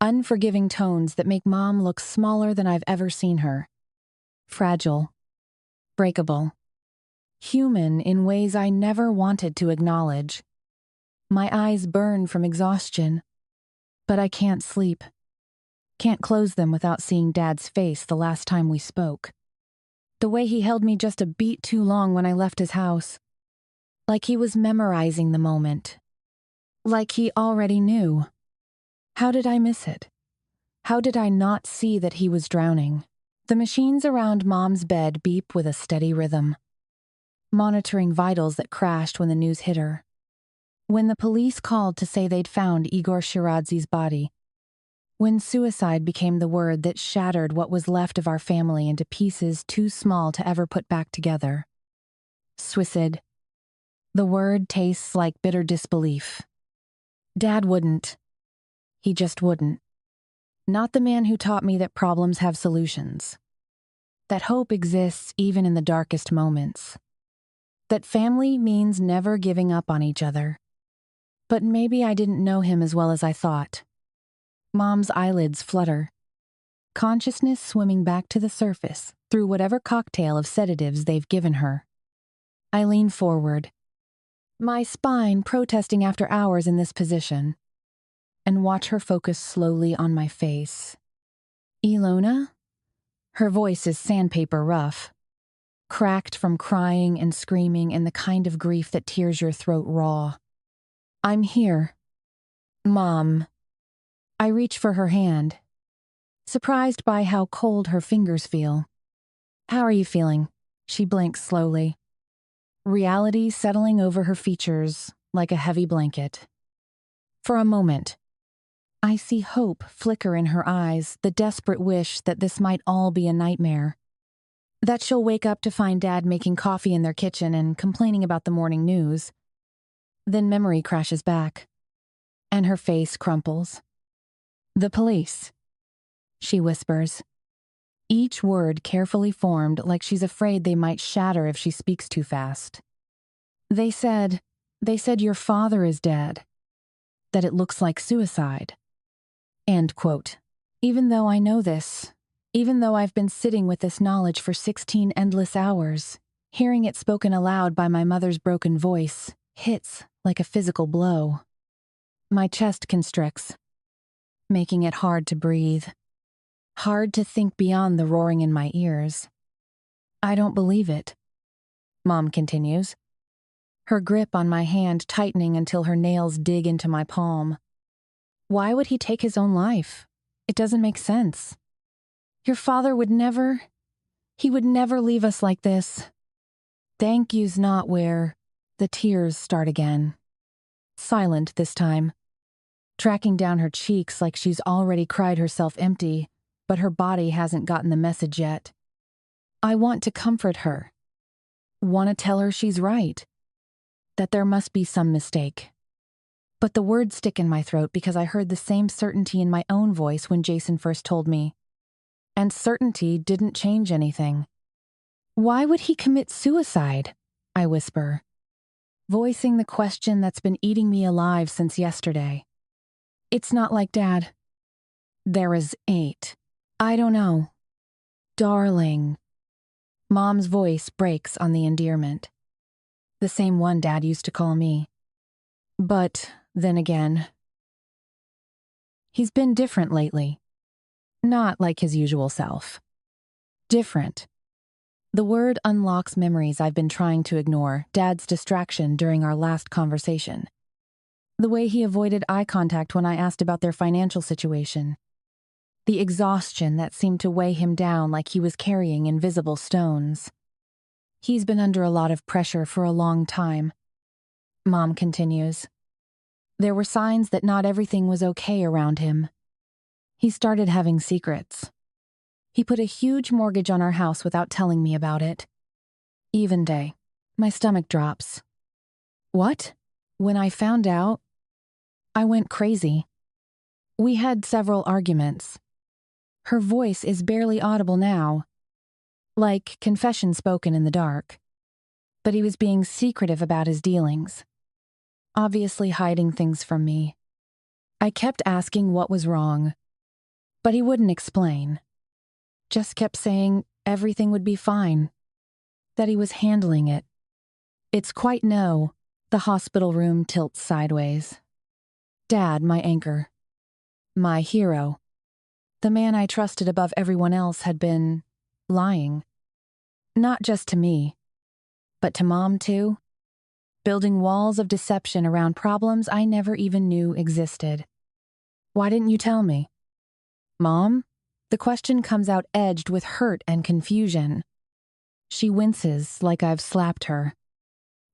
unforgiving tones that make Mom look smaller than I've ever seen her. Fragile. Breakable. Human in ways I never wanted to acknowledge. My eyes burn from exhaustion, but I can't sleep. Can't close them without seeing Dad's face the last time we spoke. The way he held me just a beat too long when I left his house. Like he was memorizing the moment. Like he already knew. How did I miss it? How did I not see that he was drowning? The machines around Mom's bed beep with a steady rhythm, monitoring vitals that crashed when the news hit her. When the police called to say they'd found Igor Shiradzi's body. When suicide became the word that shattered what was left of our family into pieces too small to ever put back together. Suicide. The word tastes like bitter disbelief. Dad wouldn't. He just wouldn't. Not the man who taught me that problems have solutions. That hope exists even in the darkest moments. That family means never giving up on each other. But maybe I didn't know him as well as I thought. Mom's eyelids flutter. Consciousness swimming back to the surface through whatever cocktail of sedatives they've given her. I lean forward, my spine protesting after hours in this position, and watch her focus slowly on my face. Ilona? Her voice is sandpaper rough, cracked from crying and screaming and the kind of grief that tears your throat raw. I'm here. Mom. I reach for her hand, surprised by how cold her fingers feel. How are you feeling? She blinks slowly. Reality settling over her features like a heavy blanket. For a moment, I see hope flicker in her eyes, the desperate wish that this might all be a nightmare. That she'll wake up to find Dad making coffee in their kitchen and complaining about the morning news. Then memory crashes back, and her face crumples. The police, she whispers, each word carefully formed like she's afraid they might shatter if she speaks too fast. They said your father is dead, that it looks like suicide. End quote. Even though I know this, even though I've been sitting with this knowledge for 16 endless hours, hearing it spoken aloud by my mother's broken voice hits like a physical blow. My chest constricts, making it hard to breathe. Hard to think beyond the roaring in my ears. I don't believe it, Mom continues, her grip on my hand tightening until her nails dig into my palm. Why would he take his own life? It doesn't make sense. Your father would never leave us like this. Thank you's not where the tears start again. Silent this time, tracking down her cheeks like she's already cried herself empty, but her body hasn't gotten the message yet. I want to comfort her. Want to tell her she's right. That there must be some mistake. But the words stick in my throat because I heard the same certainty in my own voice when Jason first told me. And certainty didn't change anything. Why would he commit suicide? I whisper, voicing the question that's been eating me alive since yesterday. It's not like Dad. There is 8. I don't know. Darling. Mom's voice breaks on the endearment. The same one Dad used to call me. But then again, he's been different lately. Not like his usual self. Different. The word unlocks memories I've been trying to ignore, Dad's distraction during our last conversation. The way he avoided eye contact when I asked about their financial situation. The exhaustion that seemed to weigh him down like he was carrying invisible stones. He's been under a lot of pressure for a long time. Mom continues. There were signs that not everything was okay around him. He started having secrets. He put a huge mortgage on our house without telling me about it. Even day. My stomach drops. What? When I found out, I went crazy. We had several arguments. Her voice is barely audible now, like confession spoken in the dark. But he was being secretive about his dealings, obviously hiding things from me. I kept asking what was wrong, but he wouldn't explain. Just kept saying everything would be fine, that he was handling it. It's quite no. The hospital room tilts sideways. Dad, my anchor. My hero. The man I trusted above everyone else had been lying. Not just to me, but to Mom too. Building walls of deception around problems I never even knew existed. Why didn't you tell me? Mom? The question comes out edged with hurt and confusion. She winces like I've slapped her.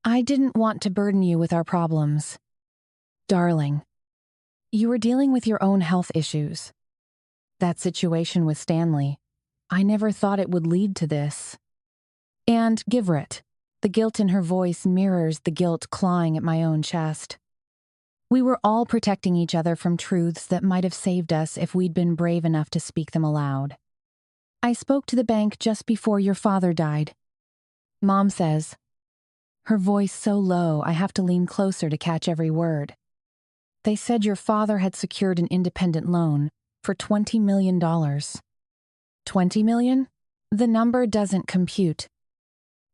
I didn't want to burden you with our problems. Darling, you were dealing with your own health issues. That situation with Stanley, I never thought it would lead to this. And Givret, the guilt in her voice mirrors the guilt clawing at my own chest. We were all protecting each other from truths that might have saved us if we'd been brave enough to speak them aloud. I spoke to the bank just before your father died. Mom says, her voice so low I have to lean closer to catch every word. They said your father had secured an independent loan for $20 million. $20 million? The number doesn't compute.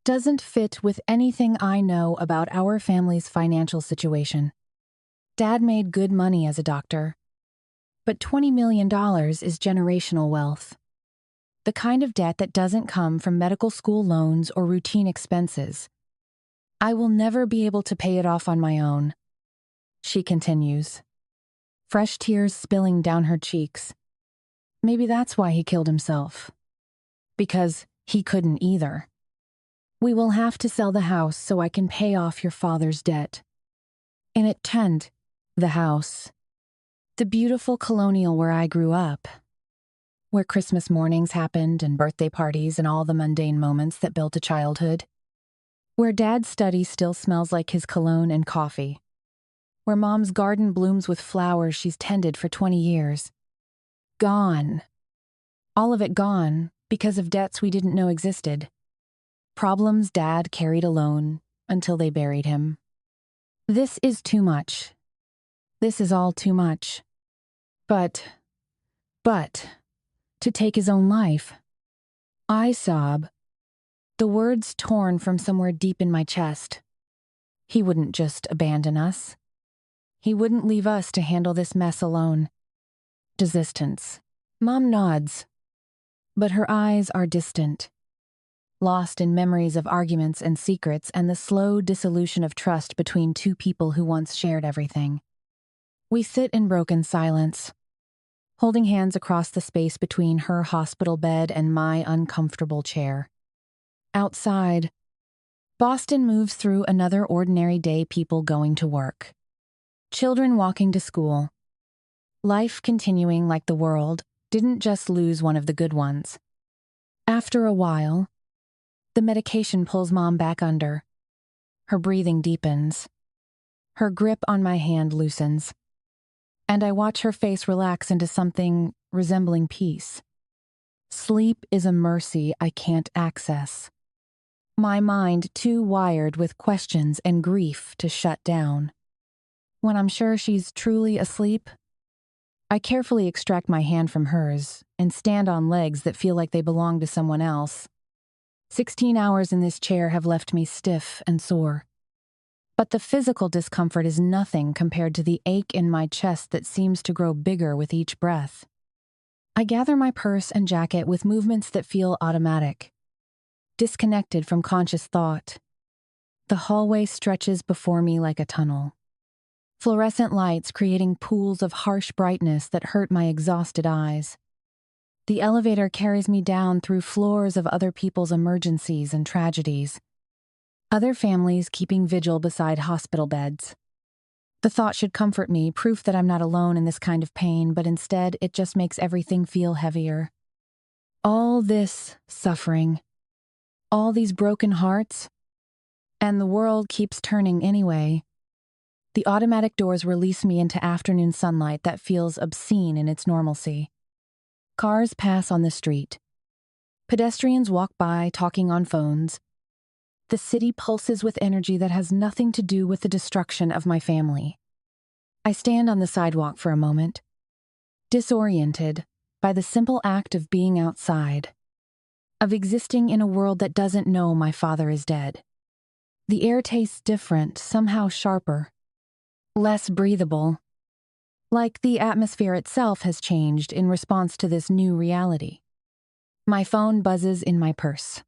Doesn't fit with anything I know about our family's financial situation. Dad made good money as a doctor, but $20 million is generational wealth. The kind of debt that doesn't come from medical school loans or routine expenses. I will never be able to pay it off on my own. She continues, fresh tears spilling down her cheeks. Maybe that's why he killed himself. Because he couldn't either. We will have to sell the house so I can pay off your father's debt. And it turned, the house. The beautiful colonial where I grew up. Where Christmas mornings happened and birthday parties and all the mundane moments that built a childhood. Where Dad's study still smells like his cologne and coffee. Where Mom's garden blooms with flowers she's tended for 20 years. Gone. All of it gone because of debts we didn't know existed. Problems Dad carried alone until they buried him. This is too much. This is all too much. But, to take his own life. I sob. The words torn from somewhere deep in my chest. He wouldn't just abandon us. He wouldn't leave us to handle this mess alone. Desistance. Mom nods. But her eyes are distant. Lost in memories of arguments and secrets and the slow dissolution of trust between two people who once shared everything. We sit in broken silence, holding hands across the space between her hospital bed and my uncomfortable chair. Outside, Boston moves through another ordinary day, people going to work. Children walking to school. Life continuing like the world didn't just lose one of the good ones. After a while, the medication pulls Mom back under. Her breathing deepens. Her grip on my hand loosens. And I watch her face relax into something resembling peace. Sleep is a mercy I can't access. My mind too wired with questions and grief to shut down. When I'm sure she's truly asleep, I carefully extract my hand from hers and stand on legs that feel like they belong to someone else. 16 hours in this chair have left me stiff and sore. But the physical discomfort is nothing compared to the ache in my chest that seems to grow bigger with each breath. I gather my purse and jacket with movements that feel automatic, disconnected from conscious thought. The hallway stretches before me like a tunnel. Fluorescent lights creating pools of harsh brightness that hurt my exhausted eyes. The elevator carries me down through floors of other people's emergencies and tragedies. Other families keeping vigil beside hospital beds. The thought should comfort me, proof that I'm not alone in this kind of pain, but instead it just makes everything feel heavier. All this suffering. All these broken hearts. And the world keeps turning anyway. The automatic doors release me into afternoon sunlight that feels obscene in its normalcy. Cars pass on the street. Pedestrians walk by, talking on phones. The city pulses with energy that has nothing to do with the destruction of my family. I stand on the sidewalk for a moment, disoriented by the simple act of being outside, of existing in a world that doesn't know my father is dead. The air tastes different, somehow sharper, less breathable. Like the atmosphere itself has changed in response to this new reality. My phone buzzes in my purse.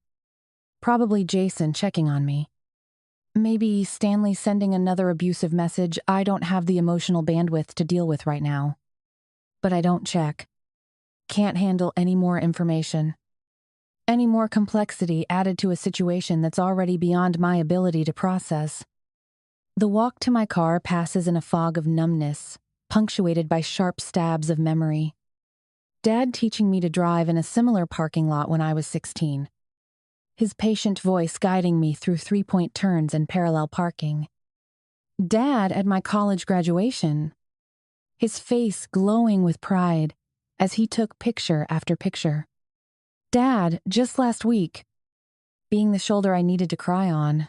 Probably Jason checking on me. Maybe Stanley sending another abusive message I don't have the emotional bandwidth to deal with right now. But I don't check. Can't handle any more information. Any more complexity added to a situation that's already beyond my ability to process. The walk to my car passes in a fog of numbness, punctuated by sharp stabs of memory. Dad teaching me to drive in a similar parking lot when I was 16. His patient voice guiding me through three-point turns and parallel parking. Dad at my college graduation, his face glowing with pride as he took picture after picture. Dad, just last week, being the shoulder I needed to cry on.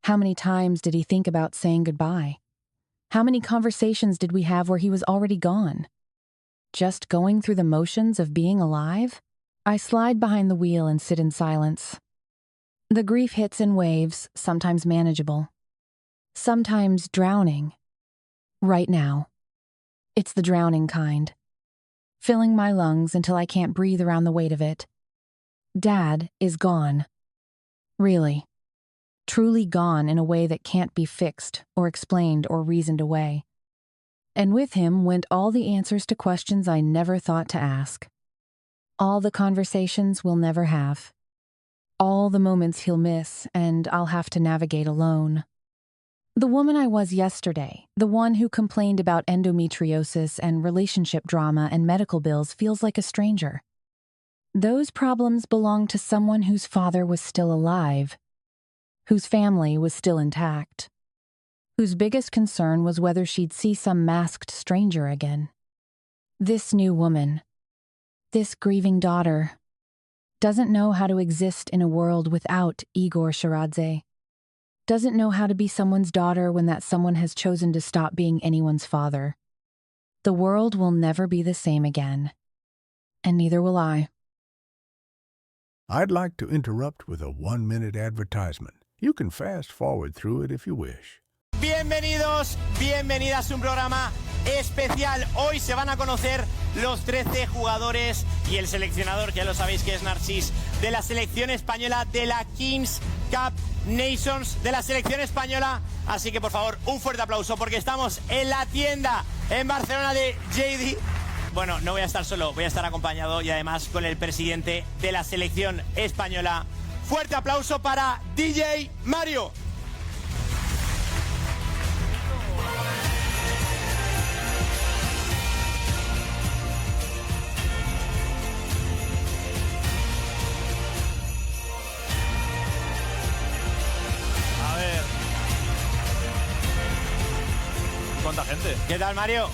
How many times did he think about saying goodbye? How many conversations did we have where he was already gone? Just going through the motions of being alive? I slide behind the wheel and sit in silence. The grief hits in waves, sometimes manageable, sometimes drowning. Right now, it's the drowning kind, filling my lungs until I can't breathe around the weight of it. Dad is gone. Really, truly gone in a way that can't be fixed or explained or reasoned away. And with him went all the answers to questions I never thought to ask. All the conversations we'll never have. All the moments he'll miss and I'll have to navigate alone. The woman I was yesterday, the one who complained about endometriosis and relationship drama and medical bills, feels like a stranger. Those problems belong to someone whose father was still alive, whose family was still intact, whose biggest concern was whether she'd see some masked stranger again. This new woman, this grieving daughter, doesn't know how to exist in a world without Igor Sharadze. Doesn't know how to be someone's daughter when that someone has chosen to stop being anyone's father. The world will never be the same again. And neither will I. I'd like to interrupt with a 1-minute advertisement. You can fast forward through it if you wish. Bienvenidos, bienvenidas a un programa especial. Hoy se van a conocer los 13 jugadores y el seleccionador, que ya lo sabéis que es Narcís, de la selección española de la Kings Cup Nations de la selección española. Así que por favor, un fuerte aplauso porque estamos en la tienda en Barcelona de JD. Bueno, no voy a estar solo, voy a estar acompañado y además con el presidente de la selección española. Fuerte aplauso para DJ Mario. A ver. ¿Cuánta gente? ¿Qué tal, Mario?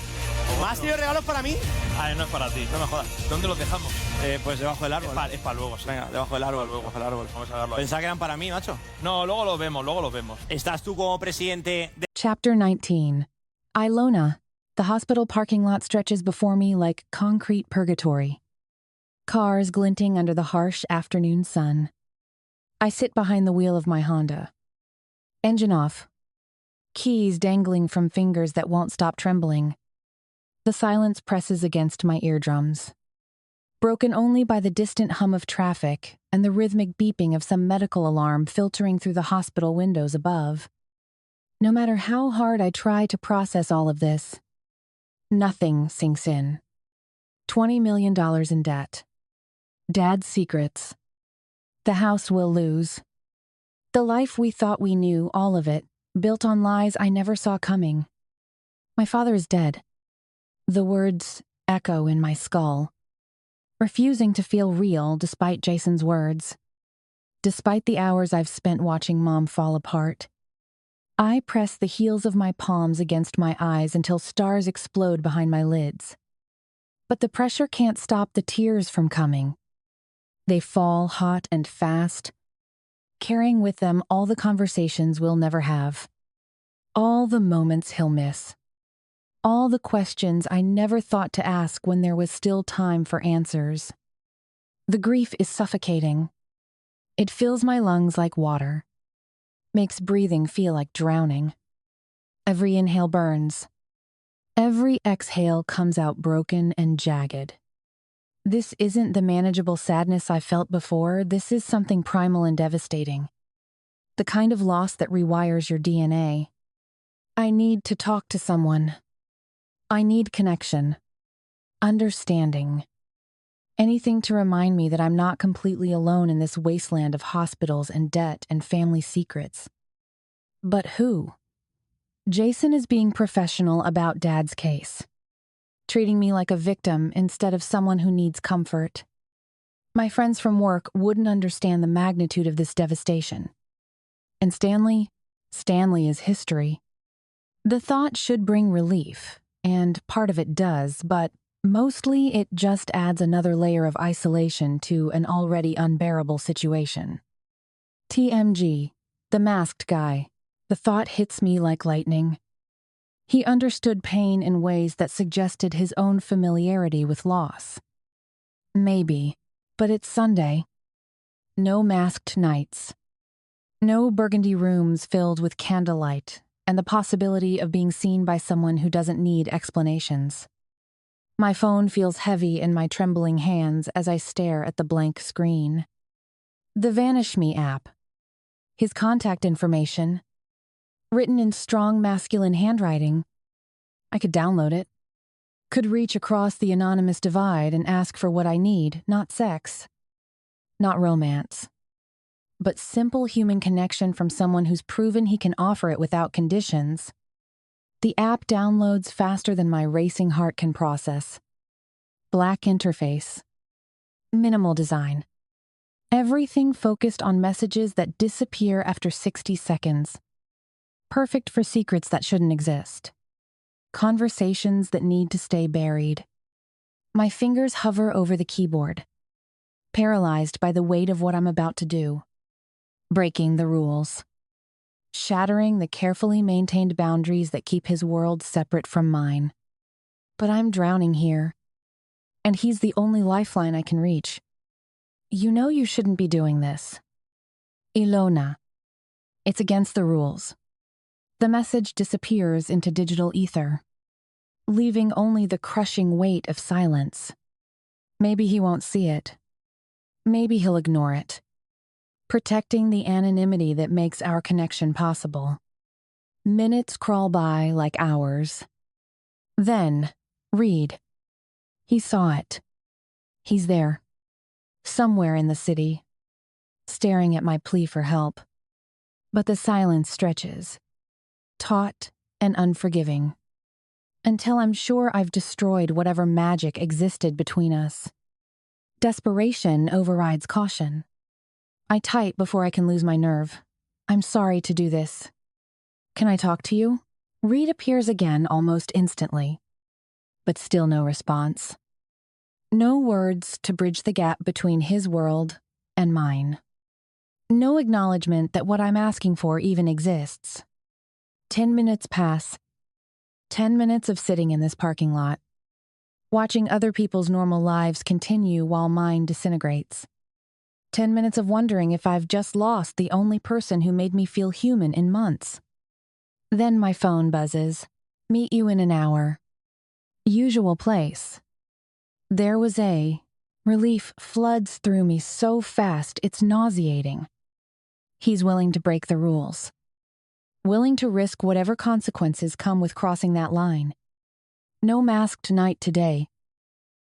¿Más tío regalos para mí? Ah, no es para ti, no me jodas. ¿Dónde los dejamos? Pues debajo del árbol. Es para luego, sí. Venga, debajo del árbol, Luego. debajo del árbol. Vamos a verlo ahí. Pensaba que eran para mí, macho. No, luego los vemos, luego los vemos. ¿Estás tú como presidente de... Chapter 19. Ilona. The hospital parking lot stretches before me like concrete purgatory. Cars glinting under the harsh afternoon sun. I sit behind the wheel of my Honda. Engine off. Keys dangling from fingers that won't stop trembling. The silence presses against my eardrums. Broken only by the distant hum of traffic and the rhythmic beeping of some medical alarm filtering through the hospital windows above. No matter how hard I try to process all of this, nothing sinks in. $20 million in debt. Dad's secrets. The house we'll lose. The life we thought we knew, all of it, built on lies I never saw coming. My father is dead. The words echo in my skull, refusing to feel real despite Jason's words. Despite the hours I've spent watching Mom fall apart. I press the heels of my palms against my eyes until stars explode behind my lids. But the pressure can't stop the tears from coming. They fall hot and fast, carrying with them all the conversations we'll never have, all the moments he'll miss, all the questions I never thought to ask when there was still time for answers. The grief is suffocating. It fills my lungs like water, makes breathing feel like drowning. Every inhale burns. Every exhale comes out broken and jagged. This isn't the manageable sadness I felt before. This is something primal and devastating. The kind of loss that rewires your DNA. I need to talk to someone. I need connection. Understanding. Anything to remind me that I'm not completely alone in this wasteland of hospitals and debt and family secrets. But who? Jason is being professional about Dad's case, treating me like a victim instead of someone who needs comfort. My friends from work wouldn't understand the magnitude of this devastation. And Stanley is history. The thought should bring relief, and part of it does, but mostly it just adds another layer of isolation to an already unbearable situation. TMG, the masked guy. The thought hits me like lightning. He understood pain in ways that suggested his own familiarity with loss. Maybe, but it's Sunday. No masked nights. No burgundy rooms filled with candlelight, and the possibility of being seen by someone who doesn't need explanations. My phone feels heavy in my trembling hands as I stare at the blank screen. The Vanish Me app. His contact information, written in strong masculine handwriting. I could download it. Could reach across the anonymous divide and ask for what I need, not sex, not romance, but simple human connection from someone who's proven he can offer it without conditions. The app downloads faster than my racing heart can process. Black interface. Minimal design. Everything focused on messages that disappear after 60 seconds. Perfect for secrets that shouldn't exist. Conversations that need to stay buried. My fingers hover over the keyboard, paralyzed by the weight of what I'm about to do. Breaking the rules. Shattering the carefully maintained boundaries that keep his world separate from mine. But I'm drowning here, and he's the only lifeline I can reach. You know you shouldn't be doing this. Ilona. It's against the rules. The message disappears into digital ether, leaving only the crushing weight of silence. Maybe he won't see it. Maybe he'll ignore it. Protecting the anonymity that makes our connection possible. Minutes crawl by like hours. Then, read. He saw it. He's there. Somewhere in the city. Staring at my plea for help. But the silence stretches. Taut and unforgiving. Until I'm sure I've destroyed whatever magic existed between us. Desperation overrides caution. I type before I can lose my nerve. I'm sorry to do this. Can I talk to you? Reed appears again almost instantly. But still no response. No words to bridge the gap between his world and mine. No acknowledgement that what I'm asking for even exists. 10 minutes pass. 10 minutes of sitting in this parking lot. Watching other people's normal lives continue while mine disintegrates. 10 minutes of wondering if I've just lost the only person who made me feel human in months. Then my phone buzzes. Meet you in an hour. Usual place. There was relief floods through me so fast it's nauseating. He's willing to break the rules. Willing to risk whatever consequences come with crossing that line. No masked night today.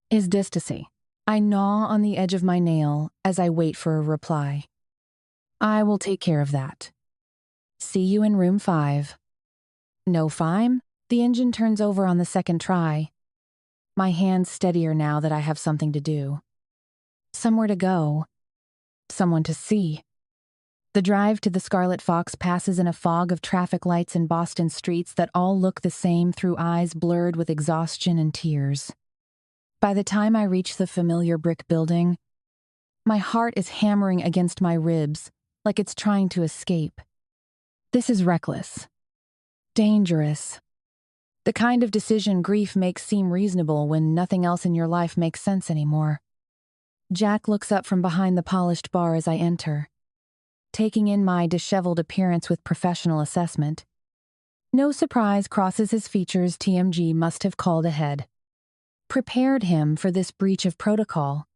Is distacy. I gnaw on the edge of my nail as I wait for a reply. I will take care of that. See you in room 5. No fime? The engine turns over on the second try. My hands steadier now that I have something to do. Somewhere to go. Someone to see. The drive to the Scarlet Fox passes in a fog of traffic lights in Boston streets that all look the same through eyes blurred with exhaustion and tears. By the time I reach the familiar brick building, my heart is hammering against my ribs like it's trying to escape. This is reckless. Dangerous. The kind of decision grief makes seem reasonable when nothing else in your life makes sense anymore. Jack looks up from behind the polished bar as I enter, taking in my disheveled appearance with professional assessment. No surprise crosses his features. TMG must have called ahead. Prepared him for this breach of protocol.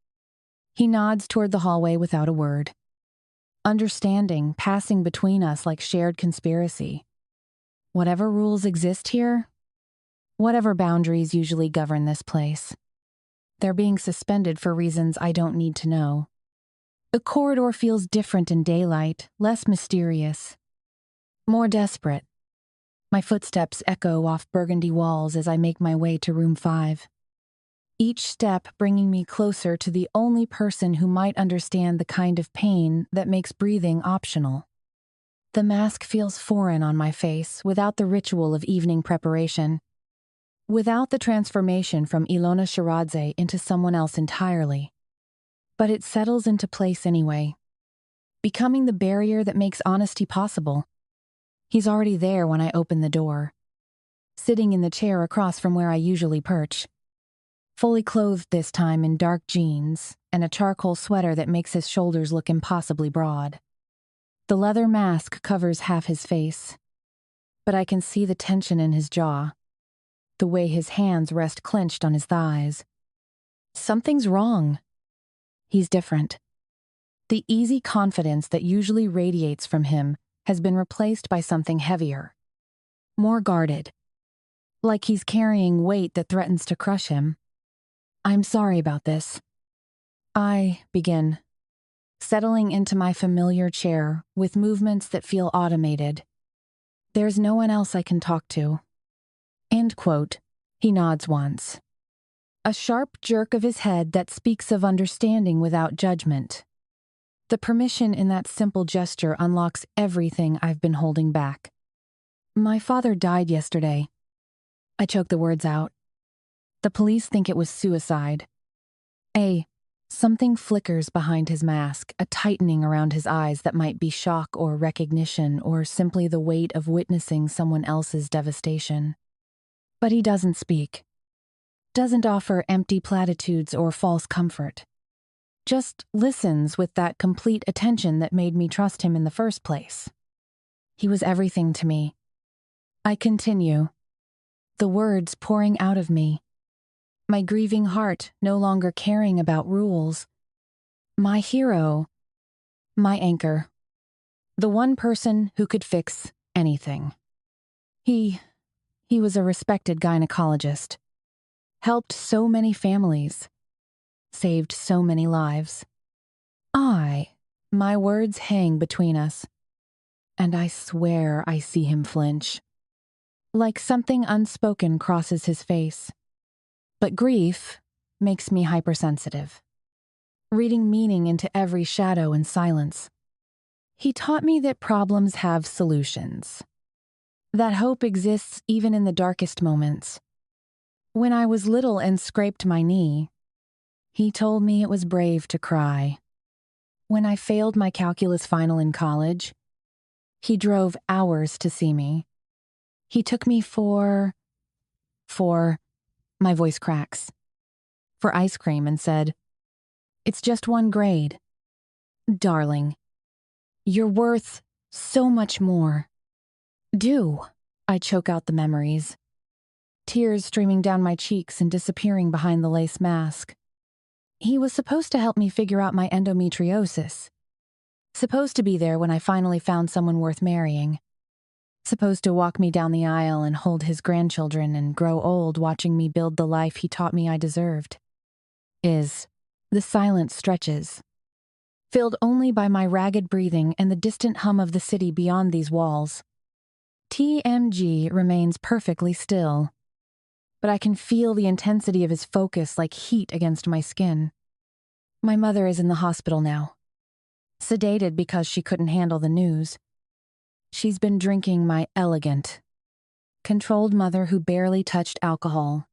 He nods toward the hallway without a word. Understanding passing between us like shared conspiracy. Whatever rules exist here, whatever boundaries usually govern this place, they're being suspended for reasons I don't need to know. The corridor feels different in daylight, less mysterious, more desperate. My footsteps echo off burgundy walls as I make my way to room 5. Each step bringing me closer to the only person who might understand the kind of pain that makes breathing optional. The mask feels foreign on my face without the ritual of evening preparation, without the transformation from Ilona Shiradze into someone else entirely. But it settles into place anyway, becoming the barrier that makes honesty possible. He's already there when I open the door, sitting in the chair across from where I usually perch, fully clothed this time in dark jeans and a charcoal sweater that makes his shoulders look impossibly broad. The leather mask covers half his face, but I can see the tension in his jaw, the way his hands rest clenched on his thighs. Something's wrong. He's different. The easy confidence that usually radiates from him has been replaced by something heavier, more guarded, like he's carrying weight that threatens to crush him. I'm sorry about this. I begin, settling into my familiar chair with movements that feel automated. There's no one else I can talk to. End quote. He nods once. A sharp jerk of his head that speaks of understanding without judgment. The permission in that simple gesture unlocks everything I've been holding back. My father died yesterday. I choke the words out. The police think it was suicide. Something flickers behind his mask, a tightening around his eyes that might be shock or recognition or simply the weight of witnessing someone else's devastation. But he doesn't speak. Doesn't offer empty platitudes or false comfort. Just listens with that complete attention that made me trust him in the first place. He was everything to me. I continue, the words pouring out of me. My grieving heart no longer caring about rules. My hero. My anchor. The one person who could fix anything. He was a respected gynecologist. Helped so many families. Saved so many lives. My words hang between us. And I swear I see him flinch. Like something unspoken crosses his face. But grief makes me hypersensitive, reading meaning into every shadow and silence. He taught me that problems have solutions, that hope exists even in the darkest moments. When I was little and scraped my knee, he told me it was brave to cry. When I failed my calculus final in college, he drove hours to see me. He took me for my voice cracks, for ice cream and said, "It's just one grade. Darling, you're worth so much more." I choke out the memories, tears streaming down my cheeks and disappearing behind the lace mask. He was supposed to help me figure out my endometriosis, supposed to be there when I finally found someone worth marrying. Supposed to walk me down the aisle and hold his grandchildren and grow old watching me build the life he taught me I deserved. The silence stretches, filled only by my ragged breathing and the distant hum of the city beyond these walls. TMG remains perfectly still, but I can feel the intensity of his focus like heat against my skin. My mother is in the hospital now, sedated because she couldn't handle the news. She's been drinking my elegant, controlled mother who barely touched alcohol.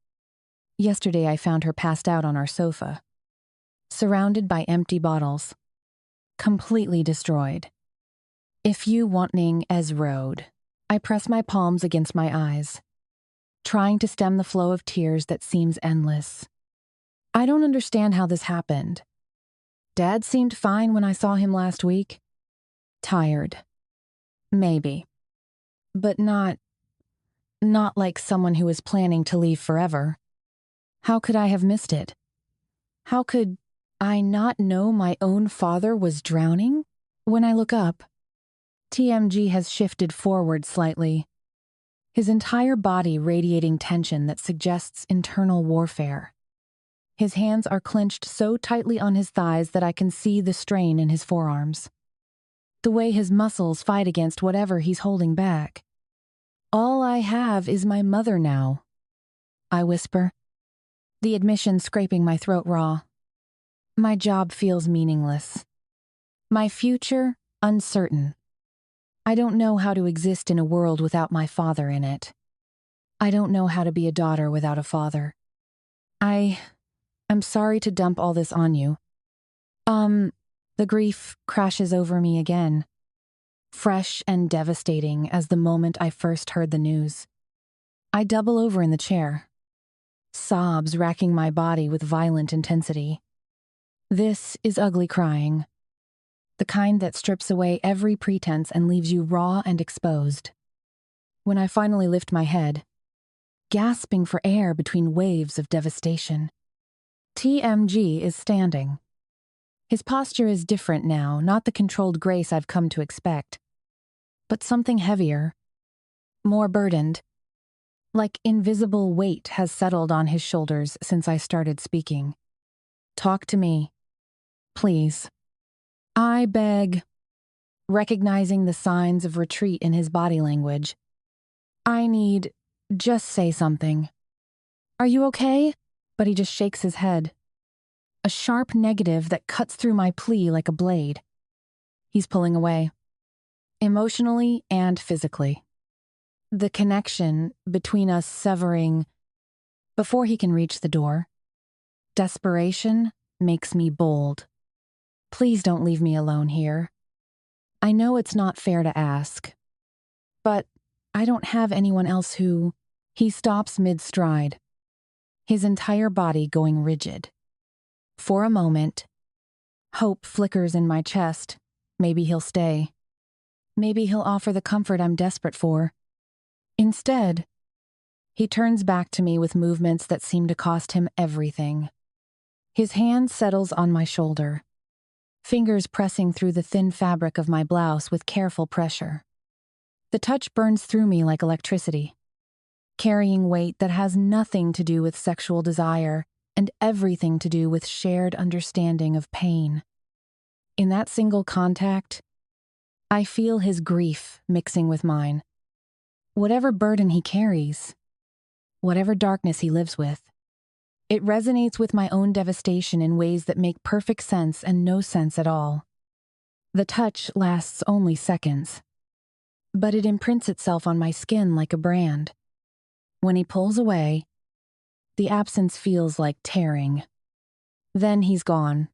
Yesterday I found her passed out on our sofa, surrounded by empty bottles, completely destroyed. If you wanting as road, I press my palms against my eyes, trying to stem the flow of tears that seems endless. I don't understand how this happened. Dad seemed fine when I saw him last week. Tired. Maybe. But not like someone who is planning to leave forever. How could I have missed it? How could I not know my own father was drowning? When I look up, TMG has shifted forward slightly, his entire body radiating tension that suggests internal warfare. His hands are clenched so tightly on his thighs that I can see the strain in his forearms. The way his muscles fight against whatever he's holding back. All I have is my mother now, I whisper, the admission scraping my throat raw. My job feels meaningless. My future, uncertain. I don't know how to exist in a world without my father in it. I don't know how to be a daughter without a father. I'm sorry to dump all this on you. The grief crashes over me again, fresh and devastating as the moment I first heard the news. I double over in the chair, sobs racking my body with violent intensity. This is ugly crying, the kind that strips away every pretense and leaves you raw and exposed. When I finally lift my head, gasping for air between waves of devastation, TMG is standing. His posture is different now, not the controlled grace I've come to expect, but something heavier, more burdened, like invisible weight has settled on his shoulders since I started speaking. Talk to me, please. I beg, recognizing the signs of retreat in his body language. Just say something. Are you okay? But he just shakes his head. A sharp negative that cuts through my plea like a blade. He's pulling away, emotionally and physically. The connection between us severing before he can reach the door. Desperation makes me bold. Please don't leave me alone here. I know it's not fair to ask, but I don't have anyone else who... He stops mid-stride, his entire body going rigid. For a moment, hope flickers in my chest. Maybe he'll stay. Maybe he'll offer the comfort I'm desperate for. Instead, he turns back to me with movements that seem to cost him everything. His hand settles on my shoulder, fingers pressing through the thin fabric of my blouse with careful pressure. The touch burns through me like electricity, carrying weight that has nothing to do with sexual desire and everything to do with shared understanding of pain. In that single contact, I feel his grief mixing with mine. Whatever burden he carries, whatever darkness he lives with, it resonates with my own devastation in ways that make perfect sense and no sense at all. The touch lasts only seconds, but it imprints itself on my skin like a brand. When he pulls away, the absence feels like tearing. Then he's gone,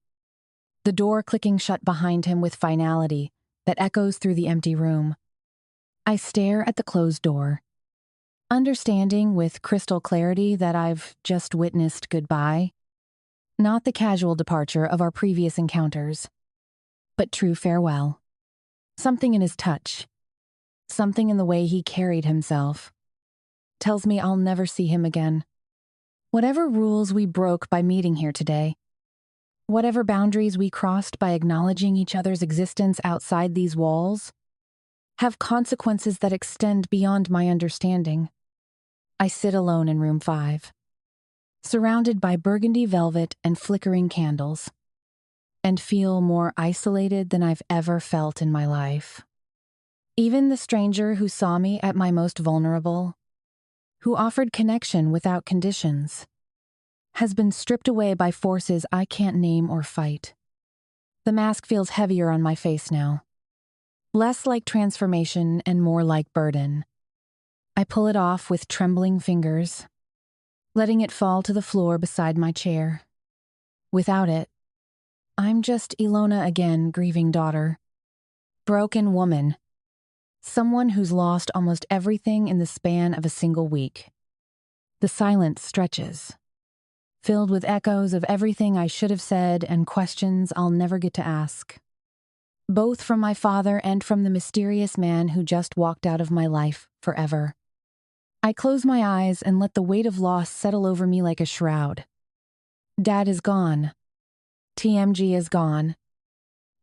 the door clicking shut behind him with finality that echoes through the empty room. I stare at the closed door, understanding with crystal clarity that I've just witnessed goodbye, not the casual departure of our previous encounters, but true farewell. Something in his touch, something in the way he carried himself, tells me I'll never see him again. Whatever rules we broke by meeting here today, whatever boundaries we crossed by acknowledging each other's existence outside these walls, have consequences that extend beyond my understanding. I sit alone in room 5, surrounded by burgundy velvet and flickering candles, and feel more isolated than I've ever felt in my life. Even the stranger who saw me at my most vulnerable, who offered connection without conditions, has been stripped away by forces I can't name or fight. The mask feels heavier on my face now, less like transformation and more like burden. I pull it off with trembling fingers, letting it fall to the floor beside my chair. Without it, I'm just Ilona again, grieving daughter, broken woman, someone who's lost almost everything in the span of a single week. The silence stretches, filled with echoes of everything I should have said and questions I'll never get to ask, both from my father and from the mysterious man who just walked out of my life forever. I close my eyes and let the weight of loss settle over me like a shroud. Dad is gone. TMG is gone.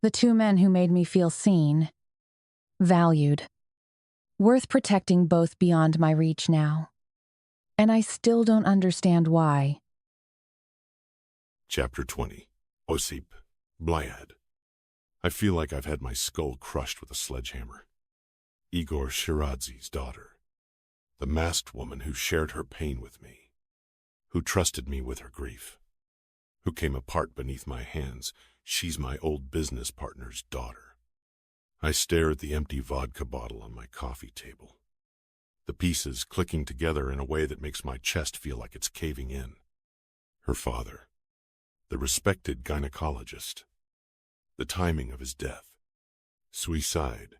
The two men who made me feel seen, valued, worth protecting, both beyond my reach now. And I still don't understand why. Chapter 20. Osip, Blyad. I feel like I've had my skull crushed with a sledgehammer. Igor Shiradzi's daughter. The masked woman who shared her pain with me. Who trusted me with her grief. Who came apart beneath my hands. She's my old business partner's daughter. I stare at the empty vodka bottle on my coffee table, the pieces clicking together in a way that makes my chest feel like it's caving in. Her father, the respected gynecologist, the timing of his death, suicide,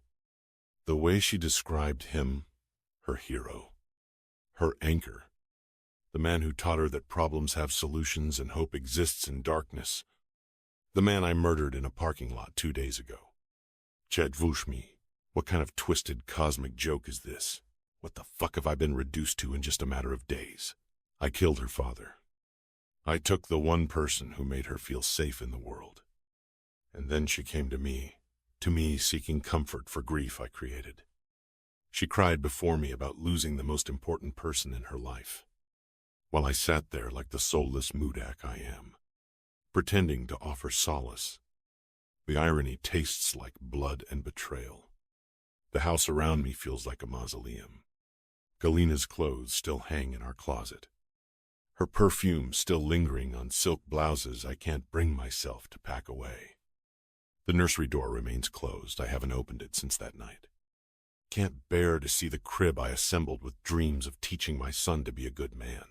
the way she described him, her hero, her anchor, the man who taught her that problems have solutions and hope exists in darkness, the man I murdered in a parking lot 2 days ago. Chedvushmi, what kind of twisted cosmic joke is this? What the fuck have I been reduced to in just a matter of days? I killed her father. I took the one person who made her feel safe in the world. And then she came to me seeking comfort for grief I created. She cried before me about losing the most important person in her life, while I sat there like the soulless mudak I am, pretending to offer solace. The irony tastes like blood and betrayal. The house around me feels like a mausoleum. Galina's clothes still hang in our closet, her perfume still lingering on silk blouses I can't bring myself to pack away. The nursery door remains closed. I haven't opened it since that night. Can't bear to see the crib I assembled with dreams of teaching my son to be a good man.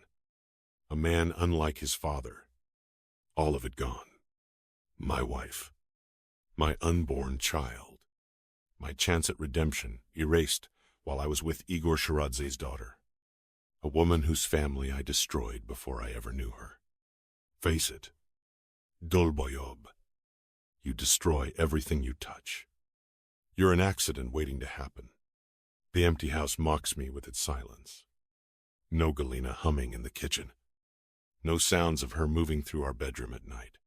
A man unlike his father. All of it gone. My wife. My unborn child. My chance at redemption erased while I was with Igor Shiradze's daughter. A woman whose family I destroyed before I ever knew her. Face it. Dolboyob. You destroy everything you touch. You're an accident waiting to happen. The empty house mocks me with its silence. No Galina humming in the kitchen. No sounds of her moving through our bedroom at night.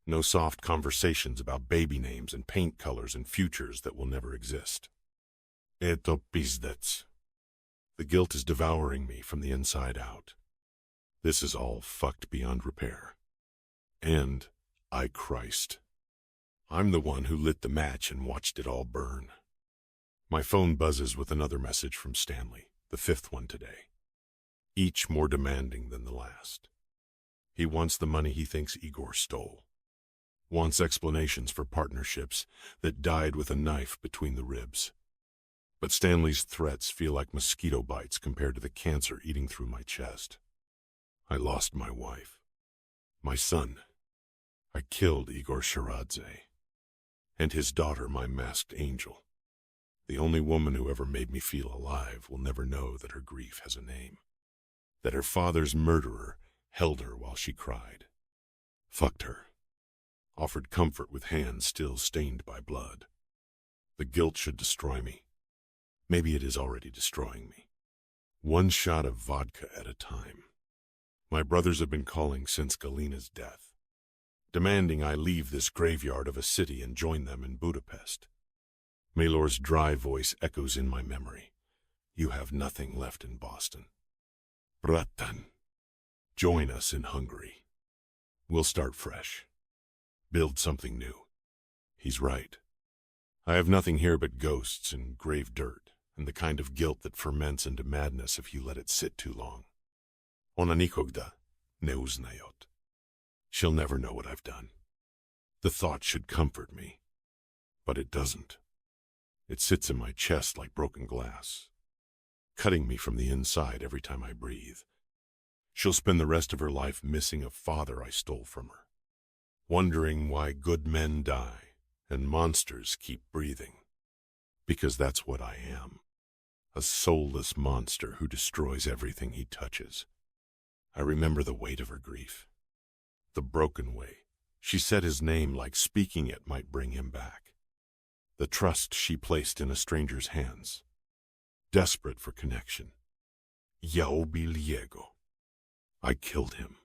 No soft conversations about baby names and paint colors and futures that will never exist. Eto pizdets. The guilt is devouring me from the inside out. This is all fucked beyond repair. And Christ. I'm the one who lit the match and watched it all burn. My phone buzzes with another message from Stanley, the 5th one today. Each more demanding than the last. He wants the money he thinks Igor stole. Wants explanations for partnerships that died with a knife between the ribs. But Stanley's threats feel like mosquito bites compared to the cancer eating through my chest. I lost my wife. My son. I killed Igor Shiradze. And his daughter, my masked angel. The only woman who ever made me feel alive will never know that her grief has a name. That her father's murderer held her while she cried. Fucked her. Offered comfort with hands still stained by blood. The guilt should destroy me. Maybe it is already destroying me. One shot of vodka at a time. My brothers have been calling since Galina's death, demanding I leave this graveyard of a city and join them in Budapest. Maylor's dry voice echoes in my memory. You have nothing left in Boston. Bratan. Join us in Hungary. We'll start fresh. Build something new. He's right. I have nothing here but ghosts and grave dirt, and the kind of guilt that ferments into madness if you let it sit too long. Ona nikogda ne uznayot. She'll never know what I've done. The thought should comfort me, but it doesn't. It sits in my chest like broken glass, cutting me from the inside every time I breathe. She'll spend the rest of her life missing a father I stole from her, wondering why good men die and monsters keep breathing. Because that's what I am, a soulless monster who destroys everything he touches. I remember the weight of her grief, the broken way she said his name like speaking it might bring him back, the trust she placed in a stranger's hands, desperate for connection. Yaobiliego. I killed him,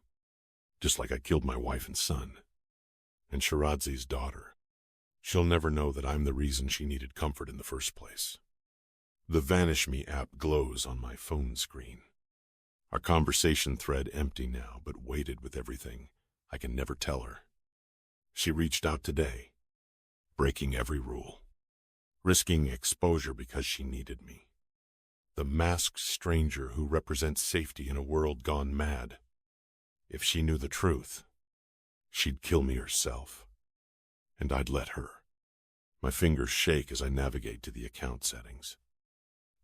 just like I killed my wife and son, and Shiradze's daughter. She'll never know that I'm the reason she needed comfort in the first place. The Vanish Me app glows on my phone screen. Our conversation thread empty now, but weighted with everything I can never tell her. She reached out today, breaking every rule, risking exposure because she needed me. The masked stranger who represents safety in a world gone mad. If she knew the truth, she'd kill me herself, and I'd let her. My fingers shake as I navigate to the account settings.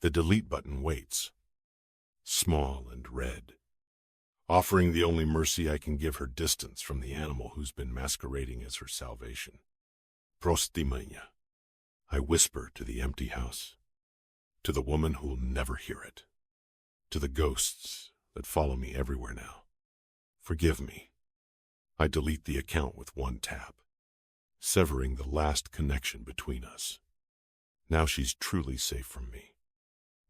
The delete button waits, small and red, offering the only mercy I can give her: distance from the animal who's been masquerading as her salvation. Prostimania, I whisper to the empty house, to the woman who'll never hear it, to the ghosts that follow me everywhere now. Forgive me. I delete the account with one tap, severing the last connection between us. Now she's truly safe from me,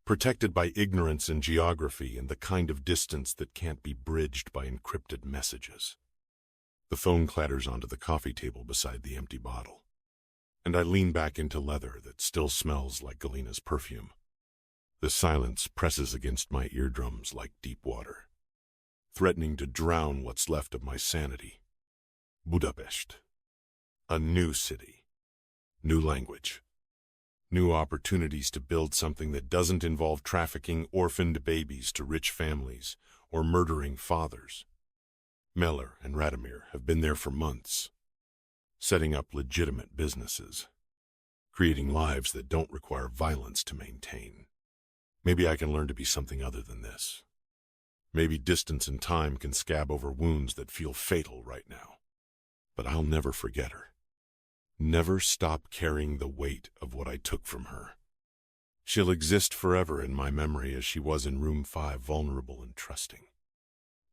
protected by ignorance and geography and the kind of distance that can't be bridged by encrypted messages. The phone clatters onto the coffee table beside the empty bottle, and I lean back into leather that still smells like Galina's perfume. The silence presses against my eardrums like deep water, threatening to drown what's left of my sanity. Budapest. A new city. New language. New opportunities to build something that doesn't involve trafficking orphaned babies to rich families or murdering fathers. Meller and Radomir have been there for months, setting up legitimate businesses, creating lives that don't require violence to maintain. Maybe I can learn to be something other than this. Maybe distance and time can scab over wounds that feel fatal right now. But I'll never forget her. Never stop carrying the weight of what I took from her. She'll exist forever in my memory as she was in room 5, vulnerable and trusting,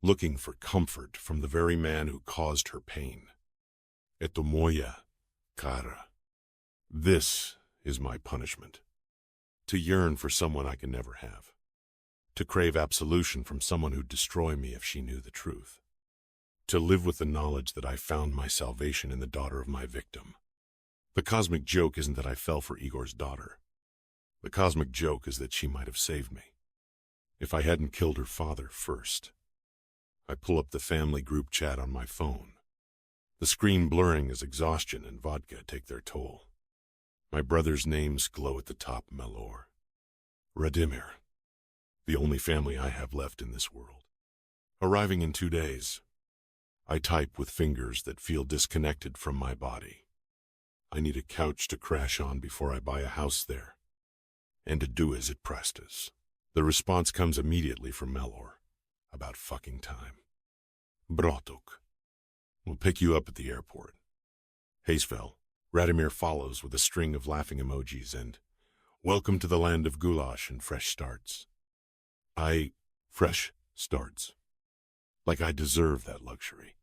looking for comfort from the very man who caused her pain. Eto moja kara. This is my punishment. To yearn for someone I can never have. To crave absolution from someone who'd destroy me if she knew the truth. To live with the knowledge that I found my salvation in the daughter of my victim. The cosmic joke isn't that I fell for Igor's daughter. The cosmic joke is that she might have saved me, if I hadn't killed her father first. I pull up the family group chat on my phone. The screen blurring as exhaustion and vodka take their toll. My brother's names glow at the top: Melor. Radomir. The only family I have left in this world. Arriving in 2 days. I type with fingers that feel disconnected from my body. I need a couch to crash on before I buy a house there, and to do as it prestas. The response comes immediately from Melor. About fucking time. Brotok. We'll pick you up at the airport. Haysfell. Radomir follows with a string of laughing emojis and, welcome to the land of goulash and fresh starts. Fresh starts. Like I deserve that luxury.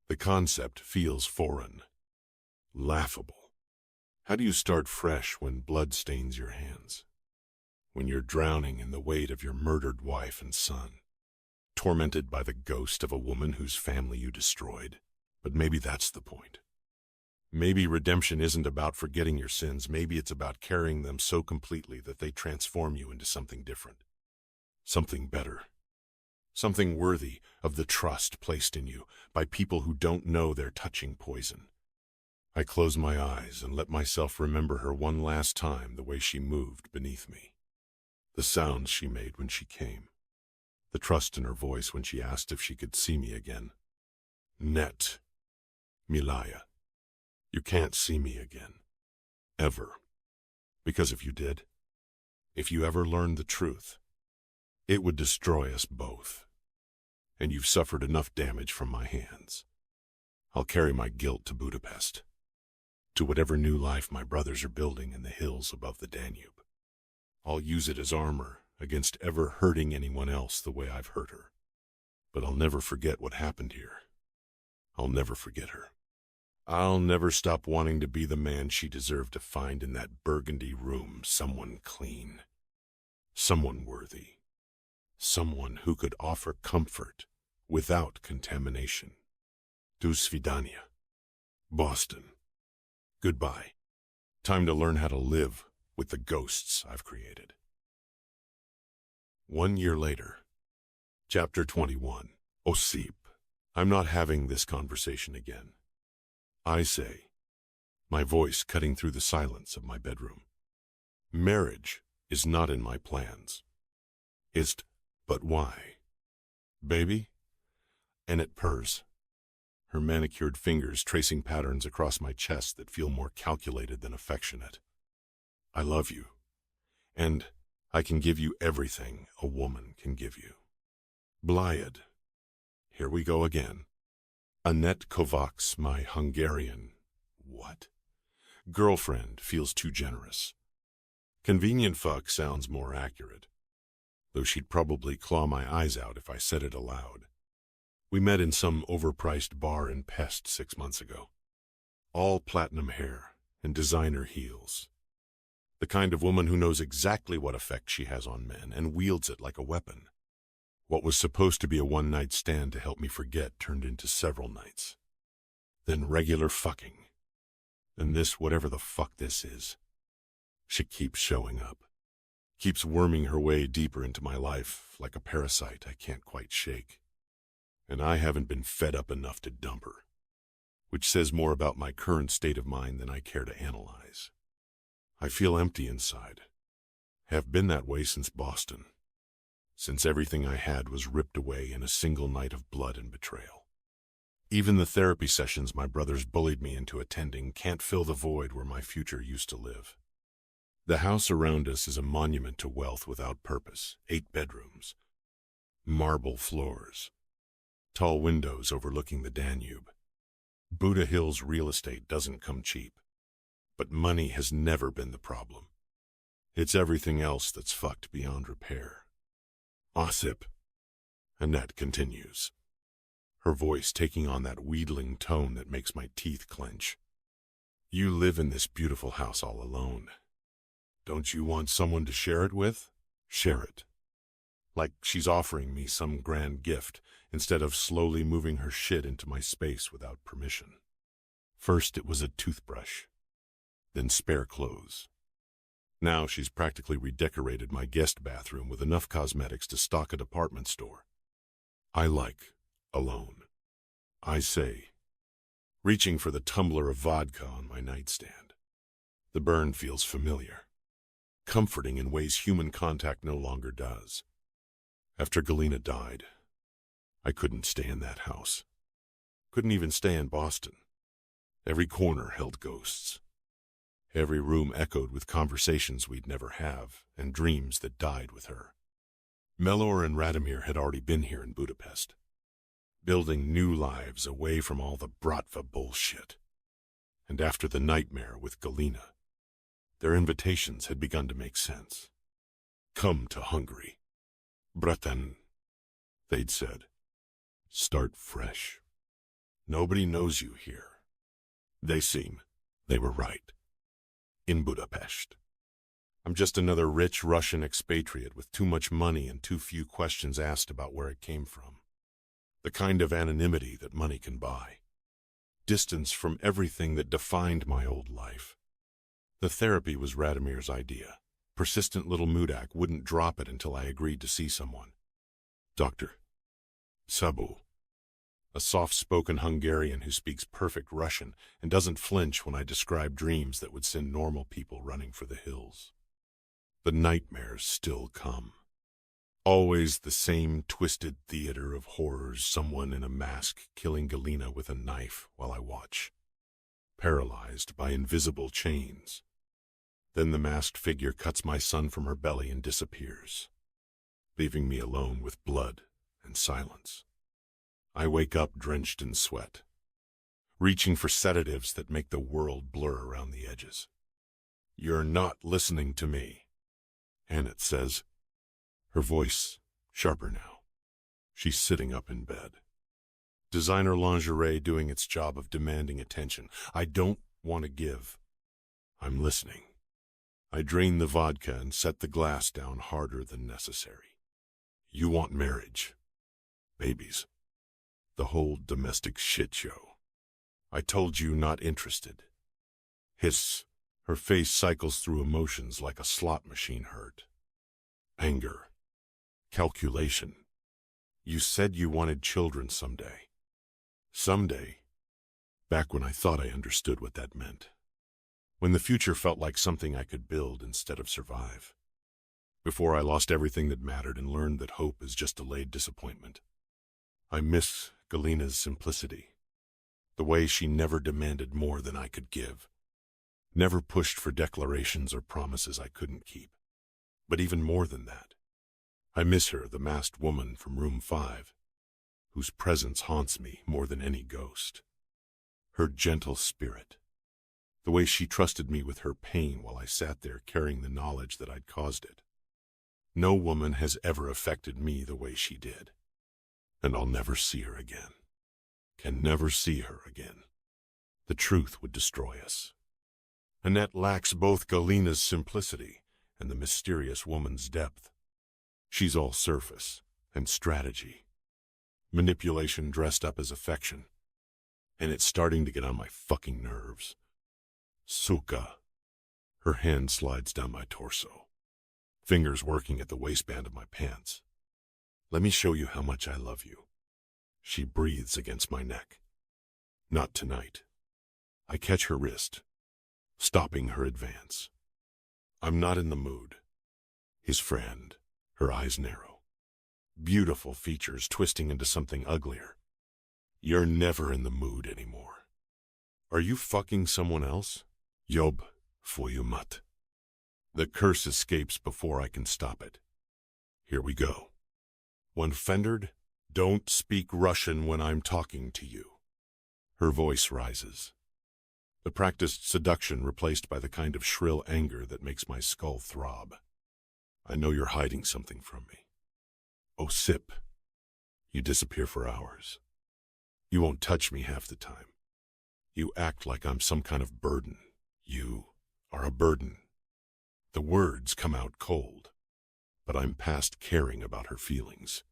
The concept feels foreign. Laughable. How do you start fresh when blood stains your hands? When you're drowning in the weight of your murdered wife and son? Tormented by the ghost of a woman whose family you destroyed? But maybe that's the point. Maybe redemption isn't about forgetting your sins. Maybe it's about carrying them so completely that they transform you into something different. Something better. Something worthy of the trust placed in you by people who don't know they're touching poison. I close my eyes and let myself remember her one last time, the way she moved beneath me. The sounds she made when she came. The trust in her voice when she asked if she could see me again. Net. Milaya. You can't see me again. Ever. Because if you did, if you ever learned the truth, it would destroy us both. And you've suffered enough damage from my hands. I'll carry my guilt to Budapest, to whatever new life my brothers are building in the hills above the Danube. I'll use it as armor against ever hurting anyone else the way I've hurt her. But I'll never forget what happened here. I'll never forget her. I'll never stop wanting to be the man she deserved to find in that burgundy room. Someone clean. Someone worthy. Someone who could offer comfort without contamination. Do svidania. Boston. Goodbye. Time to learn how to live with the ghosts I've created. 1 year later. Chapter 21. Osip. I'm not having this conversation again. I say, my voice cutting through the silence of my bedroom. Marriage is not in my plans. But why? Baby? And it purrs. her manicured fingers tracing patterns across my chest that feel more calculated than affectionate. I love you, and I can give you everything a woman can give you. Blyad. Here we go again. Annette Kovacs, my Hungarian... what? Girlfriend feels too generous. Convenient fuck sounds more accurate, though she'd probably claw my eyes out if I said it aloud. We met in some overpriced bar in Pest 6 months ago. All platinum hair and designer heels. The kind of woman who knows exactly what effect she has on men and wields it like a weapon. What was supposed to be a one-night stand to help me forget turned into several nights. Then regular fucking. And this, whatever the fuck this is. She keeps showing up. Keeps worming her way deeper into my life like a parasite I can't quite shake. And I haven't been fed up enough to dump her. Which says more about my current state of mind than I care to analyze. I feel empty inside. Have been that way since Boston. Since everything I had was ripped away in a single night of blood and betrayal. Even the therapy sessions my brothers bullied me into attending can't fill the void where my future used to live. The house around us is a monument to wealth without purpose. 8 bedrooms. Marble floors. Tall windows overlooking the Danube. Buddha Hills real estate doesn't come cheap. But money has never been the problem. It's everything else that's fucked beyond repair. Ossip. Annette continues, her voice taking on that wheedling tone that makes my teeth clench. You live in this beautiful house all alone. Don't you want someone to share it with? Share it. Like she's offering me some grand gift instead of slowly moving her shit into my space without permission. First it was a toothbrush, then spare clothes. Now she's practically redecorated my guest bathroom with enough cosmetics to stock a department store. I like alone. I say, reaching for the tumbler of vodka on my nightstand. The burn feels familiar, comforting in ways human contact no longer does. After Galina died, I couldn't stay in that house. Couldn't even stay in Boston. Every corner held ghosts. Every room echoed with conversations we'd never have and dreams that died with her. Melor and Radomir had already been here in Budapest, building new lives away from all the Bratva bullshit. And after the nightmare with Galina, their invitations had begun to make sense. Come to Hungary. Bratan, they'd said. Start fresh. Nobody knows you here. They were right. In Budapest. I'm just another rich Russian expatriate with too much money and too few questions asked about where it came from. The kind of anonymity that money can buy. Distance from everything that defined my old life. The therapy was Radomir's idea. Persistent little Mudak wouldn't drop it until I agreed to see someone. Dr. Sabu. A soft-spoken Hungarian who speaks perfect Russian and doesn't flinch when I describe dreams that would send normal people running for the hills. The nightmares still come. Always the same twisted theater of horrors, someone in a mask killing Galina with a knife while I watch. Paralyzed by invisible chains. Then the masked figure cuts my son from her belly and disappears, leaving me alone with blood and silence. I wake up drenched in sweat, reaching for sedatives that make the world blur around the edges. You're not listening to me, Annette says, her voice sharper now. She's sitting up in bed. Designer lingerie doing its job of demanding attention. I don't want to give. I'm listening. I drain the vodka and set the glass down harder than necessary. You want marriage, babies. The whole domestic shit show. I told you not interested. Hiss. Her face cycles through emotions like a slot machine hurt. Anger. Calculation. You said you wanted children someday. Someday. Back when I thought I understood what that meant. When the future felt like something I could build instead of survive. Before I lost everything that mattered and learned that hope is just delayed disappointment. I miss Galina's simplicity, The way she never demanded more than I could give. Never pushed for declarations or promises I couldn't keep. But even more than that, I miss her, the masked woman from room 5, whose presence haunts me more than any ghost. Her gentle spirit. The way she trusted me with her pain while I sat there carrying the knowledge that I'd caused it. No woman has ever affected me the way she did. And I'll never see her again. Can never see her again. The truth would destroy us. Annette lacks both Galina's simplicity and the mysterious woman's depth. She's all surface and strategy. Manipulation dressed up as affection. And it's starting to get on my fucking nerves. Suka. Her hand slides down my torso. Fingers working at the waistband of my pants. Let me show you how much I love you. She breathes against my neck. Not tonight. I catch her wrist, stopping her advance. I'm not in the mood. His friend, her eyes narrow. Beautiful features twisting into something uglier. You're never in the mood anymore. Are you fucking someone else? Job, fuyumat. The curse escapes before I can stop it. Here we go. When fendered, don't speak Russian when I'm talking to you. Her voice rises. The practiced seduction replaced by the kind of shrill anger that makes my skull throb. I know you're hiding something from me. Oh, Sip. You disappear for hours. You won't touch me half the time. You act like I'm some kind of burden. You are a burden. The words come out cold, but I'm past caring about her feelings.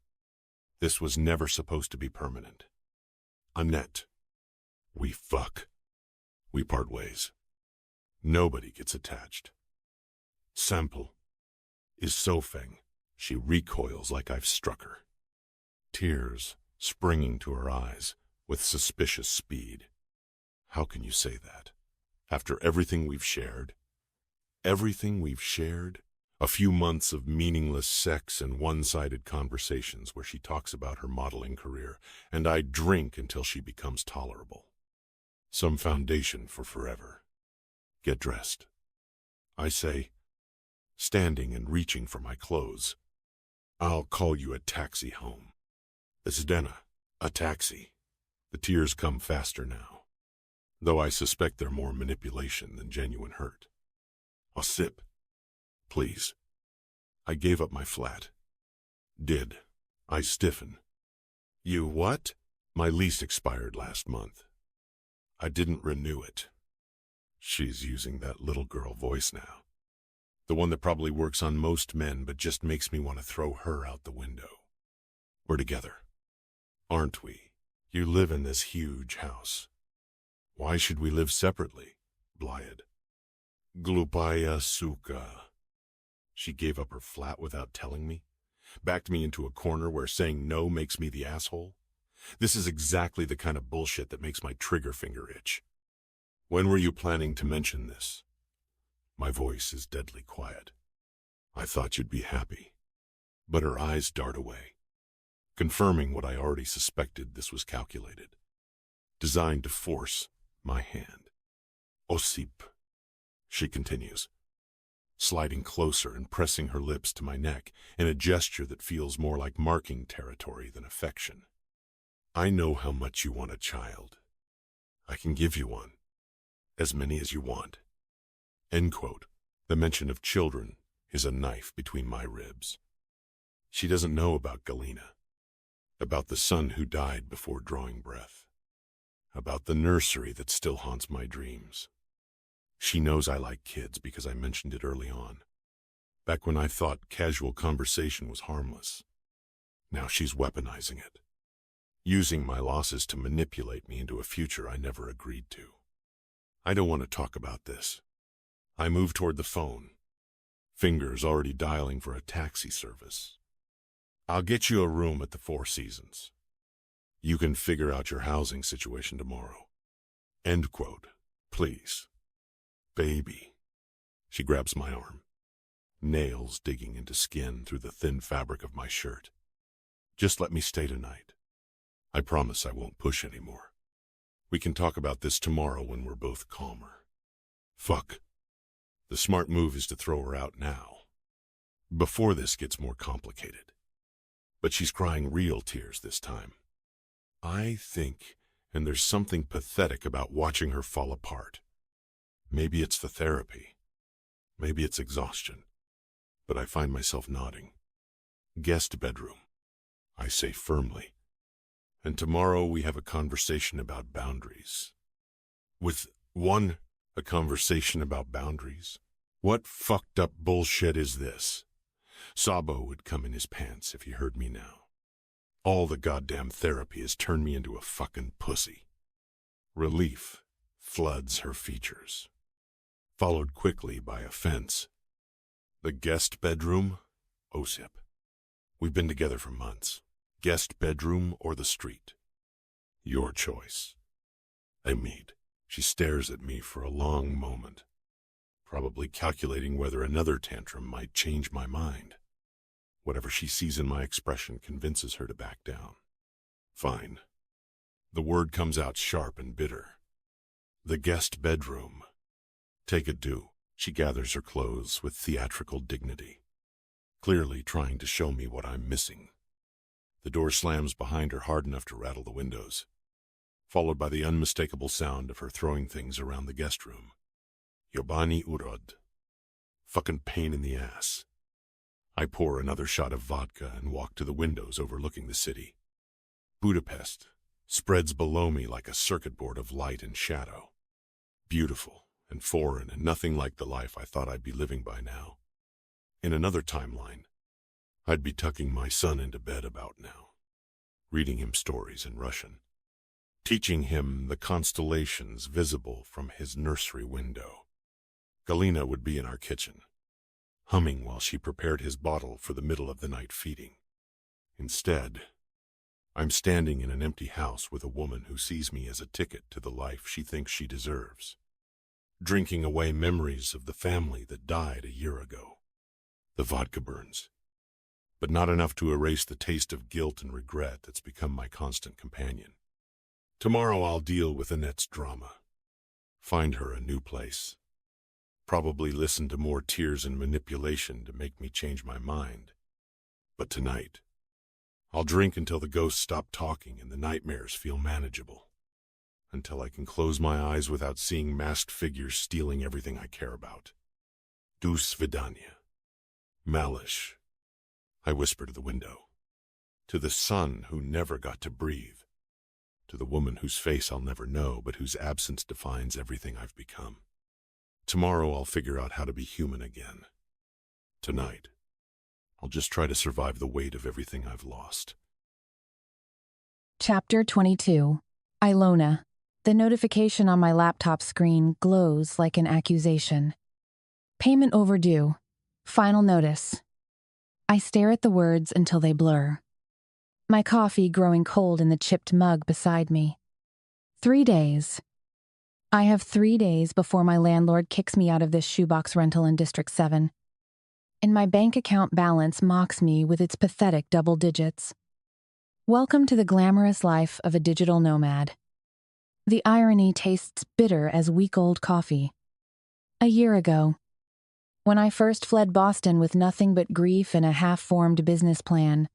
This was never supposed to be permanent. Annette. We fuck. We part ways. Nobody gets attached. Sample. Is Sofeng. She recoils like I've struck her. Tears springing to her eyes with suspicious speed. How can you say that? After everything we've shared? Everything we've shared? A few months of meaningless sex and one-sided conversations where she talks about her modeling career, and I drink until she becomes tolerable. Some foundation for forever. Get dressed. I say, standing and reaching for my clothes. I'll call you a taxi home. Zdena, a taxi. The tears come faster now, though I suspect they're more manipulation than genuine hurt. A sip. Please. I gave up my flat. Did. I stiffen. You what? My lease expired last month. I didn't renew it. She's using that little girl voice now. The one that probably works on most men but just makes me want to throw her out the window. We're together. Aren't we? You live in this huge house. Why should we live separately? Blyad. Glupaya suka. She gave up her flat without telling me? Backed me into a corner where saying no makes me the asshole? This is exactly the kind of bullshit that makes my trigger finger itch. When were you planning to mention this? My voice is deadly quiet. I thought you'd be happy. But her eyes dart away, confirming what I already suspected. This was calculated, designed to force my hand. Osip, she continues, sliding closer and pressing her lips to my neck in a gesture that feels more like marking territory than affection. I know how much you want a child. I can give you one. As many as you want. End quote. The mention of children is a knife between my ribs. She doesn't know about Galina, about the son who died before drawing breath, about the nursery that still haunts my dreams. She knows I like kids because I mentioned it early on, back when I thought casual conversation was harmless. Now she's weaponizing it, using my losses to manipulate me into a future I never agreed to. I don't want to talk about this. I move toward the phone, fingers already dialing for a taxi service. I'll get you a room at the Four Seasons. You can figure out your housing situation tomorrow. End quote. Please. Baby. She grabs my arm, nails digging into skin through the thin fabric of my shirt. Just let me stay tonight. I promise I won't push anymore. We can talk about this tomorrow when we're both calmer. Fuck. The smart move is to throw her out now, before this gets more complicated. But she's crying real tears this time. I think, and there's something pathetic about watching her fall apart. Maybe it's the therapy. Maybe it's exhaustion. But I find myself nodding. Guest bedroom, I say firmly. And tomorrow we have a conversation about boundaries. With one, a conversation about boundaries? What fucked up bullshit is this? Sabo would come in his pants if he heard me now. All the goddamn therapy has turned me into a fucking pussy. Relief floods her features, followed quickly by offense. The guest bedroom? Osip. We've been together for months. Guest bedroom or the street? Your choice. Amid. She stares at me for a long moment, probably calculating whether another tantrum might change my mind. Whatever she sees in my expression convinces her to back down. Fine. The word comes out sharp and bitter. The guest bedroom. Take it due. She gathers her clothes with theatrical dignity, clearly trying to show me what I'm missing. The door slams behind her hard enough to rattle the windows, followed by the unmistakable sound of her throwing things around the guest room. Yobani urod. Fucking pain in the ass. I pour another shot of vodka and walk to the windows overlooking the city. Budapest spreads below me like a circuit board of light and shadow. Beautiful and foreign and nothing like the life I thought I'd be living by now. In another timeline, I'd be tucking my son into bed about now, reading him stories in Russian, teaching him the constellations visible from his nursery window. Galina would be in our kitchen, humming while she prepared his bottle for the middle of the night feeding. Instead, I'm standing in an empty house with a woman who sees me as a ticket to the life she thinks she deserves, drinking away memories of the family that died a year ago. The vodka burns, but not enough to erase the taste of guilt and regret that's become my constant companion. Tomorrow I'll deal with Annette's drama, find her a new place, probably listen to more tears and manipulation to make me change my mind. But tonight, I'll drink until the ghosts stop talking and the nightmares feel manageable, until I can close my eyes without seeing masked figures stealing everything I care about. Do svidania. Malish, I whisper to the window, to the son who never got to breathe, to the woman whose face I'll never know but whose absence defines everything I've become. Tomorrow I'll figure out how to be human again. Tonight, I'll just try to survive the weight of everything I've lost. Chapter 22. Ilona. The notification on my laptop screen glows like an accusation. Payment overdue. Final notice. I stare at the words until they blur. My coffee growing cold in the chipped mug beside me. 3 days. I have 3 days before my landlord kicks me out of this shoebox rental in District 7. And my bank account balance mocks me with its pathetic double digits. Welcome to the glamorous life of a digital nomad. The irony tastes bitter as week-old coffee. A year ago, when I first fled Boston with nothing but grief and a half-formed business plan,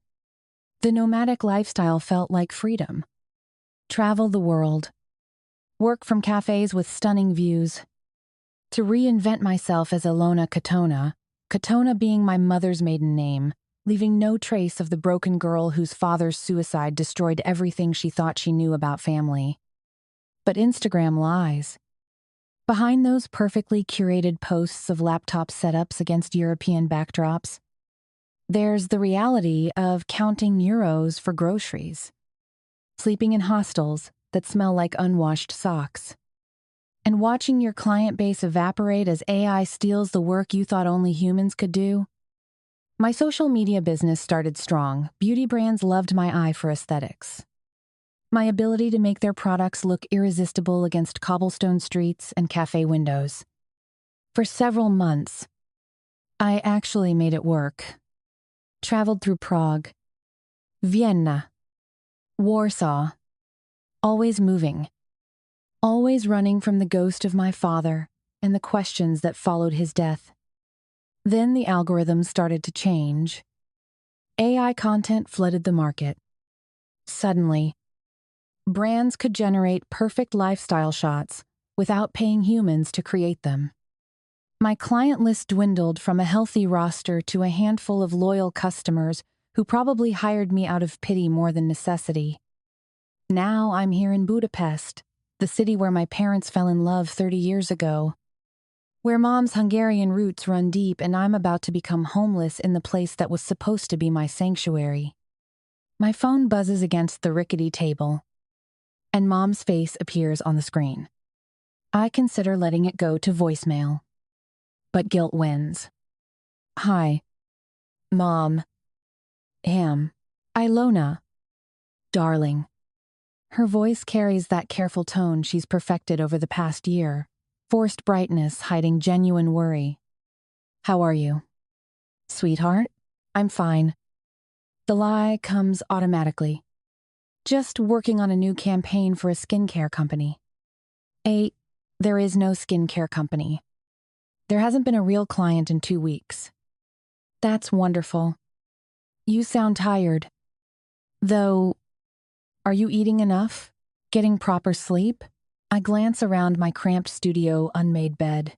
the nomadic lifestyle felt like freedom. Travel the world. Work from cafes with stunning views. To reinvent myself as Ilona Katona, Katona being my mother's maiden name, leaving no trace of the broken girl whose father's suicide destroyed everything she thought she knew about family. But Instagram lies. Behind those perfectly curated posts of laptop setups against European backdrops, there's the reality of counting euros for groceries, sleeping in hostels that smell like unwashed socks, and watching your client base evaporate as AI steals the work you thought only humans could do. My social media business started strong. Beauty brands loved my eye for aesthetics. My ability to make their products look irresistible against cobblestone streets and cafe windows. For several months, I actually made it work. Traveled through Prague, Vienna, Warsaw, always moving, always running from the ghost of my father and the questions that followed his death. Then the algorithms started to change. AI content flooded the market. Suddenly, brands could generate perfect lifestyle shots without paying humans to create them. My client list dwindled from a healthy roster to a handful of loyal customers who probably hired me out of pity more than necessity. Now I'm here in Budapest, the city where my parents fell in love 30 years ago, where Mom's Hungarian roots run deep, and I'm about to become homeless in the place that was supposed to be my sanctuary. My phone buzzes against the rickety table, and Mom's face appears on the screen. I consider letting it go to voicemail, but guilt wins. Hi. Mom. Ilona. Darling. Her voice carries that careful tone she's perfected over the past year, forced brightness hiding genuine worry. How are you? Sweetheart, I'm fine. The lie comes automatically. Just working on a new campaign for a skincare company. There is no skincare company. There hasn't been a real client in 2 weeks. That's wonderful. You sound tired. Though, are you eating enough? Getting proper sleep? I glance around my cramped studio unmade bed.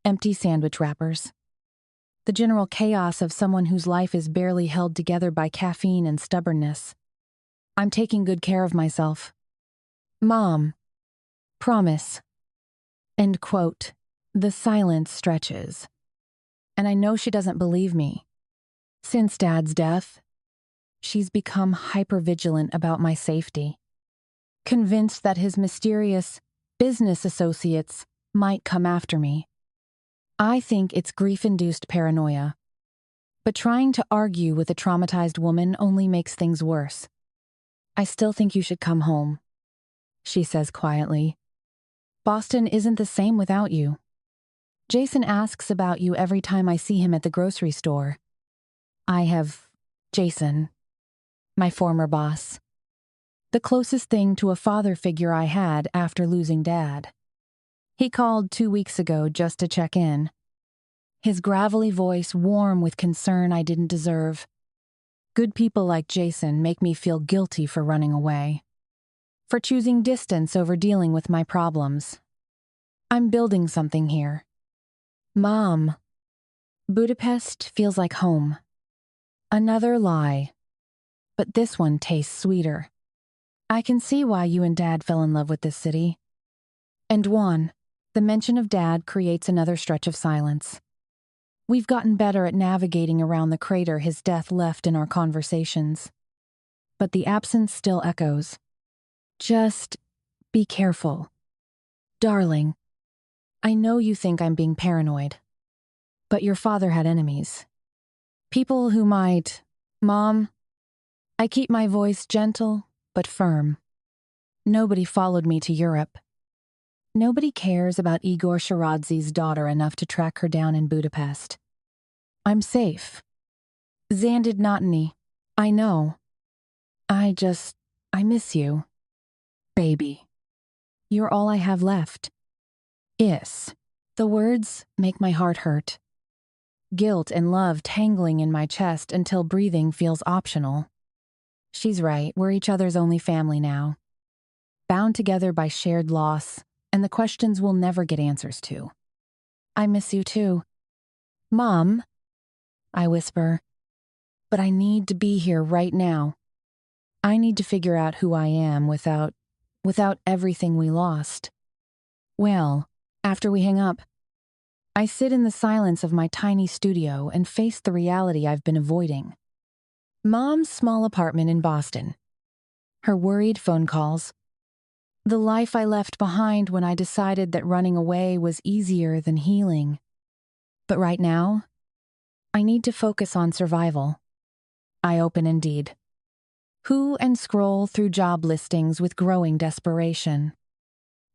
Empty sandwich wrappers. The general chaos of someone whose life is barely held together by caffeine and stubbornness. I'm taking good care of myself. Mom. Promise. End quote. The silence stretches. And I know she doesn't believe me. Since Dad's death, she's become hypervigilant about my safety, convinced that his mysterious business associates might come after me. I think it's grief-induced paranoia, but trying to argue with a traumatized woman only makes things worse. I still think you should come home, she says quietly. Boston isn't the same without you. Jason asks about you every time I see him at the grocery store. Jason, my former boss. The closest thing to a father figure I had after losing Dad. He called 2 weeks ago just to check in. His gravelly voice warm with concern I didn't deserve. Good people like Jason make me feel guilty for running away, for choosing distance over dealing with my problems. I'm building something here. Mom. Budapest feels like home. Another lie. But this one tastes sweeter. I can see why you and Dad fell in love with this city. And Juan, the mention of Dad creates another stretch of silence. We've gotten better at navigating around the crater his death left in our conversations. But the absence still echoes. Just be careful. Darling, I know you think I'm being paranoid, but your father had enemies. People who might... Mom, I keep my voice gentle but firm. Nobody followed me to Europe. Nobody cares about Igor Sharadzi's daughter enough to track her down in Budapest. I'm safe. Zandid Notany, I know. I miss you. Baby. You're all I have left. The words make my heart hurt. Guilt and love tangling in my chest until breathing feels optional. She's right, we're each other's only family now. Bound together by shared loss, and the questions we'll never get answers to. I miss you too. Mom, I whisper, but I need to be here right now. I need to figure out who I am without everything we lost. Well, after we hang up, I sit in the silence of my tiny studio and face the reality I've been avoiding. Mom's small apartment in Boston. Her worried phone calls. The life I left behind when I decided that running away was easier than healing. But right now, I need to focus on survival. I open Indeed. Who and scroll through job listings with growing desperation.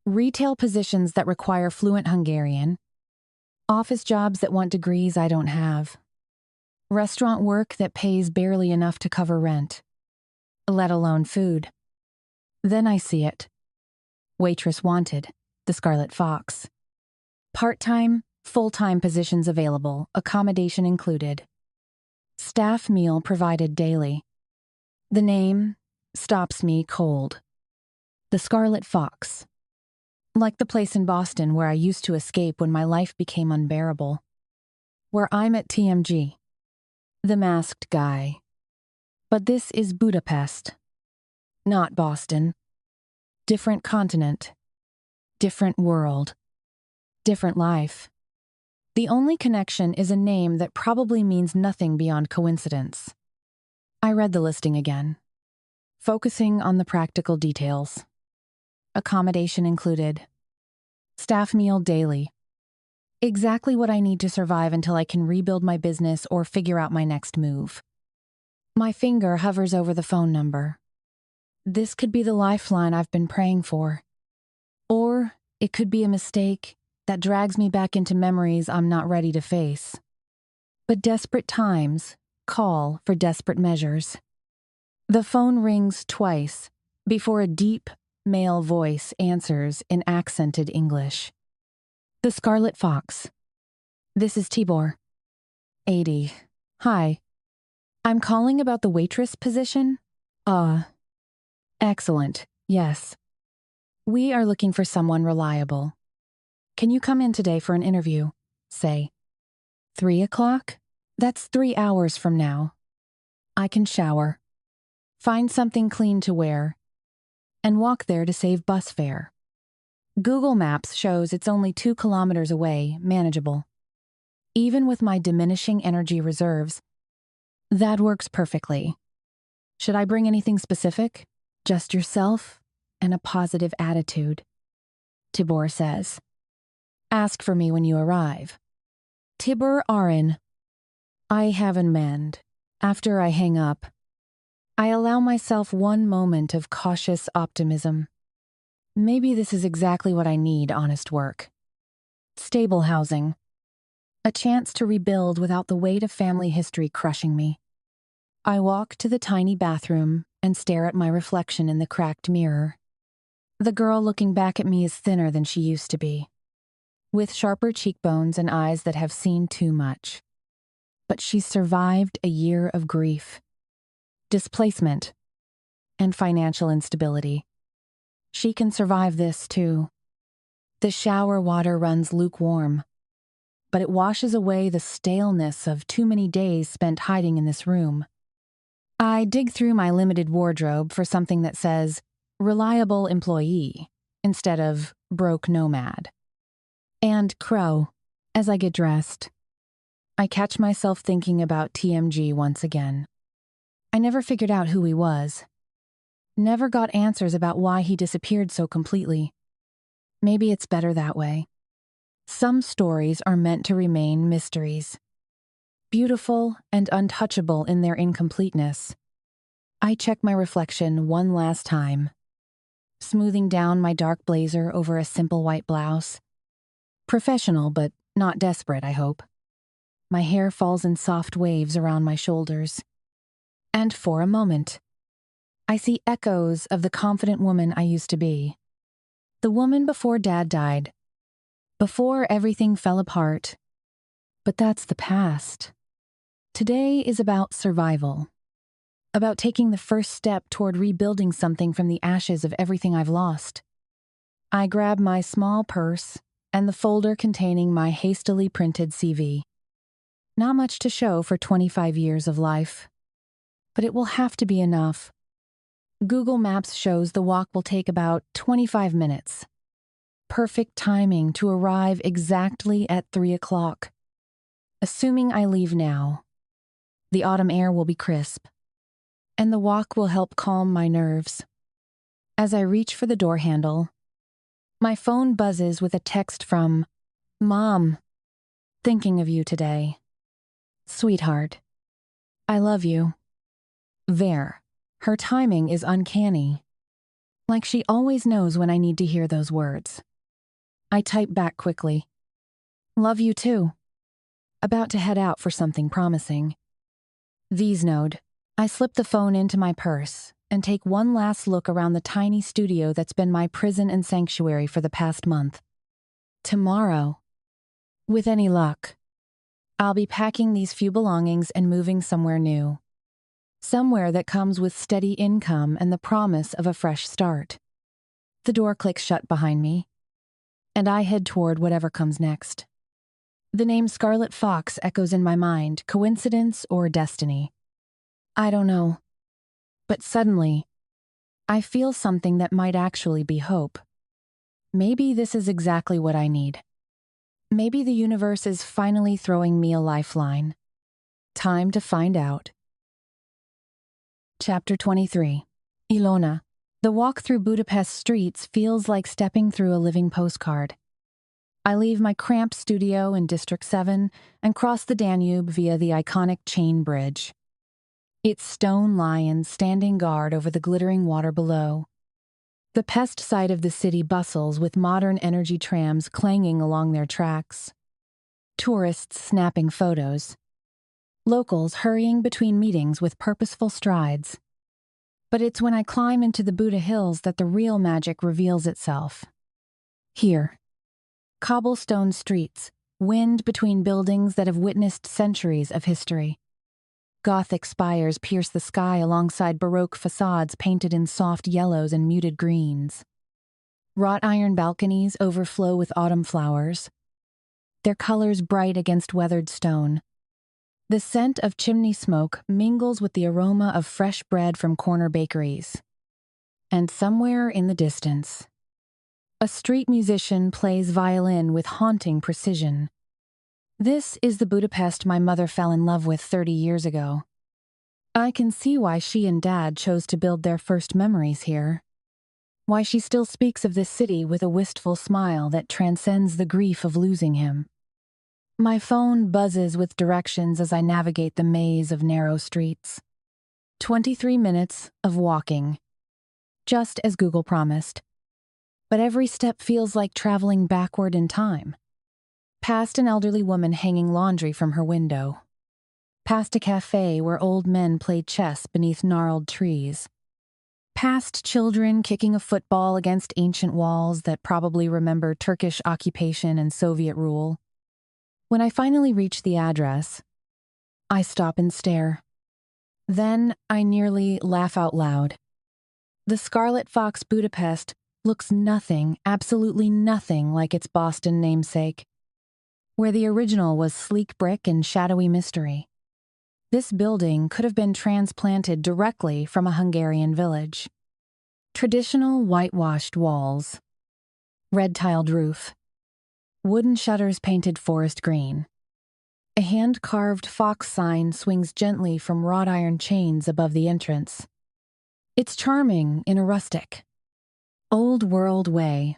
Retail positions that require fluent Hungarian. Office jobs that want degrees I don't have. Restaurant work that pays barely enough to cover rent. Let alone food. Then I see it. Waitress wanted, the Scarlet Fox. Part-time, full-time positions available, accommodation included. Staff meal provided daily. The name stops me cold. The Scarlet Fox. Like the place in Boston where I used to escape when my life became unbearable. Where I'm at TMG. The masked guy. But this is Budapest. Not Boston. Different continent. Different world. Different life. The only connection is a name that probably means nothing beyond coincidence. I read the listing again, focusing on the practical details. Accommodation included. Staff meal daily. Exactly what I need to survive until I can rebuild my business or figure out my next move. My finger hovers over the phone number. This could be the lifeline I've been praying for. Or it could be a mistake that drags me back into memories I'm not ready to face. But desperate times call for desperate measures. The phone rings twice before a deep, male voice answers in accented English. The Scarlet Fox. This is Tibor. 80. Hi. I'm calling about the waitress position? Excellent. Yes. We are looking for someone reliable. Can you come in today for an interview? Say. 3 o'clock? That's 3 hours from now. I can shower. Find something clean to wear. And walk there to save bus fare. Google Maps shows it's only 2 kilometers away, manageable. Even with my diminishing energy reserves, that works perfectly. Should I bring anything specific? Just yourself and a positive attitude. Tibor says. Ask for me when you arrive. Tibor Arin. I have in mind. After I hang up, I allow myself one moment of cautious optimism. Maybe this is exactly what I need, honest work. Stable housing. A chance to rebuild without the weight of family history crushing me. I walk to the tiny bathroom and stare at my reflection in the cracked mirror. The girl looking back at me is thinner than she used to be, with sharper cheekbones and eyes that have seen too much. But she's survived a year of grief, displacement, and financial instability. She can survive this too. The shower water runs lukewarm, but it washes away the staleness of too many days spent hiding in this room. I dig through my limited wardrobe for something that says, reliable employee, instead of broke nomad. And crow, as I get dressed. I catch myself thinking about TMG once again. I never figured out who he was. Never got answers about why he disappeared so completely. Maybe it's better that way. Some stories are meant to remain mysteries. Beautiful and untouchable in their incompleteness. I check my reflection one last time, smoothing down my dark blazer over a simple white blouse. Professional, but not desperate, I hope. My hair falls in soft waves around my shoulders. And for a moment, I see echoes of the confident woman I used to be. The woman before Dad died. Before everything fell apart. But that's the past. Today is about survival. About taking the first step toward rebuilding something from the ashes of everything I've lost. I grab my small purse and the folder containing my hastily printed CV. Not much to show for 25 years of life. But it will have to be enough. Google Maps shows the walk will take about 25 minutes. Perfect timing to arrive exactly at 3 o'clock. Assuming I leave now. The autumn air will be crisp, and the walk will help calm my nerves. As I reach for the door handle, my phone buzzes with a text from Mom. Thinking of you today. Sweetheart. I love you. There. Her timing is uncanny. Like she always knows when I need to hear those words. I type back quickly. Love you too. About to head out for something promising. V's node. I slip the phone into my purse and take one last look around the tiny studio that's been my prison and sanctuary for the past month. Tomorrow, with any luck, I'll be packing these few belongings and moving somewhere new. Somewhere that comes with steady income and the promise of a fresh start. The door clicks shut behind me, and I head toward whatever comes next. The name Scarlet Fox echoes in my mind, coincidence or destiny? I don't know. But suddenly, I feel something that might actually be hope. Maybe this is exactly what I need. Maybe the universe is finally throwing me a lifeline. Time to find out. Chapter 23. Ilona. The walk through Budapest streets feels like stepping through a living postcard. I leave my cramped studio in District 7 and cross the Danube via the iconic Chain Bridge. Its stone lions standing guard over the glittering water below. The pest side of the city bustles with modern energy trams clanging along their tracks. Tourists snapping photos. Locals hurrying between meetings with purposeful strides. But it's when I climb into the Buda Hills that the real magic reveals itself. Here. Cobblestone streets, wind between buildings that have witnessed centuries of history. Gothic spires pierce the sky alongside Baroque facades painted in soft yellows and muted greens. Wrought iron balconies overflow with autumn flowers, their colors bright against weathered stone. The scent of chimney smoke mingles with the aroma of fresh bread from corner bakeries. And somewhere in the distance, a street musician plays violin with haunting precision. This is the Budapest my mother fell in love with 30 years ago. I can see why she and Dad chose to build their first memories here. Why she still speaks of this city with a wistful smile that transcends the grief of losing him. My phone buzzes with directions as I navigate the maze of narrow streets. 23 minutes of walking. Just as Google promised. But every step feels like traveling backward in time. Past an elderly woman hanging laundry from her window. Past a cafe where old men played chess beneath gnarled trees. Past children kicking a football against ancient walls that probably remember Turkish occupation and Soviet rule. When I finally reach the address, I stop and stare. Then I nearly laugh out loud. The Scarlet Fox Budapest looks nothing, absolutely nothing like its Boston namesake, where the original was sleek brick and shadowy mystery. This building could have been transplanted directly from a Hungarian village. Traditional whitewashed walls, red-tiled roof, wooden shutters painted forest green. A hand-carved fox sign swings gently from wrought iron chains above the entrance. It's charming in a rustic, old-world way,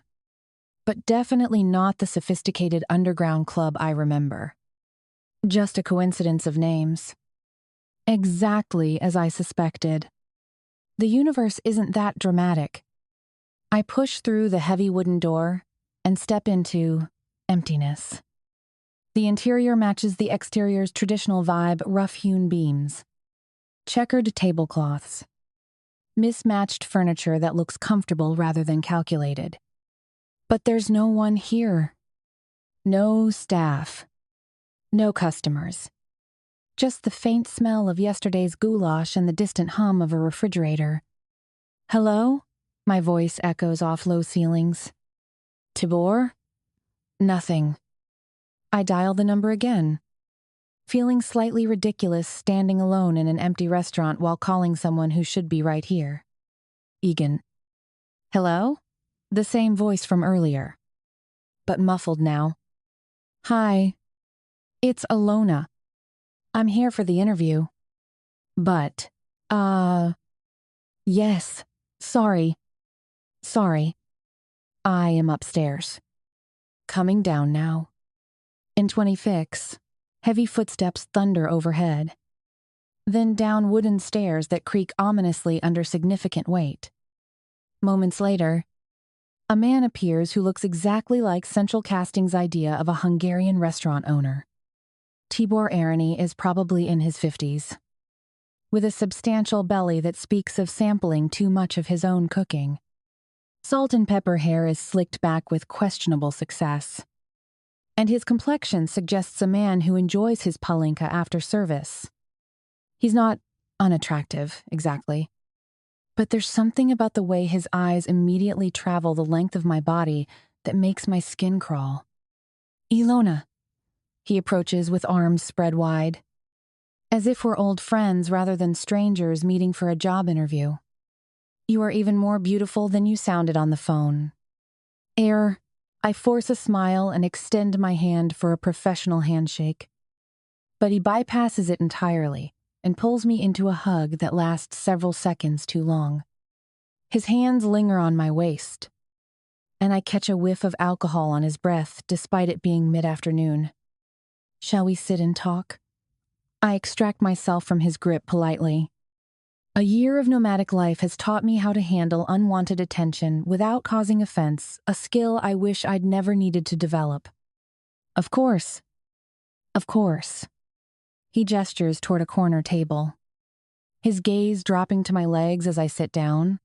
but definitely not the sophisticated underground club I remember. Just a coincidence of names. Exactly as I suspected. The universe isn't that dramatic. I push through the heavy wooden door and step into emptiness. The interior matches the exterior's traditional vibe, rough-hewn beams. Checkered tablecloths. Mismatched furniture that looks comfortable rather than calculated. But there's no one here. No staff. No customers. Just the faint smell of yesterday's goulash and the distant hum of a refrigerator. Hello? My voice echoes off low ceilings. Tibor? Nothing. I dial the number again, feeling slightly ridiculous standing alone in an empty restaurant while calling someone who should be right here. Egan. Hello? The same voice from earlier, but muffled now. Hi. It's Ilona. I'm here for the interview. But, yes, sorry. I am upstairs. Coming down now. In 26, heavy footsteps thunder overhead. Then down wooden stairs that creak ominously under significant weight. Moments later, a man appears who looks exactly like Central Casting's idea of a Hungarian restaurant owner. Tibor Arany is probably in his 50s. with a substantial belly that speaks of sampling too much of his own cooking. Salt and pepper hair is slicked back with questionable success. And his complexion suggests a man who enjoys his palinka after service. He's not unattractive, exactly. But there's something about the way his eyes immediately travel the length of my body that makes my skin crawl. Ilona. He approaches with arms spread wide, as if we're old friends rather than strangers meeting for a job interview. You are even more beautiful than you sounded on the phone. I force a smile and extend my hand for a professional handshake. But he bypasses it entirely and pulls me into a hug that lasts several seconds too long. His hands linger on my waist, and I catch a whiff of alcohol on his breath despite it being mid-afternoon. Shall we sit and talk? I extract myself from his grip politely. A year of nomadic life has taught me how to handle unwanted attention without causing offense, a skill I wish I'd never needed to develop. Of course. Of course. He gestures toward a corner table, his gaze dropping to my legs as I sit down.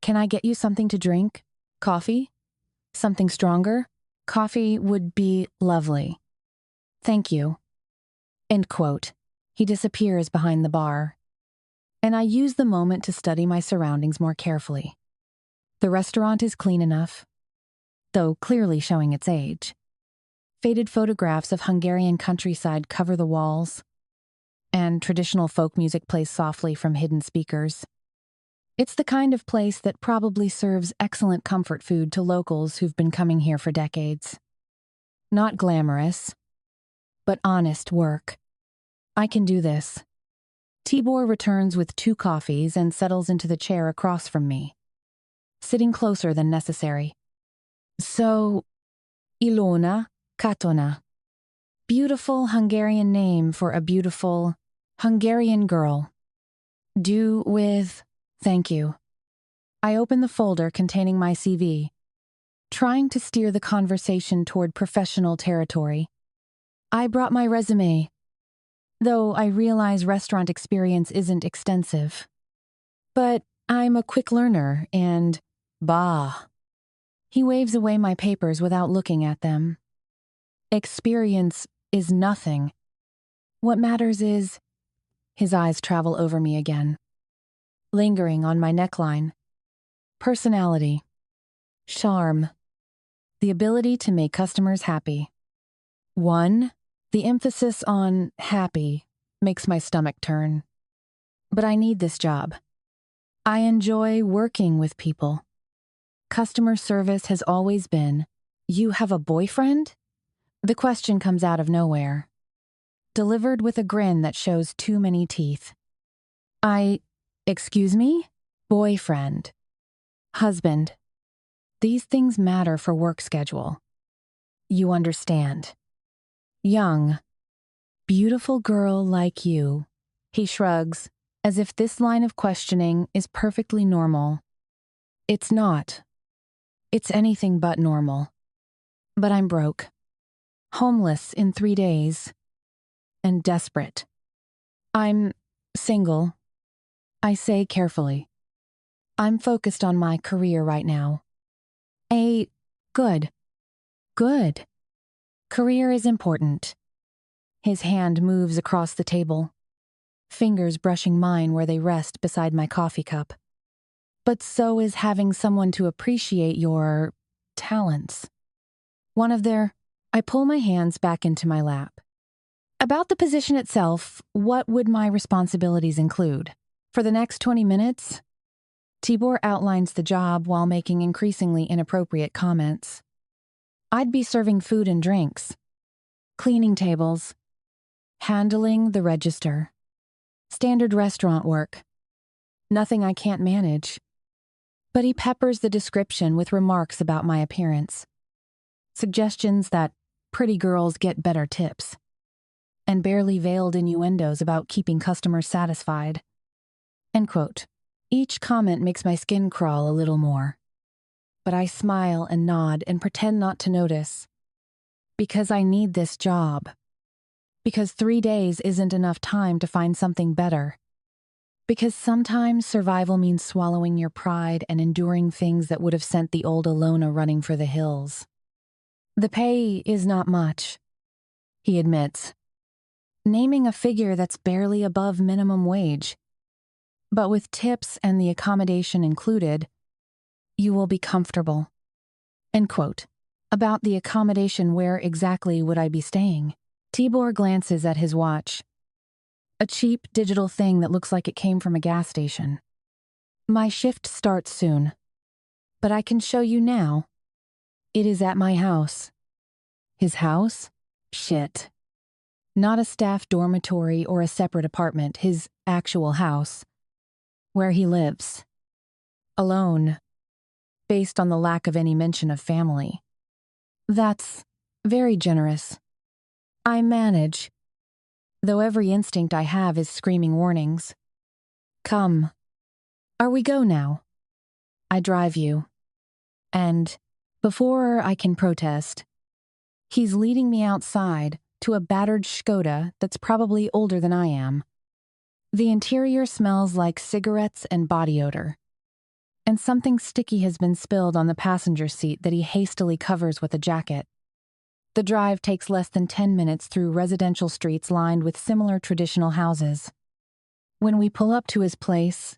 Can I get you something to drink? Coffee? Something stronger? Coffee would be lovely. Thank you. End quote. He disappears behind the bar, and I use the moment to study my surroundings more carefully. The restaurant is clean enough, though clearly showing its age. Faded photographs of Hungarian countryside cover the walls, and traditional folk music plays softly from hidden speakers. It's the kind of place that probably serves excellent comfort food to locals who've been coming here for decades. Not glamorous, but honest work. I can do this. Tibor returns with 2 coffees and settles into the chair across from me, sitting closer than necessary. So, Ilona Katona. Beautiful Hungarian name for a beautiful Hungarian girl. Do with thank you. I open the folder containing my CV, trying to steer the conversation toward professional territory. I brought my resume, though I realize restaurant experience isn't extensive. But I'm a quick learner and bah. He waves away my papers without looking at them. Experience is nothing. What matters is, his eyes travel over me again, lingering on my neckline. Personality, charm, the ability to make customers happy. The emphasis on happy makes my stomach turn. But I need this job. I enjoy working with people. Customer service has always been, you have a boyfriend? The question comes out of nowhere, delivered with a grin that shows too many teeth. Excuse me? Boyfriend. Husband. These things matter for work schedule. You understand. Young. Beautiful girl like you. He shrugs, as if this line of questioning is perfectly normal. It's not. It's anything but normal. But I'm broke. Homeless in 3 days. And desperate. I'm single. I say carefully. I'm focused on my career right now. Good. Career is important. His hand moves across the table, fingers brushing mine where they rest beside my coffee cup. But so is having someone to appreciate your talents. I pull my hands back into my lap. About the position itself, what would my responsibilities include? For the next 20 minutes? Tibor outlines the job while making increasingly inappropriate comments. I'd be serving food and drinks, cleaning tables, handling the register, standard restaurant work. Nothing I can't manage. But he peppers the description with remarks about my appearance, suggestions that pretty girls get better tips, and barely veiled innuendos about keeping customers satisfied. End quote. Each comment makes my skin crawl a little more. But I smile and nod and pretend not to notice. Because I need this job. Because 3 days isn't enough time to find something better. Because sometimes survival means swallowing your pride and enduring things that would have sent the old Ilona running for the hills. The pay is not much, he admits, naming a figure that's barely above minimum wage. But with tips and the accommodation included, you will be comfortable. End quote. About the accommodation, where exactly would I be staying? Tibor glances at his watch. A cheap digital thing that looks like it came from a gas station. My shift starts soon, but I can show you now. It is at my house. His house? Shit. Not a staff dormitory or a separate apartment, his actual house. Where he lives. Alone. Based on the lack of any mention of family. That's very generous. I manage, though every instinct I have is screaming warnings. Come. Are we go now? I drive you. And, before I can protest, he's leading me outside to a battered Skoda that's probably older than I am. The interior smells like cigarettes and body odor. And something sticky has been spilled on the passenger seat that he hastily covers with a jacket. The drive takes less than 10 minutes through residential streets lined with similar traditional houses. When we pull up to his place,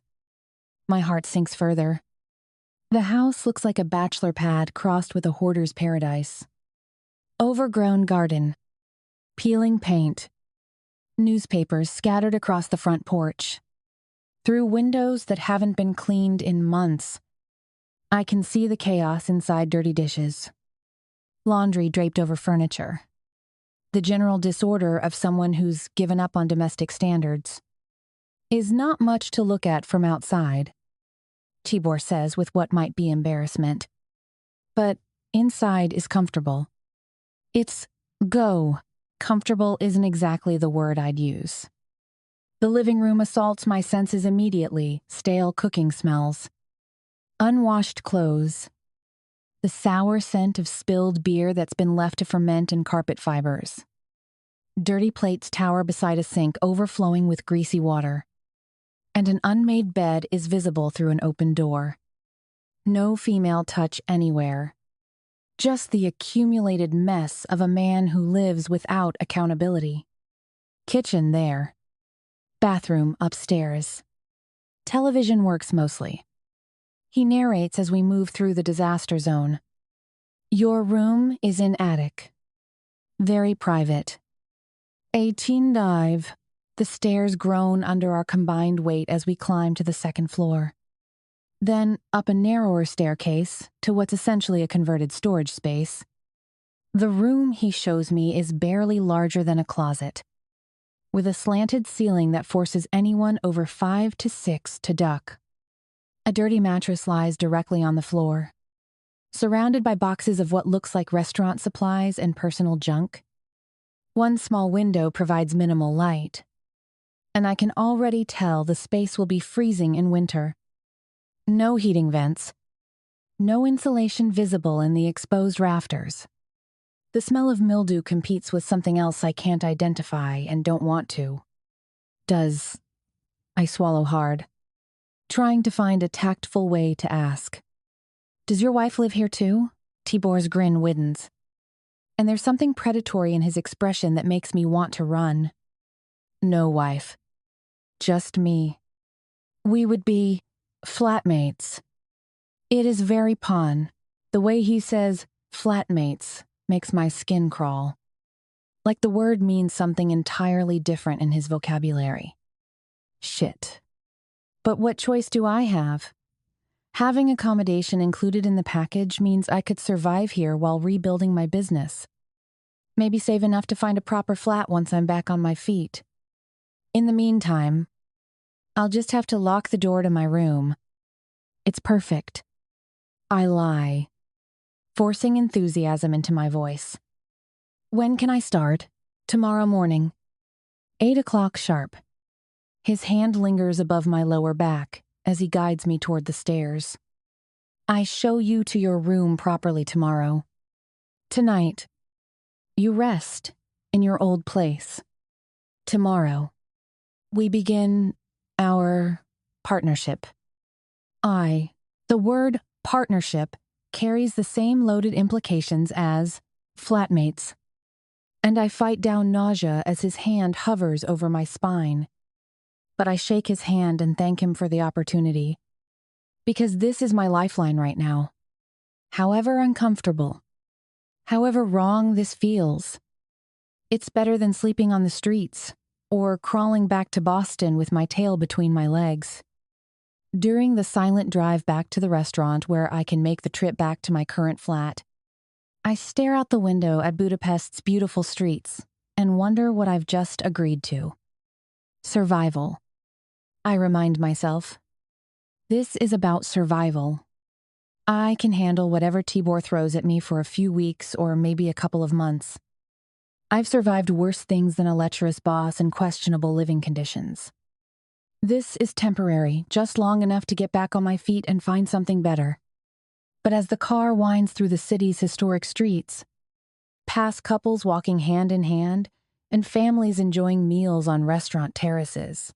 my heart sinks further. The house looks like a bachelor pad crossed with a hoarder's paradise. Overgrown garden, peeling paint, newspapers scattered across the front porch. Through windows that haven't been cleaned in months, I can see the chaos inside dirty dishes. Laundry draped over furniture. The general disorder of someone who's given up on domestic standards. Is not much to look at from outside, Tibor says with what might be embarrassment. But inside is comfortable. It's go. Comfortable isn't exactly the word I'd use. The living room assaults my senses immediately, stale cooking smells. Unwashed clothes. The sour scent of spilled beer that's been left to ferment in carpet fibers. Dirty plates tower beside a sink overflowing with greasy water. And an unmade bed is visible through an open door. No female touch anywhere. Just the accumulated mess of a man who lives without accountability. Kitchen there. Bathroom upstairs. Television works mostly. He narrates as we move through the disaster zone. Your room is in attic. Very private. 18 dive. The stairs groan under our combined weight as we climb to the second floor. Then up a narrower staircase to what's essentially a converted storage space. The room he shows me is barely larger than a closet, with a slanted ceiling that forces anyone over 5 to 6 to duck. A dirty mattress lies directly on the floor, surrounded by boxes of what looks like restaurant supplies and personal junk. One small window provides minimal light, and I can already tell the space will be freezing in winter. No heating vents. No insulation visible in the exposed rafters. The smell of mildew competes with something else I can't identify and don't want to. I swallow hard, trying to find a tactful way to ask. Does your wife live here too? Tibor's grin widens. And there's something predatory in his expression that makes me want to run. No wife. Just me. We would be flatmates. It is very pawn. The way he says flatmates makes my skin crawl. Like the word means something entirely different in his vocabulary. Shit. But what choice do I have? Having accommodation included in the package means I could survive here while rebuilding my business. Maybe save enough to find a proper flat once I'm back on my feet. In the meantime, I'll just have to lock the door to my room. It's perfect. I lie, forcing enthusiasm into my voice. When can I start? Tomorrow morning. 8 o'clock sharp. His hand lingers above my lower back as he guides me toward the stairs. I show you to your room properly tomorrow. Tonight, you rest in your old place. Tomorrow, we begin our partnership. The word partnership carries the same loaded implications as flatmates. And I fight down nausea as his hand hovers over my spine. But I shake his hand and thank him for the opportunity. Because this is my lifeline right now. However uncomfortable, however wrong this feels, it's better than sleeping on the streets or crawling back to Boston with my tail between my legs. During the silent drive back to the restaurant where I can make the trip back to my current flat, I stare out the window at Budapest's beautiful streets and wonder what I've just agreed to. Survival. I remind myself. This is about survival. I can handle whatever Tibor throws at me for a few weeks or maybe a couple of months. I've survived worse things than a lecherous boss and questionable living conditions. This is temporary, just long enough to get back on my feet and find something better. But as the car winds through the city's historic streets, past couples walking hand in hand, and families enjoying meals on restaurant terraces,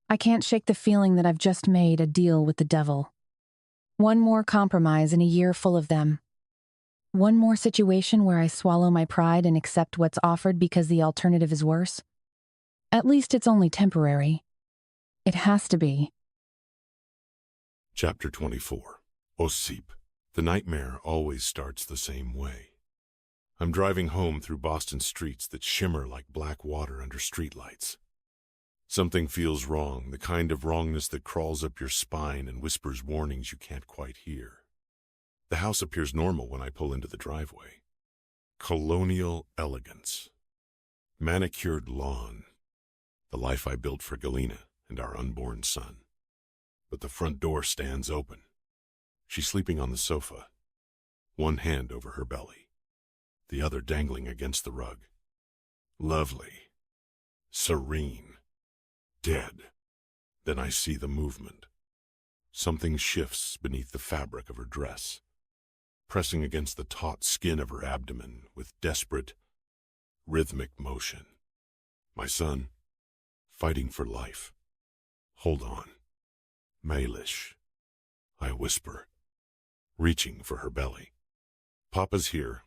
I can't shake the feeling that I've just made a deal with the devil. One more compromise in a year full of them. One more situation where I swallow my pride and accept what's offered because the alternative is worse. At least it's only temporary. It has to be. Chapter 24. Osip. The nightmare always starts the same way. I'm driving home through Boston streets that shimmer like black water under streetlights. Something feels wrong, the kind of wrongness that crawls up your spine and whispers warnings you can't quite hear. The house appears normal when I pull into the driveway. Colonial elegance. Manicured lawn. The life I built for Galina and our unborn son. But the front door stands open. She's sleeping on the sofa, one hand over her belly, the other dangling against the rug. Lovely. Serene. Dead. Then I see the movement. Something shifts beneath the fabric of her dress, pressing against the taut skin of her abdomen with desperate, rhythmic motion. My son, fighting for life. Hold on. Mailish, I whisper, reaching for her belly. Papa's here,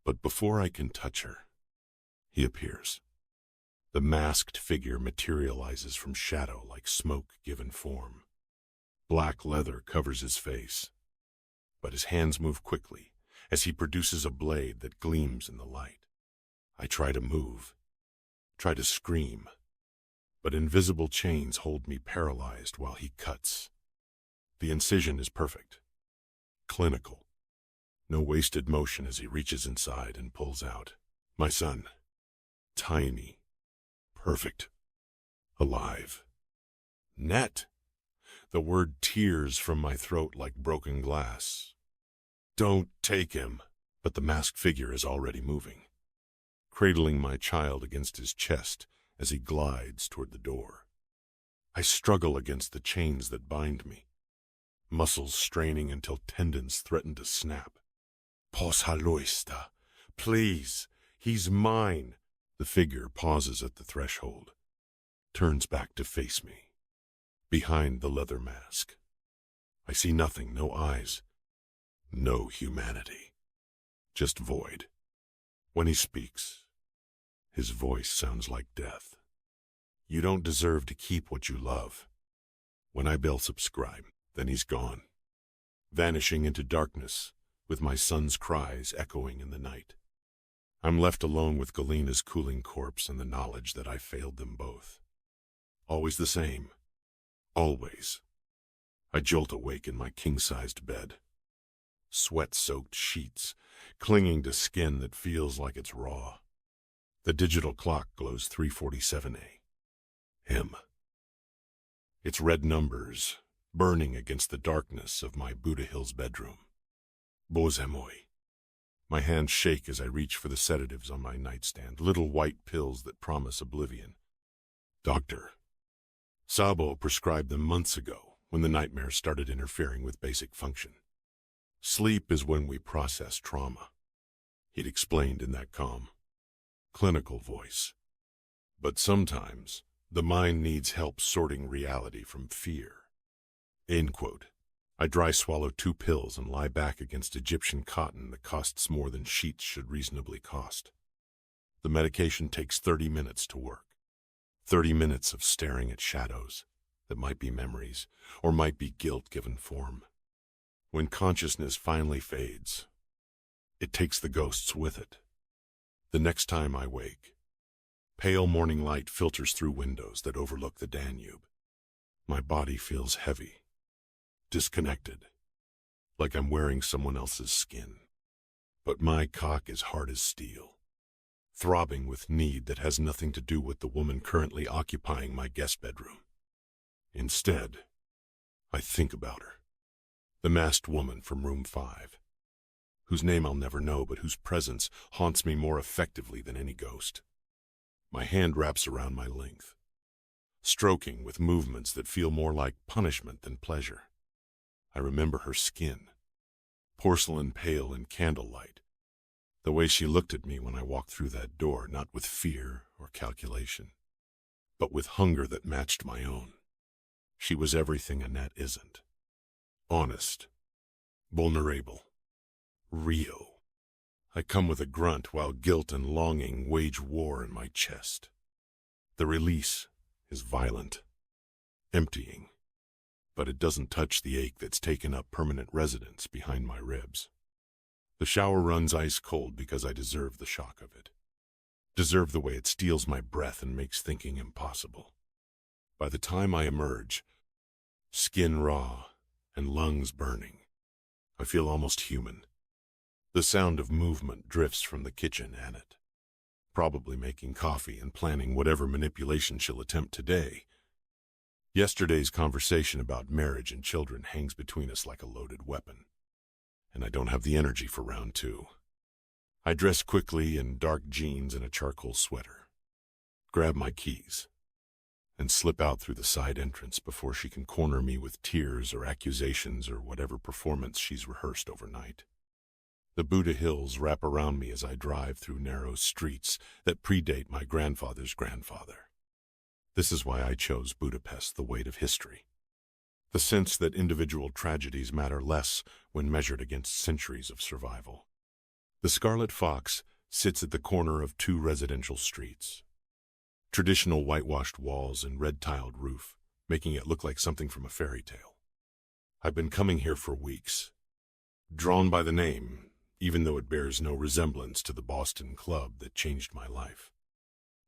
but before I can touch her, he appears. The masked figure materializes from shadow like smoke given form. Black leather covers his face, but his hands move quickly as he produces a blade that gleams in the light. I try to move, try to scream, but invisible chains hold me paralyzed while he cuts. The incision is perfect, clinical. No wasted motion as he reaches inside and pulls out. My son, tiny, perfect, alive. Net. The word tears from my throat like broken glass. Don't take him. But the masked figure is already moving, cradling my child against his chest as he glides toward the door. I struggle against the chains that bind me, muscles straining until tendons threaten to snap. Posaloista, please, he's mine. The figure pauses at the threshold, turns back to face me. Behind the leather mask, I see nothing, no eyes, no humanity, just void. When he speaks, his voice sounds like death. You don't deserve to keep what you love. When I bell subscribe, then he's gone, vanishing into darkness with my son's cries echoing in the night. I'm left alone with Galina's cooling corpse and the knowledge that I failed them both. Always the same. Always. I jolt awake in my king-sized bed. Sweat-soaked sheets, clinging to skin that feels like it's raw. The digital clock glows 3:47 a.m. Its red numbers, burning against the darkness of my Buda Hills bedroom. Bozemoy. My hands shake as I reach for the sedatives on my nightstand, little white pills that promise oblivion. Doctor. Sabo prescribed them months ago when the nightmare started interfering with basic function. Sleep is when we process trauma, he'd explained in that calm, clinical voice. But sometimes The mind needs help sorting reality from fear. End quote. I dry swallow 2 pills and lie back against Egyptian cotton that costs more than sheets should reasonably cost. The medication takes 30 minutes to work. 30 minutes of staring at shadows that might be memories or might be guilt given form. When consciousness finally fades, it takes the ghosts with it. The next time I wake, pale morning light filters through windows that overlook the Danube. My body feels heavy, disconnected, like I'm wearing someone else's skin. But my cock is hard as steel, throbbing with need that has nothing to do with the woman currently occupying my guest bedroom. Instead, I think about her, the masked woman from room 5, whose name I'll never know but whose presence haunts me more effectively than any ghost. My hand wraps around my length, stroking with movements that feel more like punishment than pleasure. I remember her skin, porcelain pale in candlelight, the way she looked at me when I walked through that door, not with fear or calculation, but with hunger that matched my own. She was everything Annette isn't. Honest, vulnerable, real. I come with a grunt while guilt and longing wage war in my chest. The release is violent, emptying, but it doesn't touch the ache that's taken up permanent residence behind my ribs. The shower runs ice cold because I deserve the shock of it. Deserve the way it steals my breath and makes thinking impossible. By the time I emerge, skin raw and lungs burning, I feel almost human. The sound of movement drifts from the kitchen, Annette, probably making coffee and planning whatever manipulation she'll attempt today. Yesterday's conversation about marriage and children hangs between us like a loaded weapon, and I don't have the energy for round 2. I dress quickly in dark jeans and a charcoal sweater, grab my keys, and slip out through the side entrance before she can corner me with tears or accusations or whatever performance she's rehearsed overnight. The Buddha Hills wrap around me as I drive through narrow streets that predate my grandfather's grandfather. This is why I chose Budapest, the weight of history. The sense that individual tragedies matter less when measured against centuries of survival. The Scarlet Fox sits at the corner of 2 residential streets. Traditional whitewashed walls and red-tiled roof, making it look like something from a fairy tale. I've been coming here for weeks, drawn by the name, even though it bears no resemblance to the Boston club that changed my life.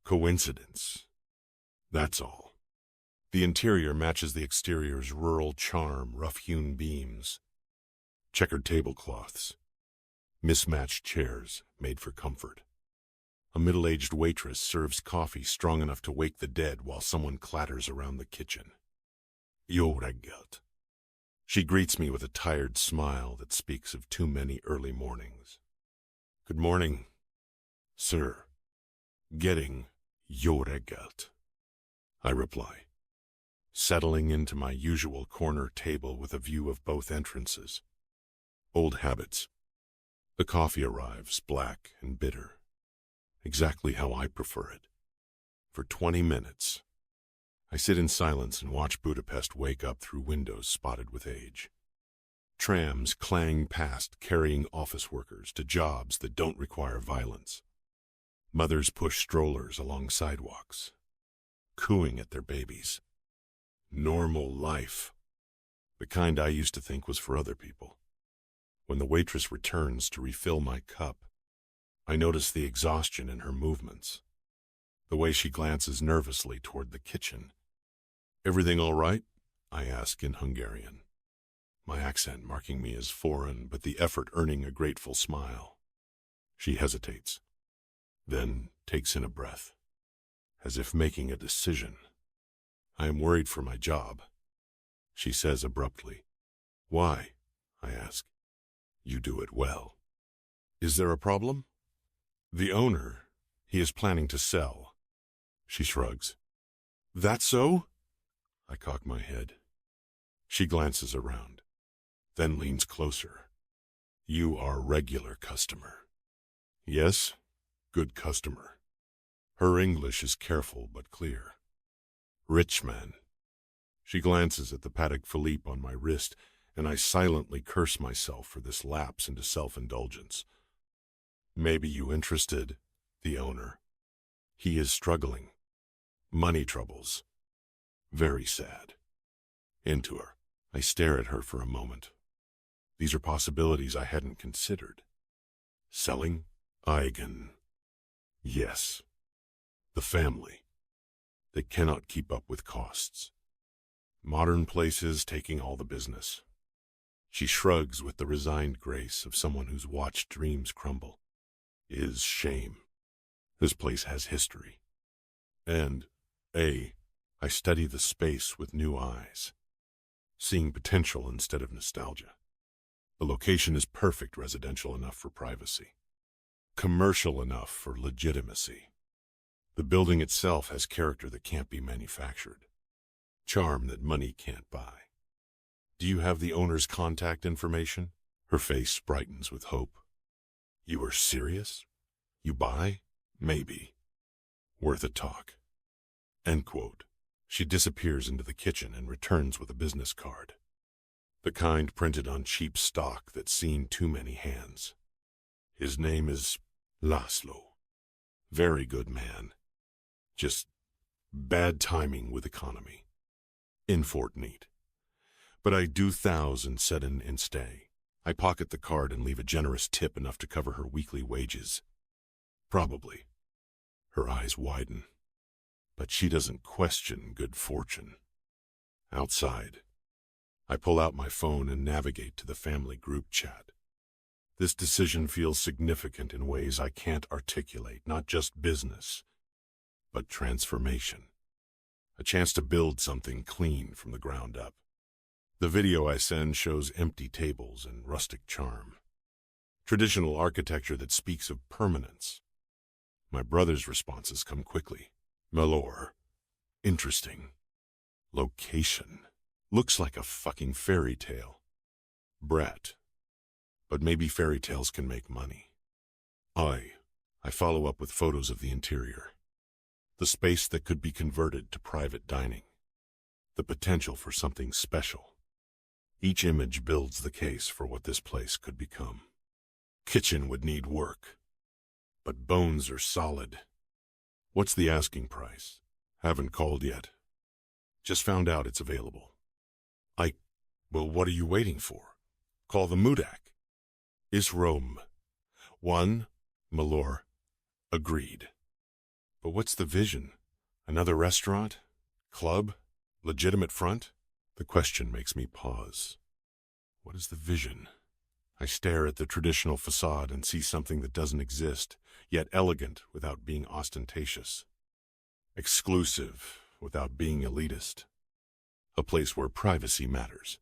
Coincidence? That's all. The interior matches the exterior's rural charm, rough-hewn beams, checkered tablecloths, mismatched chairs made for comfort. A middle-aged waitress serves coffee strong enough to wake the dead while someone clatters around the kitchen. Jó reggelt. She greets me with a tired smile that speaks of too many early mornings. Good morning, sir. Getting jó reggelt, I reply, settling into my usual corner table with a view of both entrances. Old habits. The coffee arrives, black and bitter, exactly how I prefer it. For 20 minutes, I sit in silence and watch Budapest wake up through windows spotted with age. Trams clang past carrying office workers to jobs that don't require violence. Mothers push strollers along sidewalks, cooing at their babies. Normal life. The kind I used to think was for other people. When the waitress returns to refill my cup, I notice the exhaustion in her movements, the way she glances nervously toward the kitchen. Everything all right? I ask in Hungarian, my accent marking me as foreign, but the effort earning a grateful smile. She hesitates, then takes in a breath, as if making a decision. I am worried for my job, she says abruptly. Why? I ask. You do it well. Is there a problem? The owner, he is planning to sell. She shrugs. That so? I cock my head. She glances around, then leans closer. You are regular customer. Yes, good customer. Her English is careful but clear. Rich man. She glances at the Patek Philippe on my wrist, and I silently curse myself for this lapse into self-indulgence. Maybe you interested, the owner. He is struggling. Money troubles. Very sad. Into her. I stare at her for a moment. These are possibilities I hadn't considered. Selling? Eigen. Yes. The family. They cannot keep up with costs. Modern places taking all the business. She shrugs with the resigned grace of someone who's watched dreams crumble. Is shame. This place has history. And, I study the space with new eyes, seeing potential instead of nostalgia. The location is perfect residential enough for privacy, commercial enough for legitimacy. The building itself has character that can't be manufactured, charm that money can't buy. Do you have the owner's contact information? Her face brightens with hope. You are serious? You buy? Maybe. Worth a talk. End quote. She disappears into the kitchen and returns with a business card. The kind printed on cheap stock that's seen too many hands. His name is Laszlo. Very good man. Just bad timing with economy. Infortunate. But I do thousand sedden and stay. I pocket the card and leave a generous tip enough to cover her weekly wages. Probably. Her eyes widen. But she doesn't question good fortune. Outside, I pull out my phone and navigate to the family group chat. This decision feels significant in ways I can't articulate, not just business, but transformation. A chance to build something clean from the ground up. The video I send shows empty tables and rustic charm. Traditional architecture that speaks of permanence. My brother's responses come quickly. Malor. Interesting. Location. Looks like a fucking fairy tale. Brett. But maybe fairy tales can make money. I follow up with photos of the interior. The space that could be converted to private dining. The potential for something special. Each image builds the case for what this place could become. Kitchen would need work. But bones are solid. What's the asking price? Haven't called yet. Just found out it's available. Well, what are you waiting for? Call the Mudak. Is Rome. 1, Malor. Agreed. But what's the vision? Another restaurant? Club? Legitimate front? The question makes me pause. What is the vision? I stare at the traditional facade and see something that doesn't exist, yet elegant without being ostentatious. Exclusive without being elitist. A place where privacy matters.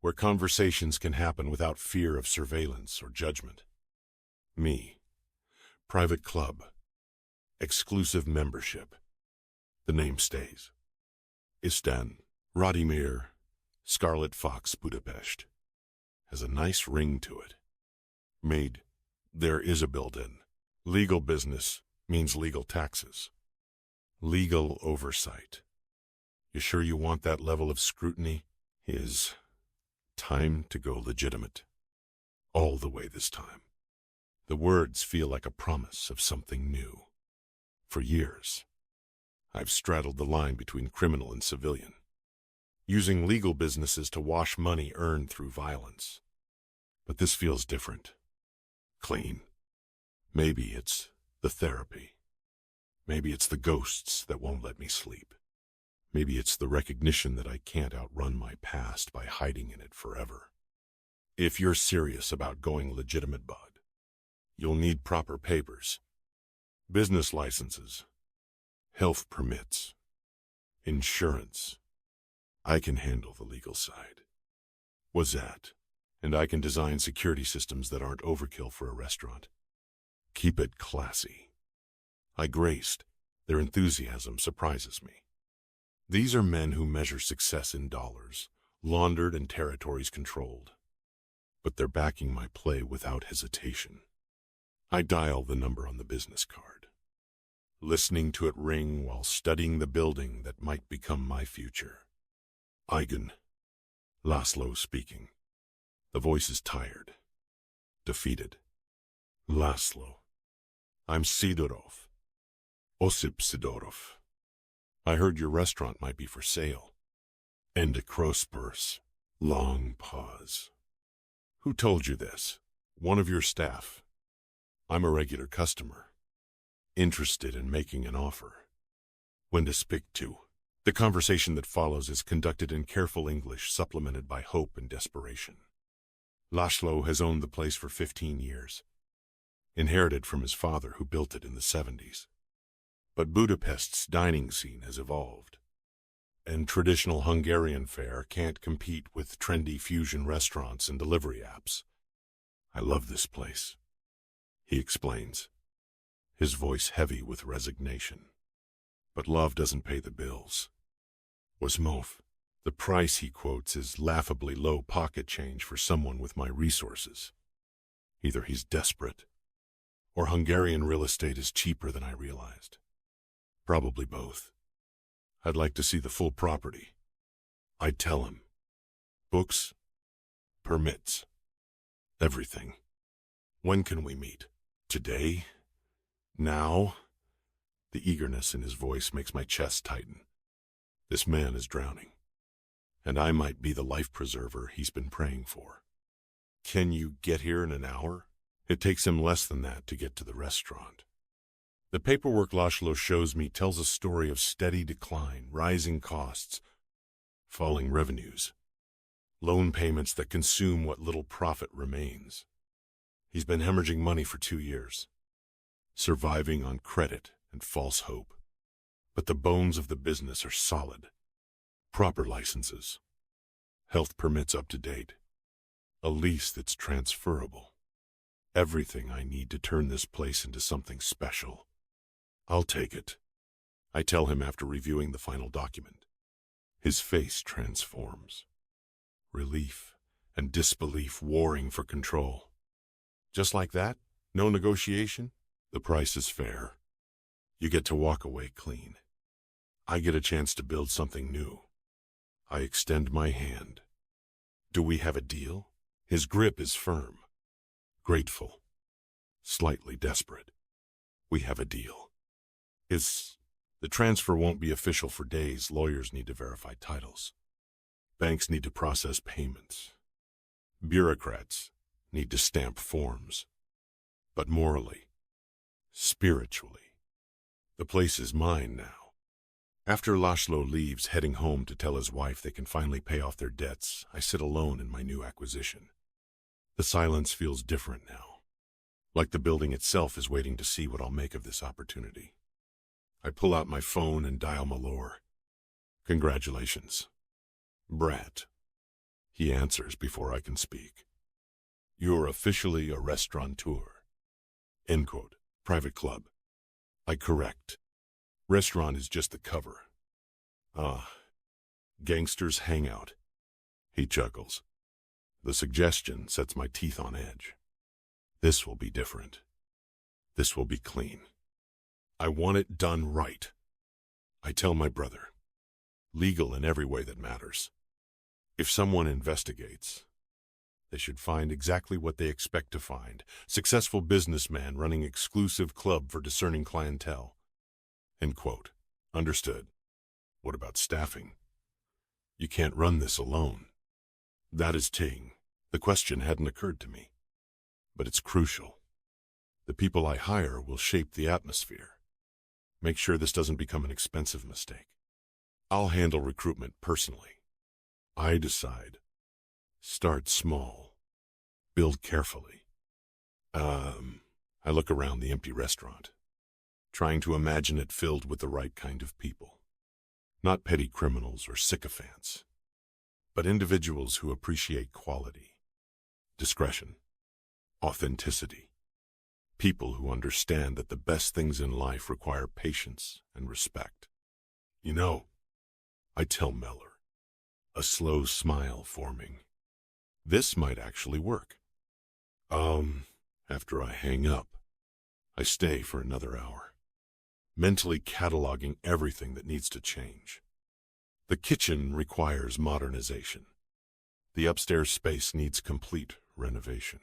Where conversations can happen without fear of surveillance or judgment. Me. Private club. Exclusive membership. The name stays. Istan, Radimir, Scarlet Fox, Budapest. Has a nice ring to it. Made. There is a built-in. Legal business means legal taxes. Legal oversight. You sure you want that level of scrutiny? Is time to go legitimate. All the way this time. The words feel like a promise of something new. For years, I've straddled the line between criminal and civilian, using legal businesses to wash money earned through violence. But this feels different. Clean. Maybe it's the therapy. Maybe it's the ghosts that won't let me sleep. Maybe it's the recognition that I can't outrun my past by hiding in it forever. If you're serious about going legitimate, bud, you'll need proper papers. Business licenses. Health permits. Insurance. I can handle the legal side. Was that, and I can design security systems that aren't overkill for a restaurant. Keep it classy. I graced. Their enthusiasm surprises me. These are men who measure success in dollars, laundered and territories controlled. But they're backing my play without hesitation. I dial the number on the business card. listening to it ring while studying the building that might become my future. Eigen, Laszlo speaking. The voice is tired, defeated. Laszlo. I'm Sidorov. Osip Sidorov. I heard your restaurant might be for sale. Endicrospers. Long pause. Who told you this? One of your staff. I'm a regular customer. Interested in making an offer. When to speak to. The conversation that follows is conducted in careful English, supplemented by hope and desperation. Laszlo has owned the place for 15 years. Inherited from his father, who built it in the 70s. But Budapest's dining scene has evolved. And traditional Hungarian fare can't compete with trendy fusion restaurants and delivery apps. I love this place, he explains, his voice heavy with resignation. But love doesn't pay the bills. Wasmov, the price he quotes is laughably low pocket change for someone with my resources. Either he's desperate, or Hungarian real estate is cheaper than I realized. Probably both. I'd like to see the full property. I'd tell him. Books, permits, everything. When can we meet? Today? Now? The eagerness in his voice makes my chest tighten. This man is drowning, and I might be the life preserver he's been praying for. Can you get here in an hour? It takes him less than that to get to the restaurant. The paperwork Laszlo shows me tells a story of steady decline, rising costs, falling revenues, loan payments that consume what little profit remains. He's been hemorrhaging money for 2 years, surviving on credit and false hope. But the bones of the business are solid. Proper licenses, health permits up to date, a lease that's transferable. Everything I need to turn this place into something special. I'll take it, I tell him after reviewing the final document. His face transforms. Relief and disbelief warring for control. Just like that? No negotiation? The price is fair. You get to walk away clean. I get a chance to build something new. I extend my hand. Do we have a deal? His grip is firm. Grateful. Slightly desperate. We have a deal. The transfer won't be official for days. Lawyers need to verify titles. Banks need to process payments. Bureaucrats need to stamp forms. But morally, spiritually, the place is mine now. After Laszlo leaves, heading home to tell his wife they can finally pay off their debts, I sit alone in my new acquisition. The silence feels different now, like the building itself is waiting to see what I'll make of this opportunity. I pull out my phone and dial Malor. Congratulations. Brat. He answers before I can speak. You're officially a restaurateur. End quote. Private club. I correct. Restaurant is just the cover. Gangsters hangout. He chuckles. The suggestion sets my teeth on edge. This will be different. This will be clean. I want it done right. I tell my brother. Legal in every way that matters. If someone investigates, they should find exactly what they expect to find. Successful businessman running exclusive club for discerning clientele. End quote. Understood. What about staffing? You can't run this alone. That is Ting. The question hadn't occurred to me. But it's crucial. The people I hire will shape the atmosphere. Make sure this doesn't become an expensive mistake. I'll handle recruitment personally. I decide. Start small. Build carefully. I look around the empty restaurant, trying to imagine it filled with the right kind of people. Not petty criminals or sycophants, but individuals who appreciate quality, discretion, authenticity. People who understand that the best things in life require patience and respect. You know, I tell Meller, a slow smile forming. This might actually work. After I hang up, I stay for another hour. mentally cataloging everything that needs to change. The kitchen requires modernization. The upstairs space needs complete renovation.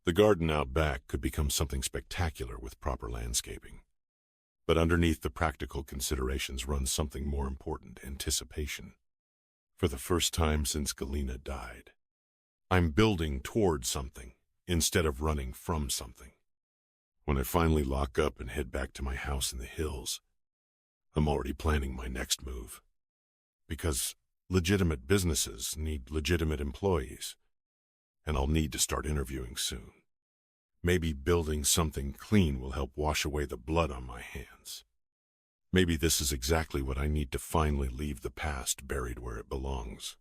The garden out back could become something spectacular with proper landscaping. But underneath the practical considerations runs something more important: anticipation. For the first time since Galena died, I'm building toward something instead of running from something. When I finally lock up and head back to my house in the hills, I'm already planning my next move. Because legitimate businesses need legitimate employees, and I'll need to start interviewing soon. Maybe building something clean will help wash away the blood on my hands. Maybe this is exactly what I need to finally leave the past buried where it belongs.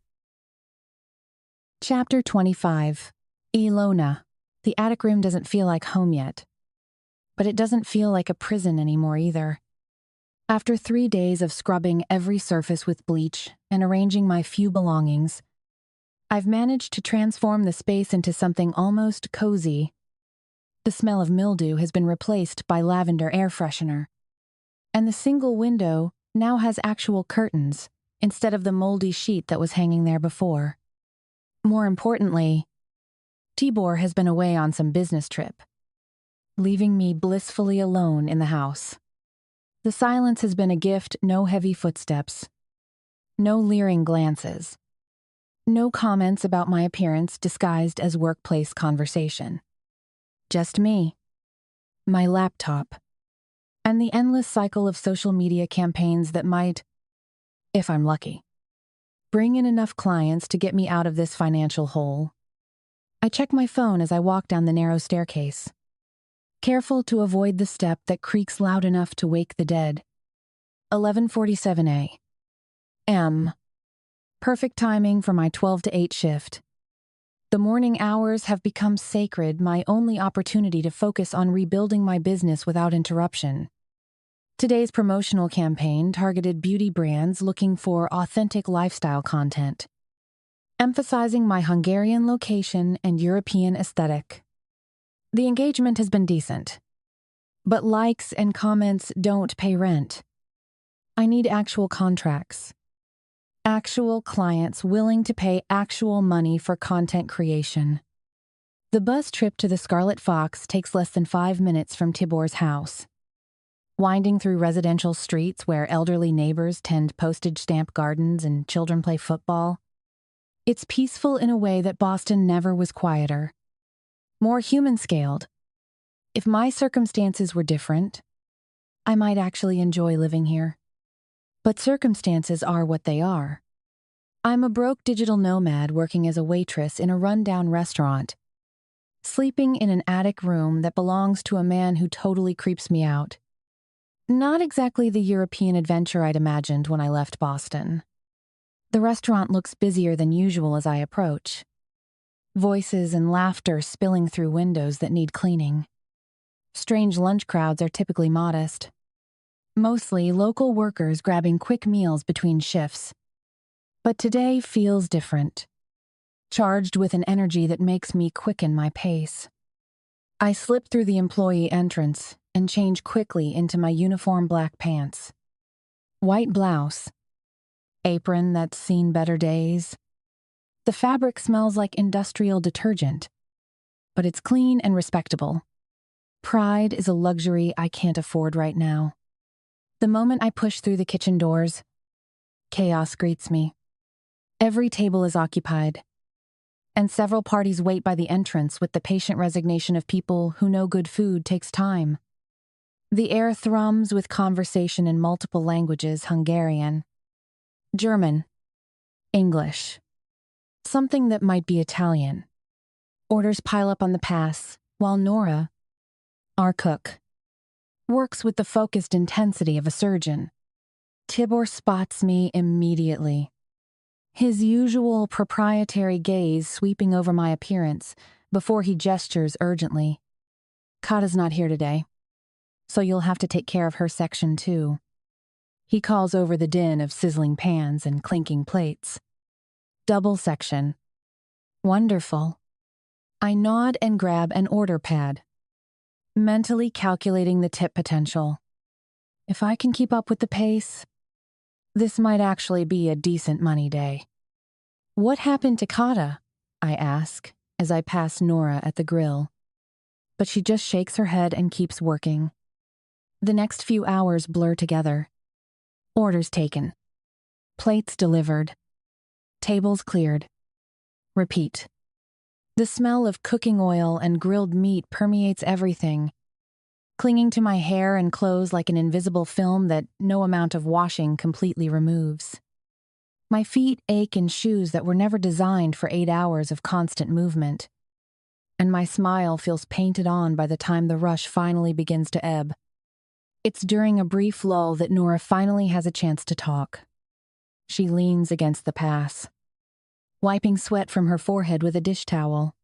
Chapter 25. Ilona. The attic room doesn't feel like home yet. But it doesn't feel like a prison anymore either. After 3 days of scrubbing every surface with bleach and arranging my few belongings, I've managed to transform the space into something almost cozy. The smell of mildew has been replaced by lavender air freshener, and the single window now has actual curtains instead of the moldy sheet that was hanging there before. More importantly, Tibor has been away on some business trip, leaving me blissfully alone in the house. The silence has been a gift: no heavy footsteps, no leering glances, no comments about my appearance disguised as workplace conversation. Just me, my laptop, and the endless cycle of social media campaigns that might, if I'm lucky, bring in enough clients to get me out of this financial hole. I check my phone as I walk down the narrow staircase, careful to avoid the step that creaks loud enough to wake the dead. 11:47 a.m. Perfect timing for my 12 to 8 shift. The morning hours have become sacred, my only opportunity to focus on rebuilding my business without interruption. Today's promotional campaign targeted beauty brands looking for authentic lifestyle content, emphasizing my Hungarian location and European aesthetic. The engagement has been decent, but likes and comments don't pay rent. I need actual contracts. Actual clients willing to pay actual money for content creation. The bus trip to the Scarlet Fox takes less than 5 minutes from Tibor's house. Winding through residential streets where elderly neighbors tend postage stamp gardens and children play football, it's peaceful in a way that Boston never was quieter. More human-scaled. If my circumstances were different, I might actually enjoy living here. But circumstances are what they are. I'm a broke digital nomad working as a waitress in a rundown restaurant, sleeping in an attic room that belongs to a man who totally creeps me out. Not exactly the European adventure I'd imagined when I left Boston. The restaurant looks busier than usual as I approach. Voices and laughter spilling through windows that need cleaning. Strange lunch crowds are typically modest. Mostly local workers grabbing quick meals between shifts. But today feels different, charged with an energy that makes me quicken my pace. I slip through the employee entrance and change quickly into my uniform black pants. White blouse, apron that's seen better days. The fabric smells like industrial detergent, but it's clean and respectable. Pride is a luxury I can't afford right now. The moment I push through the kitchen doors, chaos greets me. Every table is occupied, and several parties wait by the entrance with the patient resignation of people who know good food takes time. The air thrums with conversation in multiple languages: Hungarian, German, English, something that might be Italian. Orders pile up on the pass, while Nora, our cook, works with the focused intensity of a surgeon. Tibor spots me immediately, his usual proprietary gaze sweeping over my appearance before he gestures urgently. Kata's not here today, so you'll have to take care of her section too. He calls over the din of sizzling pans and clinking plates. Double section. Wonderful. I nod and grab an order pad, mentally calculating the tip potential. If I can keep up with the pace, this might actually be a decent money day. What happened to Kata? I ask as I pass Nora at the grill. But she just shakes her head and keeps working. The next few hours blur together. Orders taken. Plates delivered. Tables cleared. Repeat. The smell of cooking oil and grilled meat permeates everything, clinging to my hair and clothes like an invisible film that no amount of washing completely removes. My feet ache in shoes that were never designed for 8 hours of constant movement, and my smile feels painted on by the time the rush finally begins to ebb. It's during a brief lull that Nora finally has a chance to talk. She leans against the pass, wiping sweat from her forehead with a dish towel,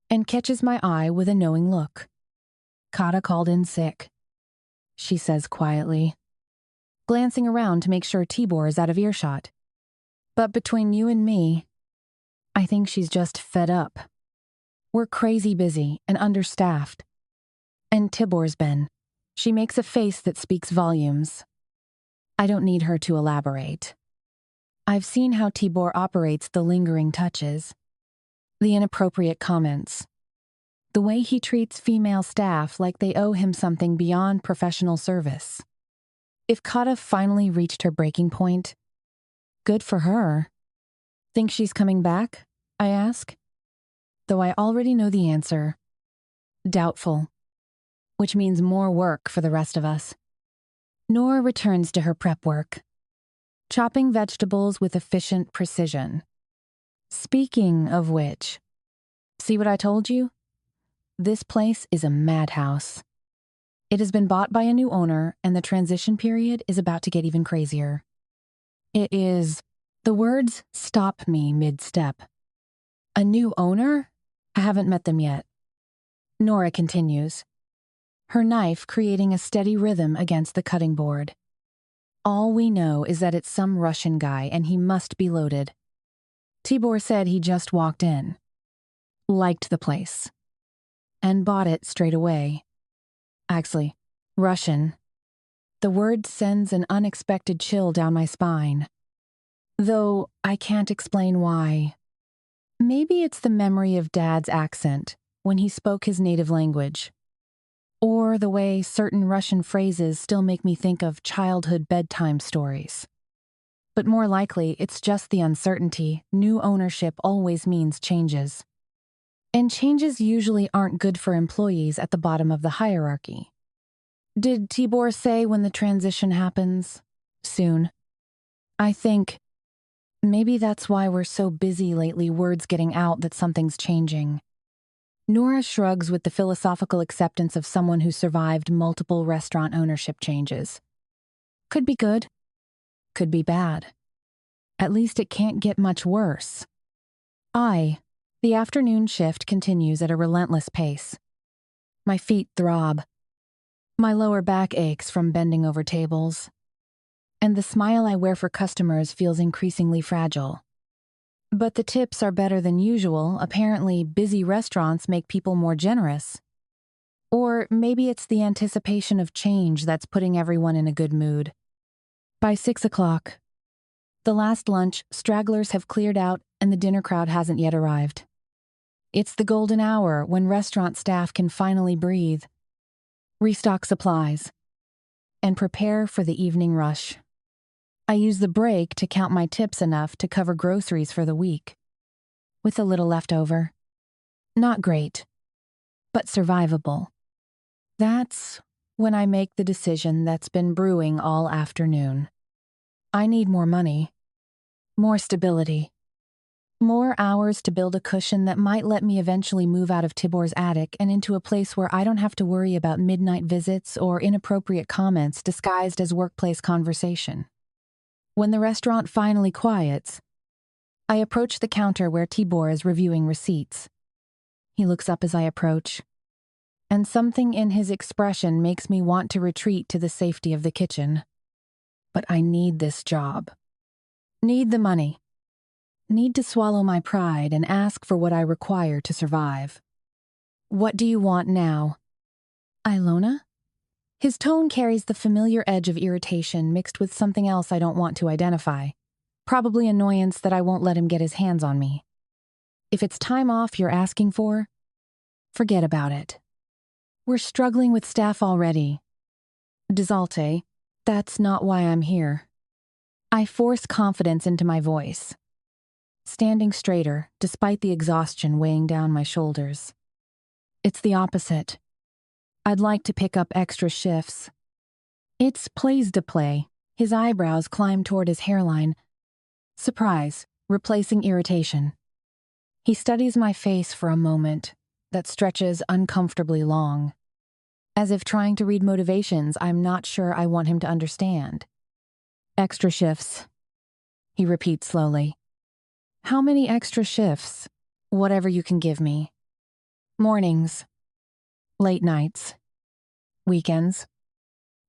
and catches my eye with a knowing look. Kata called in sick, she says quietly, glancing around to make sure Tibor is out of earshot. But between you and me, I think she's just fed up. We're crazy busy and understaffed. And Tibor's been. She makes a face that speaks volumes. I don't need her to elaborate. I've seen how Tibor operates the lingering touches, the inappropriate comments, the way he treats female staff like they owe him something beyond professional service. If Kata finally reached her breaking point, good for her. Think she's coming back? I ask. Though I already know the answer. Doubtful. Which means more work for the rest of us. Nora returns to her prep work, chopping vegetables with efficient precision. Speaking of which, see what I told you? This place is a madhouse. It has been bought by a new owner, and the transition period is about to get even crazier. It is. The words stop me mid-step. A new owner? I haven't met them yet. Nora continues, her knife creating a steady rhythm against the cutting board. All we know is that it's some Russian guy and he must be loaded. Tibor said he just walked in, liked the place, and bought it straight away. Actually, Russian. The word sends an unexpected chill down my spine. Though I can't explain why. Maybe it's the memory of Dad's accent when he spoke his native language. Or the way certain Russian phrases still make me think of childhood bedtime stories. But more likely, it's just the uncertainty new ownership always means changes. And changes usually aren't good for employees at the bottom of the hierarchy. Did Tibor say when the transition happens? Soon. I think maybe that's why we're so busy lately, words getting out that something's changing. Nora shrugs with the philosophical acceptance of someone who survived multiple restaurant ownership changes. Could be good. Could be bad. At least it can't get much worse. The afternoon shift continues at a relentless pace. My feet throb. My lower back aches from bending over tables. And the smile I wear for customers feels increasingly fragile. But the tips are better than usual. Apparently, busy restaurants make people more generous. Or maybe it's the anticipation of change that's putting everyone in a good mood. By 6 o'clock, the last lunch, stragglers have cleared out and the dinner crowd hasn't yet arrived. It's the golden hour when restaurant staff can finally breathe, restock supplies, and prepare for the evening rush. I use the break to count my tips enough to cover groceries for the week, with a little left over. Not great, but survivable. That's when I make the decision that's been brewing all afternoon. I need more money, more stability, more hours to build a cushion that might let me eventually move out of Tibor's attic and into a place where I don't have to worry about midnight visits or inappropriate comments disguised as workplace conversation. When the restaurant finally quiets, I approach the counter where Tibor is reviewing receipts. He looks up as I approach, and something in his expression makes me want to retreat to the safety of the kitchen. But I need this job. Need the money. Need to swallow my pride and ask for what I require to survive. What do you want now? Ilona? His tone carries the familiar edge of irritation mixed with something else I don't want to identify. Probably annoyance that I won't let him get his hands on me. If it's time off you're asking for, forget about it. We're struggling with staff already. Désolé, that's not why I'm here. I force confidence into my voice, standing straighter despite the exhaustion weighing down my shoulders. It's the opposite. I'd like to pick up extra shifts. It's plays to play. His eyebrows climb toward his hairline. Surprise, replacing irritation. He studies my face for a moment that stretches uncomfortably long, as if trying to read motivations I'm not sure I want him to understand. Extra shifts, he repeats slowly. How many extra shifts? Whatever you can give me. Mornings. Late nights. Weekends.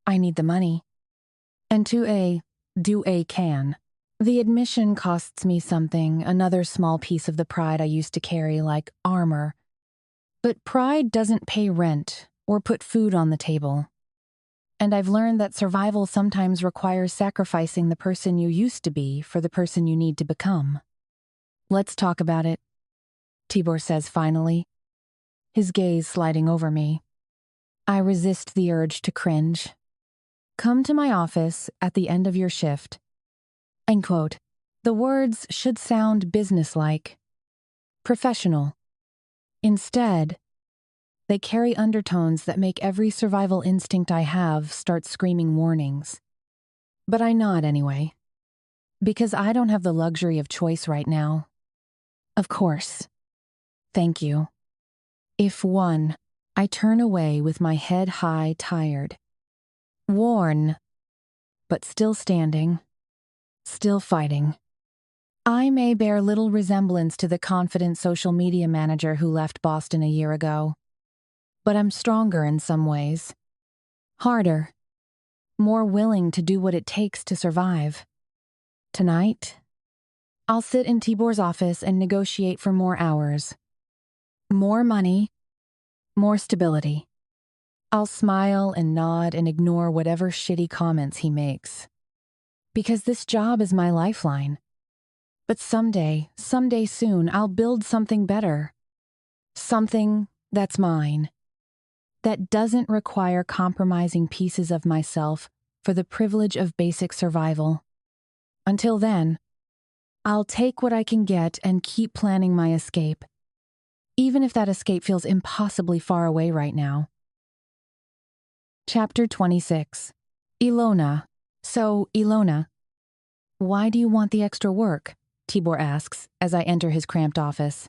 I need the money. And do a can. The admission costs me something, another small piece of the pride I used to carry like armor. But pride doesn't pay rent or put food on the table. And I've learned that survival sometimes requires sacrificing the person you used to be for the person you need to become. Let's talk about it, Tibor says finally, his gaze sliding over me. I resist the urge to cringe. Come to my office at the end of your shift. End quote. The words should sound businesslike, professional. Instead, they carry undertones that make every survival instinct I have start screaming warnings. But I nod anyway, because I don't have the luxury of choice right now. Of course. Thank you. If one, I turn away with my head high, tired. Worn, but still standing, still fighting. I may bear little resemblance to the confident social media manager who left Boston a year ago, but I'm stronger in some ways. Harder. More willing to do what it takes to survive. Tonight, I'll sit in Tibor's office and negotiate for more hours. More money. More stability. I'll smile and nod and ignore whatever shitty comments he makes. Because this job is my lifeline. But someday soon, I'll build something better. Something that's mine. That doesn't require compromising pieces of myself for the privilege of basic survival. Until then, I'll take what I can get and keep planning my escape. Even if that escape feels impossibly far away right now. Chapter 26. Ilona. So, Ilona, why do you want the extra work? Tibor asks as I enter his cramped office.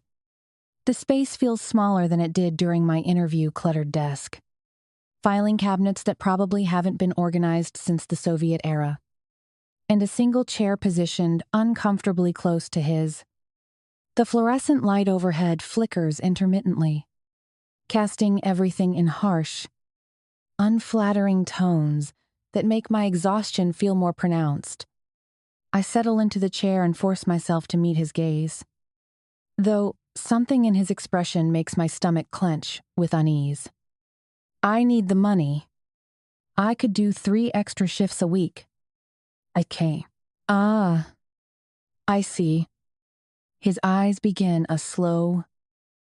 The space feels smaller than it did during my interview-cluttered desk. Filing cabinets that probably haven't been organized since the Soviet era. And a single chair positioned uncomfortably close to his. The fluorescent light overhead flickers intermittently, casting everything in harsh, unflattering tones that make my exhaustion feel more pronounced. I settle into the chair and force myself to meet his gaze. Though something in his expression makes my stomach clench with unease. I need the money. I could do 3 extra shifts a week. I can't. Ah, I see. His eyes begin a slow,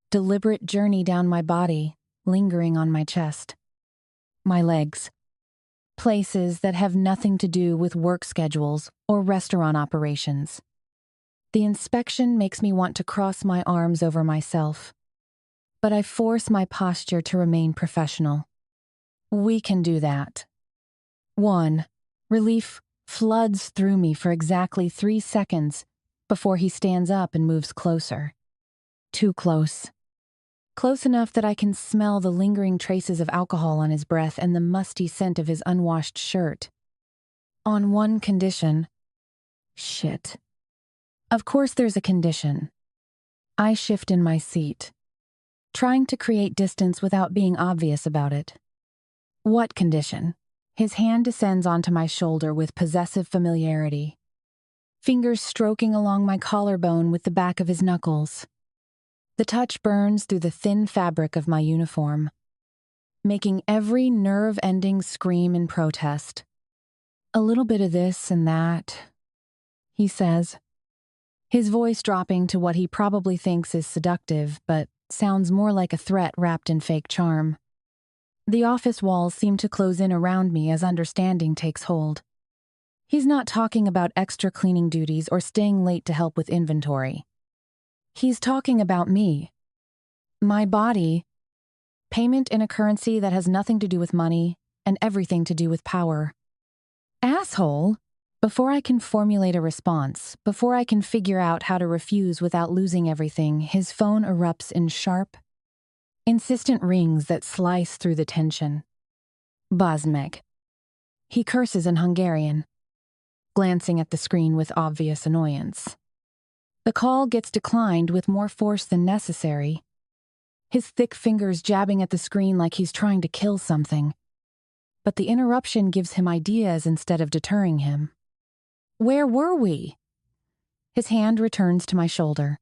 deliberate journey down my body, lingering on my chest. My legs. Places that have nothing to do with work schedules or restaurant operations. The inspection makes me want to cross my arms over myself, but I force my posture to remain professional. We can do that. 1. Relief floods through me for exactly 3 seconds before he stands up and moves closer. Too close. Close enough that I can smell the lingering traces of alcohol on his breath and the musty scent of his unwashed shirt. On one condition. Shit. Of course there's a condition. I shift in my seat, trying to create distance without being obvious about it. What condition? His hand descends onto my shoulder with possessive familiarity, fingers stroking along my collarbone with the back of his knuckles. The touch burns through the thin fabric of my uniform. making every nerve-ending scream in protest. "A little bit of this and that," he says, his voice dropping to what he probably thinks is seductive, but sounds more like a threat wrapped in fake charm. The office walls seem to close in around me as understanding takes hold. He's not talking about extra cleaning duties or staying late to help with inventory. He's talking about me. My body. Payment in a currency that has nothing to do with money and everything to do with power. Asshole! Before I can formulate a response, before I can figure out how to refuse without losing everything, his phone erupts in sharp, insistent rings that slice through the tension. Bazmeg. He curses in Hungarian, glancing at the screen with obvious annoyance. The call gets declined with more force than necessary, his thick fingers jabbing at the screen like he's trying to kill something. But the interruption gives him ideas instead of deterring him. Where were we? His hand returns to my shoulder,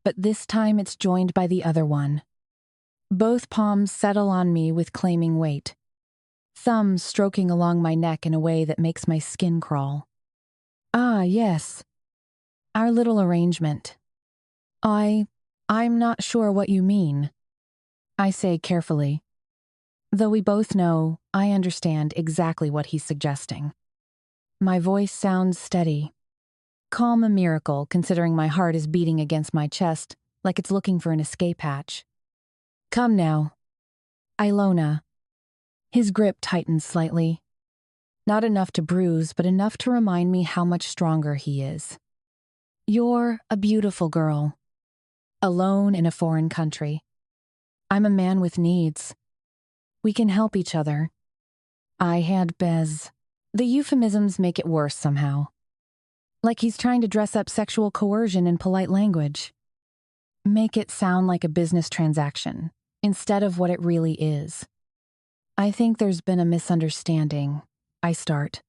but this time it's joined by the other one. Both palms settle on me with claiming weight, thumbs stroking along my neck in a way that makes my skin crawl. Ah, yes. Our little arrangement. I'm not sure what you mean, I say carefully, though we both know I understand exactly what he's suggesting. My voice sounds steady. Calm a miracle, considering my heart is beating against my chest like it's looking for an escape hatch. Come now. Ilona. His grip tightens slightly. Not enough to bruise, but enough to remind me how much stronger he is. You're a beautiful girl. Alone in a foreign country. I'm a man with needs. We can help each other. I had Bez. The euphemisms make it worse somehow. Like he's trying to dress up sexual coercion in polite language. Make it sound like a business transaction, instead of what it really is. I think there's been a misunderstanding, I start.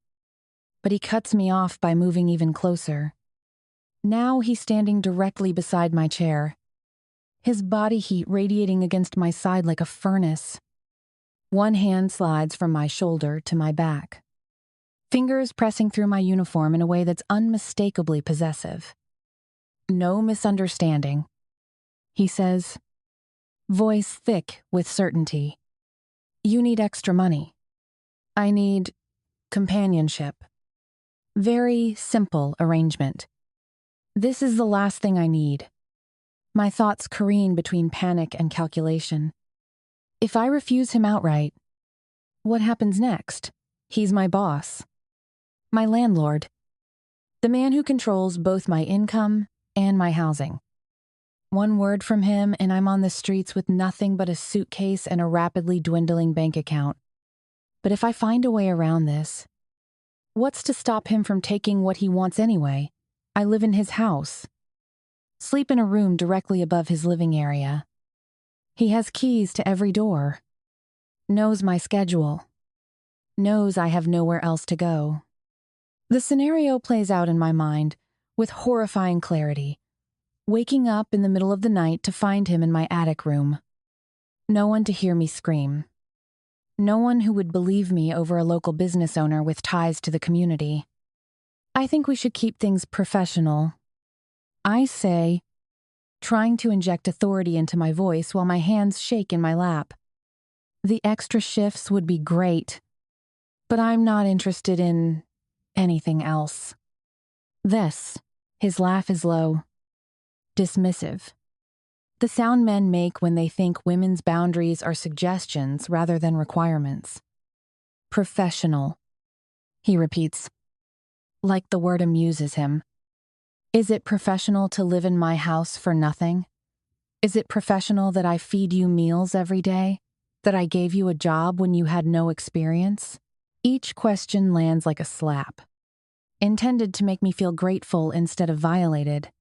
But he cuts me off by moving even closer. Now he's standing directly beside my chair, his body heat radiating against my side like a furnace. One hand slides from my shoulder to my back, fingers pressing through my uniform in a way that's unmistakably possessive. No misunderstanding, he says, voice thick with certainty. You need extra money. I need companionship. Very simple arrangement. This is the last thing I need. My thoughts careen between panic and calculation. If I refuse him outright, what happens next? He's my boss. My landlord. The man who controls both my income and my housing. One word from him and I'm on the streets with nothing but a suitcase and a rapidly dwindling bank account. But if I find a way around this, what's to stop him from taking what he wants anyway? I live in his house. Sleep in a room directly above his living area. He has keys to every door. Knows my schedule. Knows I have nowhere else to go. The scenario plays out in my mind with horrifying clarity, waking up in the middle of the night to find him in my attic room. No one to hear me scream. No one who would believe me over a local business owner with ties to the community. I think we should keep things professional. I say, trying to inject authority into my voice while my hands shake in my lap. The extra shifts would be great, but I'm not interested in anything else. His laugh is low, dismissive. The sound men make when they think women's boundaries are suggestions rather than requirements. Professional, he repeats, like the word amuses him. Is it professional to live in my house for nothing? Is it professional that I feed you meals every day? That I gave you a job when you had no experience? Each question lands like a slap, intended to make me feel grateful instead of violated.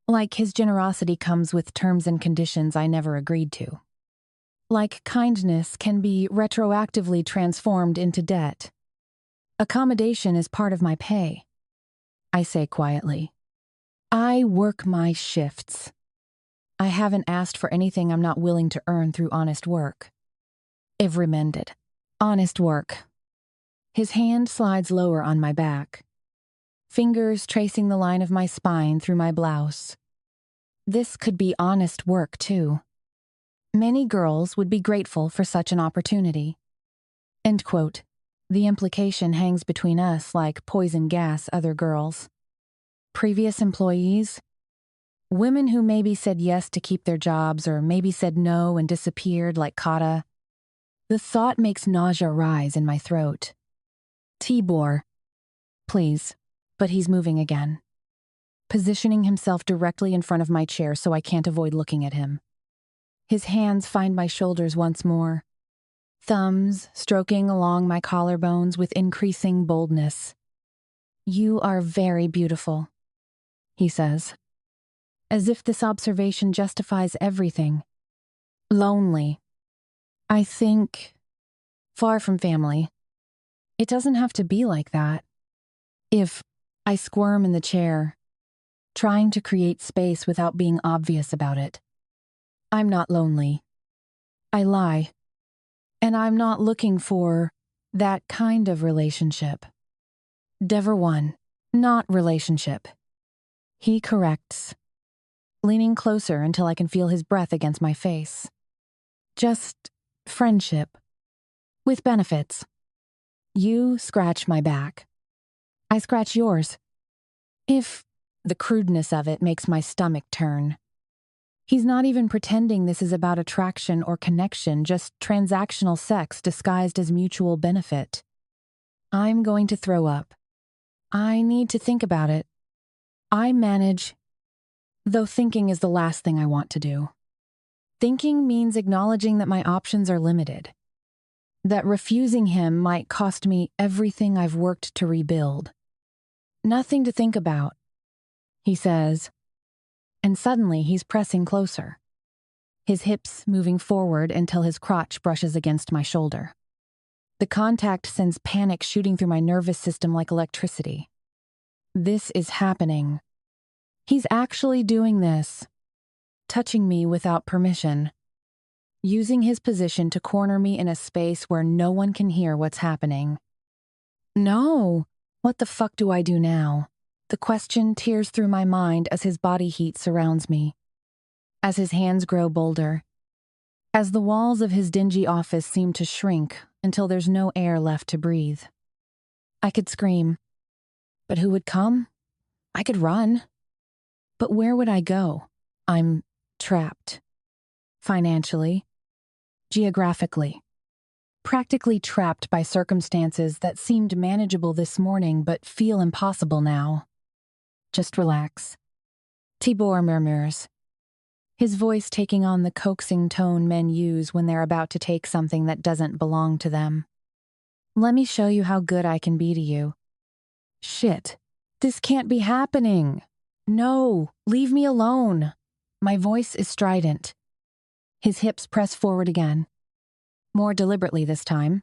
Like his generosity comes with terms and conditions I never agreed to. Like kindness can be retroactively transformed into debt. Accommodation is part of my pay, I say quietly. I work my shifts. I haven't asked for anything I'm not willing to earn through honest work. Ivry-mended. Honest work. His hand slides lower on my back, fingers tracing the line of my spine through my blouse. This could be honest work, too. Many girls would be grateful for such an opportunity. End quote. The implication hangs between us like poison gas, other girls. Previous employees? Women who maybe said yes to keep their jobs or maybe said no and disappeared like Kata. The thought makes nausea rise in my throat. Tibor. Please. But he's moving again, positioning himself directly in front of my chair so I can't avoid looking at him. His hands find my shoulders once more, thumbs stroking along my collarbones with increasing boldness. You are very beautiful, he says, as if this observation justifies everything. Lonely. I think, far from family. It doesn't have to be like that. If I squirm in the chair, trying to create space without being obvious about it. I'm not lonely. I lie. And I'm not looking for that kind of relationship. Dever one, not relationship. He corrects, leaning closer until I can feel his breath against my face. Just friendship. With benefits. You scratch my back. I scratch yours. If the crudeness of it makes my stomach turn. He's not even pretending this is about attraction or connection, just transactional sex disguised as mutual benefit. I'm going to throw up. I need to think about it. I manage, though thinking is the last thing I want to do. Thinking means acknowledging that my options are limited. That refusing him might cost me everything I've worked to rebuild. Nothing to think about, he says, and suddenly he's pressing closer, his hips moving forward until his crotch brushes against my shoulder. The contact sends panic shooting through my nervous system like electricity. This is happening. He's actually doing this, touching me without permission, using his position to corner me in a space where no one can hear what's happening. No. What the fuck do I do now? The question tears through my mind as his body heat surrounds me. As his hands grow bolder. As the walls of his dingy office seem to shrink until there's no air left to breathe. I could scream. But who would come? I could run. But where would I go? I'm trapped. Financially. Geographically. Practically trapped by circumstances that seemed manageable this morning but feel impossible now. Just relax. Tibor murmurs, his voice taking on the coaxing tone men use when they're about to take something that doesn't belong to them. Let me show you how good I can be to you. Shit, this can't be happening. No, leave me alone. My voice is strident. His hips press forward again. More deliberately this time,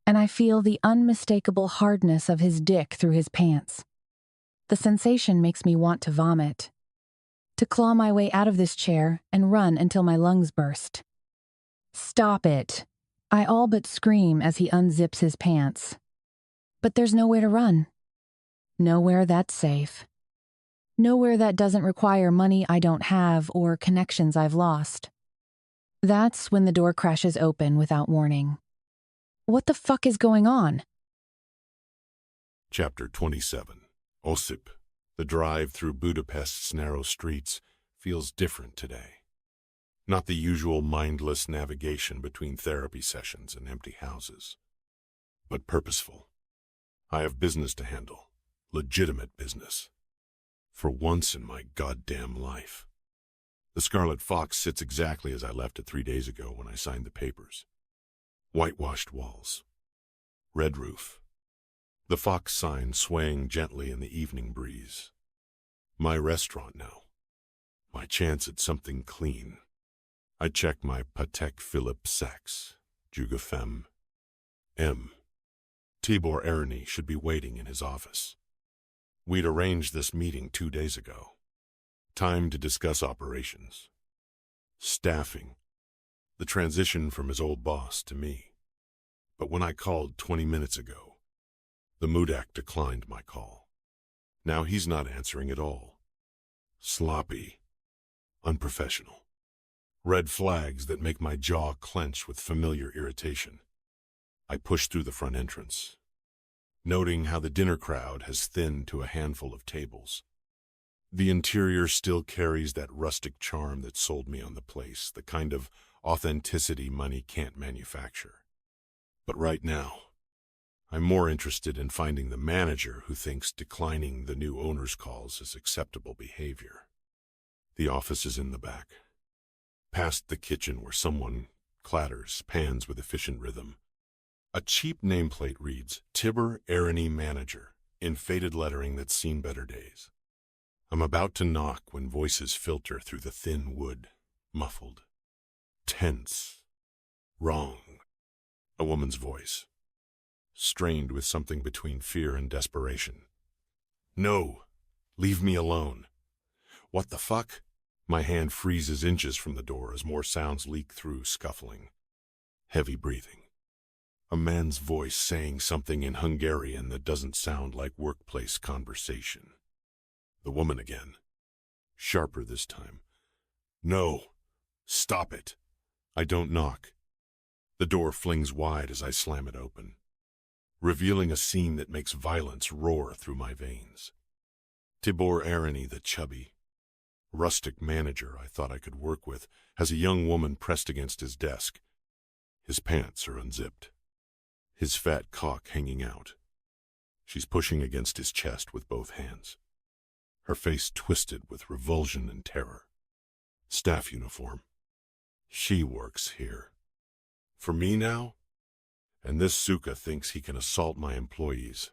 and I feel the unmistakable hardness of his dick through his pants. The sensation makes me want to vomit, to claw my way out of this chair and run until my lungs burst. Stop it! I all but scream as he unzips his pants. But there's nowhere to run. Nowhere that's safe. Nowhere that doesn't require money I don't have or connections I've lost. That's when the door crashes open without warning. What the fuck is going on? Chapter 27. Osip. The drive through Budapest's narrow streets feels different today. Not the usual mindless navigation between therapy sessions and empty houses, but purposeful. I have business to handle. Legitimate business. For once in my goddamn life. The Scarlet Fox sits exactly as I left it 3 days ago when I signed the papers. Whitewashed walls. Red roof. The Fox sign swaying gently in the evening breeze. My restaurant now. My chance at something clean. I check my Patek Philippe Sex, Juga Femme. M. Tibor Erny should be waiting in his office. We'd arranged this meeting 2 days ago. Time to discuss operations. Staffing. The the transition from his old boss to me. But when I called 20 minutes ago, the Mudak declined my call. Now he's not answering at all. Sloppy. Unprofessional. Red flags that make my jaw clench with familiar irritation. I push through the front entrance, noting how the dinner crowd has thinned to a handful of tables. The interior still carries that rustic charm that sold me on the place, the kind of authenticity money can't manufacture. But right now, I'm more interested in finding the manager who thinks declining the new owner's calls is acceptable behavior. The office is in the back, past the kitchen where someone clatters pans with efficient rhythm. A cheap nameplate reads, Tibor Arany Manager, in faded lettering that's seen better days. I'm about to knock when voices filter through the thin wood, muffled. Tense. Wrong. A woman's voice, strained with something between fear and desperation. No, leave me alone. What the fuck? My hand freezes inches from the door as more sounds leak through, scuffling. Heavy breathing. A man's voice saying something in Hungarian that doesn't sound like workplace conversation. The woman again. Sharper this time. No. Stop it. I don't knock. The door flings wide as I slam it open, revealing a scene that makes violence roar through my veins. Tibor Arany, the chubby, rustic manager I thought I could work with, has a young woman pressed against his desk. His pants are unzipped, his fat cock hanging out. She's pushing against his chest with both hands, her face twisted with revulsion and terror. Staff uniform. She works here. For me now? And this Suka thinks he can assault my employees.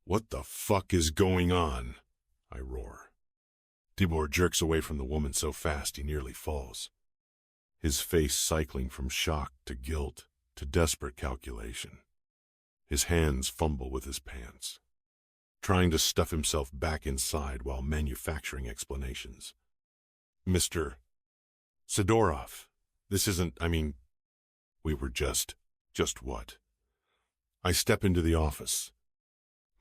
What the fuck is going on? I roar. Tibor jerks away from the woman so fast he nearly falls, his face cycling from shock to guilt to desperate calculation. His hands fumble with his pants, trying to stuff himself back inside while manufacturing explanations. Mr. Sidorov, this isn't, we were just what? I step into the office,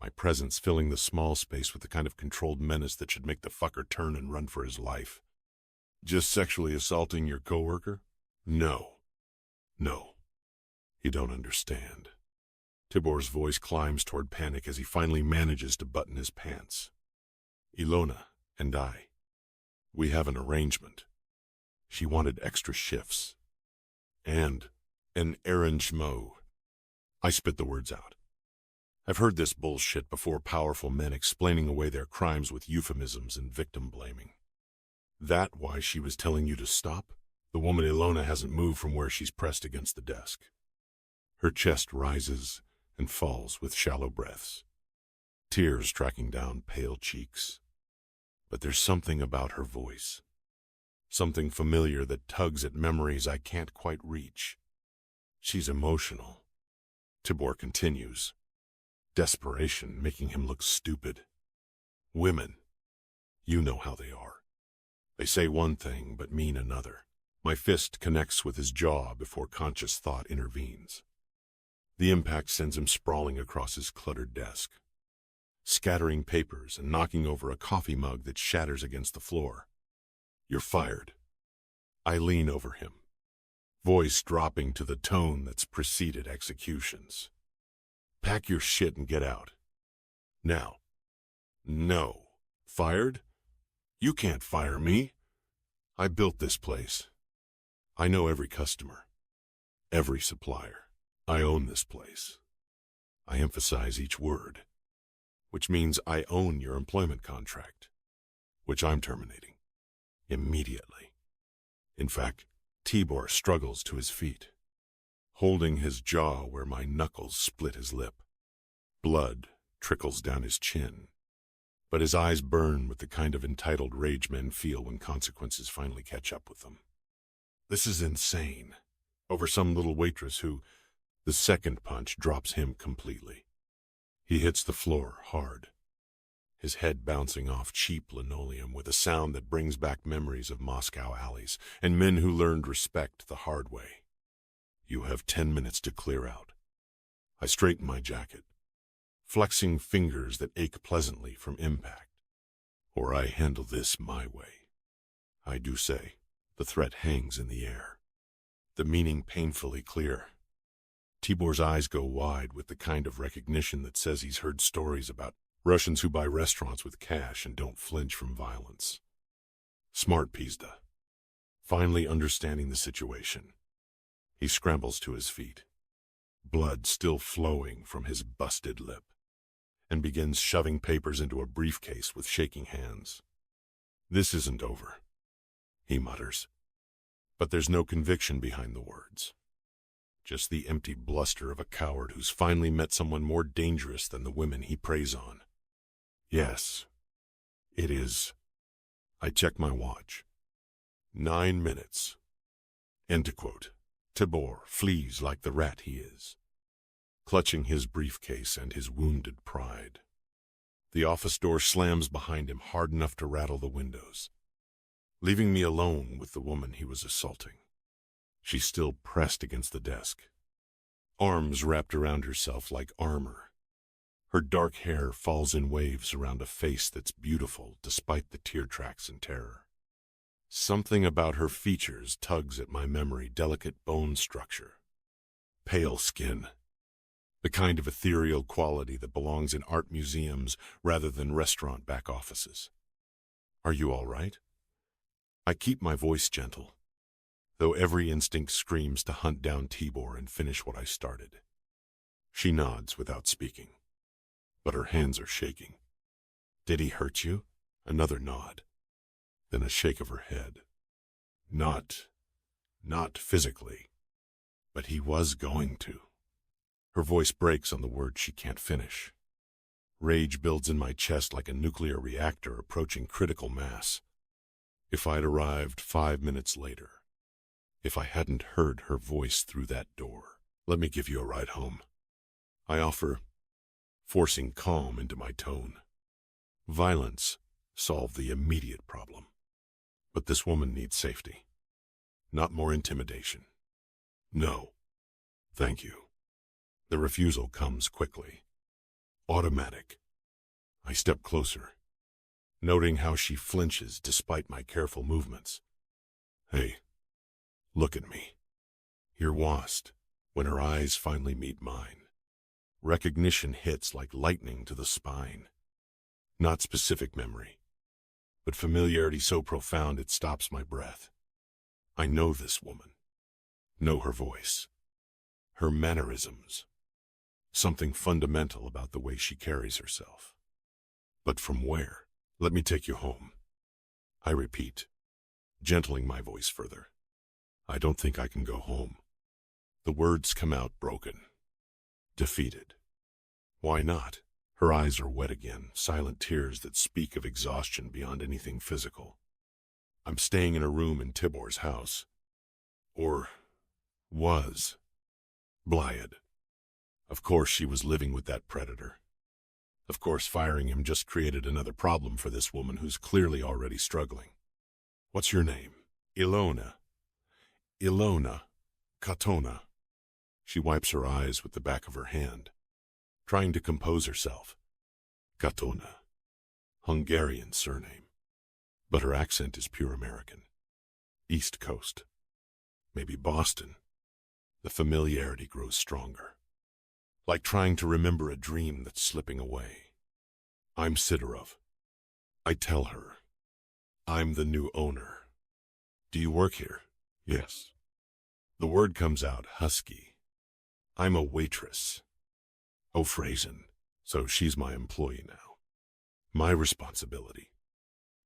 my presence filling the small space with the kind of controlled menace that should make the fucker turn and run for his life. Just sexually assaulting your coworker? No. No. You don't understand. Tibor's voice climbs toward panic as he finally manages to button his pants. Ilona and I, we have an arrangement. She wanted extra shifts. And an arrangement. I spit the words out. I've heard this bullshit before, powerful men explaining away their crimes with euphemisms and victim blaming. That why she was telling you to stop? The woman Ilona hasn't moved from where she's pressed against the desk. Her chest rises and falls with shallow breaths, tears tracking down pale cheeks. But there's something about her voice, something familiar that tugs at memories I can't quite reach. She's emotional. Tibor continues, desperation making him look stupid. Women, you know how they are. They say one thing but mean another. My fist connects with his jaw before conscious thought intervenes. The impact sends him sprawling across his cluttered desk, scattering papers and knocking over a coffee mug that shatters against the floor. You're fired. I lean over him, voice dropping to the tone that's preceded executions. Pack your shit and get out. Now. No. Fired? You can't fire me. I built this place. I know every customer, every supplier. I own this place. I emphasize each word, which means I own your employment contract, which I'm terminating immediately. In fact, Tibor struggles to his feet, holding his jaw where my knuckles split his lip. Blood trickles down his chin, but his eyes burn with the kind of entitled rage men feel when consequences finally catch up with them. This is insane, over some little waitress who, the second punch drops him completely. He hits the floor hard, his head bouncing off cheap linoleum with a sound that brings back memories of Moscow alleys and men who learned respect the hard way. You have 10 minutes to clear out. I straighten my jacket, flexing fingers that ache pleasantly from impact. Or I handle this my way. I do say, the threat hangs in the air, the meaning painfully clear. Tibor's eyes go wide with the kind of recognition that says he's heard stories about Russians who buy restaurants with cash and don't flinch from violence. Smart Pizda. Finally understanding the situation, he scrambles to his feet, blood still flowing from his busted lip, and begins shoving papers into a briefcase with shaking hands. This isn't over, he mutters, but there's no conviction behind the words. Just the empty bluster of a coward who's finally met someone more dangerous than the women he preys on. Yes, it is. I check my watch. 9 minutes. End to quote. Tibor flees like the rat he is, clutching his briefcase and his wounded pride. The office door slams behind him hard enough to rattle the windows, leaving me alone with the woman he was assaulting. She's still pressed against the desk, arms wrapped around herself like armor. Her dark hair falls in waves around a face that's beautiful despite the tear tracks and terror. Something about her features tugs at my memory, delicate bone structure, pale skin, the kind of ethereal quality that belongs in art museums rather than restaurant back offices. Are you all right? I keep my voice gentle, though every instinct screams to hunt down Tibor and finish what I started. She nods without speaking, but her hands are shaking. Did he hurt you? Another nod, then a shake of her head. Not physically, but he was going to. Her voice breaks on the words she can't finish. Rage builds in my chest like a nuclear reactor approaching critical mass. If I'd arrived 5 minutes later, if I hadn't heard her voice through that door, let me give you a ride home, I offer, forcing calm into my tone. Violence solved the immediate problem, but this woman needs safety, not more intimidation. No, thank you. The refusal comes quickly, automatic. I step closer, noting how she flinches despite my careful movements. Hey, look at me. You're washed when her eyes finally meet mine. Recognition hits like lightning to the spine. Not specific memory, but familiarity so profound it stops my breath. I know this woman, know her voice, her mannerisms, something fundamental about the way she carries herself. But from where? Let me take you home. I repeat, gentling my voice further. I don't think I can go home. The words come out broken, defeated. Why not? Her eyes are wet again, silent tears that speak of exhaustion beyond anything physical. I'm staying in a room in Tibor's house. Or was. Blyad. Of course she was living with that predator. Of course firing him just created another problem for this woman who's clearly already struggling. What's your name? Ilona. Ilona. Katona. She wipes her eyes with the back of her hand, trying to compose herself. Katona. Hungarian surname. But her accent is pure American. East Coast. Maybe Boston. The familiarity grows stronger, like trying to remember a dream that's slipping away. I'm Sidorov. I tell her, I'm the new owner. Do you work here? Yes. The word comes out husky. I'm a waitress. Oh, Phrasen. So she's my employee now. My responsibility.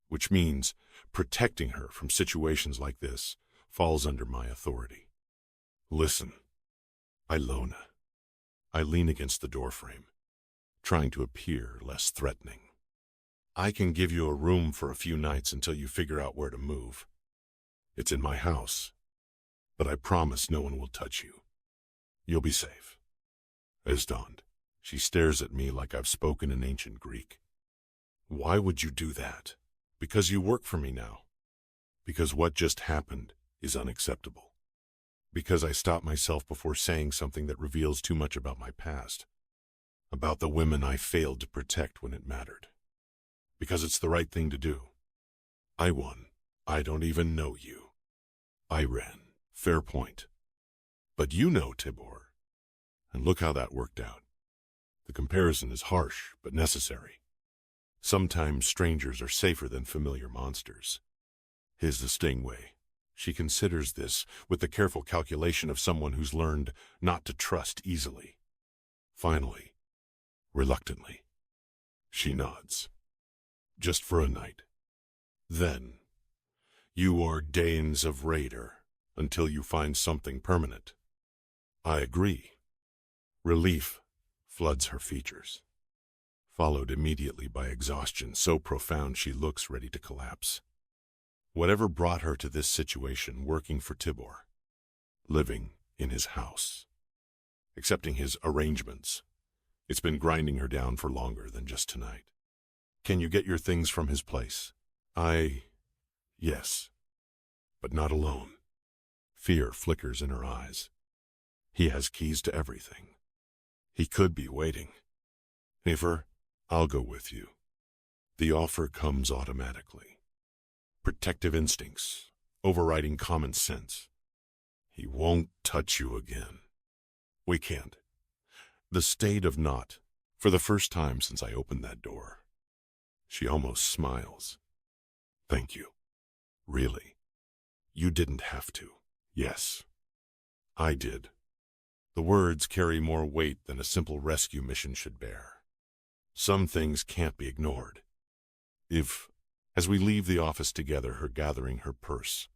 Which means protecting her from situations like this falls under my authority. Listen, Ilona. I lean against the doorframe, trying to appear less threatening. I can give you a room for a few nights until you figure out where to move. It's in my house, but I promise no one will touch you. You'll be safe. As dawned, she stares at me like I've spoken in ancient Greek. Why would you do that? Because you work for me now. Because what just happened is unacceptable. Because I stopped myself before saying something that reveals too much about my past. About the women I failed to protect when it mattered. Because it's the right thing to do. I won. I don't even know you. I ran. Fair point. But you know Tibor. And look how that worked out. The comparison is harsh, but necessary. Sometimes strangers are safer than familiar monsters. Here's the stingway. She considers this with the careful calculation of someone who's learned not to trust easily. Finally, reluctantly, she nods. Just for a night. Then, you ordains of raider until you find something permanent. I agree. Relief floods her features, followed immediately by exhaustion so profound she looks ready to collapse. Whatever brought her to this situation, working for Tibor, living in his house, accepting his arrangements, it's been grinding her down for longer than just tonight. Can you get your things from his place? Yes, but not alone. Fear flickers in her eyes. He has keys to everything. He could be waiting. Nefer, I'll go with you. The offer comes automatically. Protective instincts, overriding common sense. He won't touch you again. We can't. The state of not, for the first time since I opened that door. She almost smiles. Thank you. Really. You didn't have to. Yes. I did. The words carry more weight than a simple rescue mission should bear. Some things can't be ignored. As we leave the office together, her gathering her purse.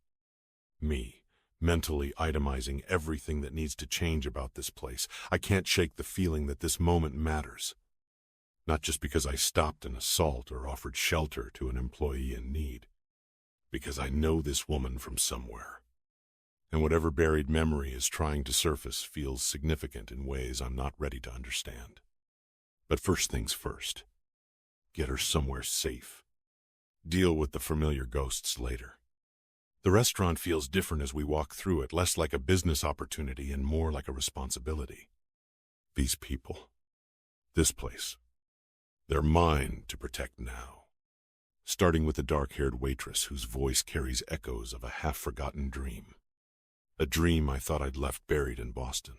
Me, mentally itemizing everything that needs to change about this place. I can't shake the feeling that this moment matters. Not just because I stopped an assault or offered shelter to an employee in need. Because I know this woman from somewhere. And whatever buried memory is trying to surface feels significant in ways I'm not ready to understand. But first things first. Get her somewhere safe. Deal with the familiar ghosts later. The restaurant feels different as we walk through it, less like a business opportunity and more like a responsibility. These people. This place. They're mine to protect now. Starting with the dark-haired waitress whose voice carries echoes of a half-forgotten dream. A dream I thought I'd left buried in Boston.